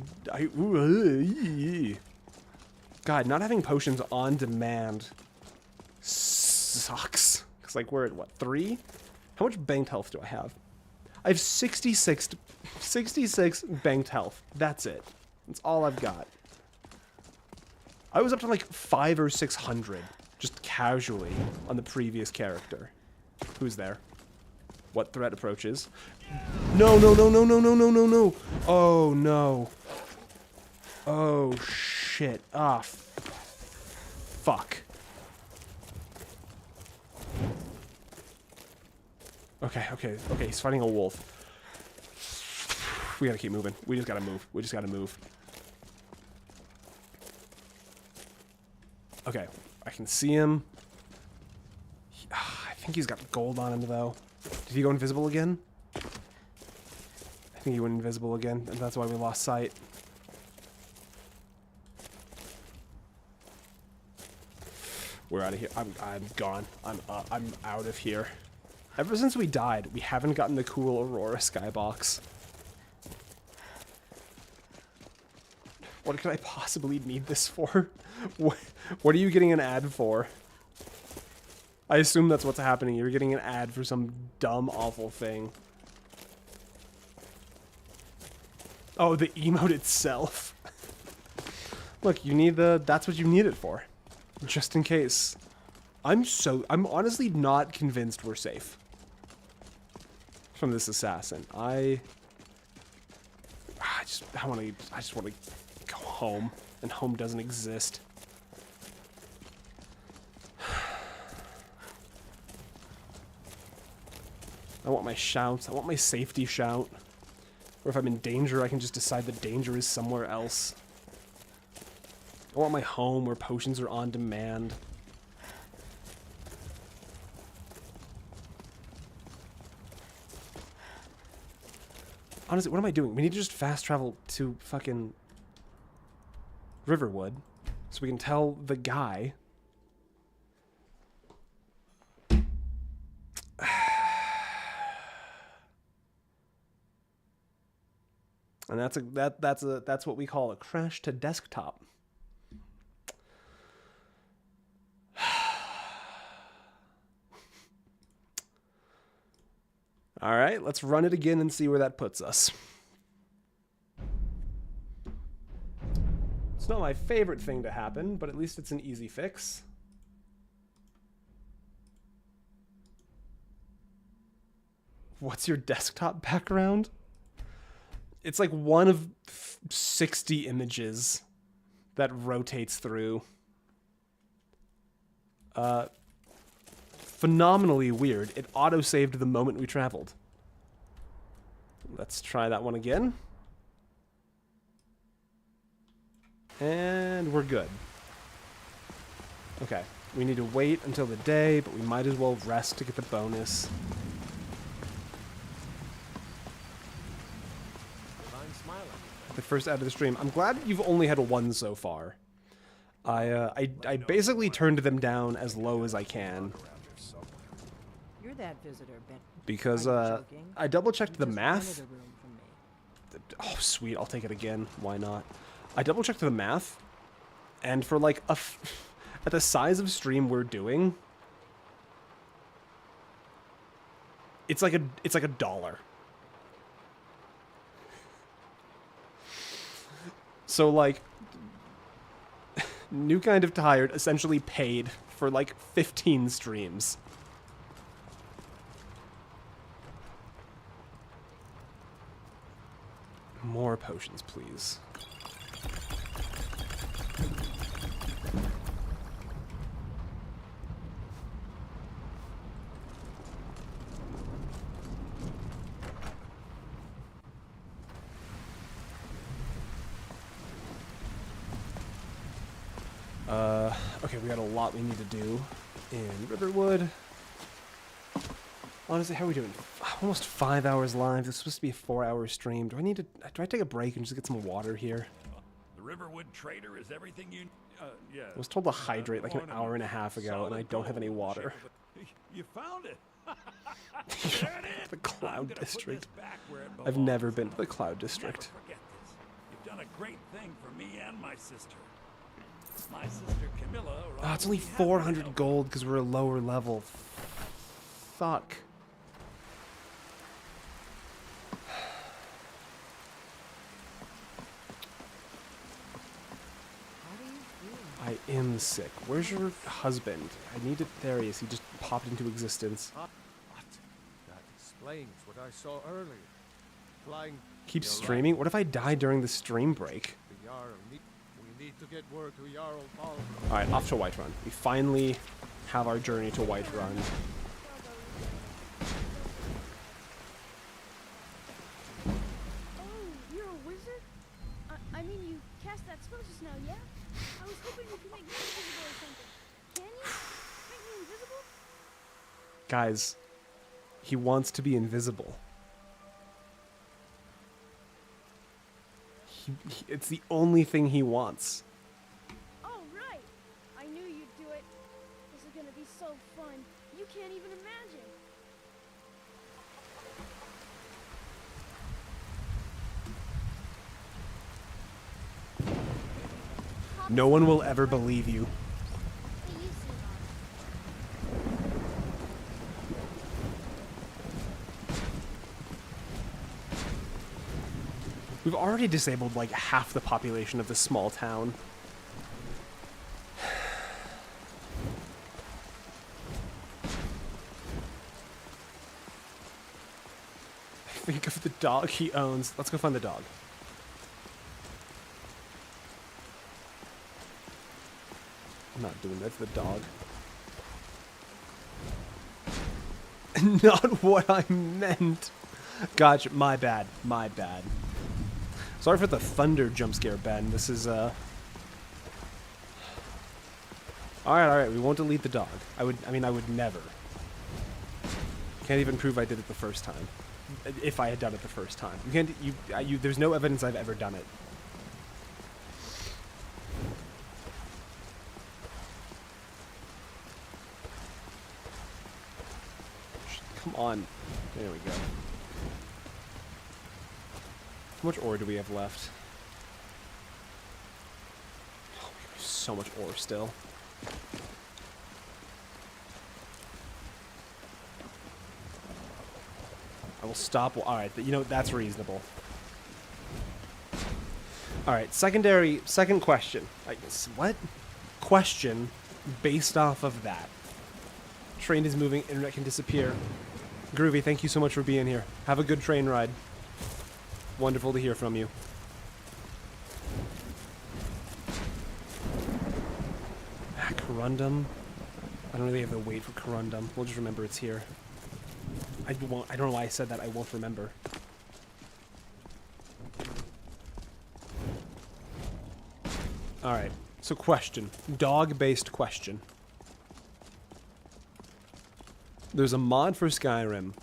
God, not having potions on demand sucks. Because, like, we're at, what, 3? How much banked health do I have? I have 66 banked health. That's it. That's all I've got. I was up to, like, 500 or 600. Just casually on the previous character. Who's there? What threat approaches? No, no, no, no, no, no, no, no, no. Oh, no. Oh, shit. Ah, fuck. Okay, okay, okay. He's fighting a wolf. We gotta keep moving. We just gotta move. We just gotta move. Okay. I can see him. I think he's got gold on him, though. Did he go invisible again? I think he went invisible again, and that's why we lost sight. We're out of here. I'm gone. I'm out of here. Ever since we died, we haven't gotten the cool Aurora skybox. What could I possibly need this for? What are you getting an ad for? I assume that's what's happening. You're getting an ad for some dumb, awful thing. Oh, the emote itself. Look, you need that's what you need it for. Just in case. I'm honestly not convinced we're safe from this assassin. I just want to go home, and home doesn't exist. I want my shouts. I want my safety shout. Or if I'm in danger, I can just decide the danger is somewhere else. I want my home where potions are on demand. Honestly, what am I doing? We need to just fast travel to fucking Riverwood so we can tell the guy. And that's what we call a crash to desktop. All right, let's run it again and see where that puts us. It's not my favorite thing to happen, but at least it's an easy fix. What's your desktop background? It's like one of 60 images that rotates through. Phenomenally weird. It auto-saved the moment we traveled. Let's try that one again. And we're good. Okay, we need to wait until the day, but we might as well rest to get the bonus. The first ad of the stream. I'm glad you've only had one so far. I basically turned them down as low as I can. You're that visitor, Ben. Because I double-checked the math. Oh, sweet. I'll take it again. Why not? I double-checked the math. And for like at the size of stream we're doing, it's like $1. So, like, New Kind of Tired essentially paid for, like, 15 streams. More potions, please. Okay, we got a lot we need to do in Riverwood. Honestly, how are we doing? Almost 5 hours live. This is supposed to be a 4-hour stream. Do I take a break and just get some water here? The Riverwood Trader is everything you... yeah. I was told to hydrate like an hour and a half ago, and I don't have any water. You found it. The Cloud District. I've never been to the Cloud District. Never forget this. You've done a great thing for me and my sister. My sister Camilla... Oh, it's only 400 gold because we're a lower level. Fuck. I am sick. Where's your husband? I need it. There he is. He just popped into existence. What? That explains what I saw earlier. Flying. Keep streaming? What if I die during the stream break? The Jarl we need to get word to Jarl Paul. Alright, off to Whiterun. We finally have our journey to Whiterun. Oh, you're a wizard? I mean, you cast that spell just now, yeah? I was hoping you could make me invisible or something. Can you? Make me invisible? Guys, he wants to be invisible. It's the only thing he wants. Oh, right. I knew you'd do it. This is gonna be so fun. You can't even imagine. No one will ever believe you. We've already disabled like half the population of this small town. Think of the dog he owns. Let's go find the dog. I'm not doing that for the dog. Not what I meant. Gotcha. My bad. My bad. Sorry for the thunder jump scare, Ben. This is, Alright, alright. We won't delete the dog. I would never. Can't even prove I did it the first time. If I had done it the first time. You can't, there's no evidence I've ever done it. Come on. There we go. How much ore do we have left? Oh, we have so much ore still. I will stop. Alright, you know, that's reasonable. Alright, second question. What? Question based off of that. Train is moving, internet can disappear. Groovy, thank you so much for being here. Have a good train ride. Wonderful to hear from you. Corundum. I don't really have to wait for Corundum. We'll just remember it's here. I don't know why I said that. I won't remember. Alright. So question. Dog-based question. There's a mod for Skyrim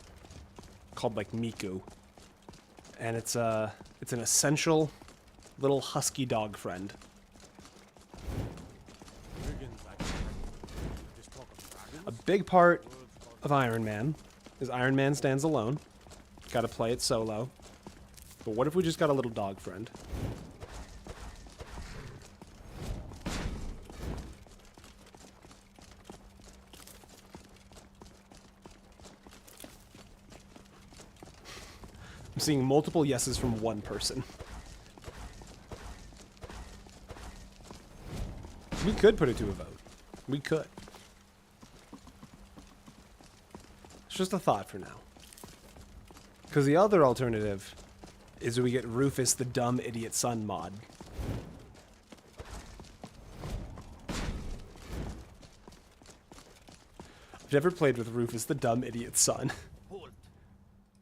called like Miku. And it's an essential little husky dog friend. A big part of Ironman is Ironman stands alone. Gotta play it solo. But what if we just got a little dog friend? I'm seeing multiple yeses from one person. We could put it to a vote. We could. It's just a thought for now. Because the other alternative is we get Rufus the dumb idiot son mod. I've never played with Rufus the dumb idiot son. Halt.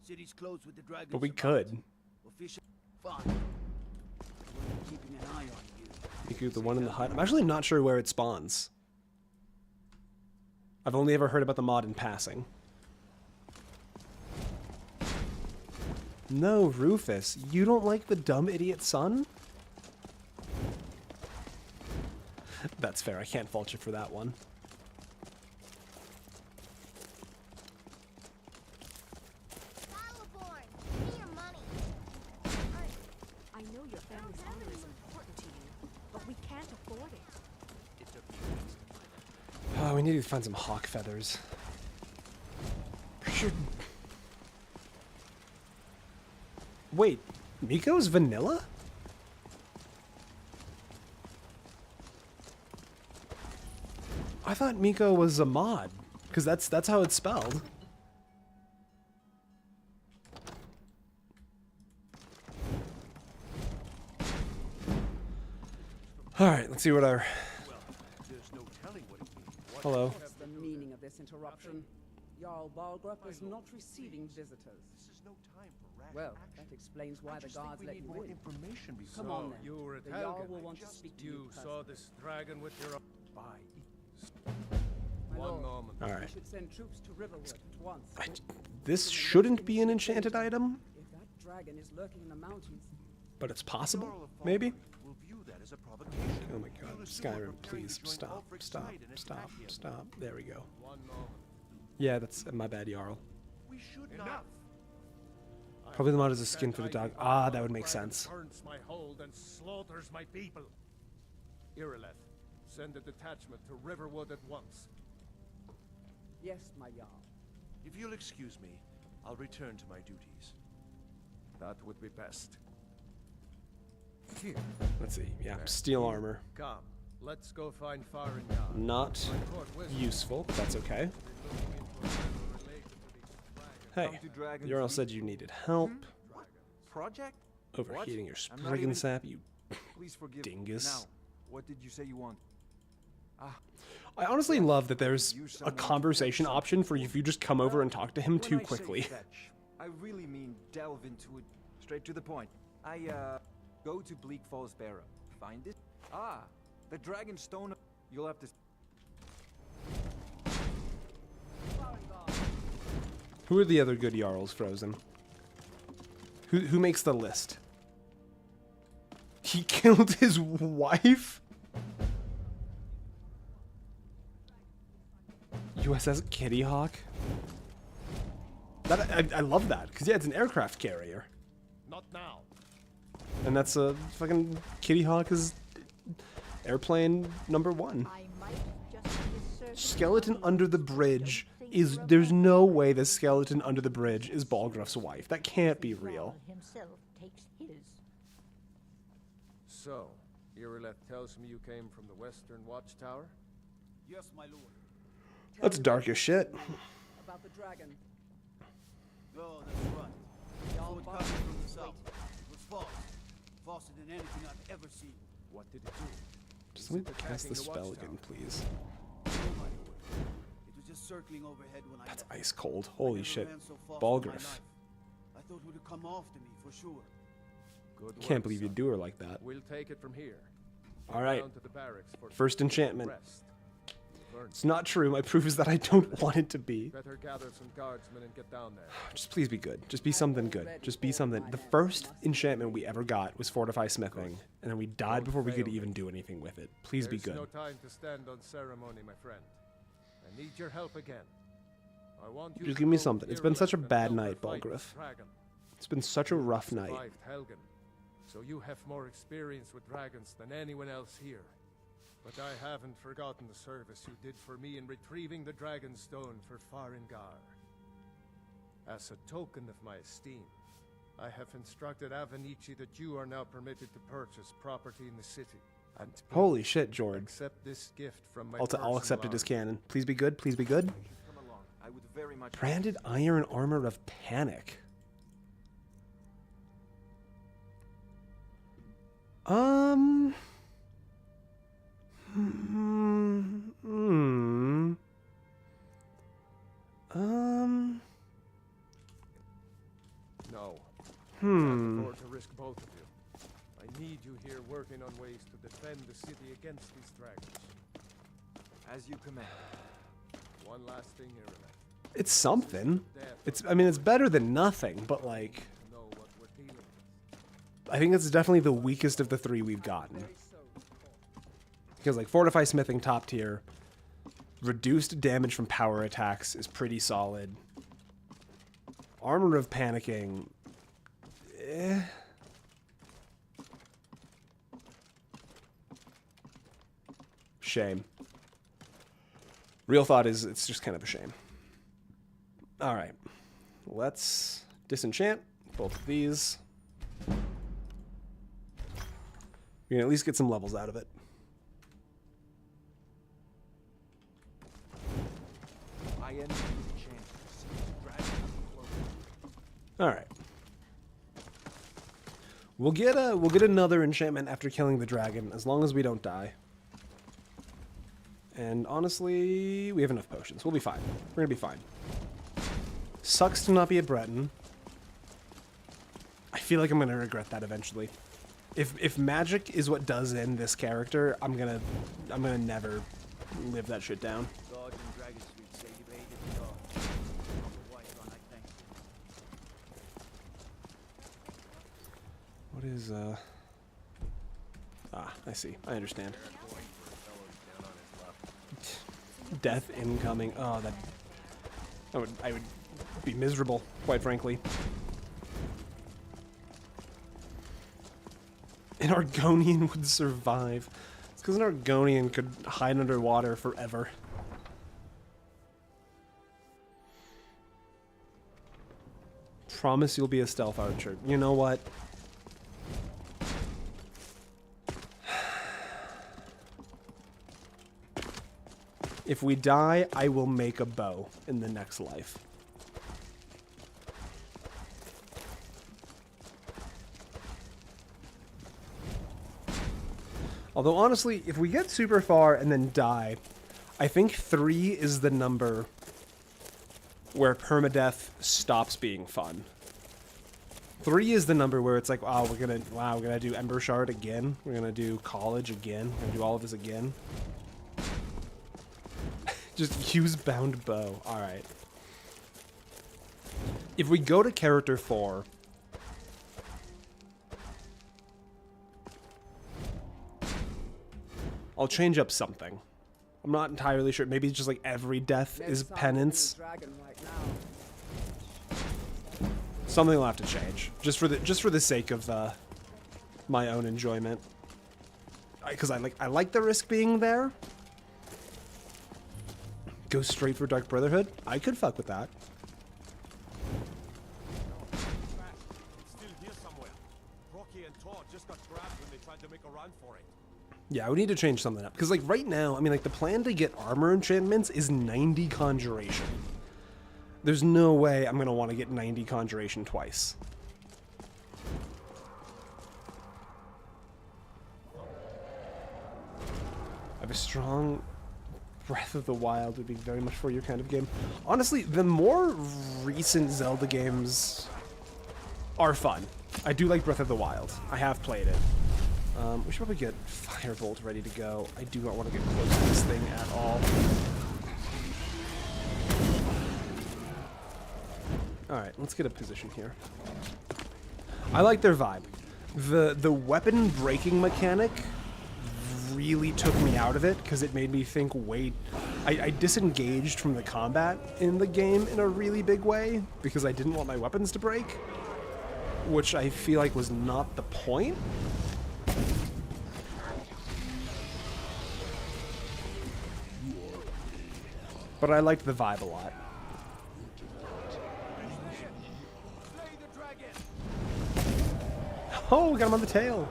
City's closed with the dragons. But we could. Official. Fine. Keeping an eye on you. You could the one in the hut. I'm actually not sure where it spawns. I've only ever heard about the mod in passing. No, Rufus, you don't like the dumb idiot son? That's fair, I can't fault you for that one. I know your family's honor is important to you, but we can't afford it. Oh, we need to find some hawk feathers. Wait, Miko's vanilla? I thought Miko was a mod, because that's how it's spelled. Alright, let's see what our... Hello. What's the meaning of this interruption? Jarl Balgrup is not receiving visitors. This is no time for rash Well, action. that explains why the guards let you more in. information before. Come on then. You were at The Jarl Helgen. will want to speak to you You saw personally. this dragon with your My One lord, moment. Alright. we should send troops to Riverwood at once. This shouldn't be an enchanted item, If that dragon is lurking in the mountains, but it's possible, maybe? We'll view that as a provocation. Oh my god, Skyrim, please stop, stop, stop, stop. There we go. One moment. Yeah, that's my bad, Jarl. We should not. Probably the mod is a skin for the dog. Ah, that would make sense. Burns my hold and slaughters my people. Irileth, send a detachment to Riverwood at once. yes, my Jarl. If you'll excuse me, I'll return to my duties. That would be best. Here. Let's see. Yeah, steel armor. Come, let's go find Faringar. Not useful, but that's okay. Hey, Jarl said you needed help. Project? Overheating your I'm not spriggan even- sap, you Please forgive dingus. me. Now, what did you say you want? I honestly love that there's a conversation option for if you just come over and talk to him too When I say quickly. fetch, I really mean delve into it. Straight to the point. Go to Bleak Falls Barrow. Find it. Ah, the dragon stone. You'll have to. Who are the other good Jarls, Frozen? Who makes the list? He killed his wife? USS Kitty Hawk? I love that, because yeah, it's an aircraft carrier. Not now. And that's a fucking Kitty Hawk is airplane number 1. I might just be certain Skeleton under the bridge is... There's no way the skeleton under the bridge is Balgruf's wife. That can't be real. himself takes his. So, Irileth tells me you came from the Western Watchtower? Yes, my lord. That's dark as shit. About the dragon. Oh, that's right. Jarl Wood Balgrup. coming from the south. It was fast. Faster than anything I've ever seen. What did it do? Just let me cast the spell again, please. No, my lord. It was just circling overhead when I That's left. ice cold. I Holy never shit. ran so fast in my Balgruf. life. I thought it would have come after me for sure. Good Can't work, believe you'd son. do her like that. We'll take it from here. Alright. Down to the barracks for First enchantment. rest. Burn. It's not true. My proof is that I don't want it to be. Better gather some guardsmen and get down there. Just please be good. Just be something good. Just be something. The first enchantment we ever got was Fortify Smithing, and then we died before we could even do anything with it. Please be There's no good. time to stand on ceremony, my friend. I need your help again. I want you Just to give me go something. with It's been such a Irileth and bad help her night, fight Balgruf. this dragon. It's been such a rough night. Survived Helgen, so you have more experience with dragons than anyone else here. But I haven't forgotten the service you did for me in retrieving the dragon stone for Faringar. As a token of my esteem, I have instructed Avenici that you are now permitted to purchase property in the city. And please Holy shit, Jord. accept this gift from my I'll accept it as personal canon. Please be good. Please be good. Come along. I would very much. Branded iron armor of panic. No. I can't afford to risk both of you. I need you here working on ways to defend the city against these dragons. As you command. One last thing here, left. It's something. I mean, it's better than nothing, but like, Know what we're dealing with. I think it's definitely the weakest of the three we've gotten. Because like Fortify Smithing top tier, reduced damage from power attacks is pretty solid. Armor of Panicking, eh. Shame. Real thought is it's just kind of a shame. All right, let's disenchant both of these. We can at least get some levels out of it. All right. We'll get another enchantment after killing the dragon, as long as we don't die. And honestly, we have enough potions. We'll be fine. We're gonna be fine. Sucks to not be a Breton. I feel like I'm gonna regret that eventually. If magic is what does end this character, I'm gonna never live that shit down. What is Ah, I see. I understand. Death incoming. Oh, I would be miserable, quite frankly. An Argonian would survive. It's because an Argonian could hide underwater forever. Promise you'll be a stealth archer. You know what? If we die, I will make a bow in the next life. Although, honestly, if we get super far and then die, I think 3 is the number where permadeath stops being fun. 3 is the number where it's like, wow, we're gonna do Ember Shard again. We're gonna do college again. We're gonna do all of this again. Just use bound bow. All right. If we go to character 4, I'll change up something. I'm not entirely sure. Maybe it's just like every death is penance. Something will have to change, just for the sake of my own enjoyment. Because I like the risk being there. Go straight for Dark Brotherhood? I could fuck with that. It's still here somewhere. Rocky and Tor just got grabbed when they tried to make a run for it. Yeah, we need to change something up. Because, like, right now, I mean, like, the plan to get armor enchantments is 90 Conjuration. There's no way I'm going to want to get 90 Conjuration twice. I have a strong... Breath of the Wild would be very much for your kind of game. Honestly, the more recent Zelda games are fun. I do like Breath of the Wild. I have played it. We should probably get Firebolt ready to go. I do not want to get close to this thing at all. Alright, let's get a position here. I like their vibe. The weapon breaking mechanic really took me out of it because it made me think, wait, I disengaged from the combat in the game in a really big way because I didn't want my weapons to break, which I feel like was not the point. But I liked the vibe a lot. Oh, got him on the tail.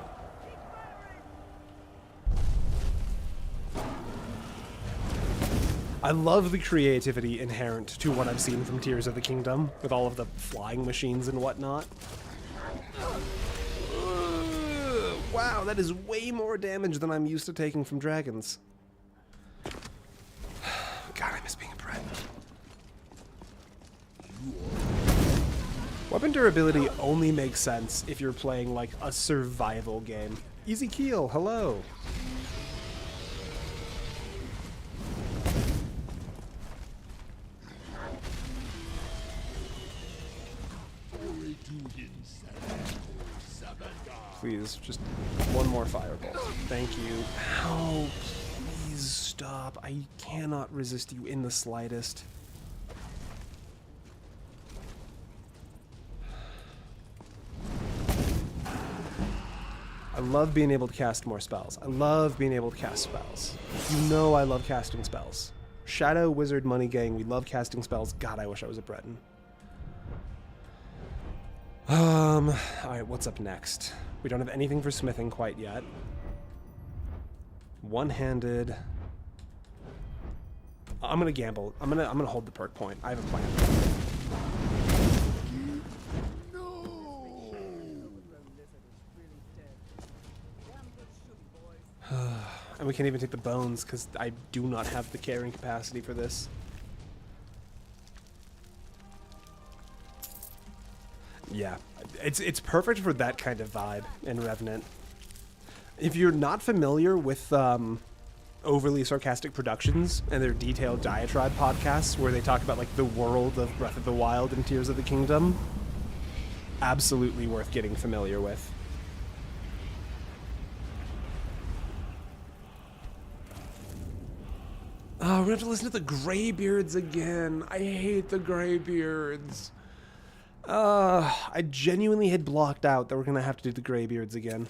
I love the creativity inherent to what I've seen from Tears of the Kingdom, with all of the flying machines and whatnot. Wow, that is way more damage than I'm used to taking from dragons. God, I miss being a Bret. Weapon durability only makes sense if you're playing like a survival game. Easy Keel, hello. Please, just one more firebolt. Thank you. Ow, please stop. I cannot resist you in the slightest. I love being able to cast more spells. I love being able to cast spells. You know I love casting spells. Shadow, Wizard, Money Gang, we love casting spells. God, I wish I was a Breton. Alright, what's up next? We don't have anything for smithing quite yet. One-handed. I'm gonna gamble. I'm gonna hold the perk point. I have a plan. And we can't even take the bones because I do not have the carrying capacity for this. Yeah, it's perfect for that kind of vibe in Revenant. If you're not familiar with Overly Sarcastic Productions and their detailed diatribe podcasts where they talk about like the world of Breath of the Wild and Tears of the Kingdom, absolutely worth getting familiar with. Oh, we have to listen to the Greybeards again. I hate the Greybeards. I genuinely had blocked out that we're gonna have to do the Greybeards again.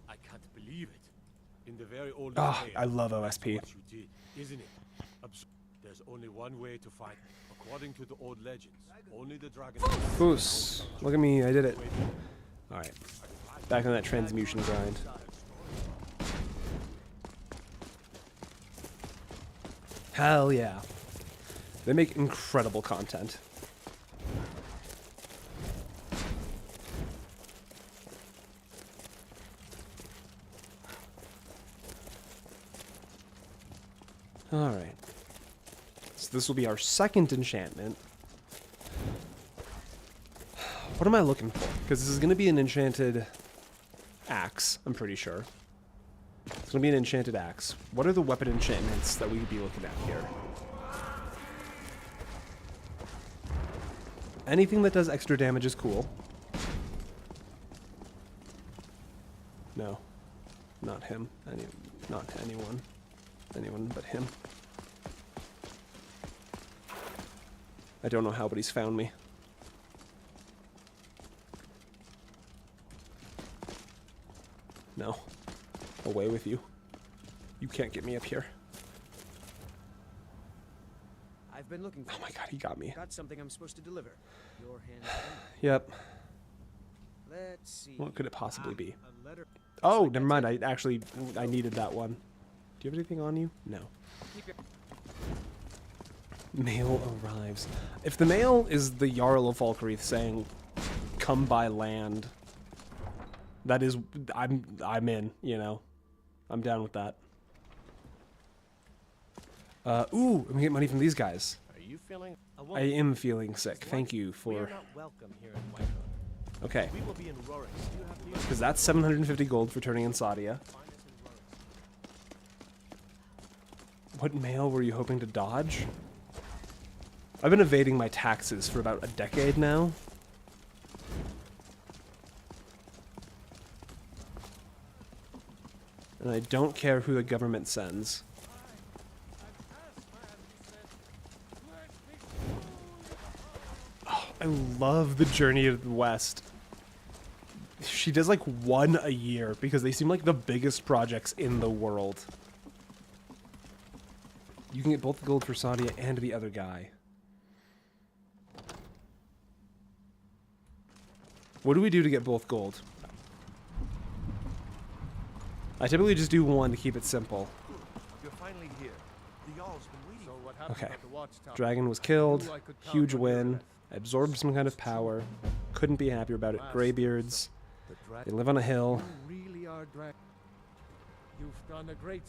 I can't believe it. In the very old I love OSP. what you did, isn't it? There's only one way to fight. According to the old legends, only the dragon. Foos. Look at me, I did it. Alright. Back on that transmutation grind. Hell yeah. They make incredible content. Alright. So this will be our second enchantment. What am I looking for? Because this is going to be an enchanted axe, I'm pretty sure. It's going to be an enchanted axe. What are the weapon enchantments that we could be looking at here? Anything that does extra damage is cool. No. Not him. Not anyone. Anyone but him. I don't know how, but he's found me. No. Away with you. You can't get me up here. I've been looking for. Oh my god, he got me. Got something I'm supposed to deliver. Your hand. Yep. Let's see. What could it possibly be? A letter. Oh, never mind. I needed that one. Do you have anything on you? No. Mail arrives. If the mail is the Jarl of Valkyrie saying, "Come by land," that is, I'm in. You know, I'm down with that. Ooh, I'm gonna get money from these guys. Are you feeling? I am feeling sick. Thank you We for. are not welcome here in Whiterun. Okay. We will be in Rorix. Do you have the Because that's 750 gold for turning in Sadia. What mail were you hoping to dodge? I've been evading my taxes for about a decade now. And I don't care who the government sends. Oh, I love the Journey to the West. She does like one a year because they seem like the biggest projects in the world. You can get both the gold for Sadia and the other guy. What do we do to get both gold? I typically just do one to keep it simple. You're finally here. The Jarl's been waiting. So what happened Okay. at the watchtower? Dragon was killed. Knew I could count Huge on your win. wrath. Absorbed some kind of power. Couldn't be happier about it. Greybeards. The They live on a hill. You really are dragon. You've done a great.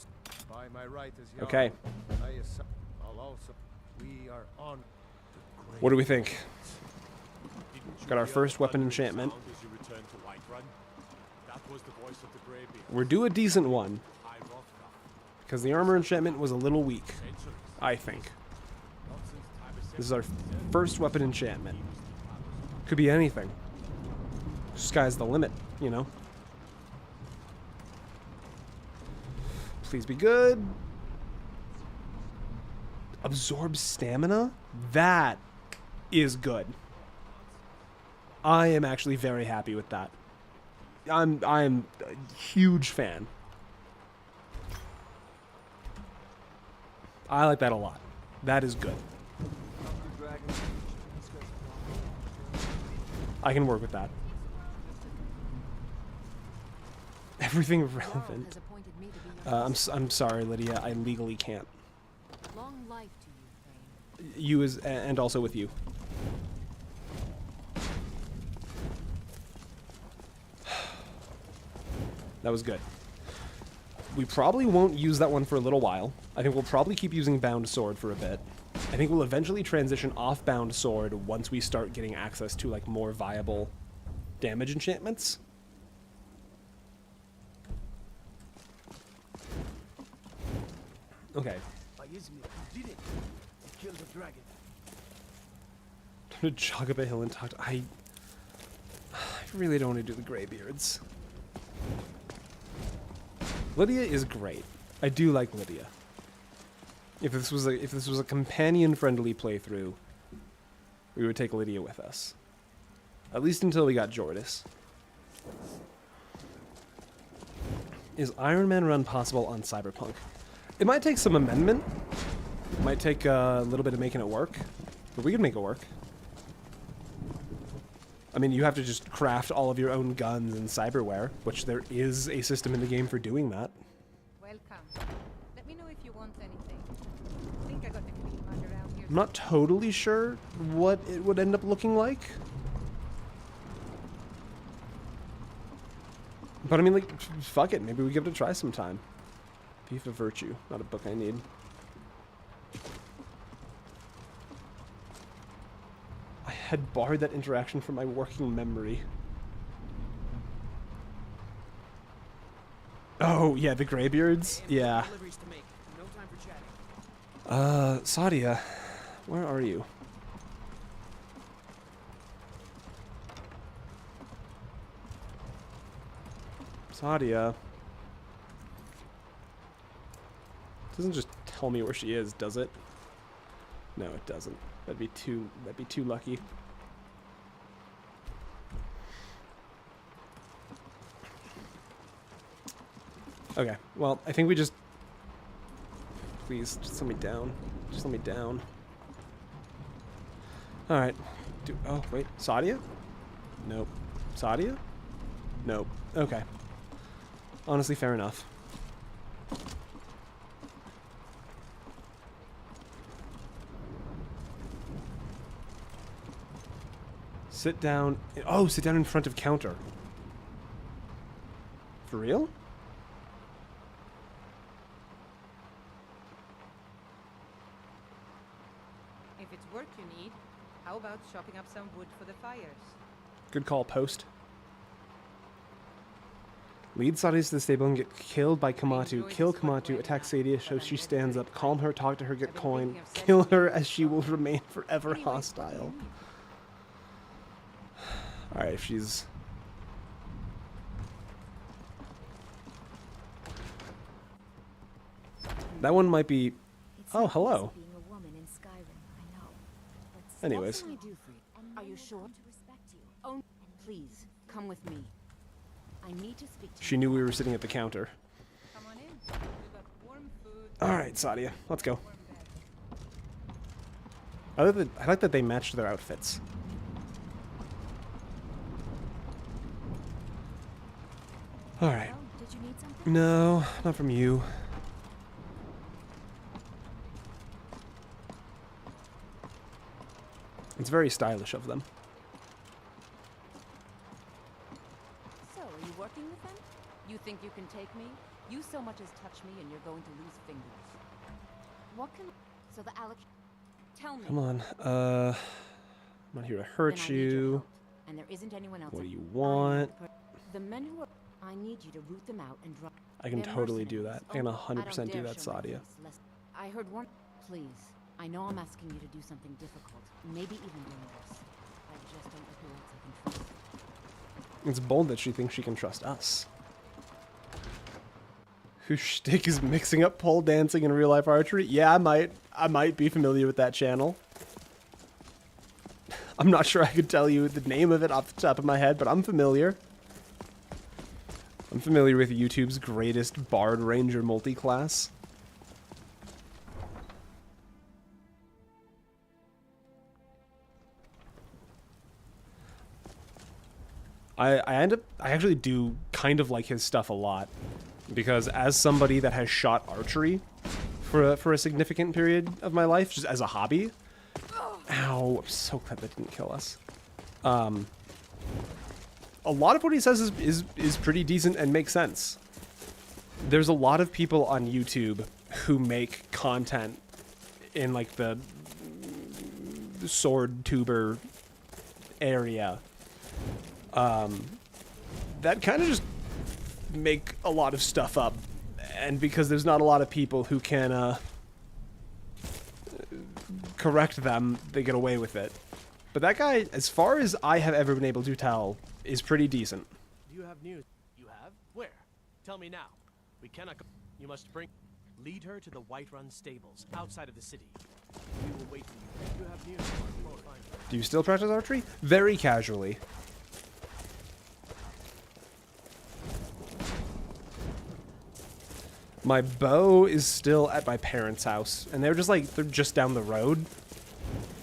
By my right as Jarl. Okay. I'll also. We are on. What do we think? Didn't you Got our hear first the weapon thundering enchantment. sound as you returned to Whiterun? That was the voice of the Greybeard. We're due a decent one. High Hrothgar. Because the armor enchantment was a little weak. Centuries. I think. Not since time is This is our first weapon enchantment. Could be anything. Sky's the limit, you know. Please be good. Absorb stamina? That is good. I am actually very happy with that. I'm a huge fan. I like that a lot. That is good. I can work with that. Everything relevant. I'm sorry, Lydia. I legally can't. Long life to you, Thane. You is, and also with you. That was good. We probably won't use that one for a little while. I think we'll probably keep using Bound Sword for a bit. I think we'll eventually transition off Bound Sword once we start getting access to like more viable damage enchantments. Okay. You did it. You killed the dragon. To jog up a hill and talk to... I really don't want to do the Greybeards. Lydia is great. I do like Lydia. If this was a companion-friendly playthrough, we would take Lydia with us. At least until we got Jordis. Is Ironman run possible on Cyberpunk? It might take some amendment. It might take a little bit of making it work, but we can make it work. I mean, you have to just craft all of your own guns and cyberware, which there is a system in the game for doing that. Welcome. Let me know if you want anything. I think I got the clean mug around here. I'm not totally sure what it would end up looking like. But I mean, like, fuck it. Maybe we give it a try sometime. Beef of Virtue. Not a book I need. I had barred that interaction from my working memory. Oh, yeah, the Greybeards? Yeah. Sadia, where are you? Sadia. Doesn't just tell me where she is, does it? No, it doesn't. That'd be too lucky. Okay, well, I think we just... Please, just let me down. Just let me down. Alright. Oh, wait. Sadia? Nope. Sadia? Nope. Okay. Honestly, fair enough. Sit down. Oh, sit down in front of counter. For real? If it's work you need, how about chopping up some wood for the fires? Good call, Post. Lead Sadia to the stable and get killed by Kamatu. Kill Kamatu, attack Sadia so she stands up. Calm her, talk to her, get coin. Kill her as she will remain forever hostile. Alright, if she's... That one might be... Oh, hello. Anyways. Are you sure? Oh, please, come with me. I need to speak to She knew we were sitting at the counter. Come on in. We've got warm food. Alright, Sadia, let's go. I like that they matched their outfits. Alright. No, not from you. It's very stylish of them. So, are you working with them? You think you can take me? You so much as touch me and you're going to lose fingers. What can... So the Alec... Tell me. Come on. I'm not here to hurt you. And there isn't anyone else. What do you want? The men who are... I need you to root them out and drop... I can totally do that. I can 100% do that, Sadia. I heard one... Please. I know I'm asking you to do something difficult. Maybe even dangerous. I just don't know who else I can trust. It's bold that she thinks she can trust us. Whose shtick is mixing up pole dancing and real-life archery? Yeah, I might be familiar with that channel. I'm not sure I could tell you the name of it off the top of my head, but I'm familiar. I'm familiar with YouTube's greatest Bard Ranger multi-class. I actually do kind of like his stuff a lot, because as somebody that has shot archery for a significant period of my life, just as a hobby, ow, I'm so glad that didn't kill us. A lot of what he says is pretty decent and makes sense. There's a lot of people on YouTube who make content in like the sword tuber area that kind of just make a lot of stuff up, and because there's not a lot of people who can correct them, they get away with it. But that guy, as far as I have ever been able to tell, is pretty decent. Do you have news? You have? Where? Tell me now. We cannot go. You must lead her to the Whiterun stables outside of the city. We will wait for you. You have news. We will find her. Do you still practice archery? Very casually. My bow is still at my parents' house, and they're just down the road.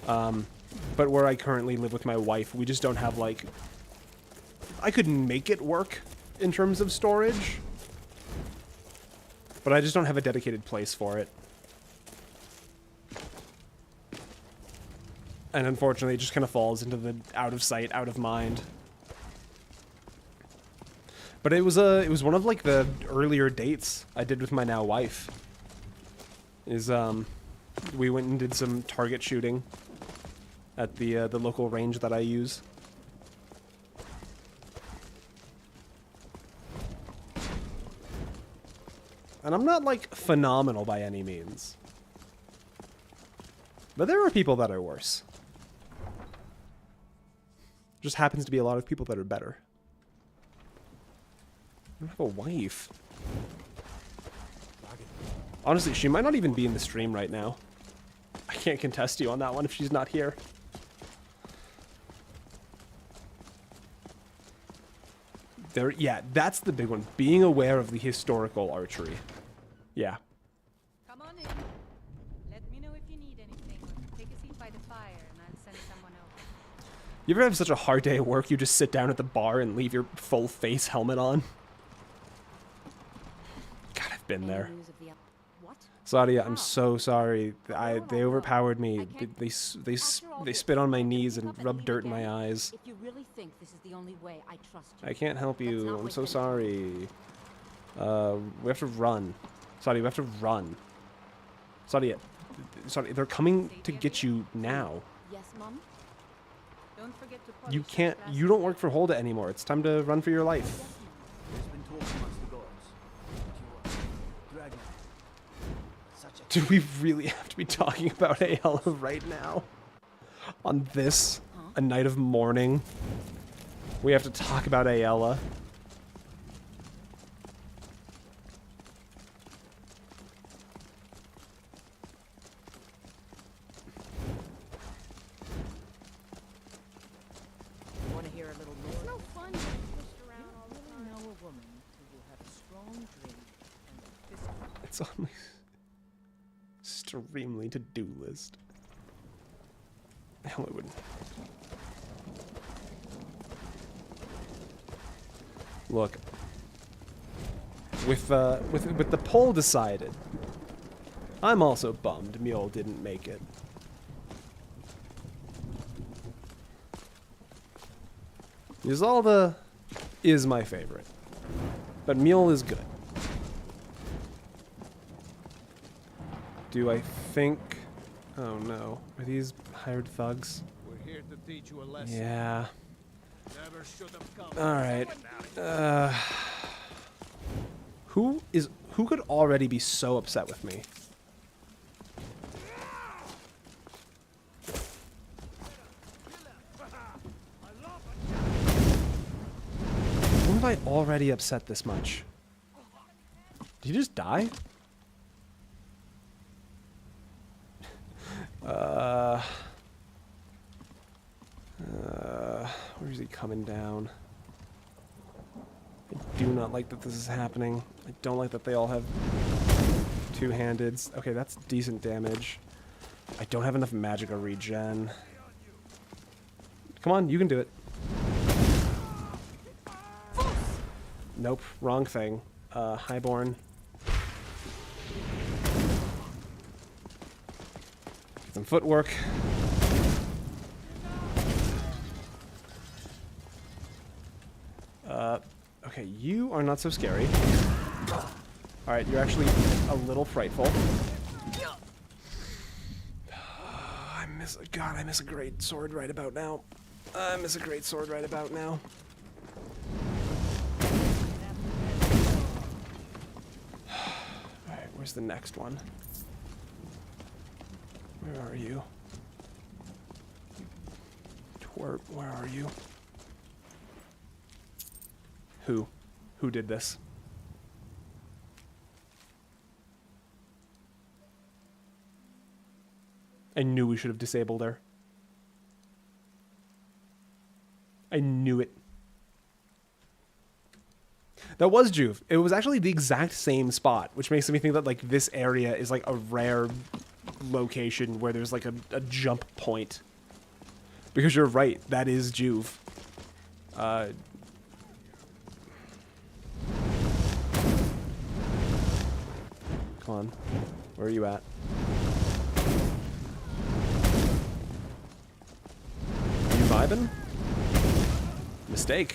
But where I currently live with my wife, we just don't have, like... I could make it work in terms of storage, but I just don't have a dedicated place for it. And unfortunately, it just kind of falls into the out of sight, out of mind. But it was one of like the earlier dates I did with my now wife. We went and did some target shooting at the local range that I use. And I'm not like phenomenal by any means, but there are people that are worse. Just happens to be a lot of people that are better. I don't have a wife. Honestly, she might not even be in the stream right now. I can't contest you on that one if she's not here. Yeah, that's the big one. Being aware of the historical archery. Yeah. Come on in. Let me know if you need anything. Take a seat by the fire and I'll send someone over. You ever have such a hard day at work, you just sit down at the bar and leave your full face helmet on? God, I've been there. Sadia, I'm so sorry. They overpowered me. They spit on my knees and rubbed dirt in my eyes. If you really think this is the only way, I trust you. I can't help you. I'm so sorry. We have to run. Sadia, we have to run. Sadia, they're coming to get you now. Yes, Mom? Don't forget to You can't. You don't work for Holda anymore. It's time to run for your life. There's been talk amongst the gods. Dragon. Do we really have to be talking about Ayala right now? On this, a night of mourning? We have to talk about Ayala. Want to hear a little more? It's no fun being pushed around all the time. Know a woman who will have a strong drink and a biscuit. It's on my extremely to-do list. Hell, it wouldn't. Look, with the poll decided, I'm also bummed Mule didn't make it. Ysolda is my favorite, but Mule is good. Do I think... Oh no. Are these hired thugs? We're here to teach you a lesson. Yeah. Never should have come. Alright. Who could already be so upset with me? have I already upset this much? Did he just die? Where is he coming down? I do not like that this is happening. I don't like that they all have two-handeds. Okay, that's decent damage. I don't have enough magic or regen. Come on, you can do it. Nope, wrong thing. Highborn. Get some footwork. Okay, you are not so scary. Alright, you're actually a little frightful. God, I miss a great sword right about now. I miss a great sword right about now. Alright, where's the next one? Where are you? Twerp, where are you? Who? Who did this? I knew we should have disabled her. I knew it. That was Joov. It was actually the exact same spot, which makes me think that like this area is like a rare location where there's like a jump point. Because you're right, that is Joov. Come on. Where are you at? You vibing? Mistake.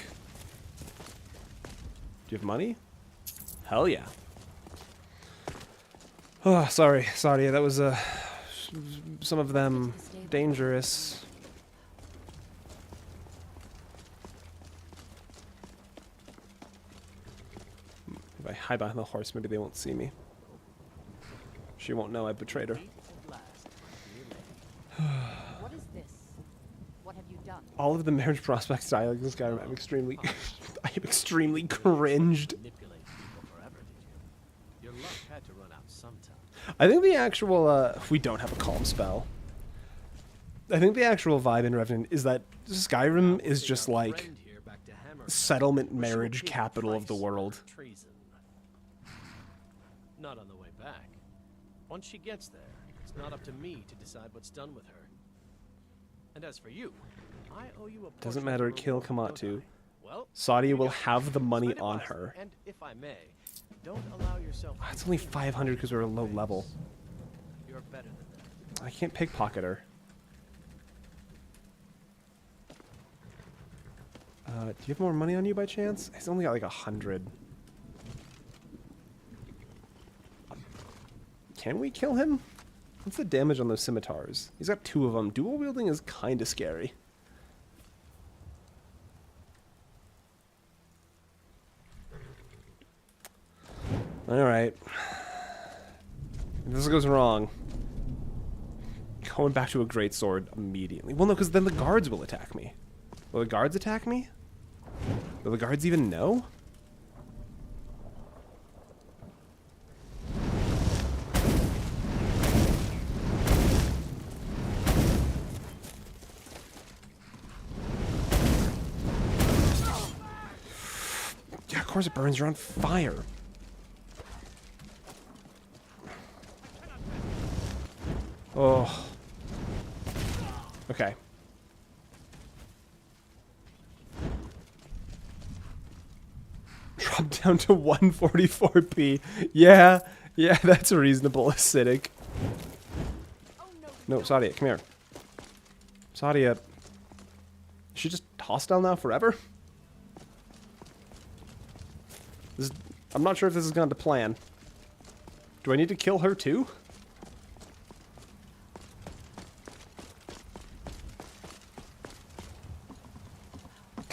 Do you have money? Hell yeah. Oh, sorry, Sadia. That was some of them dangerous. If I hide behind the horse, maybe they won't see me. She won't know I betrayed her. What is this? What have you done? All of the marriage prospects dialogue in Skyrim, I'm extremely cringed. Your luck had to run out sometime. I think the actual, we don't have a calm spell. I think the actual vibe in Revenant is that Skyrim is just like settlement marriage capital of the world. Treason. Not on the way back. Once she gets there, it's not up to me to decide what's done with her. And as for you, I owe you a Doesn't matter, kill Kamatu. Well, Sadia will have the money on her. And if I may, don't allow yourself. It's only 500 because we're a low level. You're better than that. I can't pickpocket her. Do you have more money on you by chance? He's only got like 100. Can we kill him? What's the damage on those scimitars? He's got 2 of them. Dual wielding is kind of scary. Alright. If this goes wrong, going back to a greatsword immediately. Well, no, because then the guards will attack me. Will the guards attack me? Will the guards even know? Yeah, of course it burns. You're on fire. Oh. Okay. Drop down to 144p. Yeah, that's reasonable, acidic. No, Sadia, come here. Sadia. Is she just hostile now forever? I'm not sure if this is going to plan. Do I need to kill her too?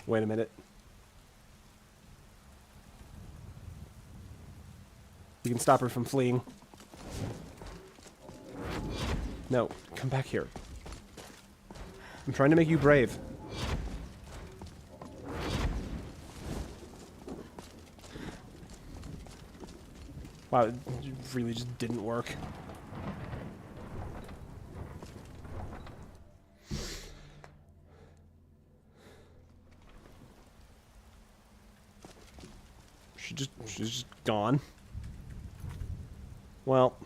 Wait a minute. You can stop her from fleeing. No, come back here. I'm trying to make you brave. Wow, it really just didn't work. She's just gone. Well,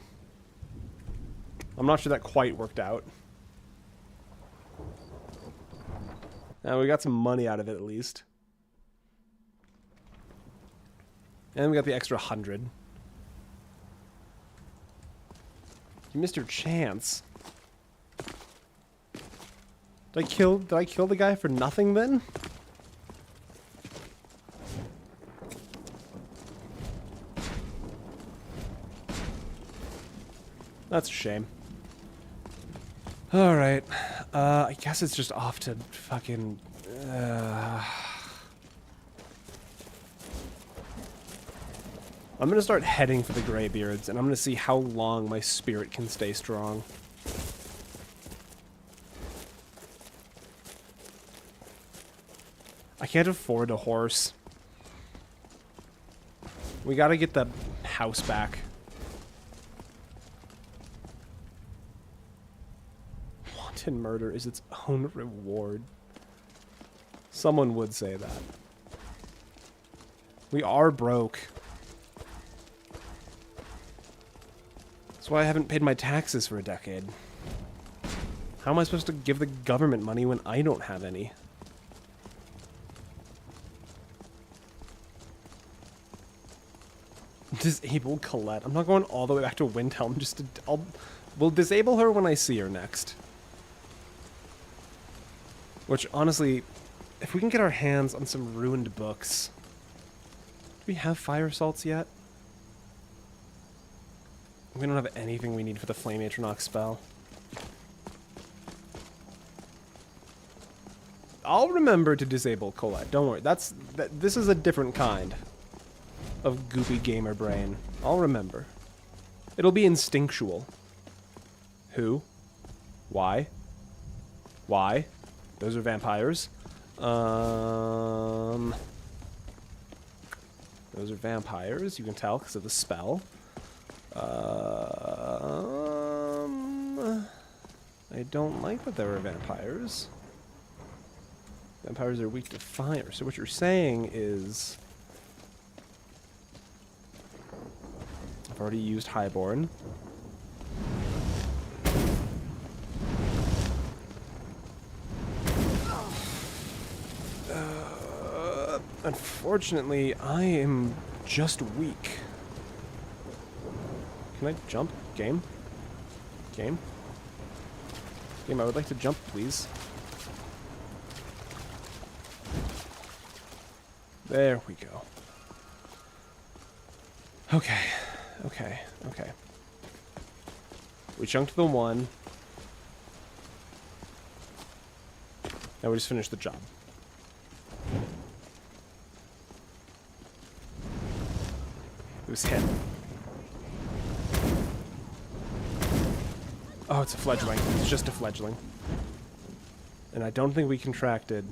I'm not sure that quite worked out. Now we got some money out of it at least. And we got the extra 100. You missed your chance. Did I kill the guy for nothing then? That's a shame. Alright. I guess it's just off to fucking... I'm gonna start heading for the Greybeards, and I'm gonna see how long my spirit can stay strong. I can't afford a horse. We gotta get the house back. Wanted murder is its own reward. Someone would say that. We are broke. That's why I haven't paid my taxes for a decade. How am I supposed to give the government money when I don't have any? Disable Colette. I'm not going all the way back to Windhelm just to... We'll disable her when I see her next. Which, honestly, if we can get our hands on some ruined books... Do we have fire salts yet? We don't have anything we need for the Flame Atronach spell. I'll remember to disable Colette. Don't worry. This is a different kind of goopy gamer brain. I'll remember. It'll be instinctual. Who? Why? Why? Those are vampires. Those are vampires. You can tell because of the spell. I don't like that there are vampires. Vampires are weak to fire. So what you're saying is... I've already used Highborn. Unfortunately, I am just weak. Can I jump? Game? Game? Game, I would like to jump, please. There we go. Okay. Okay. Okay. We chunked the one. Now we just finished the job. It was hit. Oh, it's a fledgling. It's just a fledgling. And I don't think we contracted.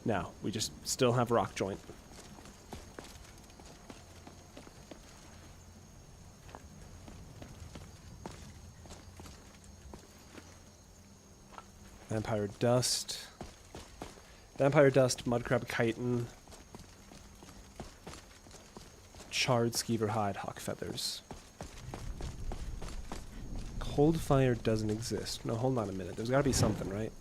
No, we just still have rock joint. Vampire dust. Vampire dust, mudcrab chitin. Charred skeever hide, hawk feathers. Cold fire doesn't exist. No, hold on a minute. There's got to be something, right?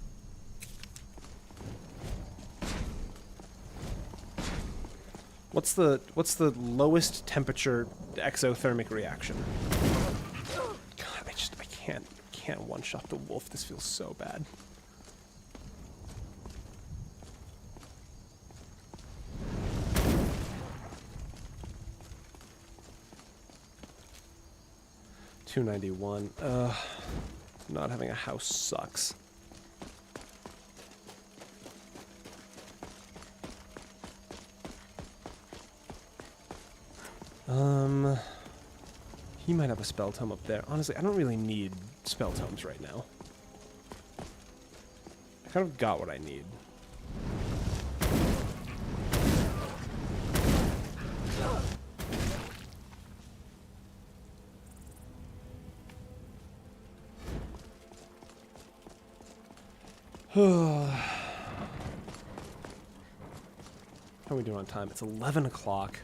What's the lowest temperature exothermic reaction? God, I can't one-shot the wolf. This feels so bad. $291. Not having a house sucks. He might have a spell tome up there. Honestly, I don't really need spell tomes right now. I kind of got what I need. How are we doing on time? It's 11 o'clock.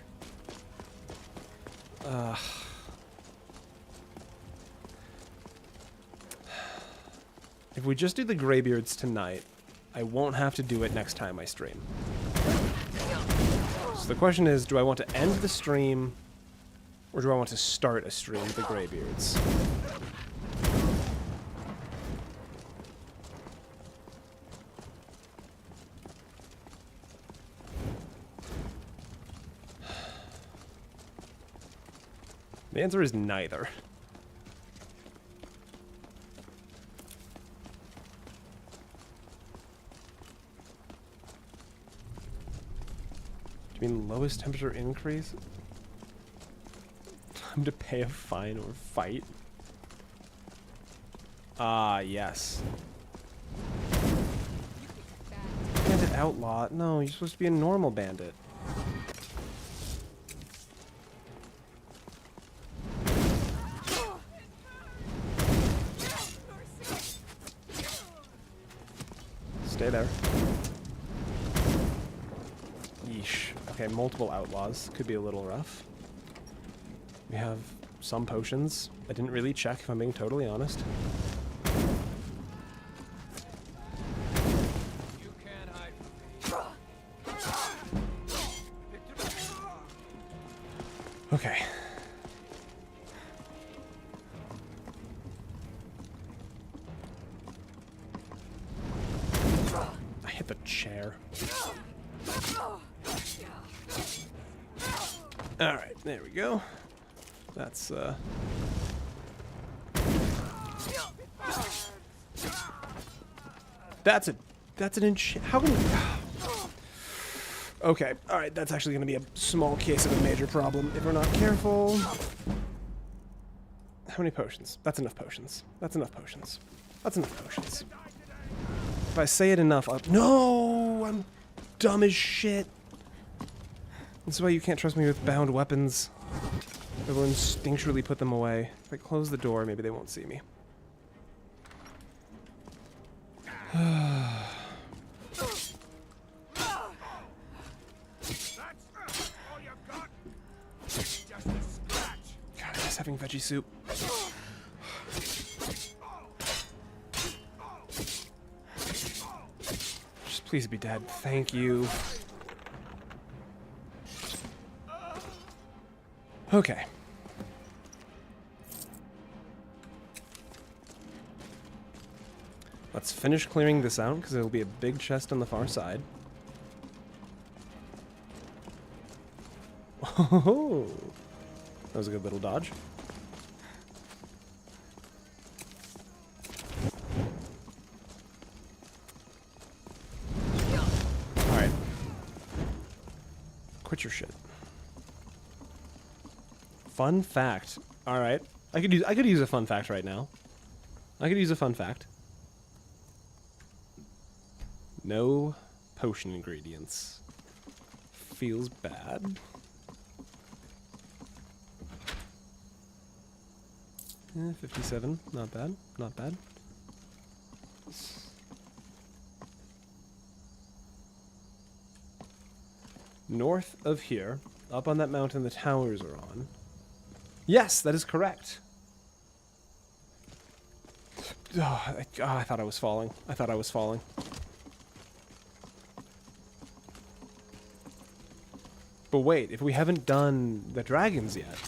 If we just do the Greybeards tonight, I won't have to do it next time I stream. So the question is, do I want to end the stream, or do I want to start a stream with the Greybeards? The answer is neither. Do you mean lowest temperature increase? Time to pay a fine or fight? Ah, yes. Bandit outlaw? No, you're supposed to be a normal bandit. Stay there. Yeesh. Okay, multiple outlaws. Could be a little rough. We have some potions. I didn't really check, if I'm being totally honest. You can't hide from me. Okay. I hit the chair. Alright, there we go. That's, That's an enchant. How can... Okay, alright, that's actually going to be a small case of a major problem if we're not careful. How many potions? That's enough potions. That's enough potions. That's enough potions. If I say it enough, I'll... No! I'm dumb as shit. That's why you can't trust me with bound weapons. I will instinctually put them away. If I close the door, maybe they won't see me. God, I miss having veggie soup. Just please be dead. Thank you. Okay. Let's finish clearing this out, because there will be a big chest on the far side. Oh, that was a good little dodge. Alright. Quit your shit. Fun fact. Alright. I could use a fun fact right now. I could use a fun fact. No potion ingredients. Feels bad. Eh, 57. Not bad. Not bad. North of here, up on that mountain the towers are on. Yes, that is correct. Oh, I thought I was falling. I thought I was falling. But wait, if we haven't done the dragons yet...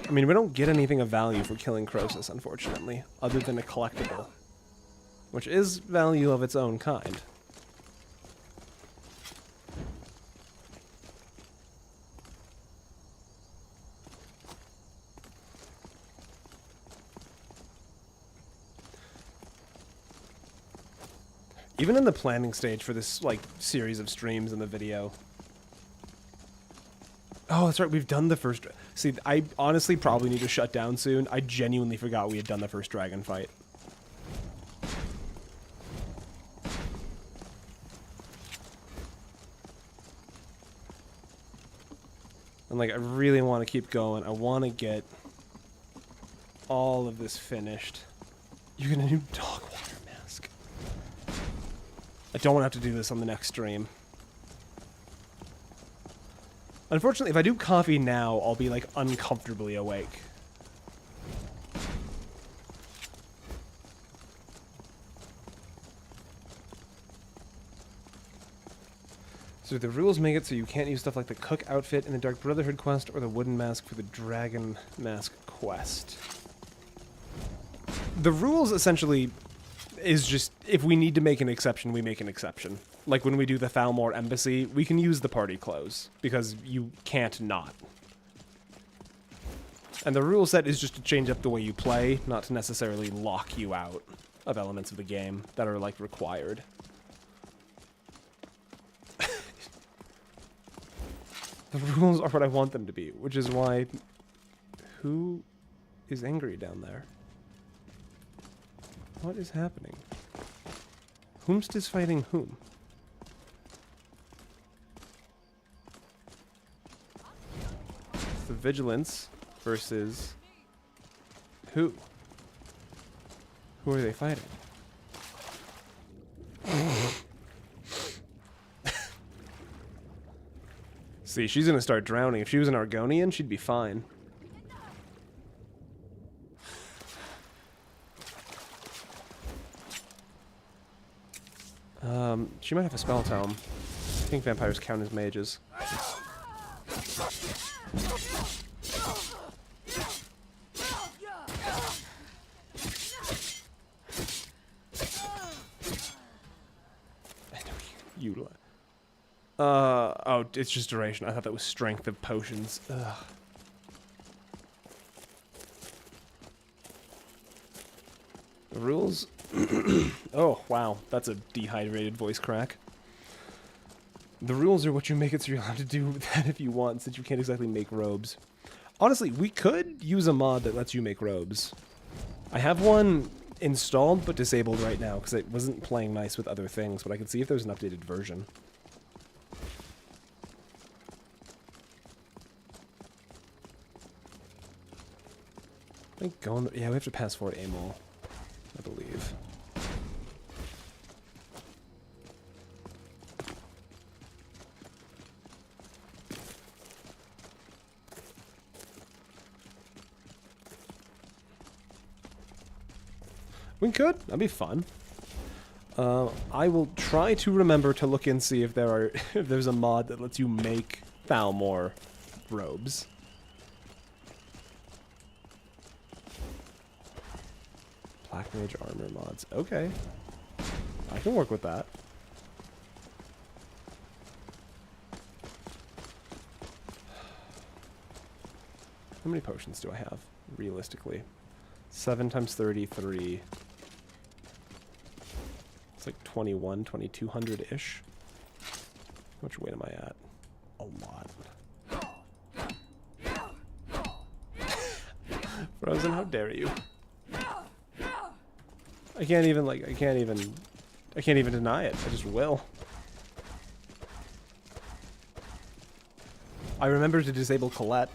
I mean, we don't get anything of value for killing Croesus, unfortunately, other than a collectible. Which is value of its own kind. Even in the planning stage for this, like, series of streams in the video. Oh, that's right, we've done the first... See, I honestly probably need to shut down soon. I genuinely forgot we had done the first dragon fight. And, like, I really want to keep going. I want to get all of this finished. You're gonna do dog water mask. I don't want to have to do this on the next stream. Unfortunately, if I do coffee now, I'll be like uncomfortably awake. So the rules make it so you can't use stuff like the cook outfit in the Dark Brotherhood quest or the wooden mask for the dragon mask quest. The rules essentially is just, if we need to make an exception, we make an exception. Like when we do the Thalmor Embassy, we can use the party clothes, because you can't not. And the rule set is just to change up the way you play, not to necessarily lock you out of elements of the game that are, like, required. The rules are what I want them to be, which is why... Who is angry down there? What is happening? Whomst is fighting whom? It's the Vigilance versus... Who? Who are they fighting? See, she's gonna start drowning. If she was an Argonian, she'd be fine. She might have a spell tome. I think vampires count as mages. Oh, it's just duration. I thought that was strength of potions. Ugh. The rules? Oh, wow. That's a dehydrated voice crack. The rules are what you make it so you're allowed to do that if you want, since you can't exactly make robes. Honestly, we could use a mod that lets you make robes. I have one installed but disabled right now because it wasn't playing nice with other things, but I can see if there's an updated version. I think going... Yeah, we have to pass Fort Amol, I believe. We could. That'd be fun. I will try to remember to look and see if there's a mod that lets you make Thalmor robes. Black Mage armor mods. Okay. I can work with that. How many potions do I have, realistically? 7 times 33. It's like 21, 2200-ish. How much weight am I at? A lot. Frozen, how dare you? I can't even deny it. I just will. I remember to disable Colette.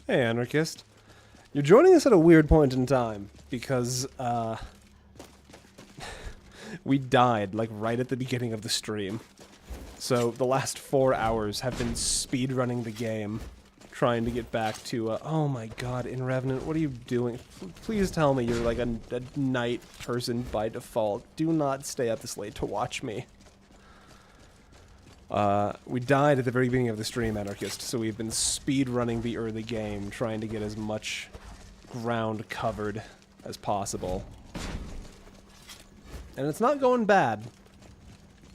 Hey, Anarchist. You're joining us at a weird point in time, because, we died, like, right at the beginning of the stream. So, the last 4 hours have been speedrunning the game, trying to get back to, oh my god, In Revenant, what are you doing? Please tell me you're, like, a night person by default. Do not stay up this late to watch me. We died at the very beginning of the stream, Anarchist, so we've been speedrunning the early game, trying to get as much ground covered as possible. And it's not going bad,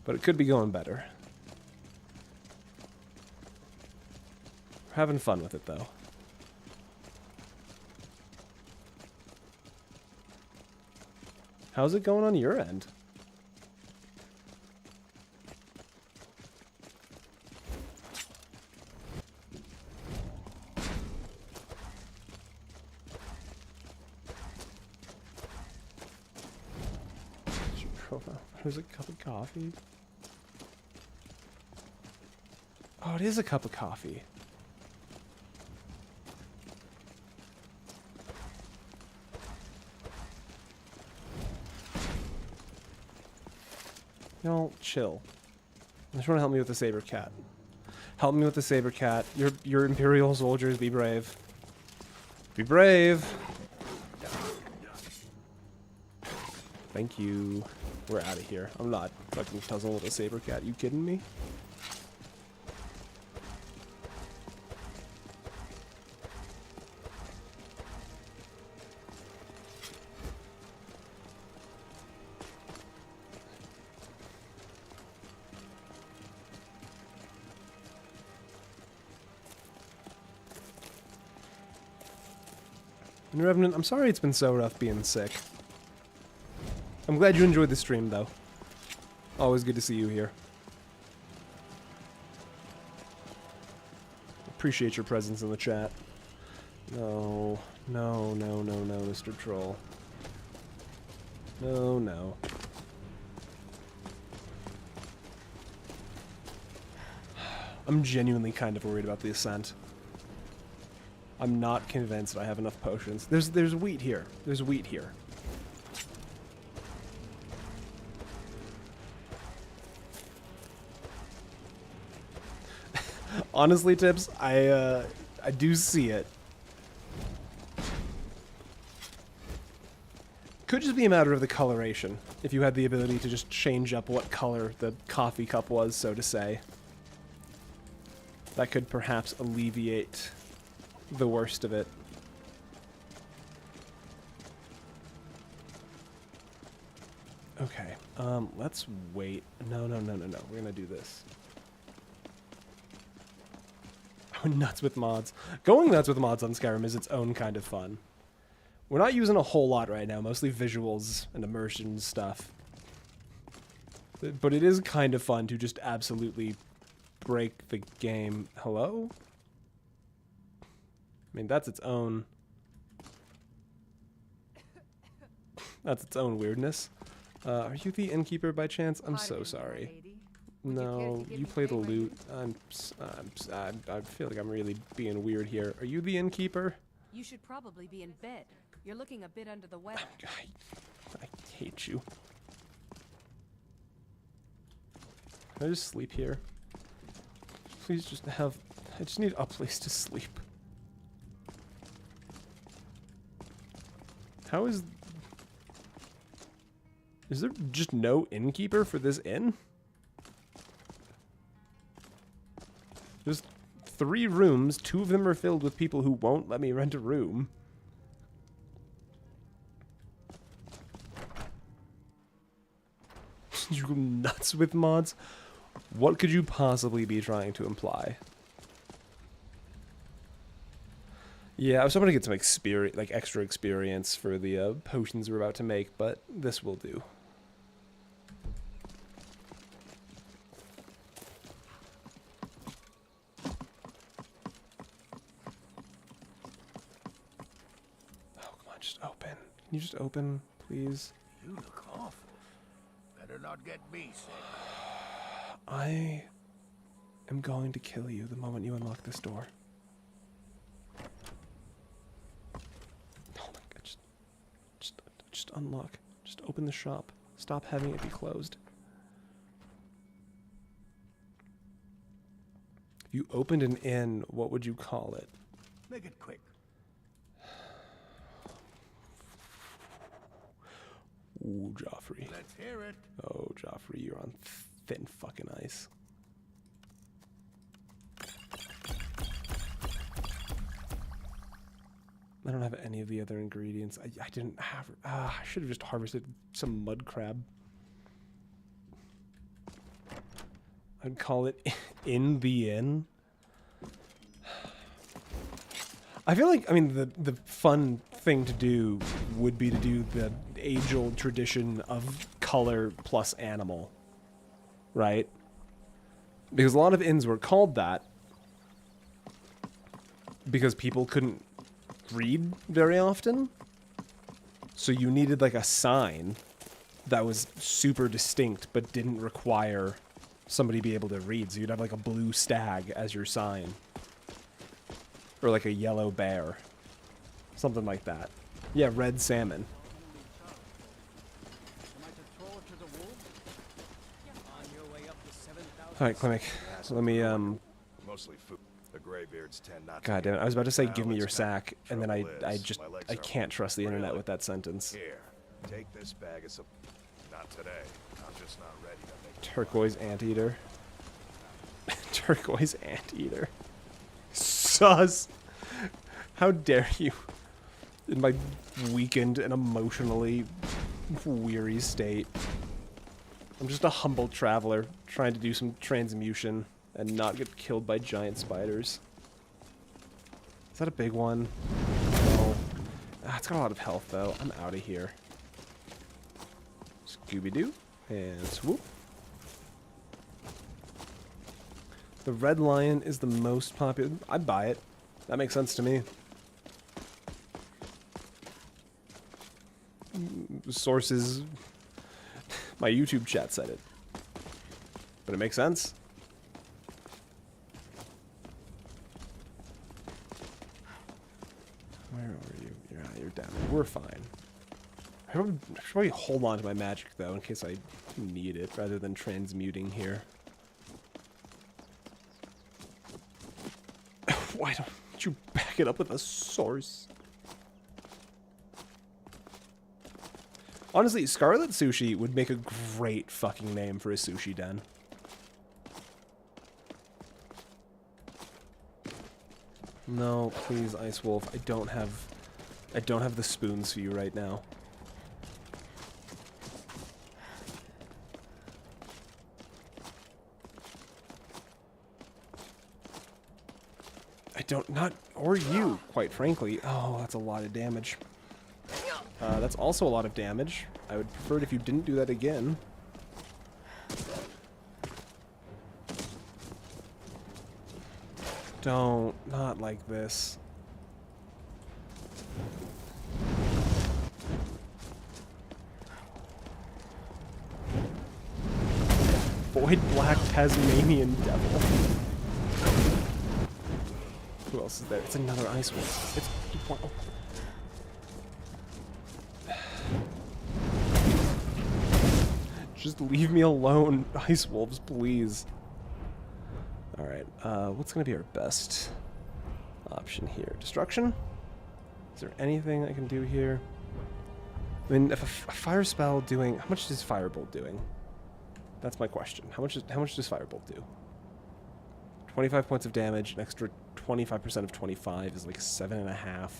but it could be going better. We're having fun with it, though. How's it going on your end? profile. There's a cup of coffee. Oh, it is a cup of coffee. No, chill. I just want to help me with the saber cat. Help me with the saber cat. Your Imperial soldiers, be brave. Be brave. Thank you. We're out of here. I'm not fucking puzzling with a saber cat. You kidding me? And Revenant, I'm sorry it's been so rough being sick. I'm glad you enjoyed the stream, though. Always good to see you here. Appreciate your presence in the chat. No, no, no, no, no, Mr. Troll. No, no. I'm genuinely kind of worried about the Ascent. I'm not convinced I have enough potions. There's wheat here. There's wheat here. Honestly, Tips, I do see it. Could just be a matter of the coloration. If you had the ability to just change up what color the coffee cup was, so to say. That could perhaps alleviate the worst of it. Okay, let's wait. No, no, no, no, no. We're gonna do this. Oh, nuts with mods. Going nuts with mods on Skyrim is its own kind of fun. We're not using a whole lot right now, mostly visuals and immersion stuff. But it is kind of fun to just absolutely break the game. Hello? I mean, that's its own... That's its own weirdness. Are you the innkeeper by chance? I'm so sorry. No, you play the lute. I feel like I'm really being weird here. Are you the innkeeper? You should probably be in bed. You're looking a bit under the weather. I hate you. Can I just sleep here? Please just have... I just need a place to sleep. How is... Is there just no innkeeper for this inn? There's 3 rooms, 2 of them are filled with people who won't let me rent a room. You go nuts with mods? What could you possibly be trying to imply? Yeah, I was hoping to get some experience, like extra experience for the potions we're about to make, but this will do. Oh, come on, just open. Can you just open, please? You look awful. Better not get me sick. I am going to kill you the moment you unlock this door. Oh my god, just unlock. Just open the shop. Stop having it be closed. If you opened an inn, what would you call it? Make it quick. Ooh, Joffrey. Let's hear it. Oh, Joffrey, you're on thin fucking ice. I don't have any of the other ingredients. I didn't have... I should have just harvested some mud crab. I'd call it In the Inn. I feel like, I mean, the fun thing to do would be to do the age-old tradition of color plus animal. Right? Because a lot of inns were called that because people couldn't read very often. So you needed like a sign that was super distinct but didn't require somebody to be able to read. So you'd have like a blue stag as your sign. Or like a yellow bear. Something like that. Yeah, red salmon. Alright, Clinic. Let me, Mostly food. The graybeards tend not God damn it. I was about to say, give me your sack, and then I can't trust the internet with that sentence. Here, take this bag of not today. I'm just not ready to make Turquoise anteater. Turquoise anteater. Sus! How dare you? In my weakened and emotionally weary state. I'm just a humble traveler trying to do some transmutation and not get killed by giant spiders. Is that a big one? No. Ah, it's got a lot of health though. I'm out of here. Scooby-Doo and swoop. The red lion is the most popular. I'd buy it. That makes sense to me. Sources. My YouTube chat said it. But it makes sense. Where are you? You're down. We're fine. I should probably hold on to my magic, though, in case I need it, rather than transmuting here. Why don't you back it up with a source? Honestly, Scarlet Sushi would make a great fucking name for a sushi den. No, please, Ice Wolf. I don't have the spoons for you right now. Or you, quite frankly. Oh, that's a lot of damage. That's also a lot of damage. I would prefer it if you didn't do that again. Not like this. Void Black Tasmanian Devil. Who else is there? It's another Ice Wolf. It's... Oh. Just leave me alone, Ice Wolves, please. Alright, what's going to be our best option here? Destruction? Is there anything I can do here? I mean, if a fire spell doing... How much is Firebolt doing? That's my question. How much does Firebolt do? 25 points of damage, an extra 25% of 25 is like 7.5.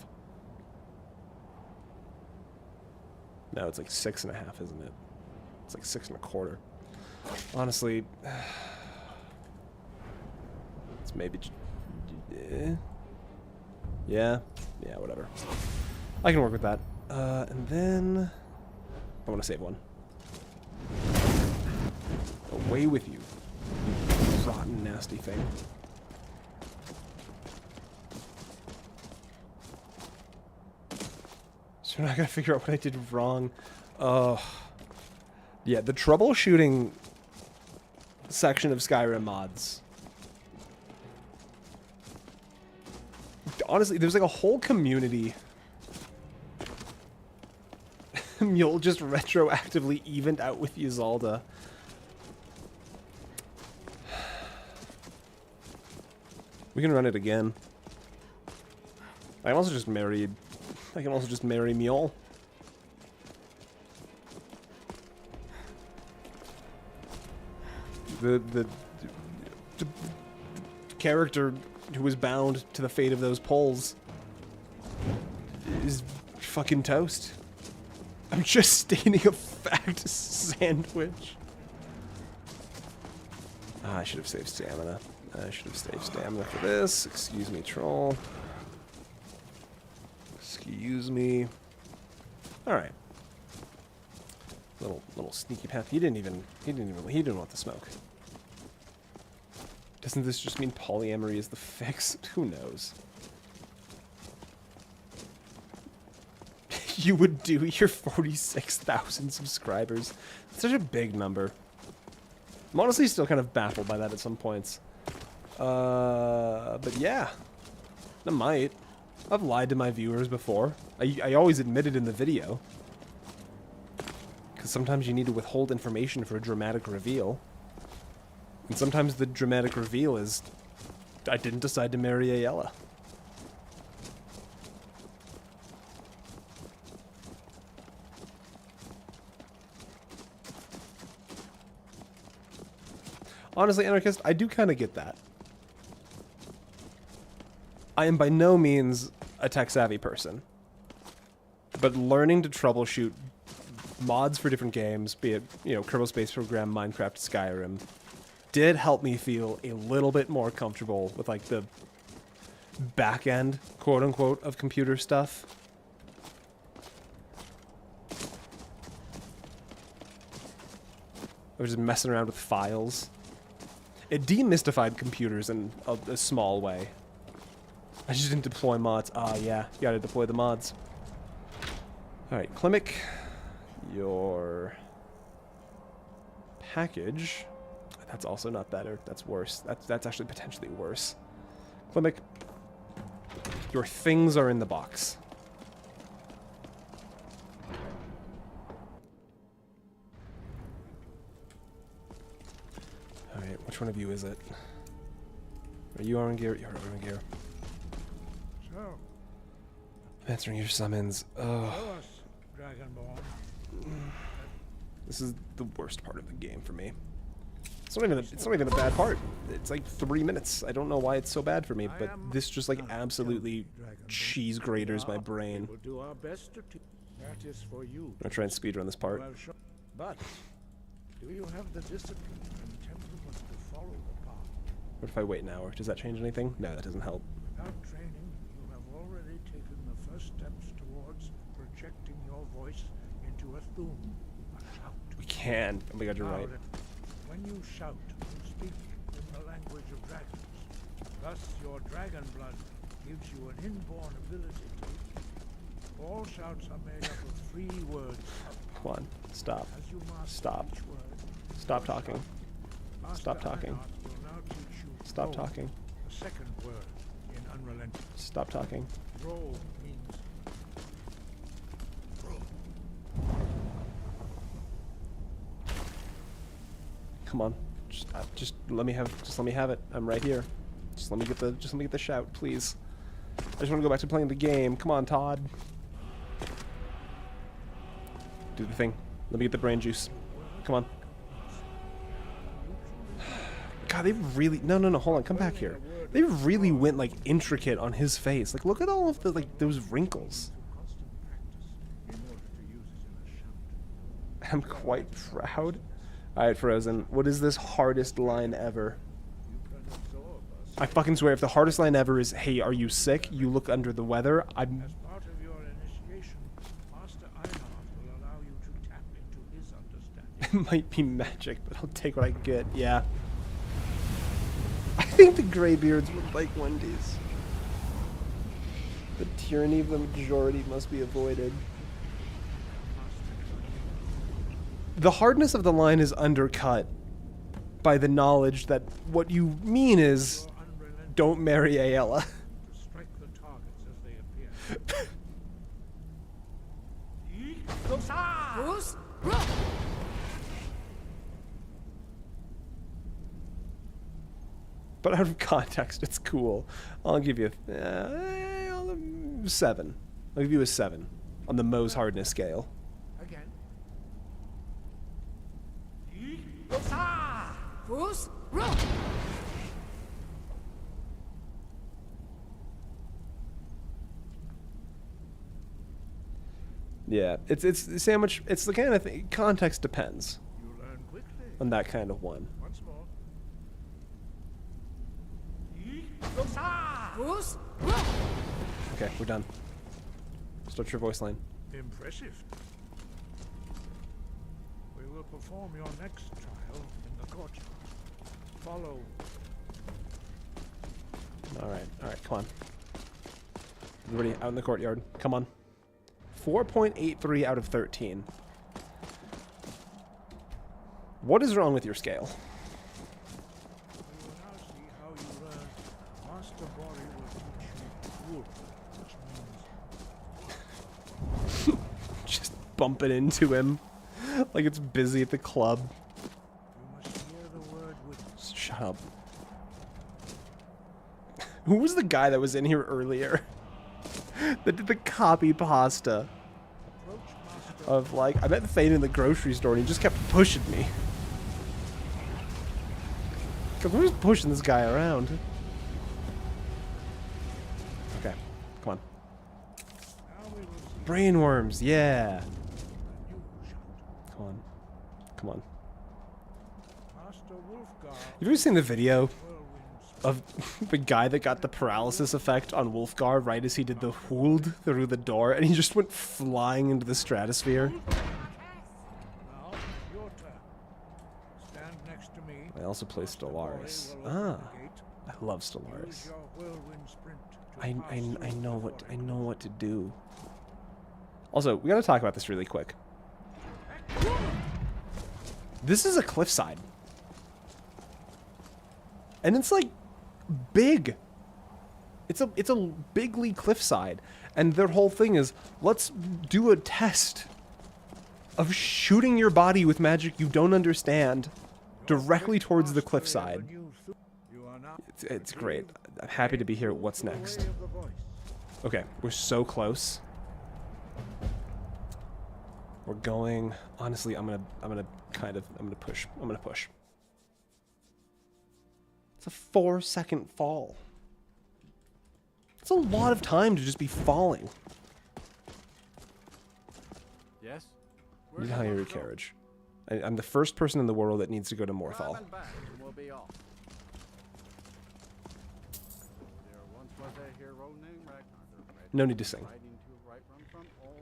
No, it's like 6.5, isn't it? It's like 6.25. Honestly, it's maybe... Yeah, whatever. I can work with that. And then... I want to save one. Away with you, you rotten, nasty thing. So now I gotta figure out what I did wrong. Yeah, the troubleshooting section of Skyrim mods. Honestly, there's like a whole community. You'll just retroactively evened out with Yzalda. We can run it again. I can also just marry Mjol. The character who was bound to the fate of those poles is fucking toast. I'm just stating a fact, sandwich. I should have saved stamina. I should have saved stamina for this. Excuse me, troll. Excuse me. All right. Little sneaky path. He didn't want the smoke. Doesn't this just mean polyamory is the fix? Who knows? you would do your 46,000 subscribers. That's such a big number. I'm honestly still kind of baffled by that at some points. But yeah. I might. I've lied to my viewers before. I always admit it in the video. Because sometimes you need to withhold information for a dramatic reveal. And sometimes the dramatic reveal is, I didn't decide to marry Ayala. Honestly, Anarchist, I do kind of get that. I am by no means a tech-savvy person. But learning to troubleshoot mods for different games, be it, you know, Kerbal Space Program, Minecraft, Skyrim, did help me feel a little bit more comfortable with, like, the back end, quote-unquote, of computer stuff. I was just messing around with files. It demystified computers in a small way. I just didn't deploy mods. Ah, yeah, you gotta deploy the mods. Alright, Klimek, your package. That's also not better. That's worse. That's actually potentially worse. Klimek, your things are in the box. Alright, which one of you is it? Are you Armory? You're Armory. So, answering your summons. Oh. Dragonborn. This is the worst part of the game for me. It's not even a bad part. It's like 3 minutes. I don't know why it's so bad for me, but this just like absolutely cheese graters my brain. We'll do our best to that is for you. I'm gonna try and speedrun this part. But do you have the discipline and temperament to follow the path? What if I wait an hour? Does that change anything? No, that doesn't help. Without training, you have already taken the first steps towards projecting your voice into a thum, a shout. We can. Oh my god, you're right. When you shout, you speak in the language of dragons. Thus, your dragon blood gives you an inborn ability to. All shouts are made up of 3 words. Come on, stop. Stop. Stop talking. Stop talking. Stop talking. The second word in unrelenting. Stop talking. Roll means Come on, just let me have it. I'm right here. Just let me get the shout, please. I just want to go back to playing the game. Come on, Todd. Do the thing. Let me get the brain juice. Come on. God, they really no, hold on, come back here. They really went like intricate on his face. Like, look at all of the those wrinkles. I'm quite proud. Alright, Frozen, what is this hardest line ever? I fucking swear, if the hardest line ever is, hey, are you sick? You look under the weather, I'm... As part of your initiation, Master Einhard will allow you to tap into his understanding. It might be magic, but I'll take what I get, yeah. I think the Greybeards would like Wendy's. The tyranny of the majority must be avoided. The hardness of the line is undercut by the knowledge that what you mean is, don't marry Ayala. Strike the targets as they appear. But out of context, it's cool. I'll give you 7. I'll give you a 7 on the Moe's hardness scale. Again. Yeah, it's sandwich. It's the kind of thing. Context depends. You learn quickly. On that kind of one. Once more. Okay, we're done. Start your voice line. Impressive. We will perform your next trial in the courtyard. Follow. Alright, come on. Everybody out in the courtyard. Come on. 4.83 out of 13. What is wrong with your scale? We will now see how you learn Master Bori will teach you wood, which means Just bumping into him like it's busy at the club. you must hear the word wood. Shut up. Who was the guy that was in here earlier that did the copy pasta of like, I met Thane in the grocery store and he just kept pushing me. Cause we're just pushing this guy around. Okay, come on. Brainworms, yeah. Come on, come on. Master Wolfgar Have you ever seen the video of the guy that got the paralysis effect on Wolfgar right as he did the hold through the door and he just went flying into the stratosphere? now, your turn. Stand next to me. I also play Stellaris. Ah, I love Stellaris. Use your whirlwind sprint to I pass through know what to do. Also, we gotta talk about this really quick. This is a cliffside. And it's like big. It's a bigly cliffside. And their whole thing is, let's do a test of shooting your body with magic you don't understand directly towards the cliffside. It's great. I'm happy to be here. What's next? Okay, we're so close. We're going. Honestly, I'm gonna push. I'm gonna push. It's a 4-second fall. It's a lot of time to just be falling. Yes? You need to hire your carriage. I'm the first person in the world that needs to go to Morthal. We'll be off. There once was a hero named Ragnar. No need to sing. Riding to right run from old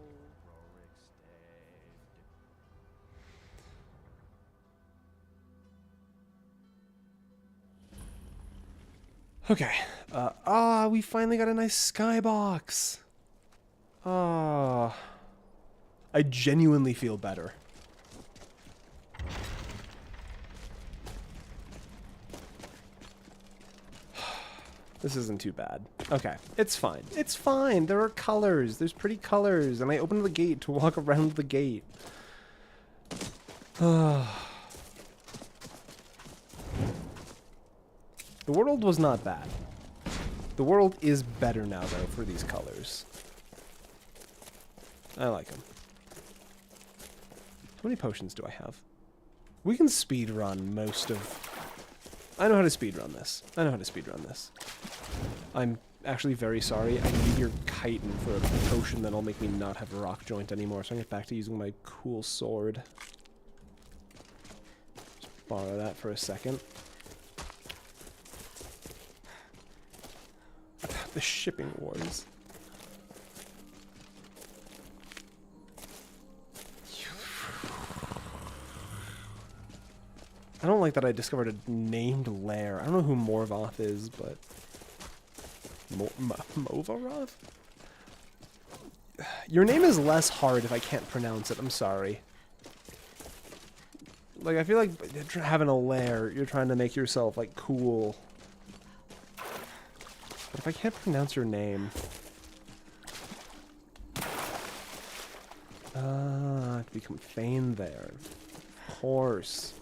Okay. We finally got a nice skybox. I genuinely feel better. This isn't too bad. Okay, it's fine. It's fine. There are colors. There's pretty colors. And I opened the gate to walk around the gate. The world was not bad. The world is better now, though, for these colors. I like them. How many potions do I have? We can speedrun most of... I know how to speedrun this. I'm actually very sorry. I need your chitin for a potion that'll make me not have a rock joint anymore, so I'm going to get back to using my cool sword. Just borrow that for a second. The shipping wars. I don't like that I discovered a named lair. I don't know who Morvoth is, but... Movaroth? Your name is less hard if I can't pronounce it. I'm sorry. Like, I feel like having a lair, you're trying to make yourself, like, cool. But if I can't pronounce your name... I have to become Thane there. Of course.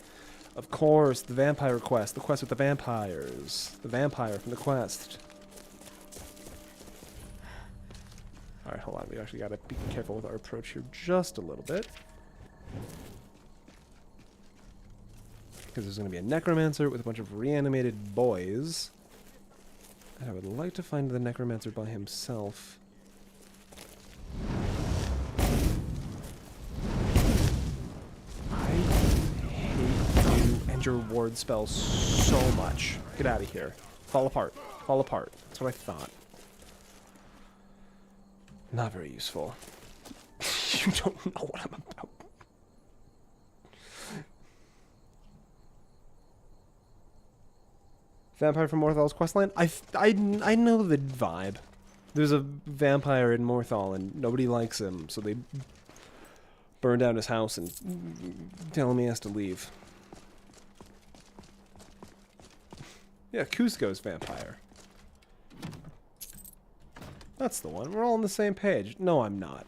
Of course, the vampire quest. The quest with the vampires. The vampire from the quest. Alright, hold on. We actually gotta be careful with our approach here just a little bit. Because there's gonna be a necromancer with a bunch of reanimated boys. And I would like to find the necromancer by himself. Your ward spell so much. Get out of here. Fall apart. Fall apart. That's what I thought. Not very useful. You don't know what I'm about. Vampire from Morthal's questline? I know the vibe. There's a vampire in Morthal and nobody likes him, so they burn down his house and tell him he has to leave. Yeah, Cusco's vampire. That's the one. We're all on the same page. No, I'm not.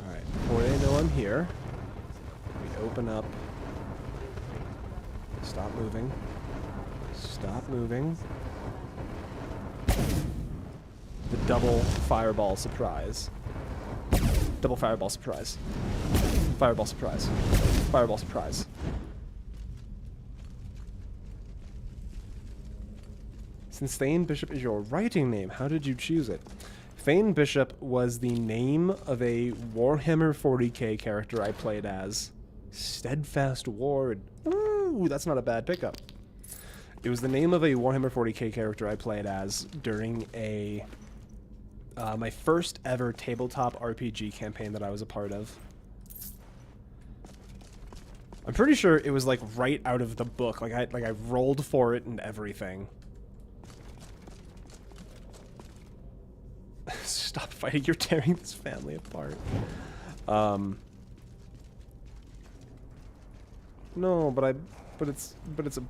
Alright, before they know I'm here, we open up. Stop moving. Stop moving. The double fireball surprise. Double fireball surprise. Fireball surprise. Fireball surprise. Since Thane Bishop is your writing name, how did you choose it? Thane Bishop was the name of a Warhammer 40k character I played as. Steadfast Ward. Ooh, that's not a bad pickup. It was the name of a Warhammer 40k character I played as during a my first ever tabletop RPG campaign that I was a part of. I'm pretty sure it was like right out of the book. Like I rolled for it and everything. Stop fighting! You're tearing this family apart. No, but it's a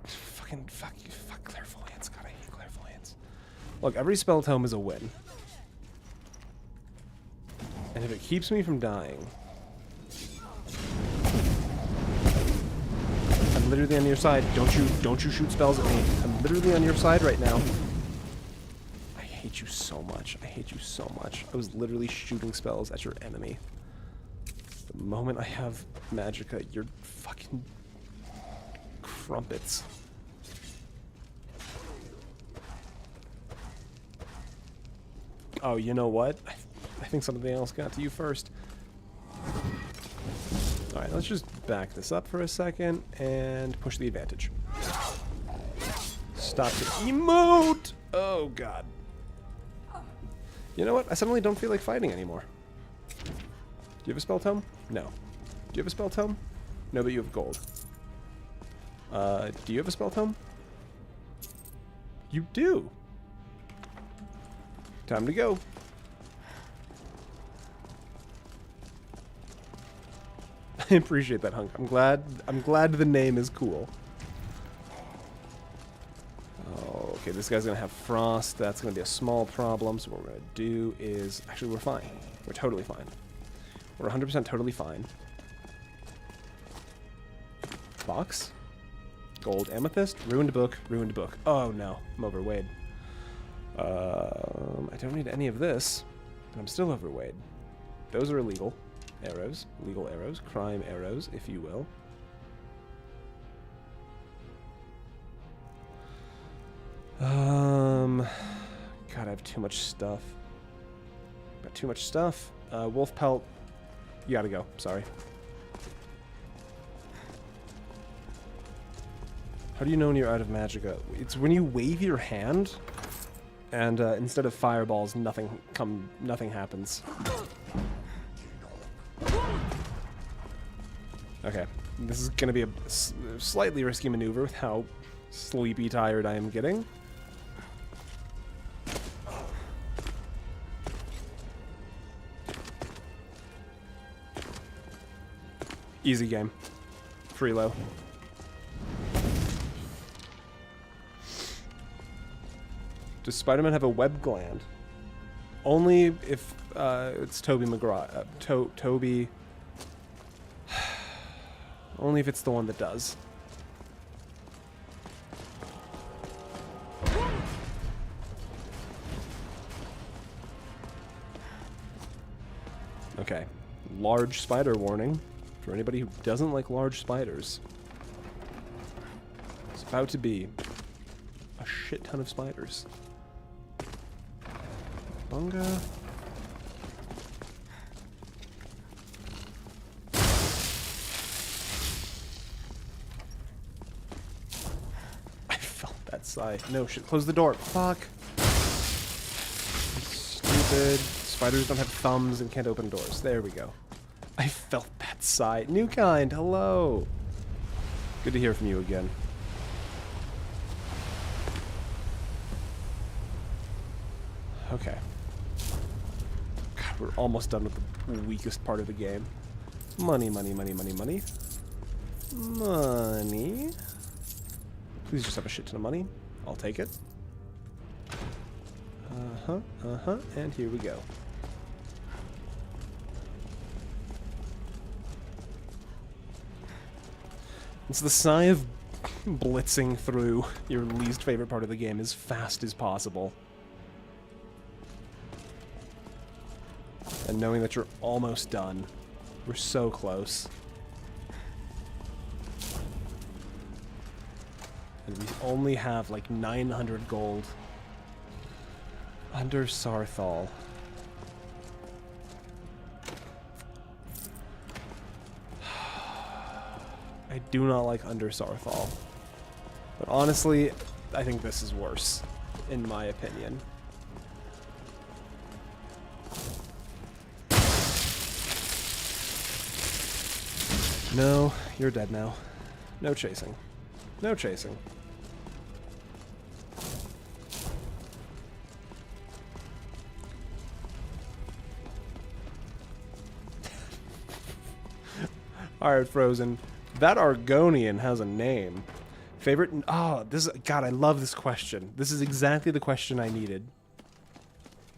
fuck clairvoyance. God, I hate clairvoyance. Look, every spell tome is a win. And if it keeps me from dying, I'm literally on your side. Don't you shoot spells at me. I'm literally on your side right now. I hate you so much. I hate you so much. I was literally shooting spells at your enemy. The moment I have Magicka, you're fucking crumpets. Oh, you know what? I think something else got to you first. Alright, let's just back this up for a second and push the advantage. Stop the emote! Oh, God. You know what? I suddenly don't feel like fighting anymore. Do you have a spell tome? No. Do you have a spell tome? No, but you have gold. Do you have a spell tome? You do. Time to go. I appreciate that, Hunk. I'm glad the name is cool. Oh, okay, this guy's gonna have frost. That's gonna be a small problem. So what we're gonna do is actually we're fine. We're totally fine. We're 100% totally fine. Box. Gold amethyst. Ruined book. Ruined book. Oh no, I'm overweight. I don't need any of this, but I'm still overweight. Those are illegal. Arrows. Legal arrows. Crime arrows, if you will. God, I have too much stuff. Got too much stuff. Wolf pelt. You gotta go. Sorry. How do you know when you're out of magicka? It's when you wave your hand, and instead of fireballs, nothing happens. Okay, this is gonna be a slightly risky maneuver with how sleepy tired I am getting. Easy game. Free low. Does Spider-Man have a web gland? Only if it's Toby McGraw. Toby. Only if it's the one that does. Okay. Large spider warning for anybody who doesn't like large spiders. It's about to be a shit ton of spiders. Bunga. I felt that sigh. No shit. Close the door. Fuck. Stupid Spiders don't have thumbs and can't open doors. There we go. I felt that sigh. New kind, hello. Good to hear from you again. Okay. God, we're almost done with the weakest part of the game. Money, money, money, money, money. Money. Please just have a shit ton of money. I'll take it. And here we go. It's the sigh of blitzing through your least favorite part of the game as fast as possible. And knowing that you're almost done. We're so close. And we only have like 900 gold. Under Sarthal. I do not like Under Sarthal. But honestly, I think this is worse, in my opinion. No, you're dead now. No chasing. No chasing. Alright, Frozen. That Argonian has a name. Favorite? Oh, this is... God, I love this question. This is exactly the question I needed.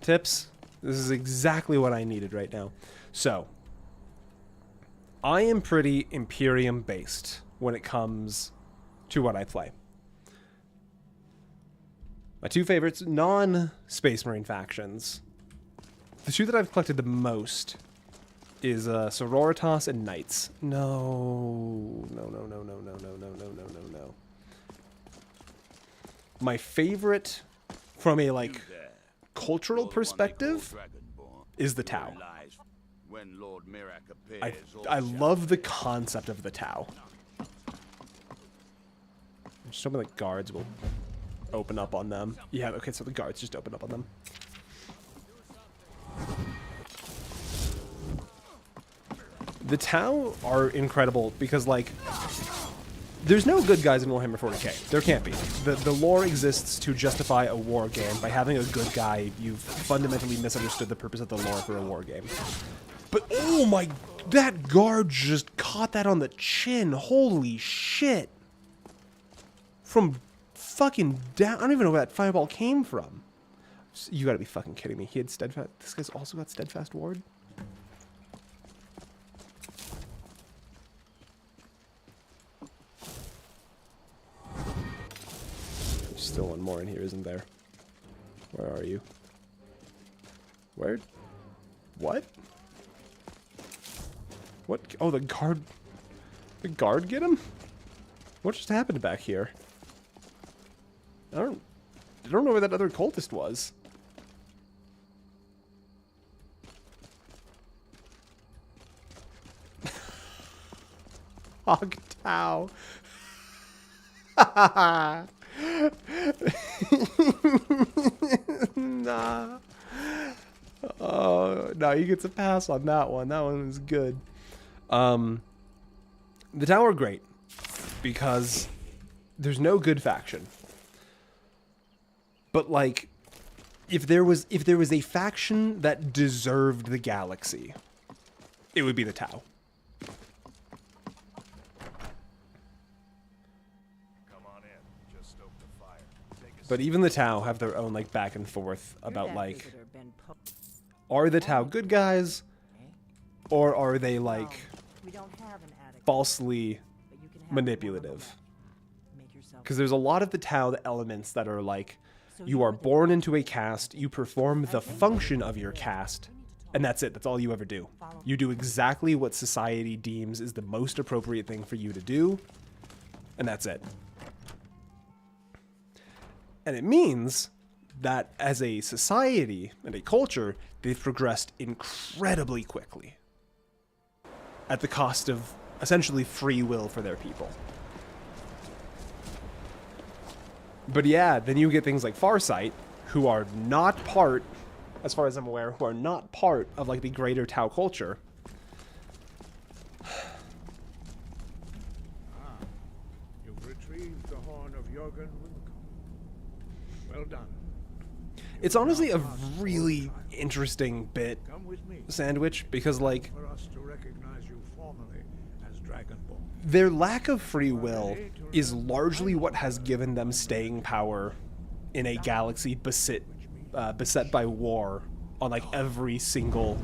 Tips? This is exactly what I needed right now. So, I am pretty Imperium-based when it comes to what I play. My two favorites, non-Space Marine factions. The two that I've collected the most is Sororitas and Knights. No. My favorite from a, like, cultural perspective is the Tau. I love the concept of the Tau. Just hoping the guards will open up on them. Yeah, okay, so the guards just open up on them. The Tau are incredible because, like, there's no good guys in Warhammer 40k. There can't be. The lore exists to justify a war game. By having a good guy, you've fundamentally misunderstood the purpose of the lore for a war game. But, oh my, that guard just caught that on the chin. Holy shit. From fucking down, I don't even know where that fireball came from. You gotta be fucking kidding me. He had steadfast, this guy's also got steadfast ward? There's still one more in here, isn't there? Where are you? Where? What? What? Oh, the guard. The guard get him? What just happened back here? I don't know where that other cultist was. Octow. Nah. Oh, no, you get a pass on that one. That one was good. The Tau are great because there's no good faction. But, like, if there was a faction that deserved the galaxy, it would be the Tau. But even the Tau have their own, like, back and forth about, like, are the Tau good guys, or are they, like, falsely manipulative? Because there's a lot of the Tau elements that are, like, you are born into a caste, you perform the function of your caste, and that's it. That's all you ever do. You do exactly what society deems is the most appropriate thing for you to do, and that's it. And it means that as a society and a culture, they've progressed incredibly quickly at the cost of essentially free will for their people. But yeah, then you get things like Farsight, who are not part as far as I'm aware, who are not part of like the greater Tau culture. You've retrieved the horn of Jürgen Winkel. Well done. It's honestly a really interesting bit, Come with me. Sandwich, because like For us to recognize you formally as Dragonborn. their lack of free will is largely what has given them staying power in a galaxy beset by war on like every single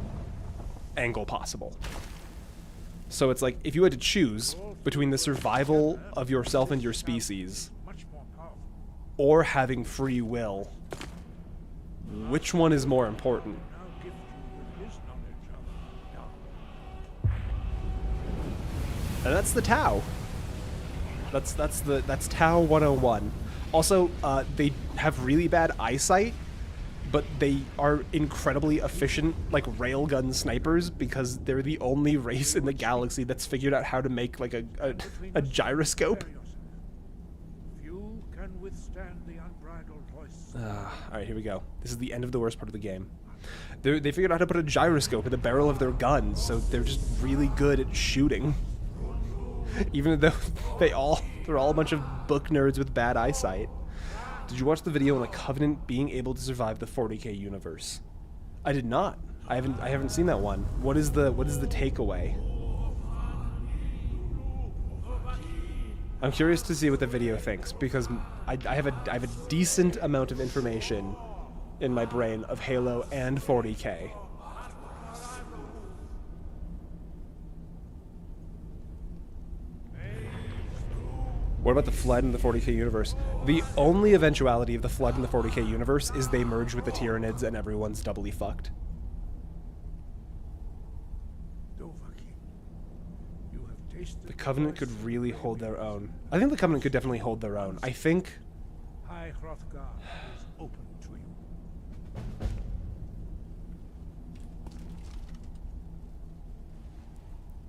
angle possible. So it's like, if you had to choose between the survival of yourself and your species or having free will, which one is more important? And that's the Tau. That's Tau 101. Also, they have really bad eyesight, but they are incredibly efficient, like railgun snipers, because they're the only race in the galaxy that's figured out how to make like a gyroscope. Few can withstand the unbridled voice. All right, here we go. This is the end of the worst part of the game. They figured out how to put a gyroscope in the barrel of their guns, so they're just really good at shooting. Even though they're all a bunch of book nerds with bad eyesight. Did you watch the video on the Covenant being able to survive the 40k universe? I did not. I haven't seen that one. What is the takeaway? I'm curious to see what the video thinks, because I have a decent amount of information in my brain of Halo and 40k. What about the Flood in the 40k universe? The only eventuality of the Flood in the 40k universe is they merge with the Tyranids and everyone's doubly fucked. The Covenant could really hold their own. I think the Covenant could definitely hold their own. I think... High Hrothgar is open to you.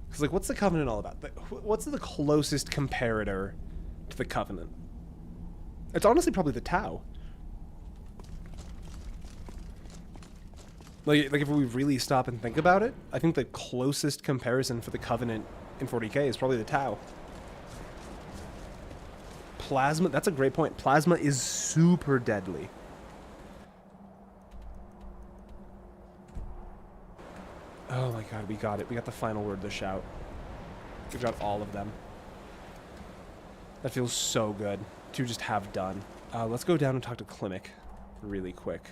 Because, like, what's the Covenant all about? What's the closest comparator to the Covenant? It's honestly probably the Tau. Like if we really stop and think about it, I think the closest comparison for the Covenant in 40k is probably the Tau. Plasma, that's a great point. Plasma is super deadly. Oh my god, we got it. We got the final word of the shout. We've got all of them. That feels so good to just have done. Let's go down and talk to Klimek really quick.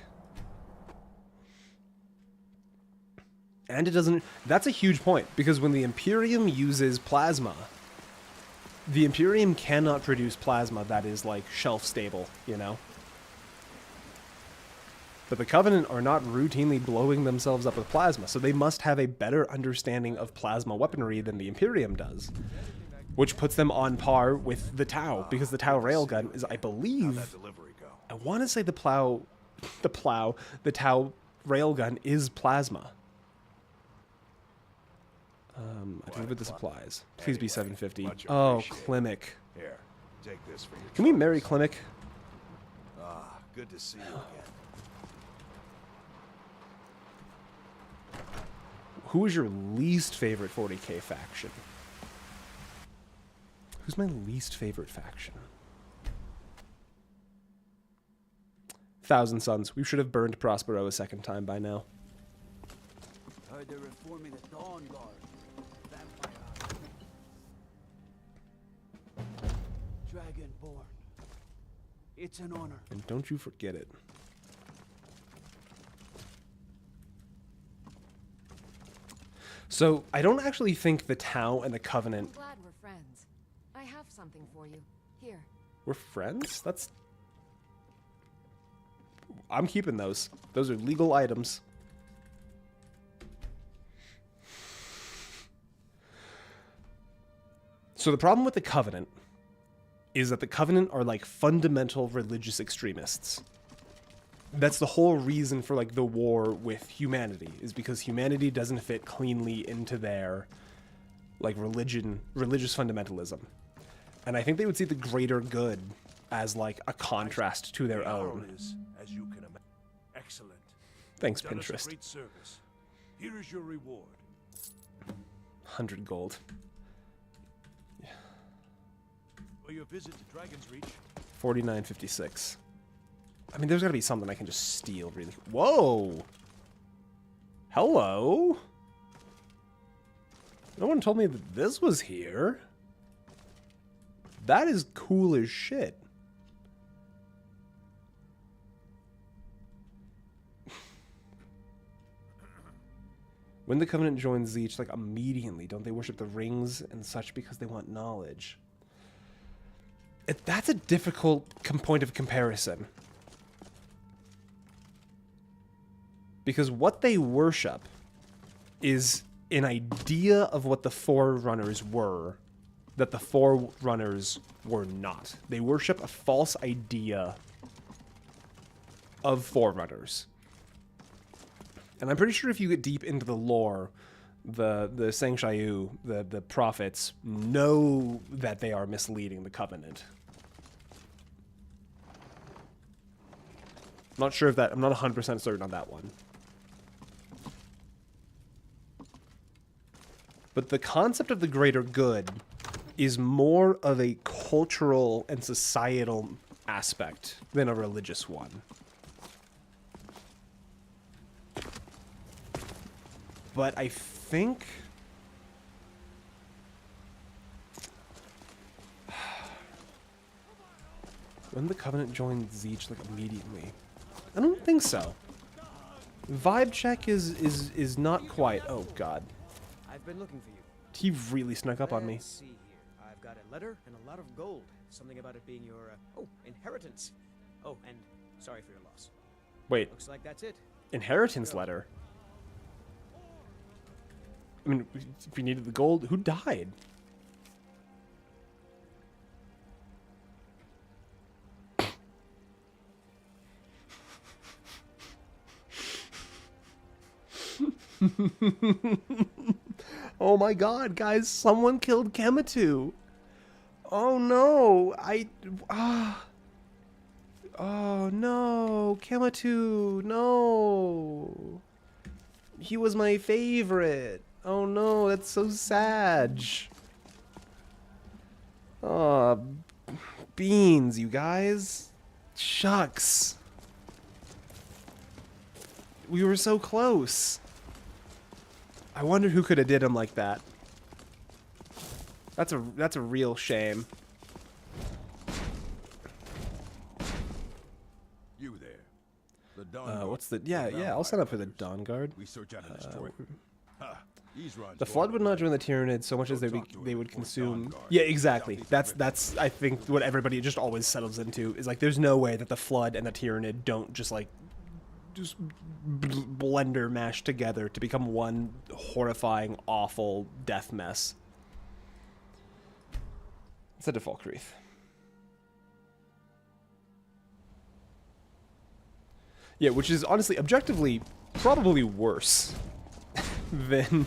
And it doesn't... That's a huge point, because when the Imperium uses plasma, the Imperium cannot produce plasma that is, like, shelf-stable, you know? But the Covenant are not routinely blowing themselves up with plasma, so they must have a better understanding of plasma weaponry than the Imperium does. Which puts them on par with the Tau, because the Tau railgun is, I believe... I want to say the Tau railgun is plasma. I delivered the supplies. Please be 750. Oh, Klimek. Here, take this for your Can we marry Klimek? Ah, good to see you again. Who is your least favorite 40k faction? Who's my least favorite faction? Thousand Suns. We should have burned Prospero a second time by now. Heard they're reforming the Dawn Guard. Dragonborn. It's an honor. And don't you forget it. So, I don't actually think the Tau and the Covenant... I'm glad we're friends. I have something for you. Here. We're friends? That's... I'm keeping those. Those are legal items. So the problem with the Covenant is that the Covenant are like fundamental religious extremists. That's the whole reason for like the war with humanity, is because humanity doesn't fit cleanly into their like religious fundamentalism. And I think they would see the greater good as like a contrast to their own. Is, as you can imagine, excellent. Thanks, Done us a Pinterest. great service. Here is your reward. 100 gold. For your visit to Dragon's Reach. 49.56. I mean, there's got to be something I can just steal really. Whoa! Hello? No one told me that this was here. That is cool as shit. When the Covenant joins Zeech, like immediately, don't they worship the rings and such because they want knowledge? That's a difficult point of comparison. Because what they worship is an idea of what the Forerunners were, that the Forerunners were not. They worship a false idea of Forerunners. And I'm pretty sure if you get deep into the lore, the Sangshayu, the prophets, know that they are misleading the Covenant. I'm not sure if that, I'm not 100% certain on that one. But the concept of the greater good is more of a cultural and societal aspect than a religious one. But I think when the Covenant joined Zeech, like immediately, I don't think so. Vibe check is not quite. Oh God, I've been looking for you. he really snuck up on me. Let's see here. I've got a letter and a lot of gold. Something about it being your inheritance. Oh, and sorry for your loss. Wait, Looks like that's it. inheritance letter. I mean, if we needed the gold, who died? Oh my God, guys! Someone killed Kematu. Oh no! Oh no, Kematu! No. He was my favorite. Oh no, that's so sad. Oh, beans, you guys. Shucks. We were so close. I wonder who could have did him like that. That's a real shame. You there. The Dawn What's the yeah, I'll sign up for the Dawn Guard. We search out and destroy them. The Flood would not join the Tyranids so much as they would consume. Yeah, exactly. That's I think what everybody just always settles into is like there's no way that the Flood and the Tyranid don't just like blender mash together to become one horrifying, awful death mess. It's a default Kreith. Yeah, which is honestly, objectively, probably worse than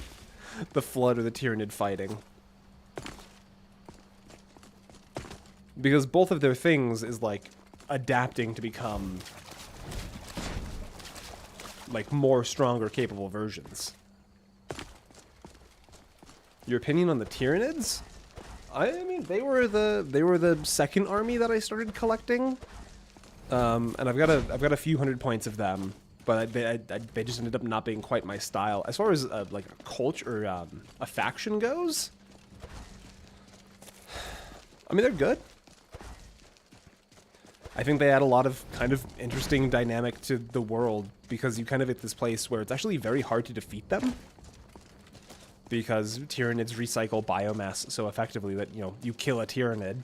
the Flood or the Tyranid fighting. Because both of their things is like adapting to become like more stronger capable versions. Your opinion on the Tyranids? I mean, they were the second army that I started collecting, and I've got a few hundred points of them, but they just ended up not being quite my style as far as like a culture or a faction goes. I mean, they're good. I think they add a lot of kind of interesting dynamic to the world because you kind of hit this place where it's actually very hard to defeat them. Because Tyranids recycle biomass so effectively that, you know, you kill a Tyranid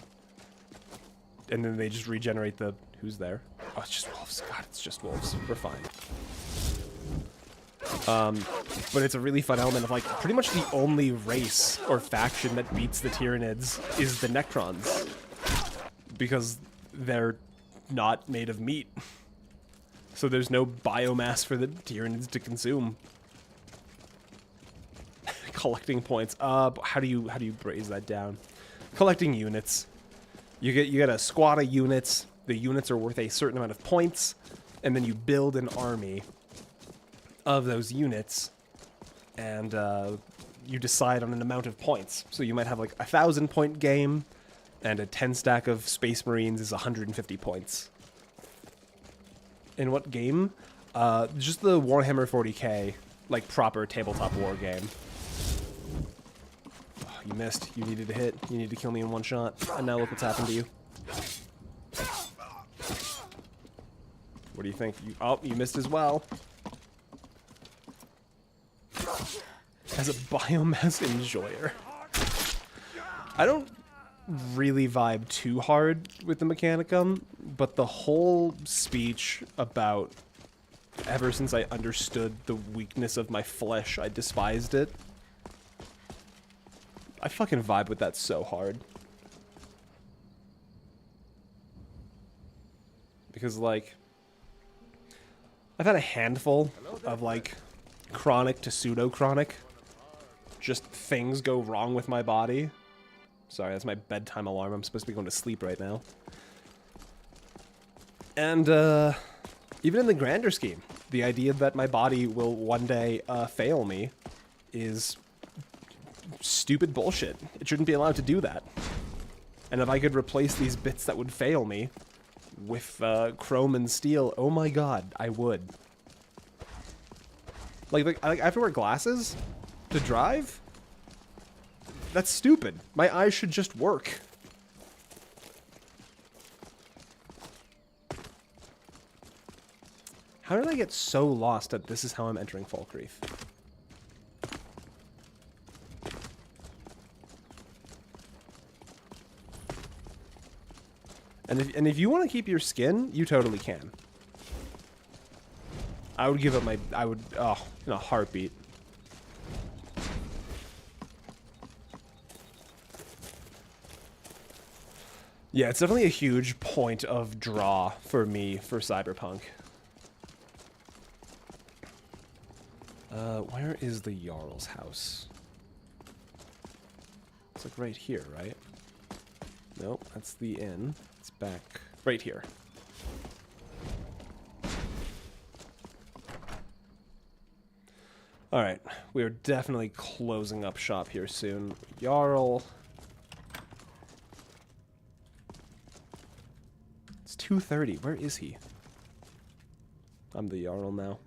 and then they just regenerate the... Who's there? Oh, it's just wolves. God, it's just wolves. We're fine. But it's a really fun element of, like, pretty much the only race or faction that beats the Tyranids is the Necrons. Because they're not made of meat. So there's no biomass for the Tyranids to consume. Collecting points. How do you braze that down? Collecting units. You get a squad of units. The units are worth a certain amount of points, and then you build an army. of those units, and you decide on an amount of points. So you might have like a 1,000-point game, and a 10 stack of Space Marines is 150 points. In what game? Just the Warhammer 40k, like proper tabletop war game. Oh, you missed. You needed to hit. You needed to kill me in one shot, and now look what's happened to you. What do you think? Oh, you missed as well. As a biomass enjoyer. I don't really vibe too hard with the Mechanicum, but the whole speech about ever since I understood the weakness of my flesh, I despised it. I fucking vibe with that so hard. Because, like, I've had a handful of, like, chronic to pseudo-chronic. Just things go wrong with my body. Sorry, that's my bedtime alarm. I'm supposed to be going to sleep right now. And, even in the grander scheme, the idea that my body will one day, fail me is stupid bullshit. It shouldn't be allowed to do that. And if I could replace these bits that would fail me with, chrome and steel, oh my god, I would. Like, I have to wear glasses to drive? That's stupid. My eyes should just work. How did I get so lost that this is how I'm entering Falkreath? And if you want to keep your skin, you totally can. I would give up my... oh, in a heartbeat. Yeah, it's definitely a huge point of draw for me for Cyberpunk. Where is the Jarl's house? It's like right here, right? Nope, that's the inn. It's back right here. Alright, we are definitely closing up shop here soon. Jarl. It's 2:30. Where is he? I'm the Jarl now.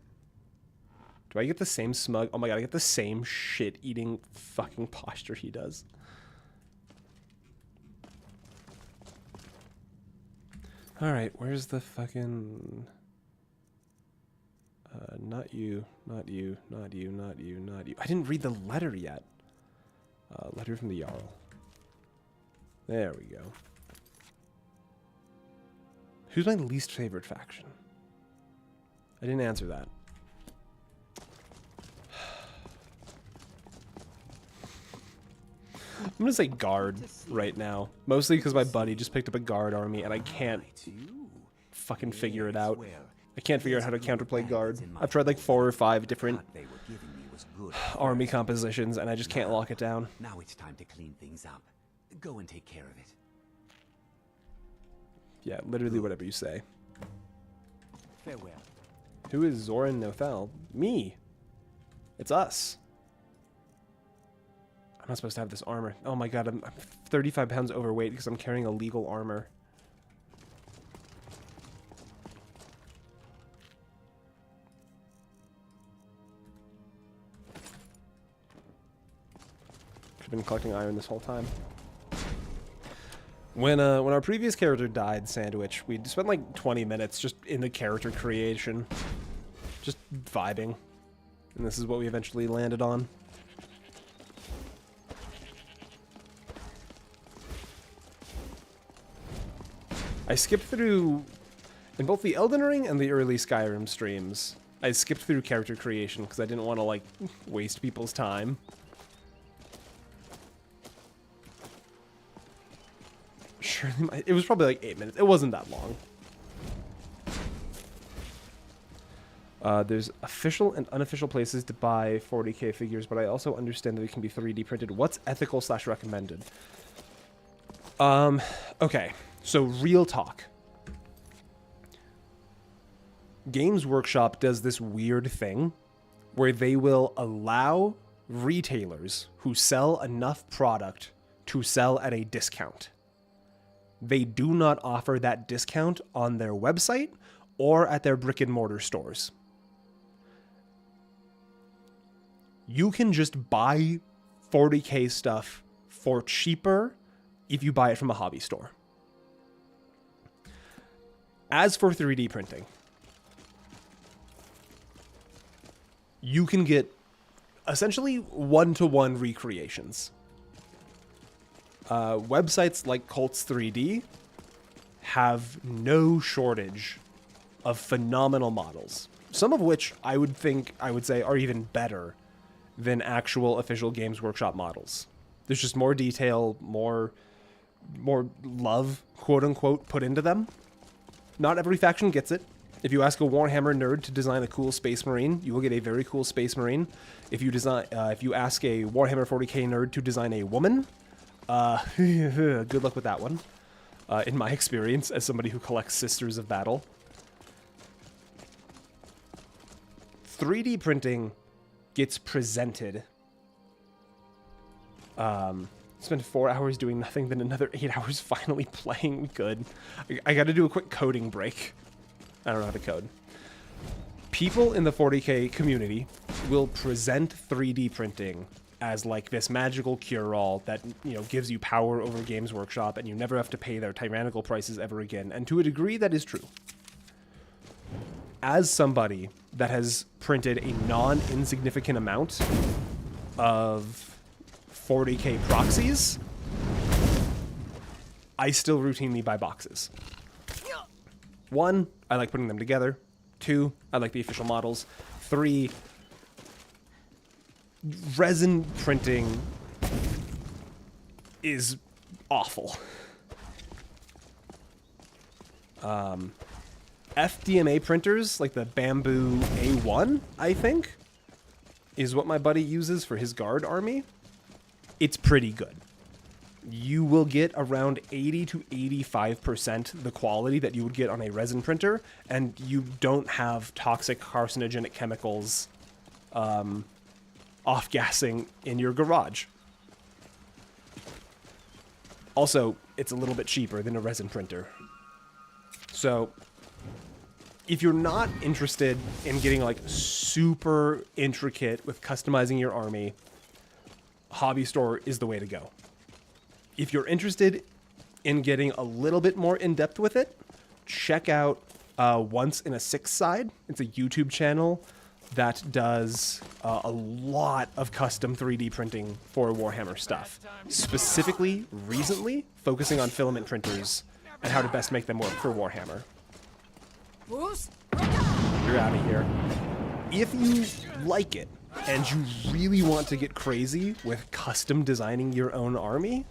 Do I get the same smug? Oh my god, I get the same shit-eating fucking posture he does. Alright, where's the fucking... not you, not you, not you, not you, not you. I didn't read the letter yet. Letter from the Jarl. There we go. Who's my least favorite faction? I didn't answer that. I'm gonna say guard right now. Mostly because my buddy just picked up a guard army and I can't fucking figure it out. I can't figure out how to counterplay guard. I've tried like 4 or 5 different army compositions and I just can't lock it down. Now it's time to clean things up. Go and take care of it. Yeah, literally whatever you say. Farewell. Who is Zoran Nothel? Me. It's us. I'm not supposed to have this armor. Oh my god, I'm 35 pounds overweight because I'm carrying illegal armor. Could have been collecting iron this whole time. When our previous character died, Sandwich, we spent like 20 minutes just in the character creation. Just vibing. And this is what we eventually landed on. I skipped through, in both the Elden Ring and the early Skyrim streams, I skipped through character creation because I didn't want to, like, waste people's time. Surely it was probably like 8 minutes. It wasn't that long. There's official and unofficial places to buy 40k figures, but I also understand that it can be 3D printed. What's ethical / recommended? Okay. So, real talk. Games Workshop does this weird thing where they will allow retailers who sell enough product to sell at a discount. They do not offer that discount on their website or at their brick and mortar stores. You can just buy 40K stuff for cheaper if you buy it from a hobby store. As for 3D printing, you can get essentially one-to-one recreations. Websites like Colts 3D have no shortage of phenomenal models, some of which I would say are even better than actual official Games Workshop models. There's just more detail, more love, quote unquote, put into them. Not every faction gets it. If you ask a Warhammer nerd to design a cool Space Marine, you will get a very cool Space Marine. If you ask a Warhammer 40K nerd to design a woman, good luck with that one. In my experience, as somebody who collects Sisters of Battle. 3D printing gets presented. Spent 4 hours doing nothing, then another 8 hours finally playing. Good. I got to do a quick coding break. I don't know how to code. People in the 40K community will present 3D printing as like this magical cure-all that, you know, gives you power over Games Workshop and you never have to pay their tyrannical prices ever again. And to a degree, that is true. As somebody that has printed a non-insignificant amount of 40K proxies, I still routinely buy boxes. 1, I like putting them together. 2, I like the official models. 3, resin printing is awful. FDMA printers, like the Bamboo A1, I think, is what my buddy uses for his guard army. It's pretty good. You will get around 80 to 85% the quality that you would get on a resin printer, and you don't have toxic carcinogenic chemicals off-gassing in your garage. Also, it's a little bit cheaper than a resin printer. So, if you're not interested in getting like super intricate with customizing your army, hobby store is the way to go. If you're interested in getting a little bit more in-depth with it, check out Once in a Six Side. It's a YouTube channel that does a lot of custom 3D printing for Warhammer stuff. Specifically, recently, focusing on filament printers and how to best make them work for Warhammer. You're out of here. If you like it, and you really want to get crazy with custom designing your own army,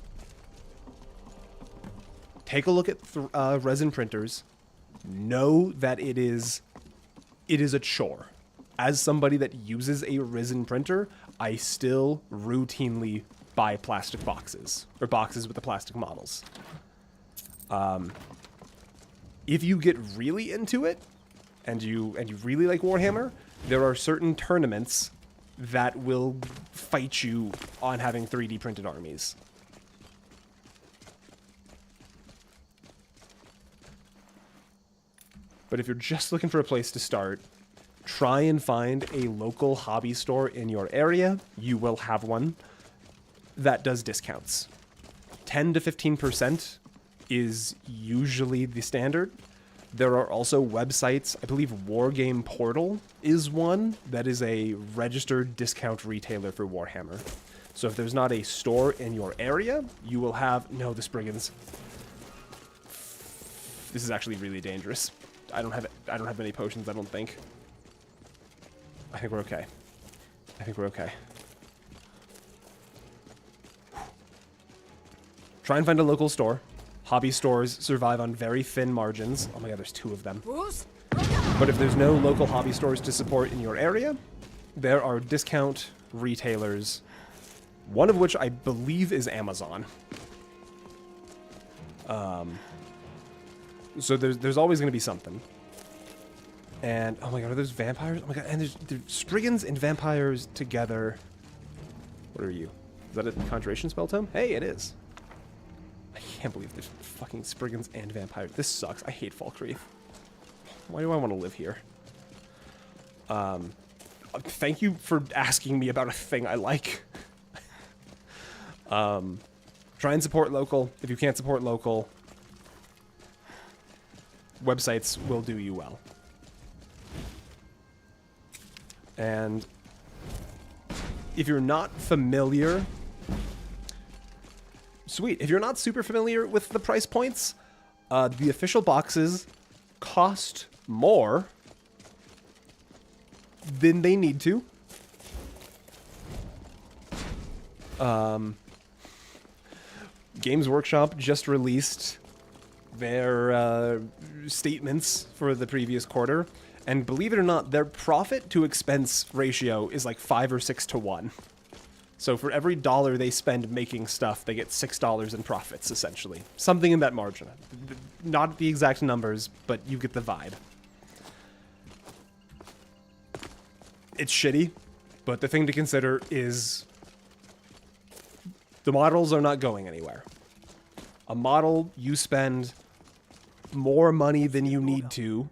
take a look at resin printers. Know that it is a chore. As somebody that uses a resin printer, I still routinely buy plastic boxes, or boxes with the plastic models. If you get really into it, and you really like Warhammer, there are certain tournaments that will fight you on having 3D printed armies. But if you're just looking for a place to start, try and find a local hobby store in your area. You will have one that does discounts. 10 to 15% is usually the standard. There are also websites, I believe Wargame Portal is one, that is a registered discount retailer for Warhammer. So if there's not a store in your area, you will have... No, the Spriggans. This is actually really dangerous. I don't have many potions, I don't think. I think we're okay. I think we're okay. Try and find a local store. Hobby stores survive on very thin margins. Oh my god, there's 2 of them. But if there's no local hobby stores to support in your area, there are discount retailers, one of which I believe is Amazon. So there's always going to be something. And, oh my god, are those vampires? Oh my god, and there's Striggans and vampires together. What are you? Is that a conjuration spell tome? Hey, it is. I can't believe there's fucking Spriggans and vampires. This sucks. I hate Falkreath. Why do I want to live here? Thank you for asking me about a thing I like. Try and support local. If you can't support local, websites will do you well. And if you're not familiar, sweet. If you're not super familiar with the price points, the official boxes cost more than they need to. Games Workshop just released their statements for the previous quarter, and believe it or not, their profit to expense ratio is like 5 or 6 to 1. So for every $1 they spend making stuff, they get $6 in profits, essentially. Something in that margin. Not the exact numbers, but you get the vibe. It's shitty, but the thing to consider is the models are not going anywhere. A model, you spend more money than you need to.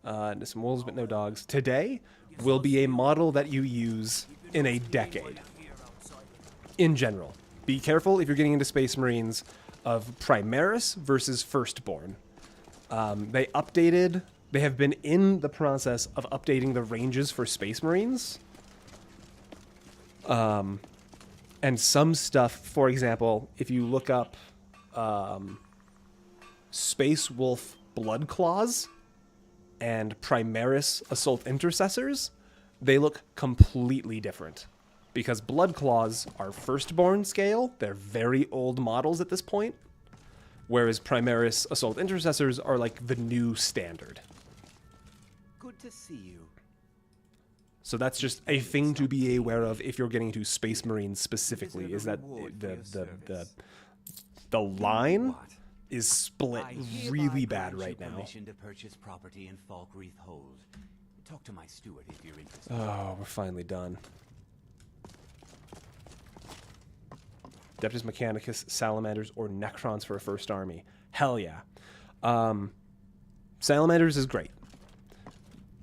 Some wolves, but no dogs. Today will be a model that you use in a decade. In general. Be careful if you're getting into Space Marines of Primaris versus Firstborn. They have been in the process of updating the ranges for Space Marines. And some stuff, for example, if you look up Space Wolf Blood Claws and Primaris Assault Intercessors, they look completely different. Because Blood Claws are Firstborn scale, they're very old models at this point, whereas Primaris Assault Intercessors are like the new standard. Good to see you. So that's just a thing to be aware of if you're getting into Space Marines specifically, is that the line is split really bad right now. Permission to purchase property in Falkreath Hold. Talk to my steward if you're interested. Oh, we're finally done. Adeptus Mechanicus, Salamanders, or Necrons for a first army. Hell yeah. Salamanders is great.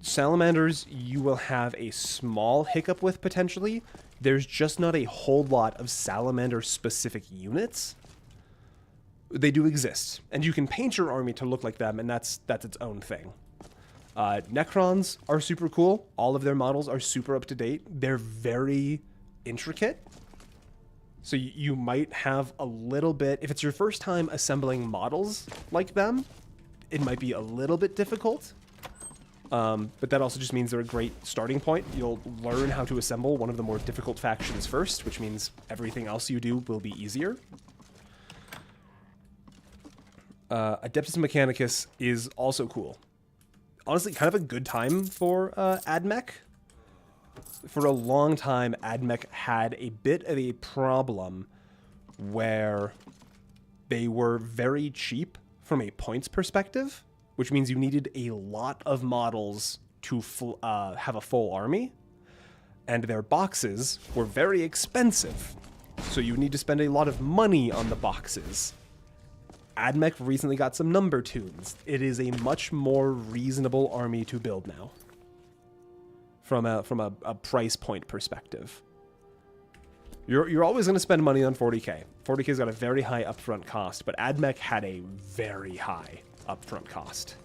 Salamanders, you will have a small hiccup with, potentially. There's just not a whole lot of Salamander-specific units. They do exist, and you can paint your army to look like them, and that's its own thing. Necrons are super cool. All of their models are super up-to-date. They're very intricate. So you might have a little bit... If it's your first time assembling models like them, it might be a little bit difficult. But that also just means they're a great starting point. You'll learn how to assemble one of the more difficult factions first, which means everything else you do will be easier. Adeptus Mechanicus is also cool. Honestly, kind of a good time for AdMech. For a long time, AdMech had a bit of a problem where they were very cheap from a points perspective, which means you needed a lot of models to have a full army, and their boxes were very expensive, so you need to spend a lot of money on the boxes. AdMech recently got some number tunes. It is a much more reasonable army to build now. From a price point perspective. You're always going to spend money on 40k. 40k's got a very high upfront cost, but AdMech had a very high upfront cost.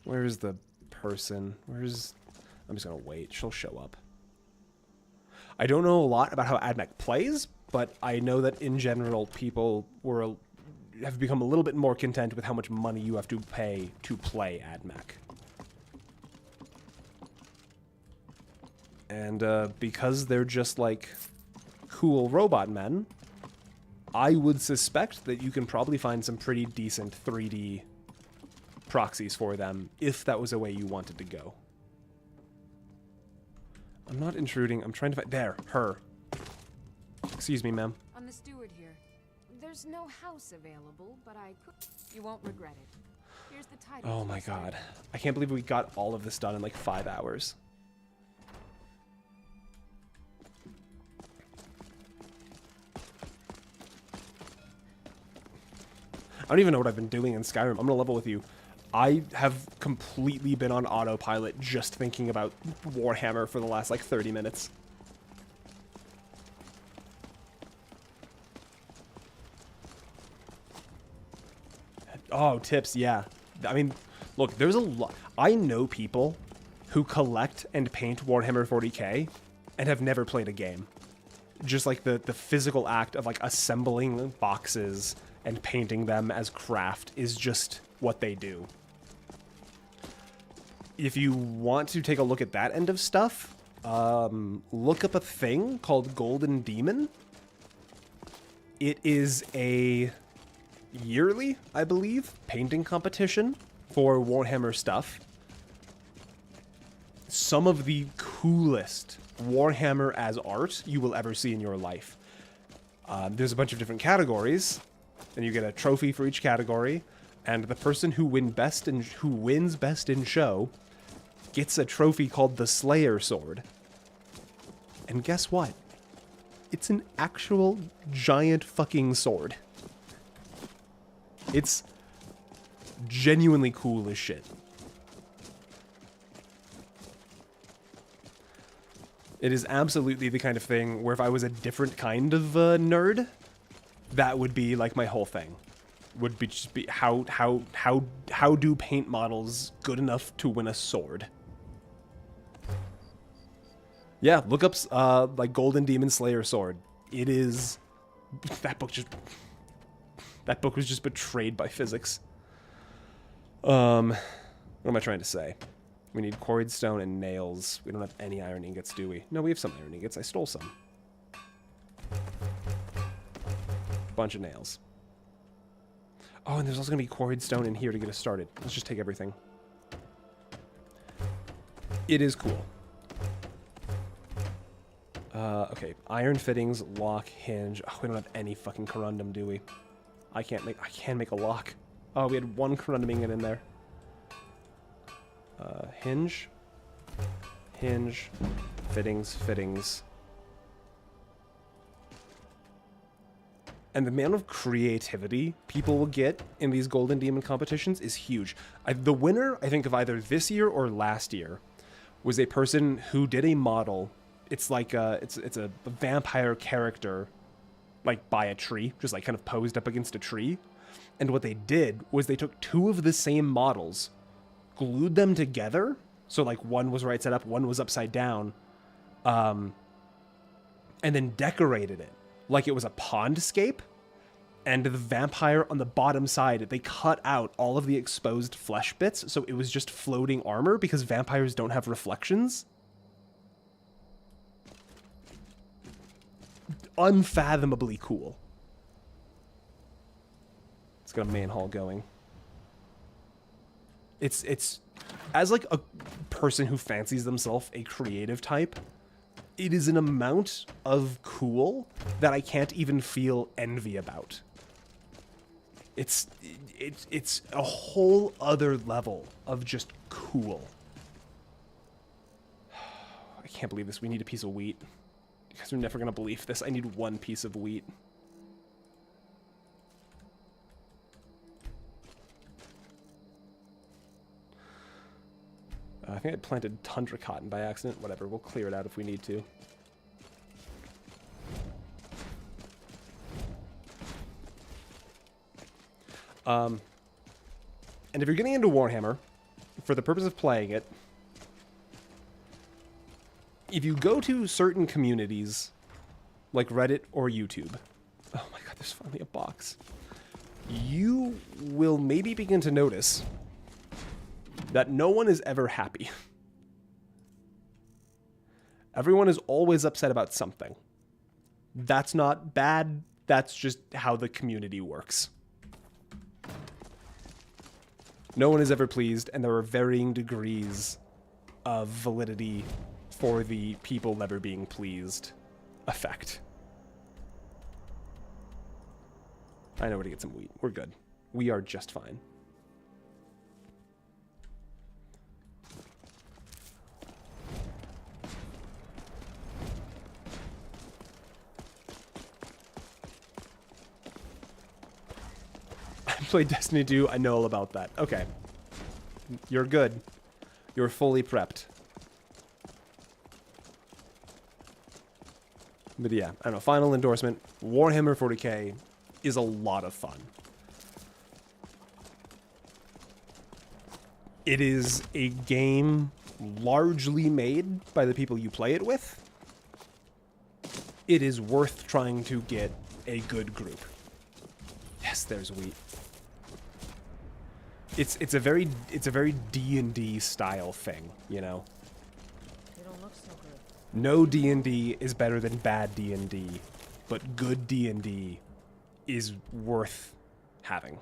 Where's the person? I'm just going to wait. She'll show up. I don't know a lot about how AdMech plays, but I know that in general people have become a little bit more content with how much money you have to pay to play AdMech. And because they're just like cool robot men, I would suspect that you can probably find some pretty decent 3D proxies for them if that was a way you wanted to go. I'm not intruding. I'm trying to find... There, her. Excuse me, ma'am. I'm the steward here. There's no house available, but I could. You won't regret it. Here's the title. Oh my god. I can't believe we got all of this done in like 5 hours. I don't even know what I've been doing in Skyrim. I'm gonna level with you. I have completely been on autopilot just thinking about Warhammer for the last like 30 minutes. Oh, tips, yeah. I mean, look, there's a lot. I know people who collect and paint Warhammer 40k and have never played a game. Just like the physical act of like assembling boxes and painting them as craft is just what they do. If you want to take a look at that end of stuff, look up a thing called Golden Demon. It is a yearly, I believe, painting competition for Warhammer stuff. Some of the coolest Warhammer as art you will ever see in your life. There's a bunch of different categories, and you get a trophy for each category, and the person who wins best in show gets a trophy called the Slayer Sword. And guess what? It's an actual giant fucking sword. It's genuinely cool as shit. It is absolutely the kind of thing where if I was a different kind of nerd, that would be like my whole thing. Would be just be how do paint models good enough to win a sword? Yeah, look up like Golden Demon Slayer Sword. It is that book was just betrayed by physics. What am I trying to say? We need quarried stone and nails. We don't have any iron ingots, do we? No, we have some iron ingots. I stole some. Bunch of nails. Oh, and there's also going to be quarried stone in here to get us started. Let's just take everything. It is cool. Okay. Iron fittings, lock, hinge. Oh, we don't have any fucking corundum, do we? I can make a lock. Oh, we had one corundum ingot in there. Hinge. Hinge. Fittings, fittings. And the amount of creativity people will get in these Golden Demon competitions is huge. The winner, I think, of either this year or last year was a person who did a model. It's like it's a vampire character, like by a tree, just like kind of posed up against a tree. And what they did was they took two of the same models, glued them together. So like one was right side up, one was upside down, and then decorated it like it was a pondscape. And the vampire on the bottom side, they cut out all of the exposed flesh bits, so it was just floating armor because vampires don't have reflections. Unfathomably cool. It's got a main hall going. It's as like a person who fancies themselves a creative type, it is an amount of cool that I can't even feel envy about. It's a whole other level of just cool. I can't believe this. We need a piece of wheat. You guys are never gonna believe this. I need one piece of wheat. I think I planted tundra cotton by accident. Whatever, we'll clear it out if we need to. And if you're getting into Warhammer, for the purpose of playing it, if you go to certain communities, like Reddit or YouTube, oh my god, there's finally a box, you will maybe begin to notice that no one is ever happy. Everyone is always upset about something. That's not bad, that's just how the community works. No one is ever pleased, and there are varying degrees of validity for the people never being pleased effect. I know where to get some wheat. We're good. We are just fine. I played Destiny 2. I know all about that. Okay. You're good. You're fully prepped. But yeah, I don't know. Final endorsement. Warhammer 40k is a lot of fun. It is a game largely made by the people you play it with. It is worth trying to get a good group. Yes, there's wheat. It's a very D&D style thing, you know. They don't look so good. No D&D is better than bad D&D, but good D&D is worth having.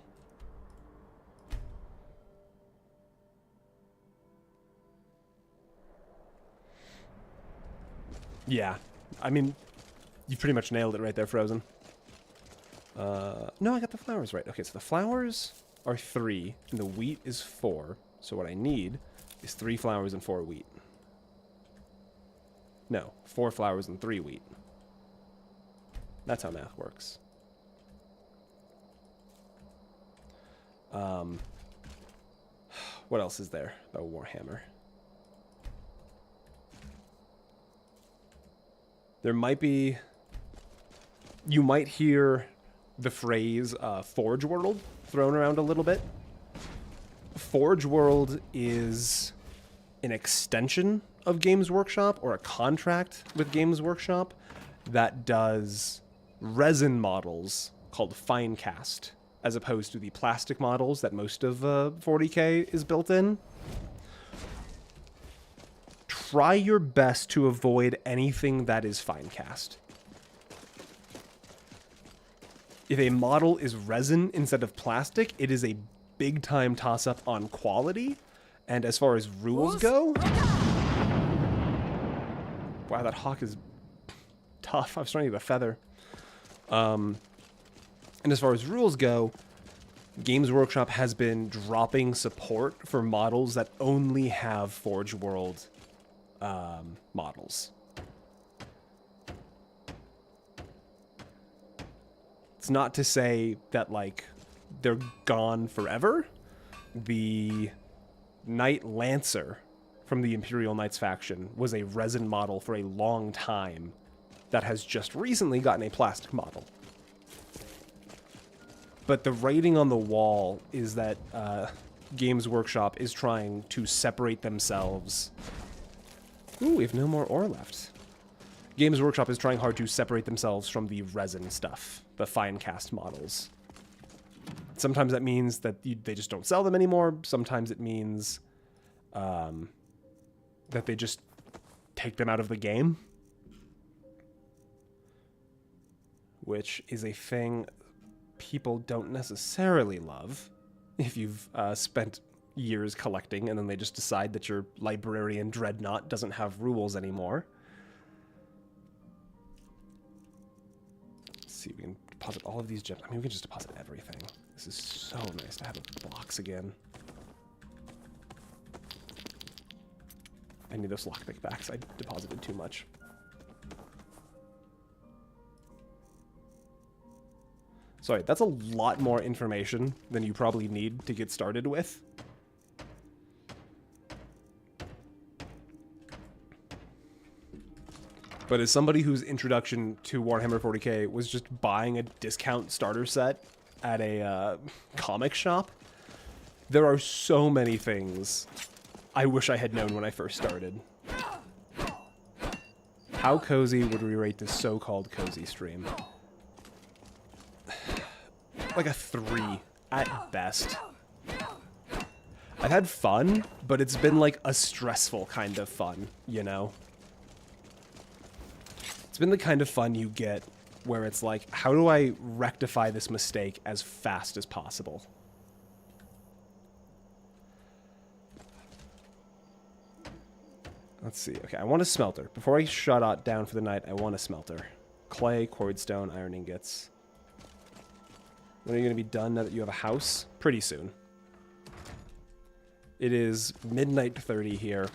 Yeah, I mean, you pretty much nailed it right there, Frozen. No, I got the flowers right. Okay, so the flowers are 3, and the wheat is 4. So what I need is 3 flowers and 4 wheat. No, 4 flowers and 3 wheat. That's how math works. What else is there about Warhammer? There might be... You might hear the phrase Forge World thrown around a little bit. Forge World is an extension of Games Workshop, or a contract with Games Workshop, that does resin models called Finecast, as opposed to the plastic models that most of 40k is built in. Try your best to avoid anything that is Finecast. If a model is resin instead of plastic, it is a big-time toss-up on quality. And as far as rules go... Wow, that hawk is tough. I was trying to get a feather. And as far as rules go, Games Workshop has been dropping support for models that only have Forge World models. It's not to say that, like, they're gone forever. The Knight Lancer from the Imperial Knights faction was a resin model for a long time that has just recently gotten a plastic model. But the writing on the wall is that Games Workshop is trying to separate themselves. Ooh, we have no more ore left. Games Workshop is trying hard to separate themselves from the resin stuff, the Finecast models. Sometimes that means that they just don't sell them anymore. Sometimes it means that they just take them out of the game. Which is a thing people don't necessarily love if you've spent years collecting and then they just decide that your librarian dreadnought doesn't have rules anymore. Let's see, we can deposit all of these gems. I mean, we can just deposit everything. This is so nice to have a box again. I need those lockpick backs. I deposited too much. Sorry, that's a lot more information than you probably need to get started with. But as somebody whose introduction to Warhammer 40k was just buying a discount starter set at a comic shop, there are so many things I wish I had known when I first started. How cozy would we rate this so-called cozy stream? Like a 3 at best. I've had fun, but it's been like a stressful kind of fun, you know? It's been the kind of fun you get where it's like, how do I rectify this mistake as fast as possible? Let's see. Okay, I want a smelter. Before I shut out down for the night, I want a smelter. Clay, quarried stone, iron ingots. When are you going to be done now that you have a house? Pretty soon. It is midnight 30 here.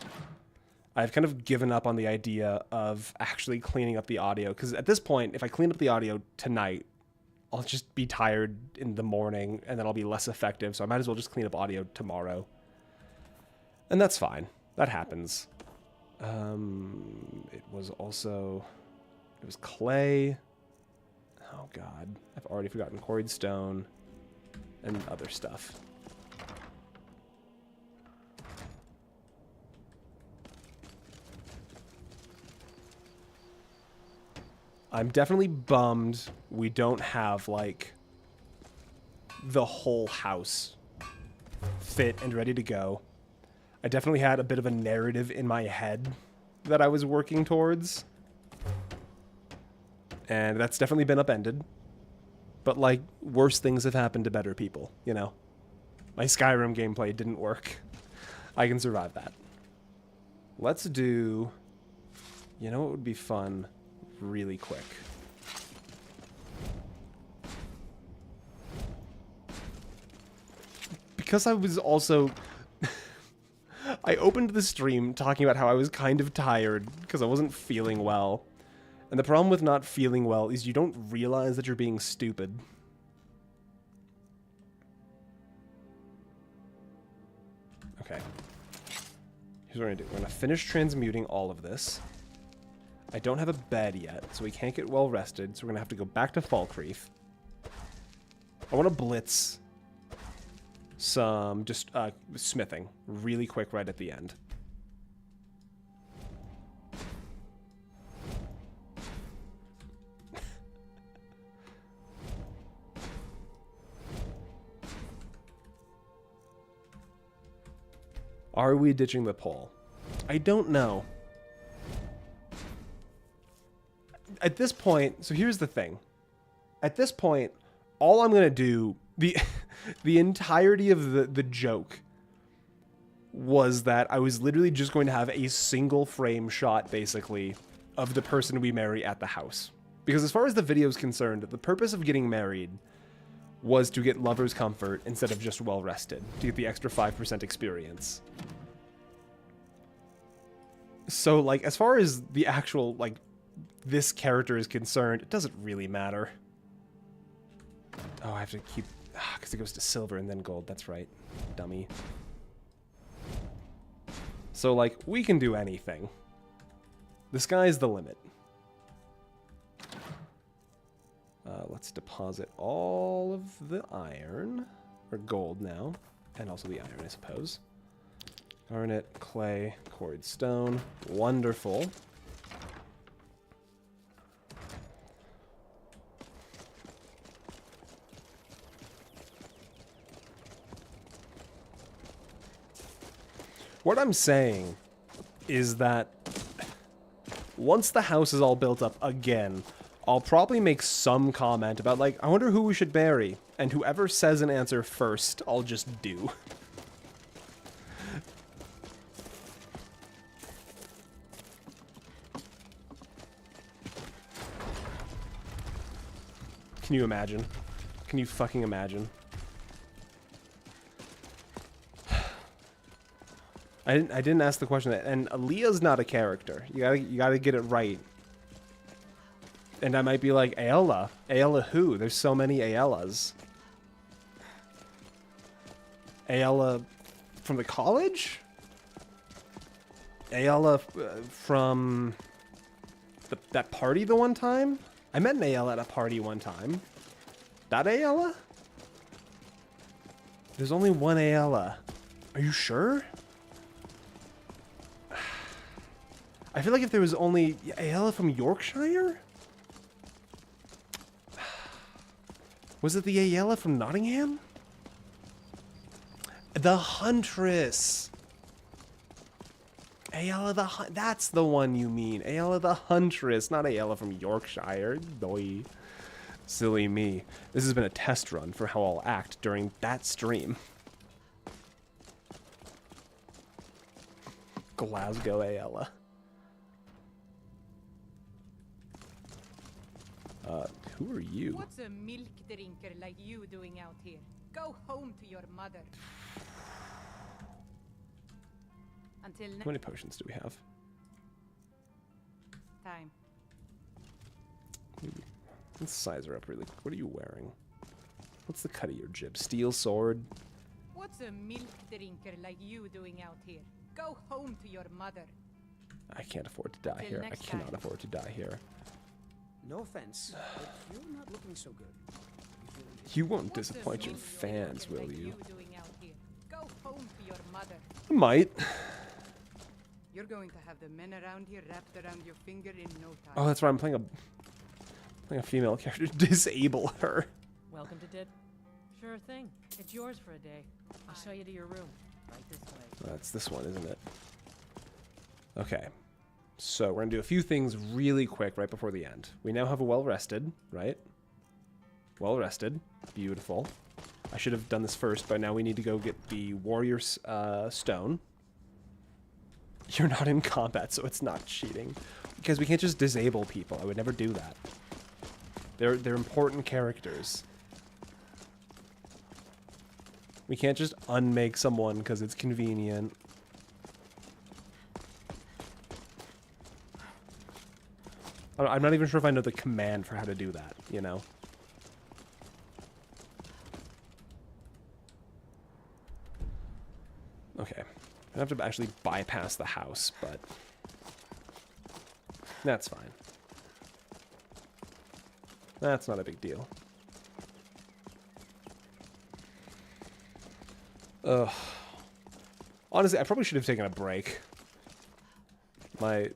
I've kind of given up on the idea of actually cleaning up the audio, because at this point, if I clean up the audio tonight, I'll just be tired in the morning, and then I'll be less effective, so I might as well just clean up audio tomorrow. And that's fine. That happens. It was clay. Oh god, I've already forgotten quarried stone and other stuff. I'm definitely bummed we don't have, like, the whole house fit and ready to go. I definitely had a bit of a narrative in my head that I was working towards. And that's definitely been upended. But, like, worse things have happened to better people, you know? My Skyrim gameplay didn't work. I can survive that. Let's do... You know what would be fun? Really quick. Because I was also... I opened the stream talking about how I was kind of tired because I wasn't feeling well. And the problem with not feeling well is you don't realize that you're being stupid. Okay. Here's what we're gonna do. We're gonna finish transmuting all of this. I don't have a bed yet, so we can't get well rested, so we're gonna have to go back to Falkreath. I want to blitz some just smithing really quick right at the end. Are we ditching the pole? I don't know. At this point, so here's the thing. At this point, all I'm going to do, the entirety of the joke was that I was literally just going to have a single frame shot, basically, of the person we marry at the house. Because as far as the video is concerned, the purpose of getting married was to get lover's comfort instead of just well rested, to get the extra 5% experience. So, like, as far as the actual, like, this character is concerned, it doesn't really matter. Oh, I have to keep... because it goes to silver and then gold. That's right. Dummy. So, like, we can do anything. The sky's the limit. Let's deposit all of the iron. Or gold now. And also the iron, I suppose. Garnet, clay, quarried stone. Wonderful. What I'm saying is that once the house is all built up again, I'll probably make some comment about, like, I wonder who we should marry, and whoever says an answer first, I'll just do. Can you imagine? Can you fucking imagine? I didn't ask the question, and Aaliyah's not a character. You gotta get it right. And I might be like, Aela. Aela who? There's so many Aelas. Aela from the college? Aela from that party the one time? I met an Aela at a party one time. That Aela? There's only one Aela. Are you sure? I feel like if there was only Aela from Yorkshire? Was it the Aela from Nottingham? The Huntress. Aela that's the one you mean. Aela the Huntress, not Aela from Yorkshire. Doi. Silly me. This has been a test run for how I'll act during that stream. Glasgow Aela. Who are you? What's a milk drinker like you doing out here? Go home to your mother. Until How many potions do we have? time. Let's size her up really quick. What are you wearing? What's the cut of your jib? Steel sword? What's a milk drinker like you doing out here? Go home to your mother. I can't afford to die Until here. I next cannot time. afford to die here. No offense, but you're not looking so good. You won't disappoint your fans, will you? Doing out here? Go home to your mother. I might. You're going to have the men around here wrapped around your finger in no time. Oh, that's right. I'm playing a female character. Disable her. Welcome to Dead. Sure thing. It's yours for a day. I'll show you to your room. Right this way. That's this one, isn't it? Okay. So we're going to do a few things really quick right before the end. We now have a well-rested, right? Well-rested. Beautiful. I should have done this first, but now we need to go get the warrior's stone. You're not in combat, so it's not cheating. Because we can't just disable people. I would never do that. They're important characters. We can't just unmake someone because it's convenient. I'm not even sure if I know the command for how to do that, you know? Okay. I have to actually bypass the house, but that's fine. That's not a big deal. Ugh. Honestly, I probably should have taken a break. My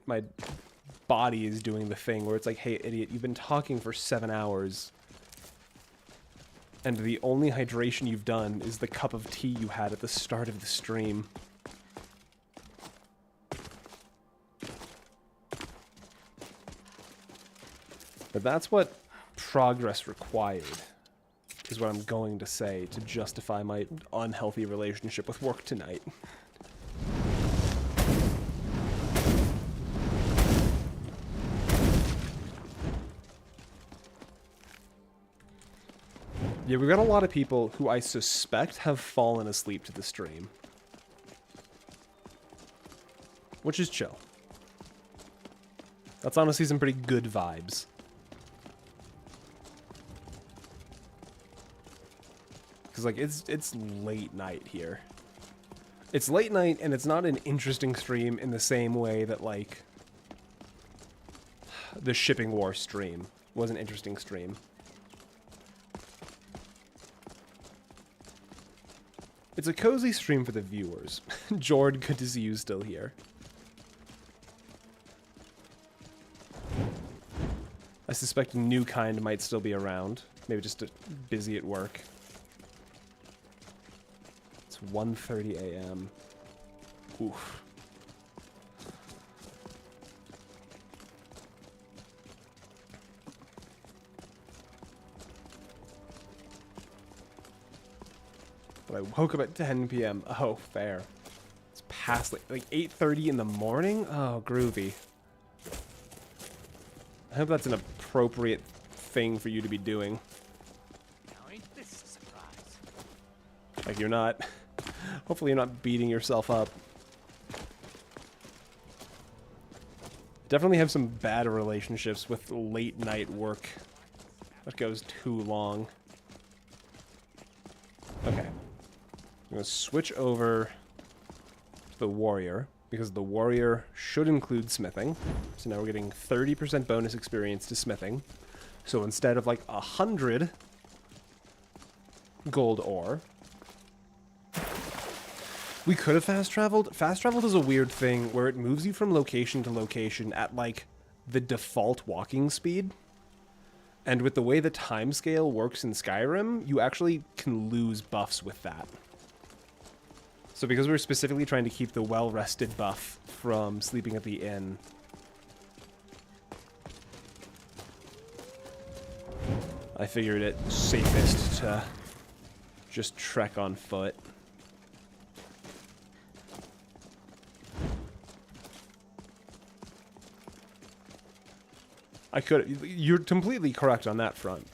body is doing the thing where it's like, hey, idiot, you've been talking for 7 hours. And the only hydration you've done is the cup of tea you had at the start of the stream. But that's what progress required, is what I'm going to say to justify my unhealthy relationship with work tonight. Yeah, we've got a lot of people who I suspect have fallen asleep to the stream. Which is chill. That's honestly some pretty good vibes. Because, like, it's late night here. It's late night, and it's not an interesting stream in the same way that, like, the Shipping War stream was an interesting stream. It's a cozy stream for the viewers. Jord, good to see you still here. I suspect a new kind might still be around. Maybe just busy at work. It's 1:30 a.m. Oof. But I woke up at 10 p.m. Oh, fair. It's past like 8:30 in the morning? Oh, groovy. I hope that's an appropriate thing for you to be doing. Now ain't this a surprise? Like you're not... Hopefully you're not beating yourself up. Definitely have some bad relationships with late night work. That goes too long. Okay. I'm going to switch over to the warrior, because the warrior should include smithing. So now we're getting 30% bonus experience to smithing. So instead of like 100 gold ore, we could have fast traveled. Fast traveled is a weird thing where it moves you from location to location at like the default walking speed. And with the way the timescale works in Skyrim, you actually can lose buffs with that. So because we're specifically trying to keep the well-rested buff from sleeping at the inn, I figured it safest to just trek on foot. I could. You're completely correct on that front.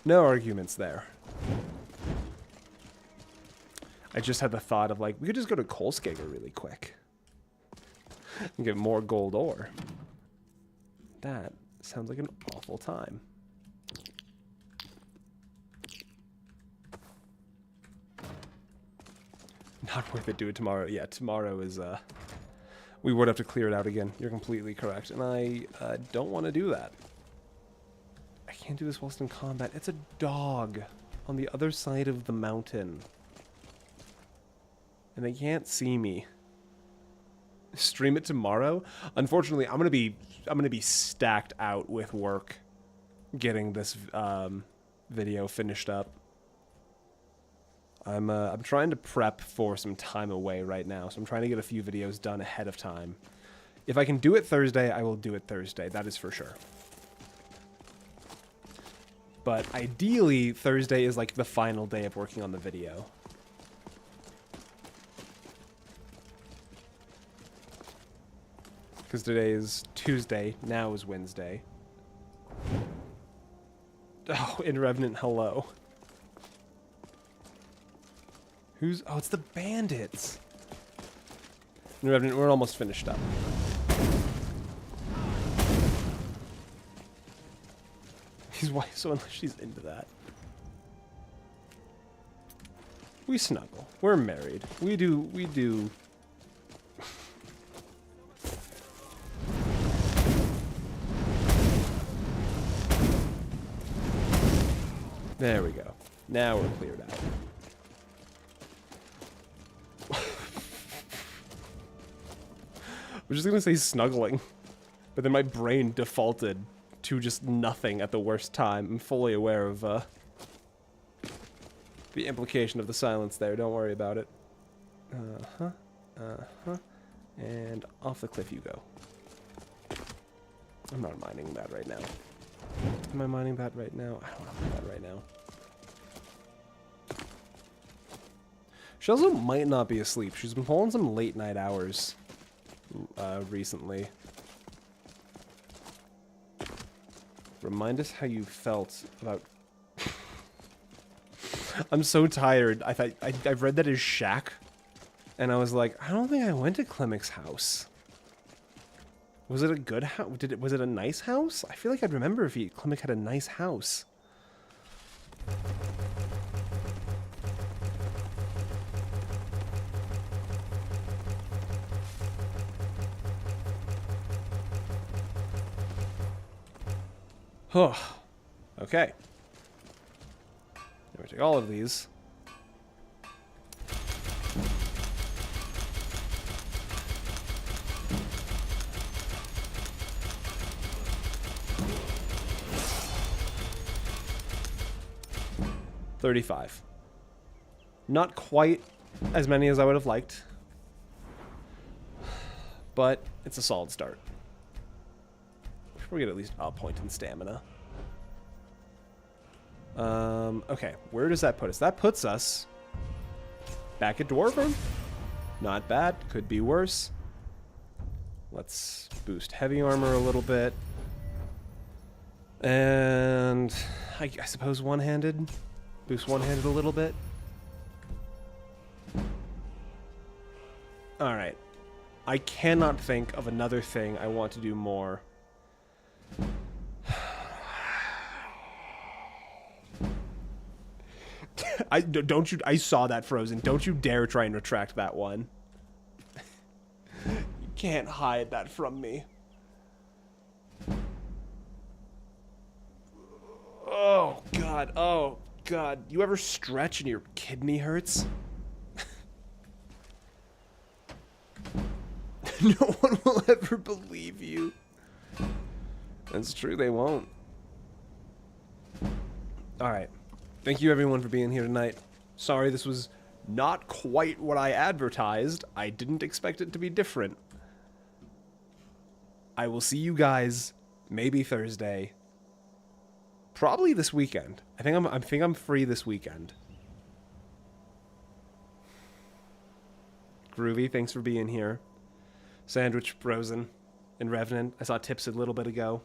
No arguments there. I just had the thought of, like, we could just go to Kolskager really quick. And get more gold ore. That sounds like an awful time. Not worth it, do it tomorrow. Yeah, tomorrow is, we would have to clear it out again. You're completely correct. And I don't want to do that. I can't do this whilst in combat. It's a dog on the other side of the mountain. And they can't see me. Stream it tomorrow? Unfortunately, I'm gonna be stacked out with work getting this video finished up. I'm trying to prep for some time away right now, so I'm trying to get a few videos done ahead of time. If I can do it Thursday, I will do it Thursday. That is for sure. But ideally, Thursday is like the final day of working on the video. Because today is Tuesday, now is Wednesday. Oh, in Revenant, hello. Who's... Oh, it's the bandits. In Revenant, we're almost finished up. His wife, so unless she's into that. We snuggle. We're married. We do... There we go. Now we're cleared out. I was just gonna say snuggling, but then my brain defaulted to just nothing at the worst time. I'm fully aware of the implication of the silence there. Don't worry about it. And off the cliff you go. I'm not mining that right now. Am I mining that right now? I don't want to mine that right now. She also might not be asleep. She's been pulling some late night hours recently. Remind us how you felt about... I'm so tired. I've read that as shack, and I was like, I don't think I went to Klimek's house. Was it a good house? Was it a nice house? I feel like I'd remember if Klimek had a nice house. Oh, okay. Now we take all of these. $35. Not quite as many as I would have liked, but it's a solid start. We get at least a point in stamina. Okay, where does that put us? That puts us back at Dwarven. Not bad. Could be worse. Let's boost heavy armor a little bit. And I suppose one-handed. Boost one-handed a little bit. Alright. I cannot think of another thing I want to do more. I saw that, Frozen. Don't you dare try and retract that one. You can't hide that from me. Oh, God. Oh, God. You ever stretch and your kidney hurts? No one will ever believe you. That's true, they won't. Alright. Thank you everyone for being here tonight. Sorry this was not quite what I advertised. I didn't expect it to be different. I will see you guys maybe Thursday. Probably this weekend. I think I'm free this weekend. Groovy, thanks for being here. Sandwich Frozen. and Revenant. I saw tips a little bit ago.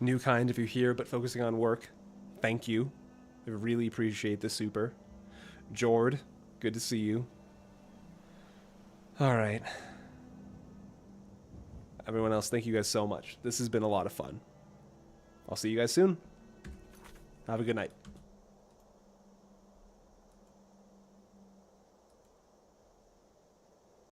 New Kind, if you're here but focusing on work, thank you. I really appreciate the super. Jord, good to see you. All right. Everyone else, thank you guys so much. This has been a lot of fun. I'll see you guys soon. Have a good night.